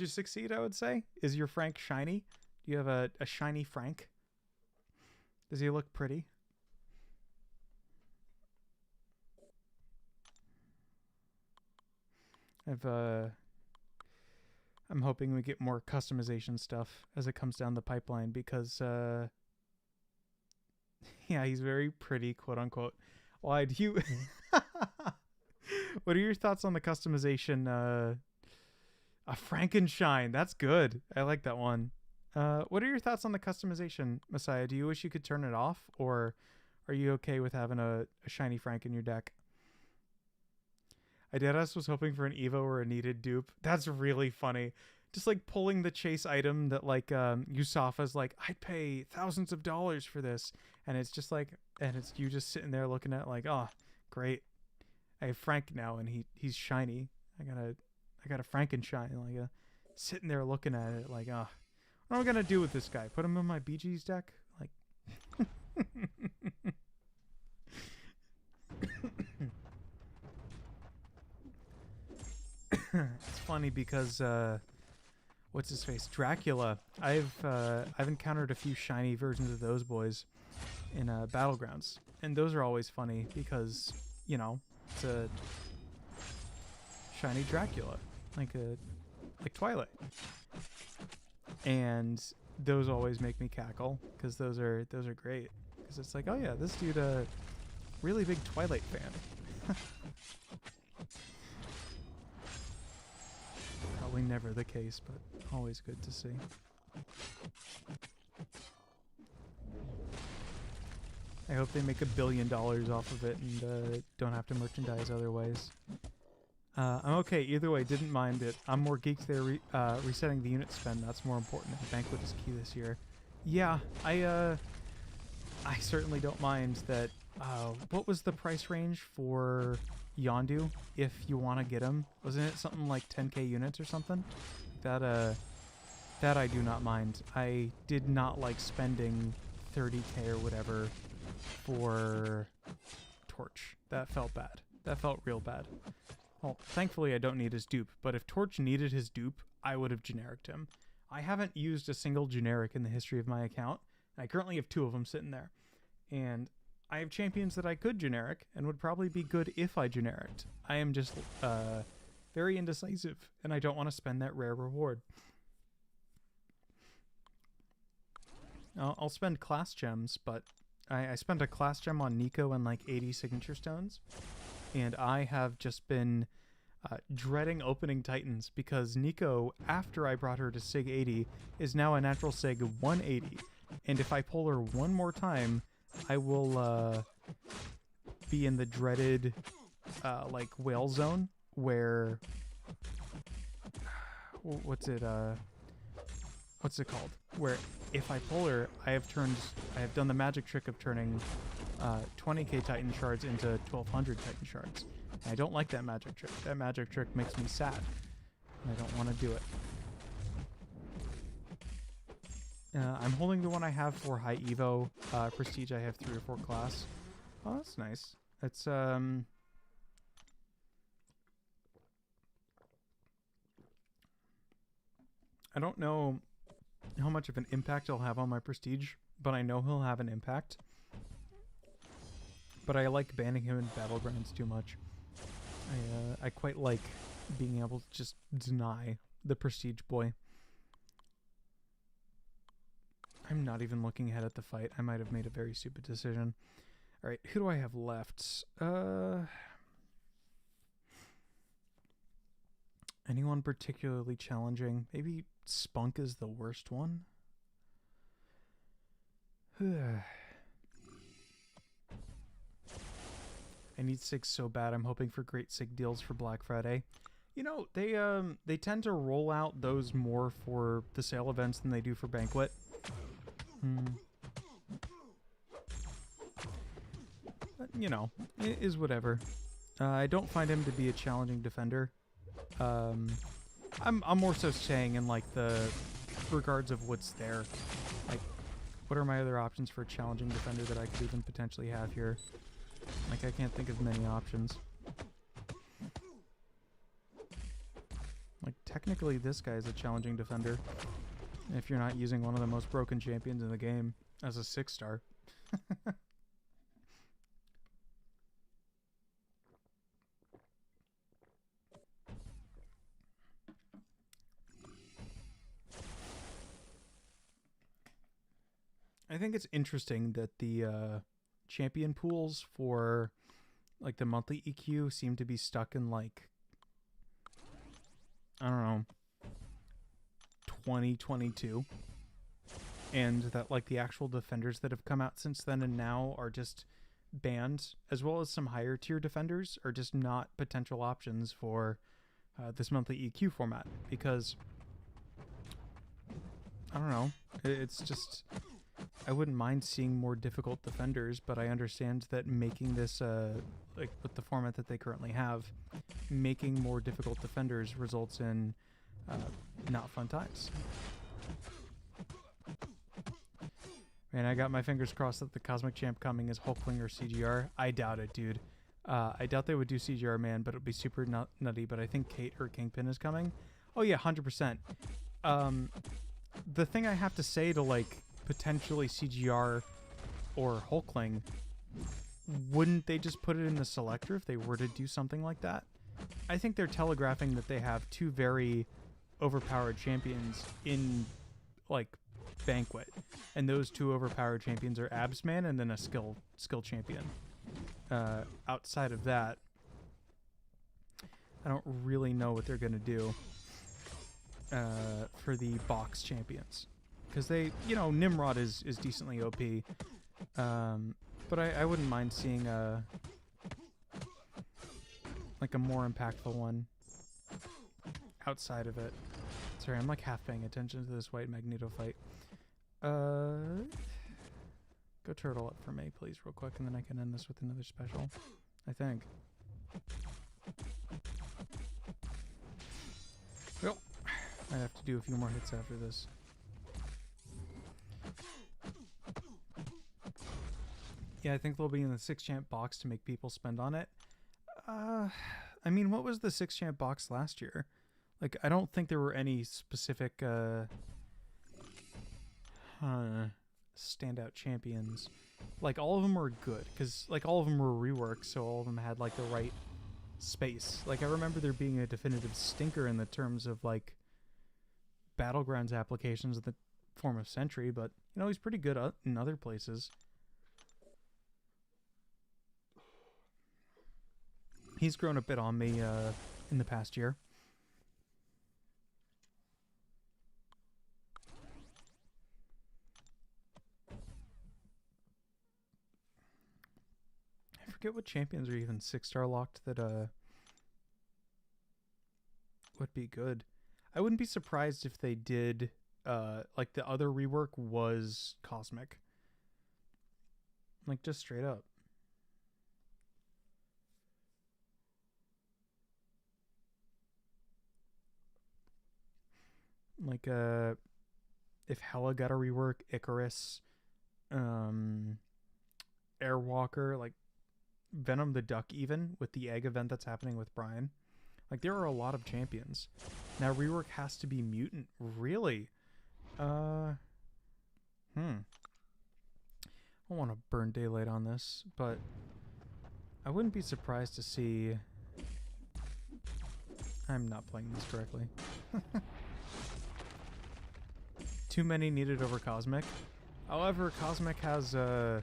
[SPEAKER 1] succeed, I would say? Is your Frank shiny? Do you have a shiny Frank? Does he look pretty? I'm hoping we get more customization stuff as it comes down the pipeline, because yeah, he's very pretty, quote unquote. Why do you What are your thoughts on the customization a Frankenshine? That's good. I like that one. What are your thoughts on the customization, Messiah? Do you wish you could turn it off, or are you okay with having a shiny Frank in your deck? Ideas was hoping for an Evo or a needed dupe. That's really funny. Just like pulling the chase item that like Yusafa's like, I'd pay thousands of dollars for this, and it's just like, and it's you just sitting there looking at like, oh, great, I have Frank now, and he's shiny. I got a Frankenshine, like sitting there looking at it like, oh, what am I gonna do with this guy? Put him in my BG's deck? Like it's funny because what's his face? Dracula. I've encountered a few shiny versions of those boys in Battlegrounds, and those are always funny because, you know, it's a shiny Dracula, like Twilight, and those always make me cackle because those are great, because it's like, oh yeah, this dude really big Twilight fan. Probably never the case, but always good to see. I hope they make $1 billion off of it and don't have to merchandise other ways. I'm okay either way, didn't mind it. I'm more geeked there resetting the unit spend. That's more important. Banquet is key this year. Yeah, I certainly don't mind that. What was the price range for Yondu if you want to get him? Wasn't it something like 10k units or something? That I do not mind. I did not like spending 30k or whatever for Torch. That felt bad. That felt real bad. Well, thankfully I don't need his dupe, but if Torch needed his dupe, I would have genericked him. I haven't used a single generic in the history of my account. I currently have 2 of them sitting there. And I have champions that I could generic and would probably be good if I genericked. I am just very indecisive, and I don't want to spend that rare reward. I'll spend class gems, but I spent a class gem on Nico and like 80 signature stones, and I have just been dreading opening Titans because Nico, after I brought her to Sig 80, is now a natural Sig 180, and if I pull her one more time, I will be in the dreaded like whale zone where what's it called, where if I pull her, I have done the magic trick of turning 20k Titan shards into 1200 Titan shards, I don't like that magic trick. That magic trick makes me sad. And I don't want to do it. I'm holding the one I have for high Evo. Prestige, I have 3 or 4 class. Oh, that's nice. It's, I don't know how much of an impact he'll have on my prestige, but I know he'll have an impact. But I like banning him in Battlegrounds too much. I quite like being able to just deny the prestige boy. I'm not even looking ahead at the fight. I might have made a very stupid decision. Alright, who do I have left? Anyone particularly challenging? Maybe Spunk is the worst one? I need SIG so bad. I'm hoping for great SIG deals for Black Friday. You know, they tend to roll out those more for the sale events than they do for Banquet. But, you know, it is whatever. I don't find him to be a challenging defender. I'm more so saying in like the regards of what's there. Like, what are my other options for a challenging defender that I could even potentially have here? Like, I can't think of many options. Like, technically this guy is a challenging defender. If you're not using one of the most broken champions in the game as a 6-star. I think it's interesting that the champion pools for like the monthly EQ seem to be stuck in like, I don't know, 2022, and that like the actual defenders that have come out since then and now are just banned, as well as some higher tier defenders are just not potential options for this monthly EQ format, because I don't know, it's just, I wouldn't mind seeing more difficult defenders, but I understand that making this like with the format that they currently have, making more difficult defenders results in not fun times. Man, I got my fingers crossed that the Cosmic Champ coming is Hulkling or CGR. I doubt it, dude. I doubt they would do CGR, man, but it would be super nutty. But I think Kate or Kingpin is coming. Oh yeah, 100%. The thing I have to say to like potentially CGR or Hulkling, wouldn't they just put it in the selector if they were to do something like that? I think they're telegraphing that they have 2 very overpowered champions in like Banquet, and those 2 overpowered champions are Absman and then a skill champion. Outside of that, I don't really know what they're gonna do for the box champions, because they, you know, Nimrod is decently OP, but I wouldn't mind seeing like a more impactful one outside of it. Sorry, I'm like half paying attention to this White Magneto fight. Go turtle up for me, please, real quick, and then I can end this with another special, I think. Well, I have to do a few more hits after this. Yeah, I think they'll be in the 6-champ box to make people spend on it. I mean, what was the 6-champ box last year? Like, I don't think there were any specific standout champions. Like, all of them were good, because like all of them were reworked, so all of them had like the right space. Like, I remember there being a definitive stinker in the terms of like Battlegrounds applications in the form of Sentry, but you know, he's pretty good in other places. He's grown a bit on me in the past year. I forget what champions are even 6-star locked that would be good. I wouldn't be surprised if they did like the other rework was Cosmic. Like, just straight up. Like if Hela got a rework, Icarus, Airwalker, like Venom the Duck, even with the egg event that's happening with Brian. Like there are a lot of champions. Now rework has to be mutant. Really? I don't want to burn daylight on this, but I wouldn't be surprised to see... I'm not playing this correctly. Too many needed over Cosmic. However, Cosmic has the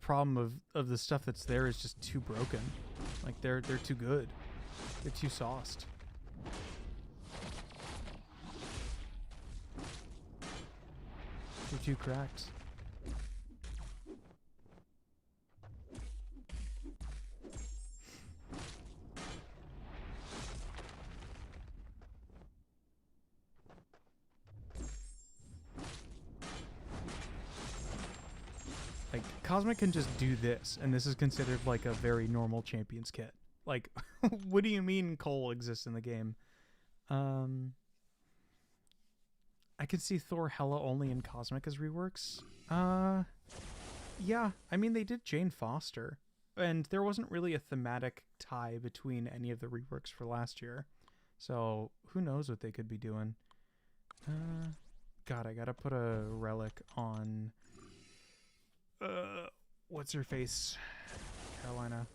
[SPEAKER 1] problem of the stuff that's there is just too broken. Like they're too good. They're too sauced. They're too cracked. Like, Cosmic can just do this, and this is considered like a very normal Champions kit. Like, what do you mean Cole exists in the game? I can see Thor Hela only in Cosmic as reworks. Yeah, I mean, they did Jane Foster, and there wasn't really a thematic tie between any of the reworks for last year. So, who knows what they could be doing. God, I gotta put a relic on... what's her face? Carolina.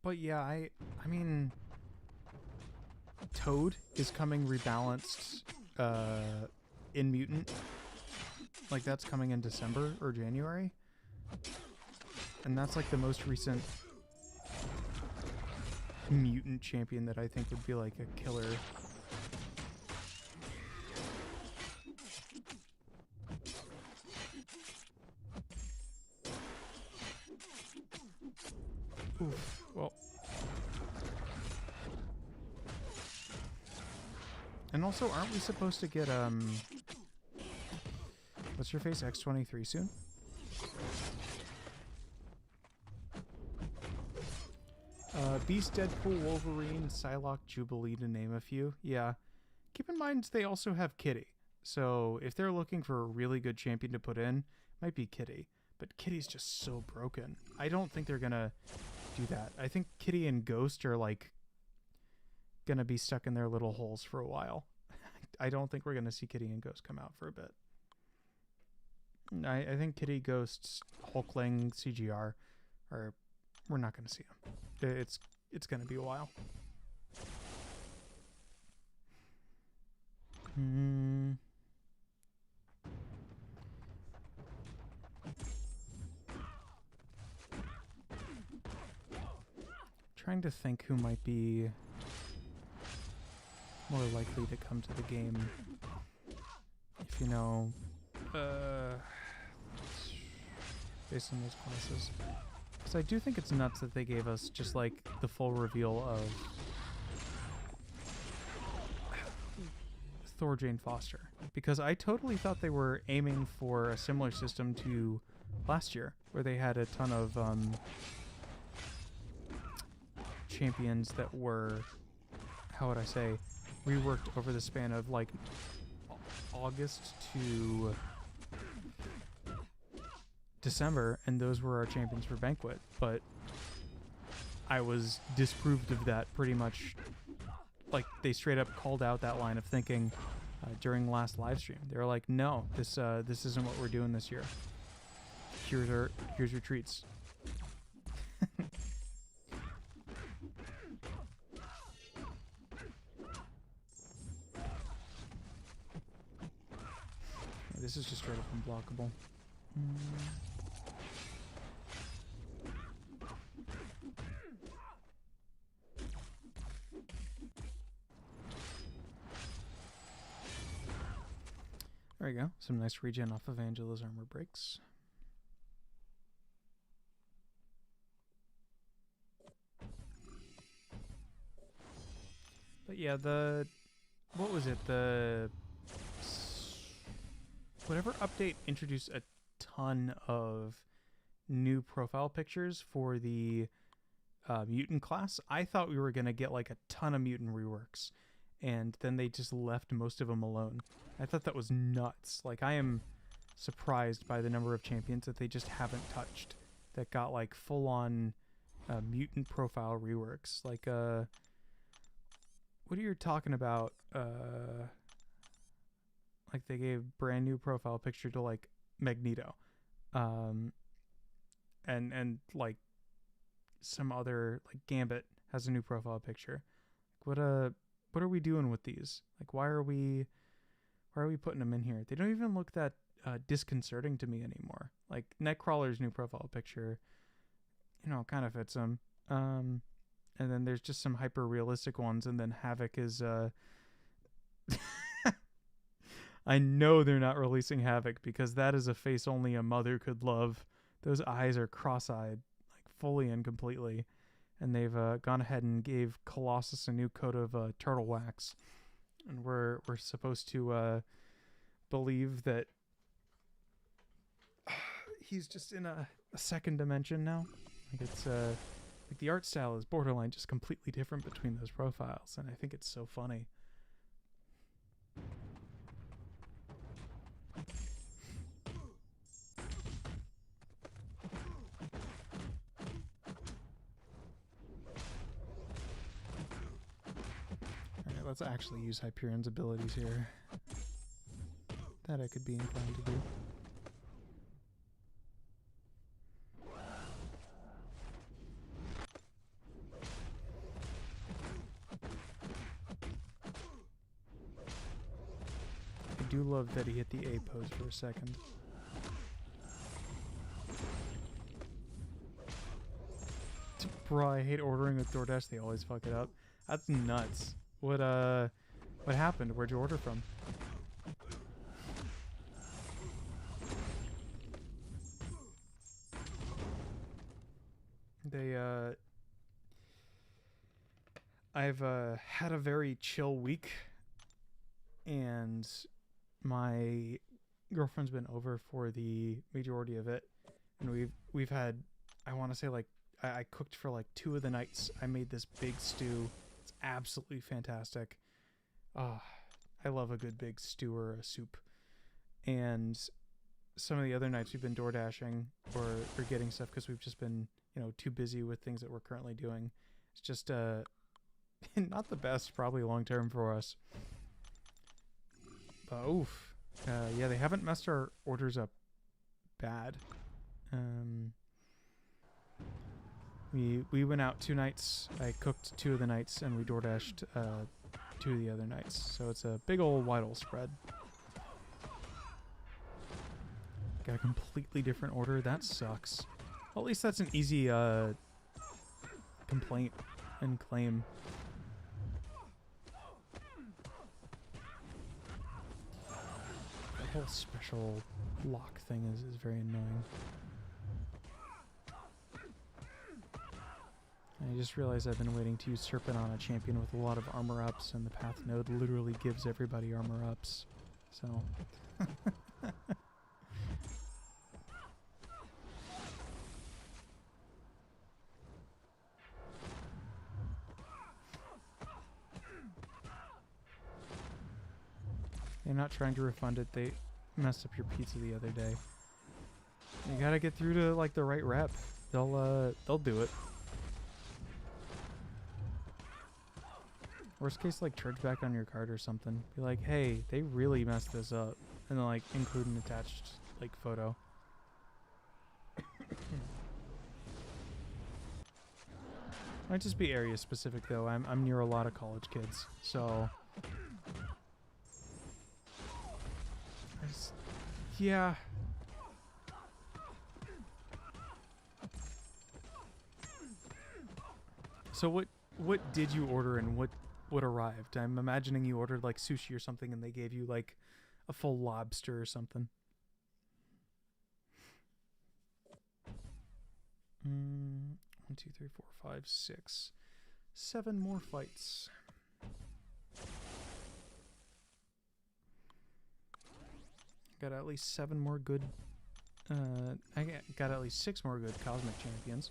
[SPEAKER 1] But yeah, I mean... Toad is coming rebalanced in Mutant. Like, that's coming in December or January. And that's like the most recent Mutant champion that I think would be like a killer. Oof, well. And also, aren't we supposed to get, what's your face, X-23 soon? Beast, Deadpool, Wolverine, Psylocke, Jubilee, to name a few. Yeah. Keep in mind, they also have Kitty. So, if they're looking for a really good champion to put in, it might be Kitty. But Kitty's just so broken. I don't think they're gonna do that. I think Kitty and Ghost are, like, gonna be stuck in their little holes for a while. I don't think we're gonna see Kitty and Ghost come out for a bit. I think Kitty, Ghosts, Hulkling, CGR are... We're not gonna see them. It's gonna be a while. Trying to think who might be more likely to come to the game. If you know, based on those classes. Because I do think it's nuts that they gave us just like the full reveal of Thor Jane Foster. Because I totally thought they were aiming for a similar system to last year, where they had a ton of champions that were, how would I say, reworked over the span of like August to December, and those were our champions for Banquet. But I was disproved of that pretty much. Like, they straight up called out that line of thinking during the last live stream. They were like, no, this isn't what we're doing this year. Here's your treats. This is just straight up unblockable. There you go. Some nice regen off of Angela's armor breaks. But yeah, what was it? Whatever update introduced a ton of new profile pictures for the mutant class, I thought we were going to get like a ton of mutant reworks, and then they just left most of them alone. I thought that was nuts. Like, I am surprised by the number of champions that they just haven't touched that got like full-on mutant profile reworks. Like, what are you talking about? Like, they gave brand new profile picture to like Magneto, and like some other, like Gambit has a new profile picture. What are we doing with these? Like, why are we putting them in here? They don't even look that disconcerting to me anymore. Like, Nightcrawler's new profile picture, you know, kind of fits him. And then there's just some hyper realistic ones, and then Havoc is I know they're not releasing Havoc because that is a face only a mother could love. Those eyes are cross-eyed, like fully and completely. And they've gone ahead and gave Colossus a new coat of turtle wax. And we're supposed to believe that he's just in a second dimension now. Like, it's like the art style is borderline just completely different between those profiles, and I think it's so funny. Alright, let's actually use Hyperion's abilities here. That I could be inclined to do. I do love that he hit the A pose for a second. Bro, I hate ordering with DoorDash. They always fuck it up. That's nuts. What happened? Where'd you order from? I've had a very chill week, and my girlfriend's been over for the majority of it, and we've had, I want to say, like, I cooked for like 2 of the nights. I made this big stew. It's absolutely fantastic. I love a good big stew or a soup. And some of the other nights we've been door dashing or getting stuff because we've just been, you know, too busy with things that we're currently doing. It's just not the best probably long term for us. But oof. Yeah, they haven't messed our orders up bad. We went out 2 nights. I cooked 2 of the nights, and we door dashed 2 of the other nights. So it's a big old wide old spread. Got a completely different order. That sucks. Well, at least that's an easy complaint and claim. The whole special lock thing is very annoying. I just realized I've been waiting to use Serpent on a champion with a lot of armor ups, and the path node literally gives everybody armor ups. So... They're not trying to refund it. They messed up your pizza the other day. You gotta get through to like the right rep. They'll do it. Worst case, like, charge back on your card or something. Be like, hey, they really messed this up. And then, like, include an attached, like, photo. Might just be area specific, though. I'm near a lot of college kids, so... yeah. So what did you order and what arrived? I'm imagining you ordered like sushi or something and they gave you like a full lobster or something. 1, 2, 3, 4, 5, 6, 7 more fights. Got at least 7 more good. I got at least 6 more good cosmic champions.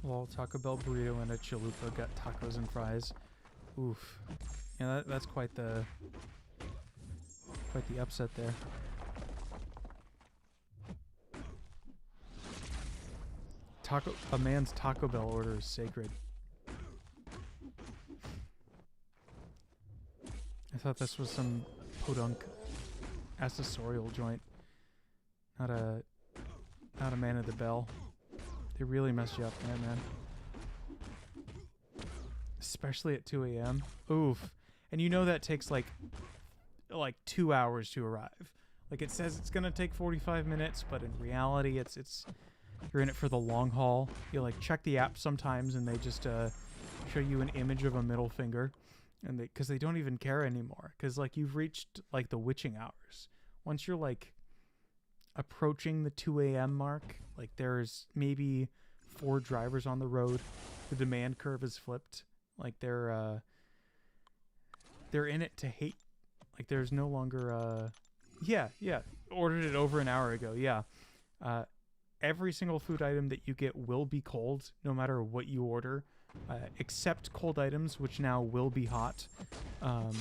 [SPEAKER 1] Well, Taco Bell burrito and a chalupa got tacos and fries. Oof. Yeah, that's quite the upset there. A man's Taco Bell order is sacred. I thought this was some podunk accessorial joint. Not a man of the bell. They really mess you up there, man. Especially at 2 a.m. Oof. And you know that takes like 2 hours to arrive. Like it says it's gonna take 45 minutes, but in reality it's you're in it for the long haul. You like check the app sometimes and they just show you an image of a middle finger, and because they don't even care anymore, because like you've reached like the witching hours. Once you're like approaching the 2 a.m. mark, like there's maybe 4 drivers on the road. The demand curve is flipped. Like they're in it to hate. Like there's no longer yeah, ordered it over an hour ago. Yeah. Every single food item that you get will be cold no matter what you order, except cold items, which now will be hot. Like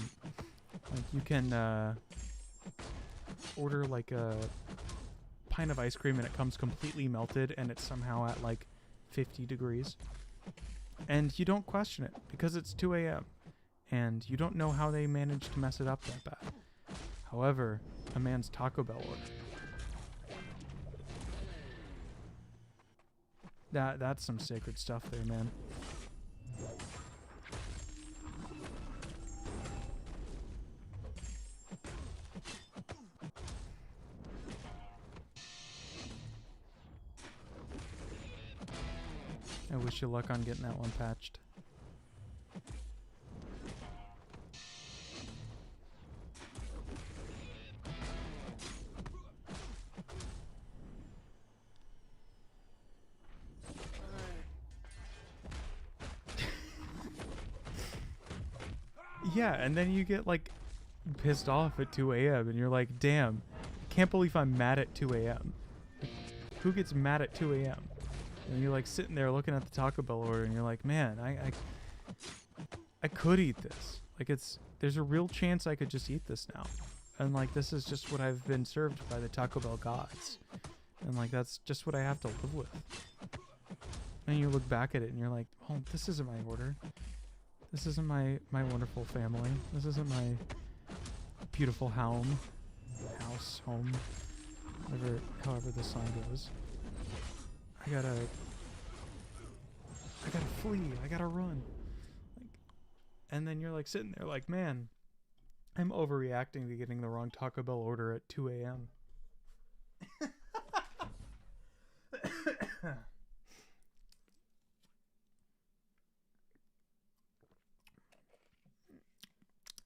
[SPEAKER 1] you can order like a pint of ice cream and it comes completely melted and it's somehow at like 50 degrees. And you don't question it because it's 2 a.m. and you don't know how they managed to mess it up that bad. However, a man's Taco Bell order. That's some sacred stuff there, man. I wish you luck on getting that one patched. Yeah, and then you get like pissed off at 2 a.m. and you're like, damn, I can't believe I'm mad at 2 a.m. Who gets mad at 2 a.m.? And you're like sitting there looking at the Taco Bell order and you're like, man, I could eat this. Like there's a real chance I could just eat this now. And like this is just what I've been served by the Taco Bell gods. And like that's just what I have to live with. And you look back at it and you're like, oh, this isn't my order. This isn't my wonderful family. This isn't my beautiful home. House, home. However the song goes. I gotta flee. I gotta run. Like, and then you're like sitting there like, man, I'm overreacting to getting the wrong Taco Bell order at 2 a.m.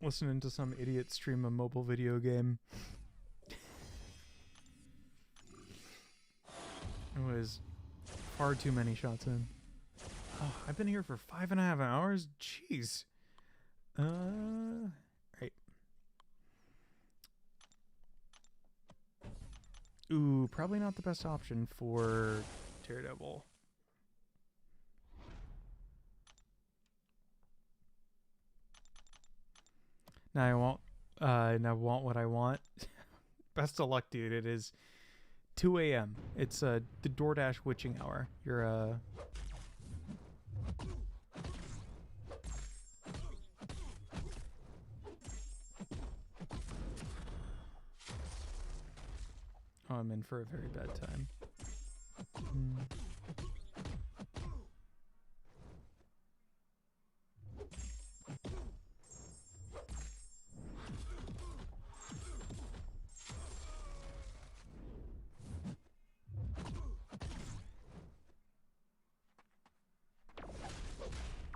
[SPEAKER 1] Listening to some idiot stream a mobile video game. It was far too many shots in. Oh, I've been here for 5.5 hours? Jeez. Right. Ooh, probably not the best option for Daredevil. Now I want what I want. Best of luck, dude. It is 2 a.m. It's the DoorDash witching hour. You're Oh, I'm in for a very bad time.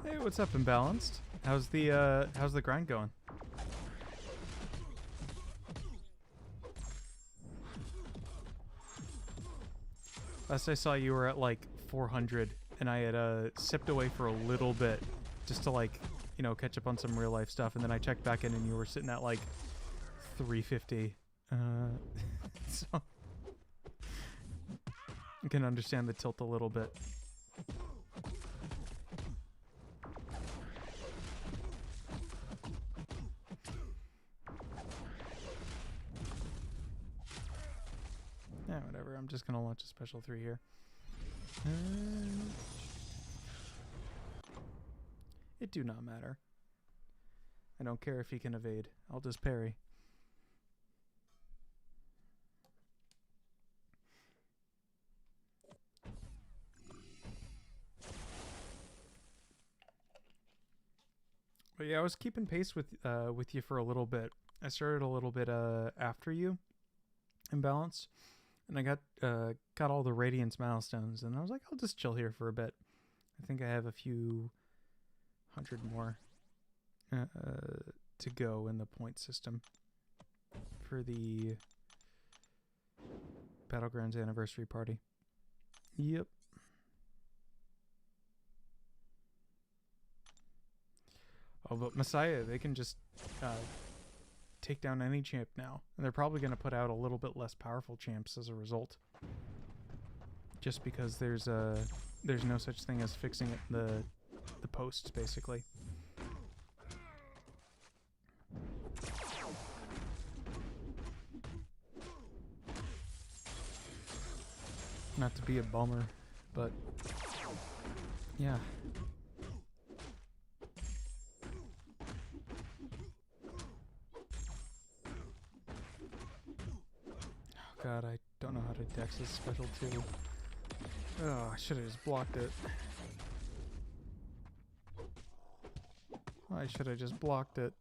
[SPEAKER 1] Hey, what's up, Imbalanced? How's the grind going? Last I saw you were at like 400 and I had sipped away for a little bit just to like, you know, catch up on some real life stuff, and then I checked back in and you were sitting at like 350. So I can understand the tilt a little bit. I'm just gonna launch a special 3 here. It do not matter. I don't care if he can evade. I'll just parry. But yeah, I was keeping pace with you for a little bit. I started a little bit after you in balance, and I got all the Radiance milestones, and I was like, I'll just chill here for a bit. I think I have a few hundred more to go in the point system for the Battlegrounds anniversary party. Yep. Oh, but Messiah, they can just take down any champ now. And they're probably going to put out a little bit less powerful champs as a result. Just because there's no such thing as fixing it in the posts, basically. Not to be a bummer, but yeah. Oh god, I don't know how to dex this special too. Oh, I should have just blocked it. I should have just blocked it.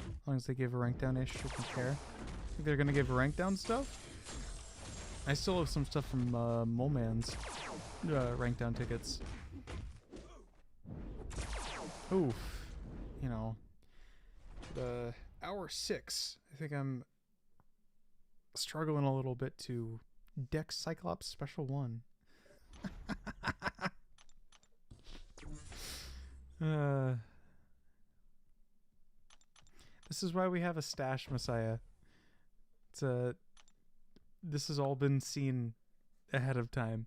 [SPEAKER 1] As long as they give a rank down-ish, I don't care. Think they're gonna give rank down stuff? I still have some stuff from Moleman's rank down tickets. Oof. You know. Hour 6. I think I'm struggling a little bit to dex Cyclops Special 1. This is why we have a stash, Messiah. This has all been seen ahead of time.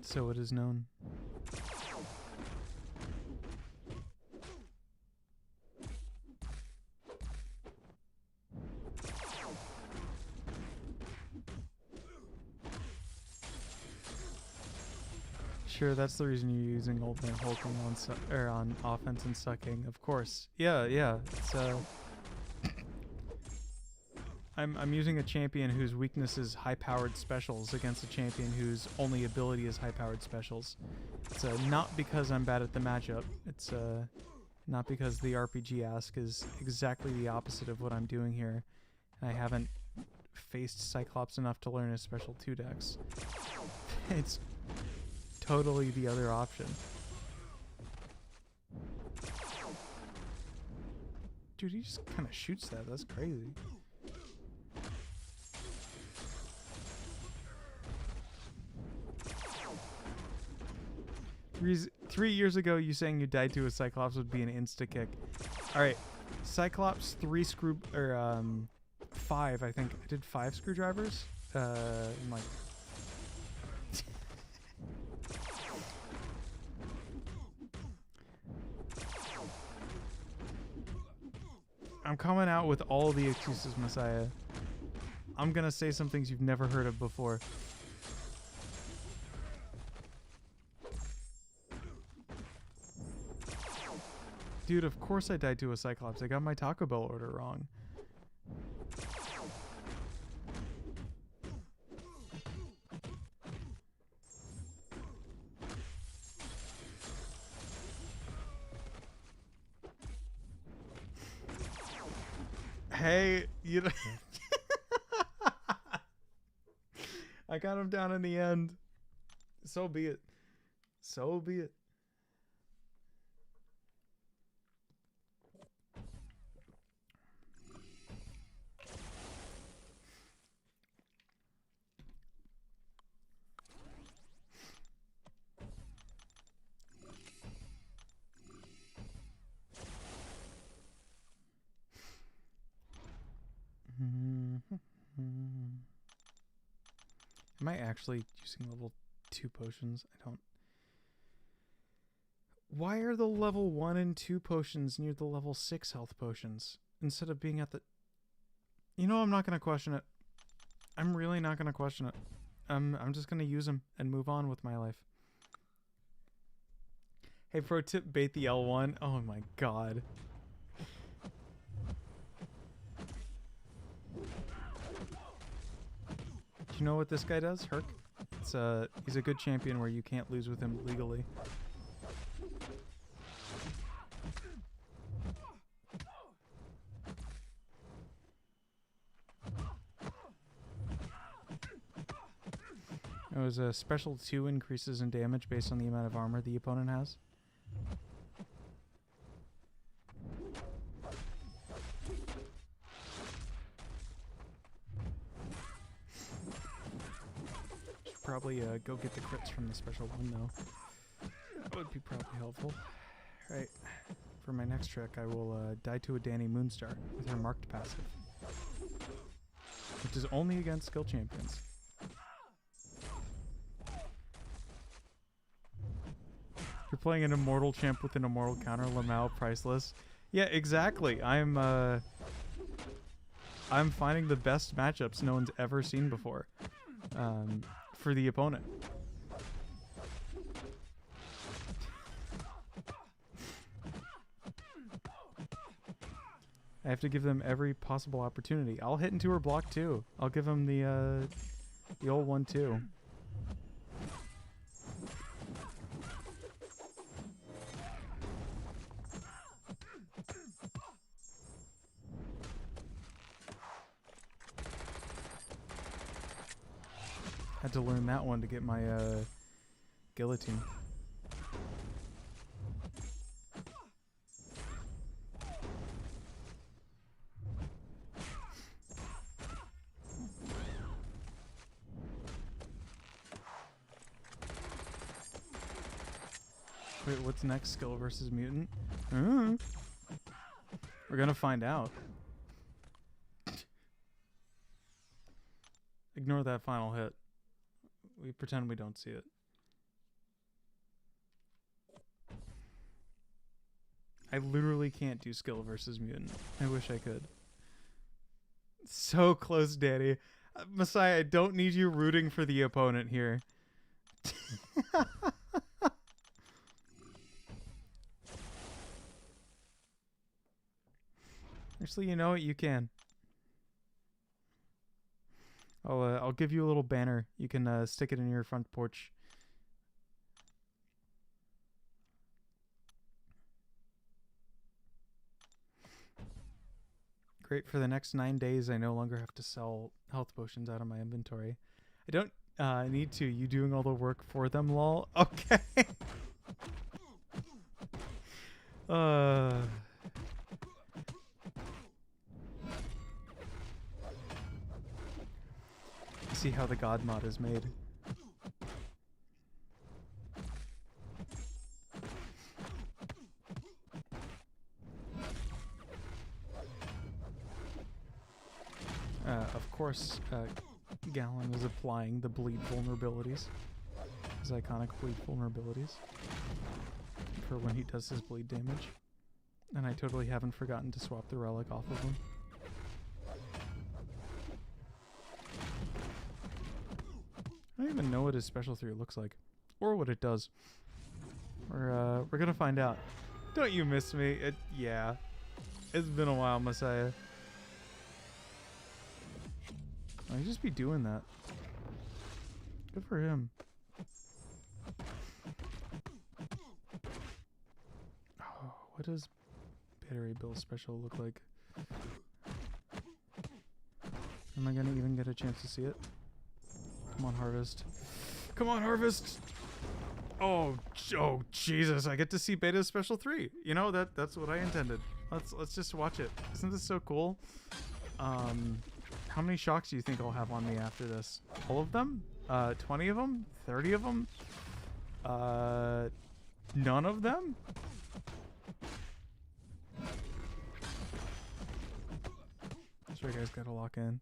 [SPEAKER 1] So it is known. Sure, that's the reason you're using Old Man Hulking on offense and sucking. Of course. Yeah. It's I'm using a champion whose weakness is high-powered specials against a champion whose only ability is high-powered specials. It's not because I'm bad at the matchup. It's not because the RPG ask is exactly the opposite of what I'm doing here. I haven't faced Cyclops enough to learn his special 2 dex. It's totally the other option. Dude, he just kind of shoots that. That's crazy. Three years ago, you saying you died to a Cyclops would be an insta-kick. Alright, Cyclops 5, I think. I did 5 screwdrivers. I'm like... I'm coming out with all the excuses, Messiah. I'm gonna say some things you've never heard of before. Dude, of course I died to a Cyclops. I got my Taco Bell order wrong. Hey, you know... I got him down in the end. So be it. So be it. Am I actually using level 2 potions? I don't... Why are the level 1 and 2 potions near the level 6 health potions? Instead of being at the... You know, I'm not going to question it. I'm really not going to question it. I'm just going to use them and move on with my life. Hey, pro tip, bait the L1. Oh my god. Do you know what this guy does, Herc? It's he's a good champion where you can't lose with him legally. It was a special 2 increases in damage based on the amount of armor the opponent has. Should probably go get the crits from the special 1 though. That would be probably helpful. Right. For my next trick, I will die to a Danny Moonstar with her marked passive, which is only against skill champions. You're playing an immortal champ with an immortal counter, Lamau, priceless. Yeah, exactly. I'm finding the best matchups no one's ever seen before for the opponent. I have to give them every possible opportunity. I'll hit into her block too. I'll give them the old one too. Had to learn that one to get my guillotine. Wait, what's next? Skill versus mutant? We're gonna find out. Ignore that final hit. We pretend we don't see it. I literally can't do skill versus mutant. I wish I could. So close, Daddy. Messiah, I don't need you rooting for the opponent here. Actually, you know what? You can. I'll give you a little banner. You can stick it in your front porch. Great. For the next 9 days, I no longer have to sell health potions out of my inventory. I don't need to. You doing all the work for them, lol. Okay. See how the god mod is made. Of course, Gallon is applying the bleed vulnerabilities. His iconic bleed vulnerabilities. For when he does his bleed damage. And I totally haven't forgotten to swap the relic off of him. I don't even know what his special 3 looks like. Or what it does. We're gonna find out. Don't you miss me? Yeah. It's been a while, Messiah. I just be doing that. Good for him. Oh, what does Battery Bill special look like? Am I gonna even get a chance to see it? Come on, Harvest. Come on, Harvest! Oh, Jesus! I get to see Beta's special 3. You know that's what I intended. Let's just watch it. Isn't this so cool? How many shocks do you think I'll have on me after this? All of them? 20 of them? 30 of them? None of them? That's right, guys. Gotta lock in.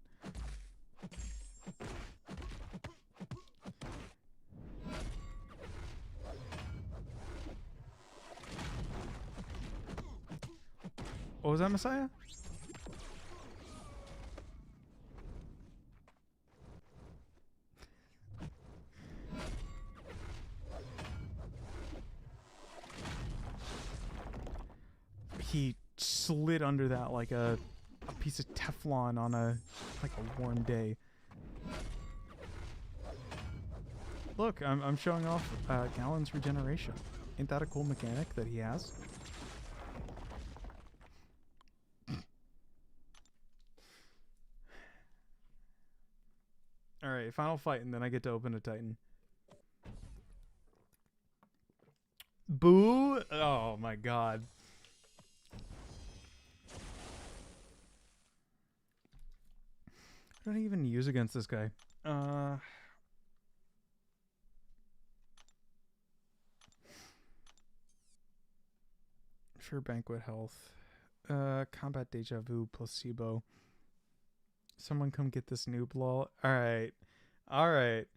[SPEAKER 1] What was that, Messiah? He slid under that like a piece of Teflon on a warm day. Look, I'm showing off Gallon's regeneration. Ain't that a cool mechanic that he has? Alright, final fight, and then I get to open a Titan. Boo! Oh my god. What do I even use against this guy? Sure, Banquet Health. Combat Deja Vu, Placebo. Someone come get this noob lol. Alright. Alright.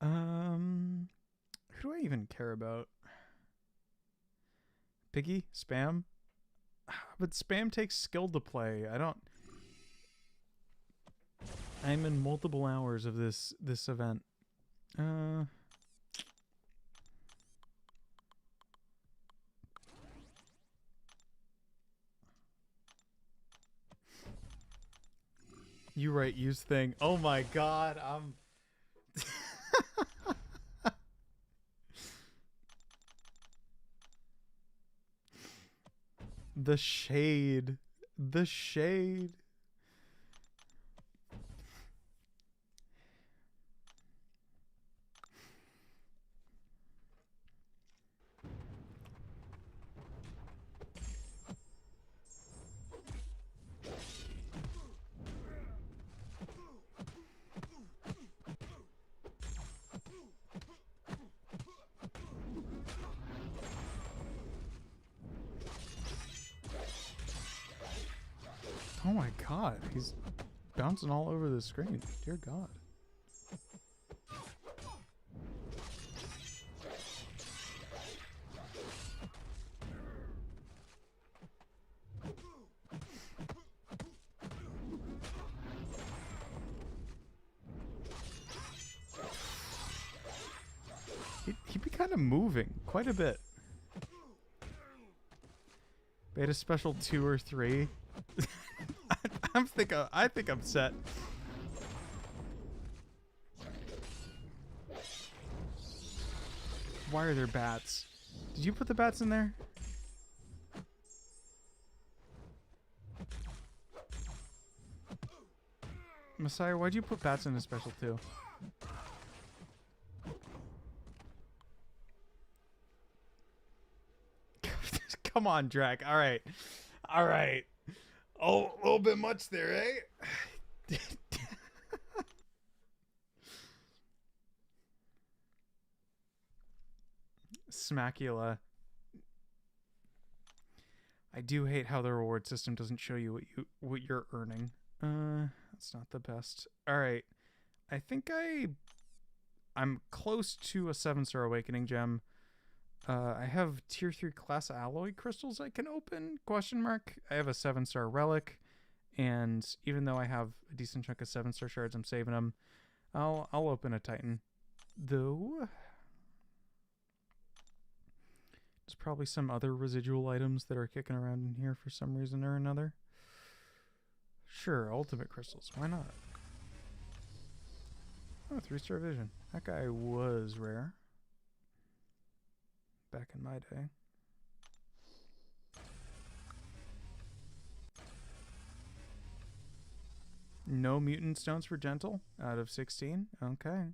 [SPEAKER 1] Who do I even care about? Piggy? Spam? But Spam takes skill to play. I'm in multiple hours of this event. You right, use thing. Oh my god, I'm the shade. The shade. Oh my god, he's bouncing all over the screen. Dear god. He'd be kind of moving quite a bit. Beta special 2 or 3. I think I'm set. Why are there bats? Did you put the bats in there? Messiah, why'd you put bats in a special 2? Come on, Drac. All right. All right. Oh, a little bit much there, eh? Smackula. I do hate how the reward system doesn't show you what you're earning. That's not the best. All right. I think I'm close to a 7-star awakening gem. I have tier 3 class alloy crystals I can open? Question mark. I have a 7-star relic, and even though I have a decent chunk of 7-star shards, I'm saving them. I'll open a Titan, though. There's probably some other residual items that are kicking around in here for some reason or another. Sure, ultimate crystals. Why not? Oh, 3-star vision. That guy was rare back in my day. No mutant stones for gentle out of 16. Okay.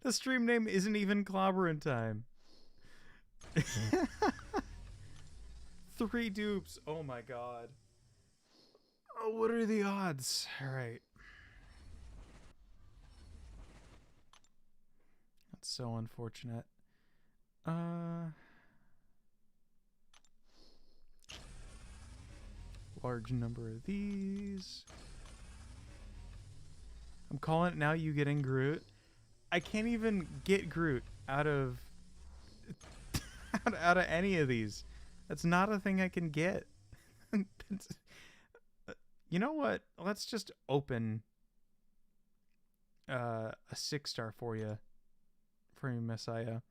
[SPEAKER 1] The stream name isn't even clobbering time. 3 dupes. Oh my god. Oh, what are the odds? All right. That's so unfortunate. Large number of these. I'm calling it now. You getting Groot? I can't even get Groot out of out of any of these. That's not a thing I can get. You know what? Let's just open a 6-star for you, Messiah.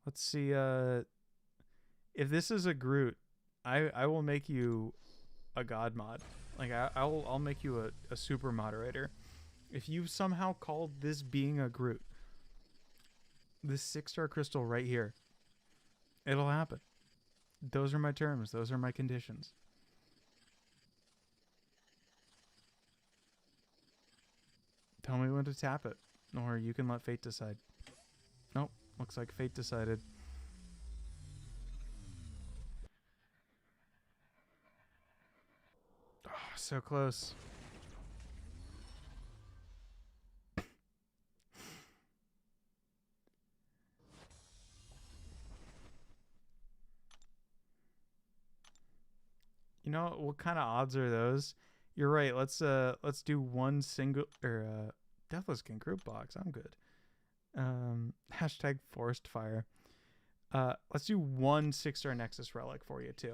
[SPEAKER 1] Let's see. If this is a Groot, I will make you a god mod. Like I'll make you a super moderator. If you somehow called this being a Groot, this 6-star crystal right here, it'll happen. Those are my terms. Those are my conditions. Tell me when to tap it, or you can let fate decide. Nope, looks like fate decided. Oh, so close. You know what kind of odds are those? You're right. Let's do one single Deathless King group box. I'm good. Hashtag forest fire. Let's do one 6-star Nexus relic for you too.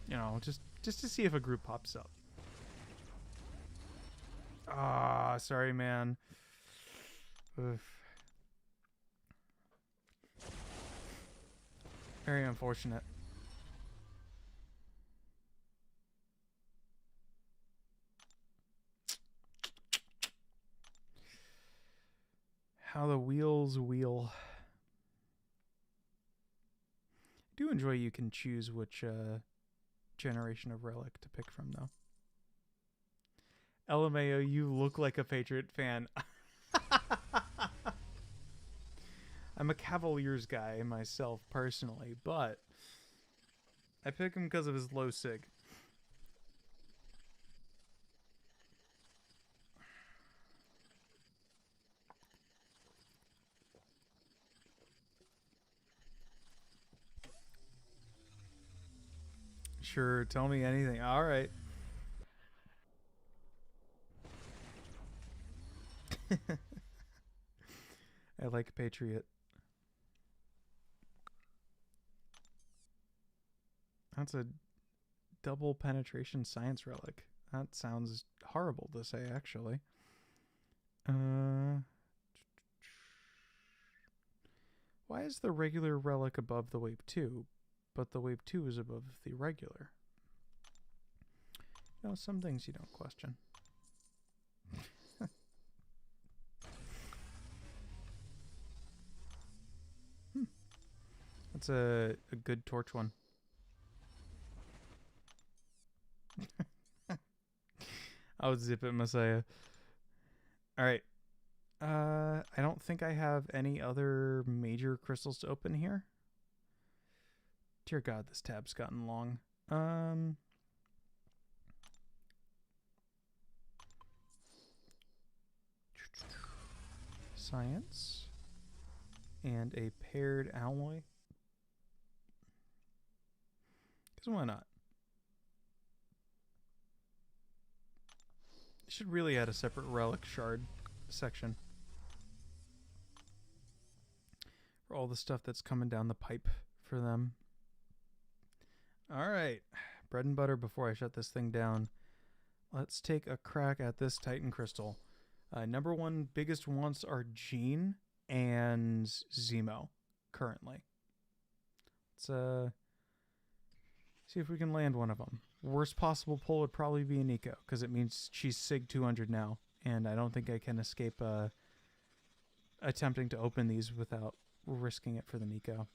[SPEAKER 1] You know, just to see if a group pops up. Ah, sorry, man. Oof. Very unfortunate. How the wheels wheel. I do enjoy you can choose which generation of relic to pick from, though. LMAO, you look like a Patriot fan. I'm a Cavaliers guy myself, personally, but I pick him because of his low sig. Sure, tell me anything. All right. I like Patriot. That's a double penetration science relic. That sounds horrible to say, actually. Why is the regular relic above the wave 2, but the wave 2 is above the regular? You know, some things you don't question. That's a good torch one. I'll zip it, Messiah. Alright. I don't think I have any other major crystals to open here. Dear God, this tab's gotten long. Science. And a paired alloy. Because why not? Should really add a separate relic shard section for all the stuff that's coming down the pipe for them. Alright, bread and butter before I shut this thing down. Let's take a crack at this Titan Crystal. Number one biggest wants are Jean and Zemo, currently. Let's see if we can land one of them. Worst possible pull would probably be a Nico, because it means she's Sig 200 now, and I don't think I can escape attempting to open these without risking it for the Nico.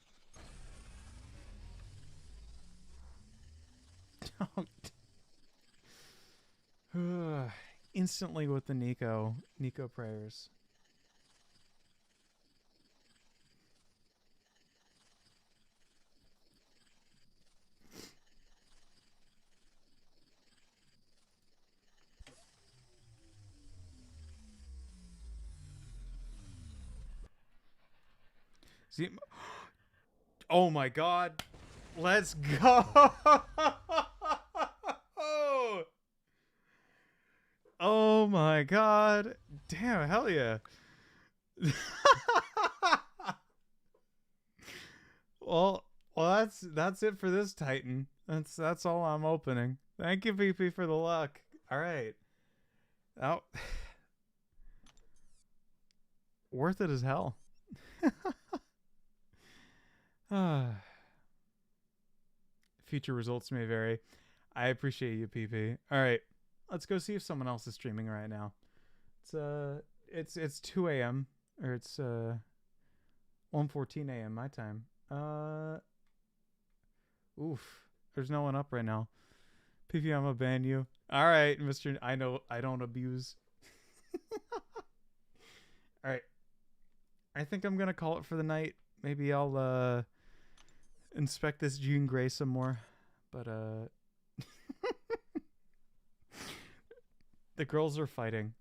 [SPEAKER 1] Instantly with the Nico prayers. See, oh my God, let's go. Oh my God, damn, hell yeah. well, that's it for this Titan. That's all I'm opening. Thank you, PP, for the luck. All right. Oh, worth it as hell. Future results may vary. I appreciate you, PP. All right, let's go see if someone else is streaming right now. It's 2 a.m. or it's 1:14 a.m. my time. Oof. There's no one up right now. PP, I'm gonna ban you. All right, Mister. I know I don't abuse. All right. I think I'm gonna call it for the night. Maybe I'll inspect this Jean Grey some more, but the girls are fighting.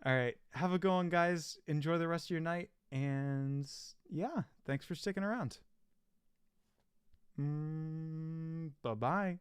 [SPEAKER 1] All right, have a good one, guys. Enjoy the rest of your night, and yeah, thanks for sticking around. Bye bye.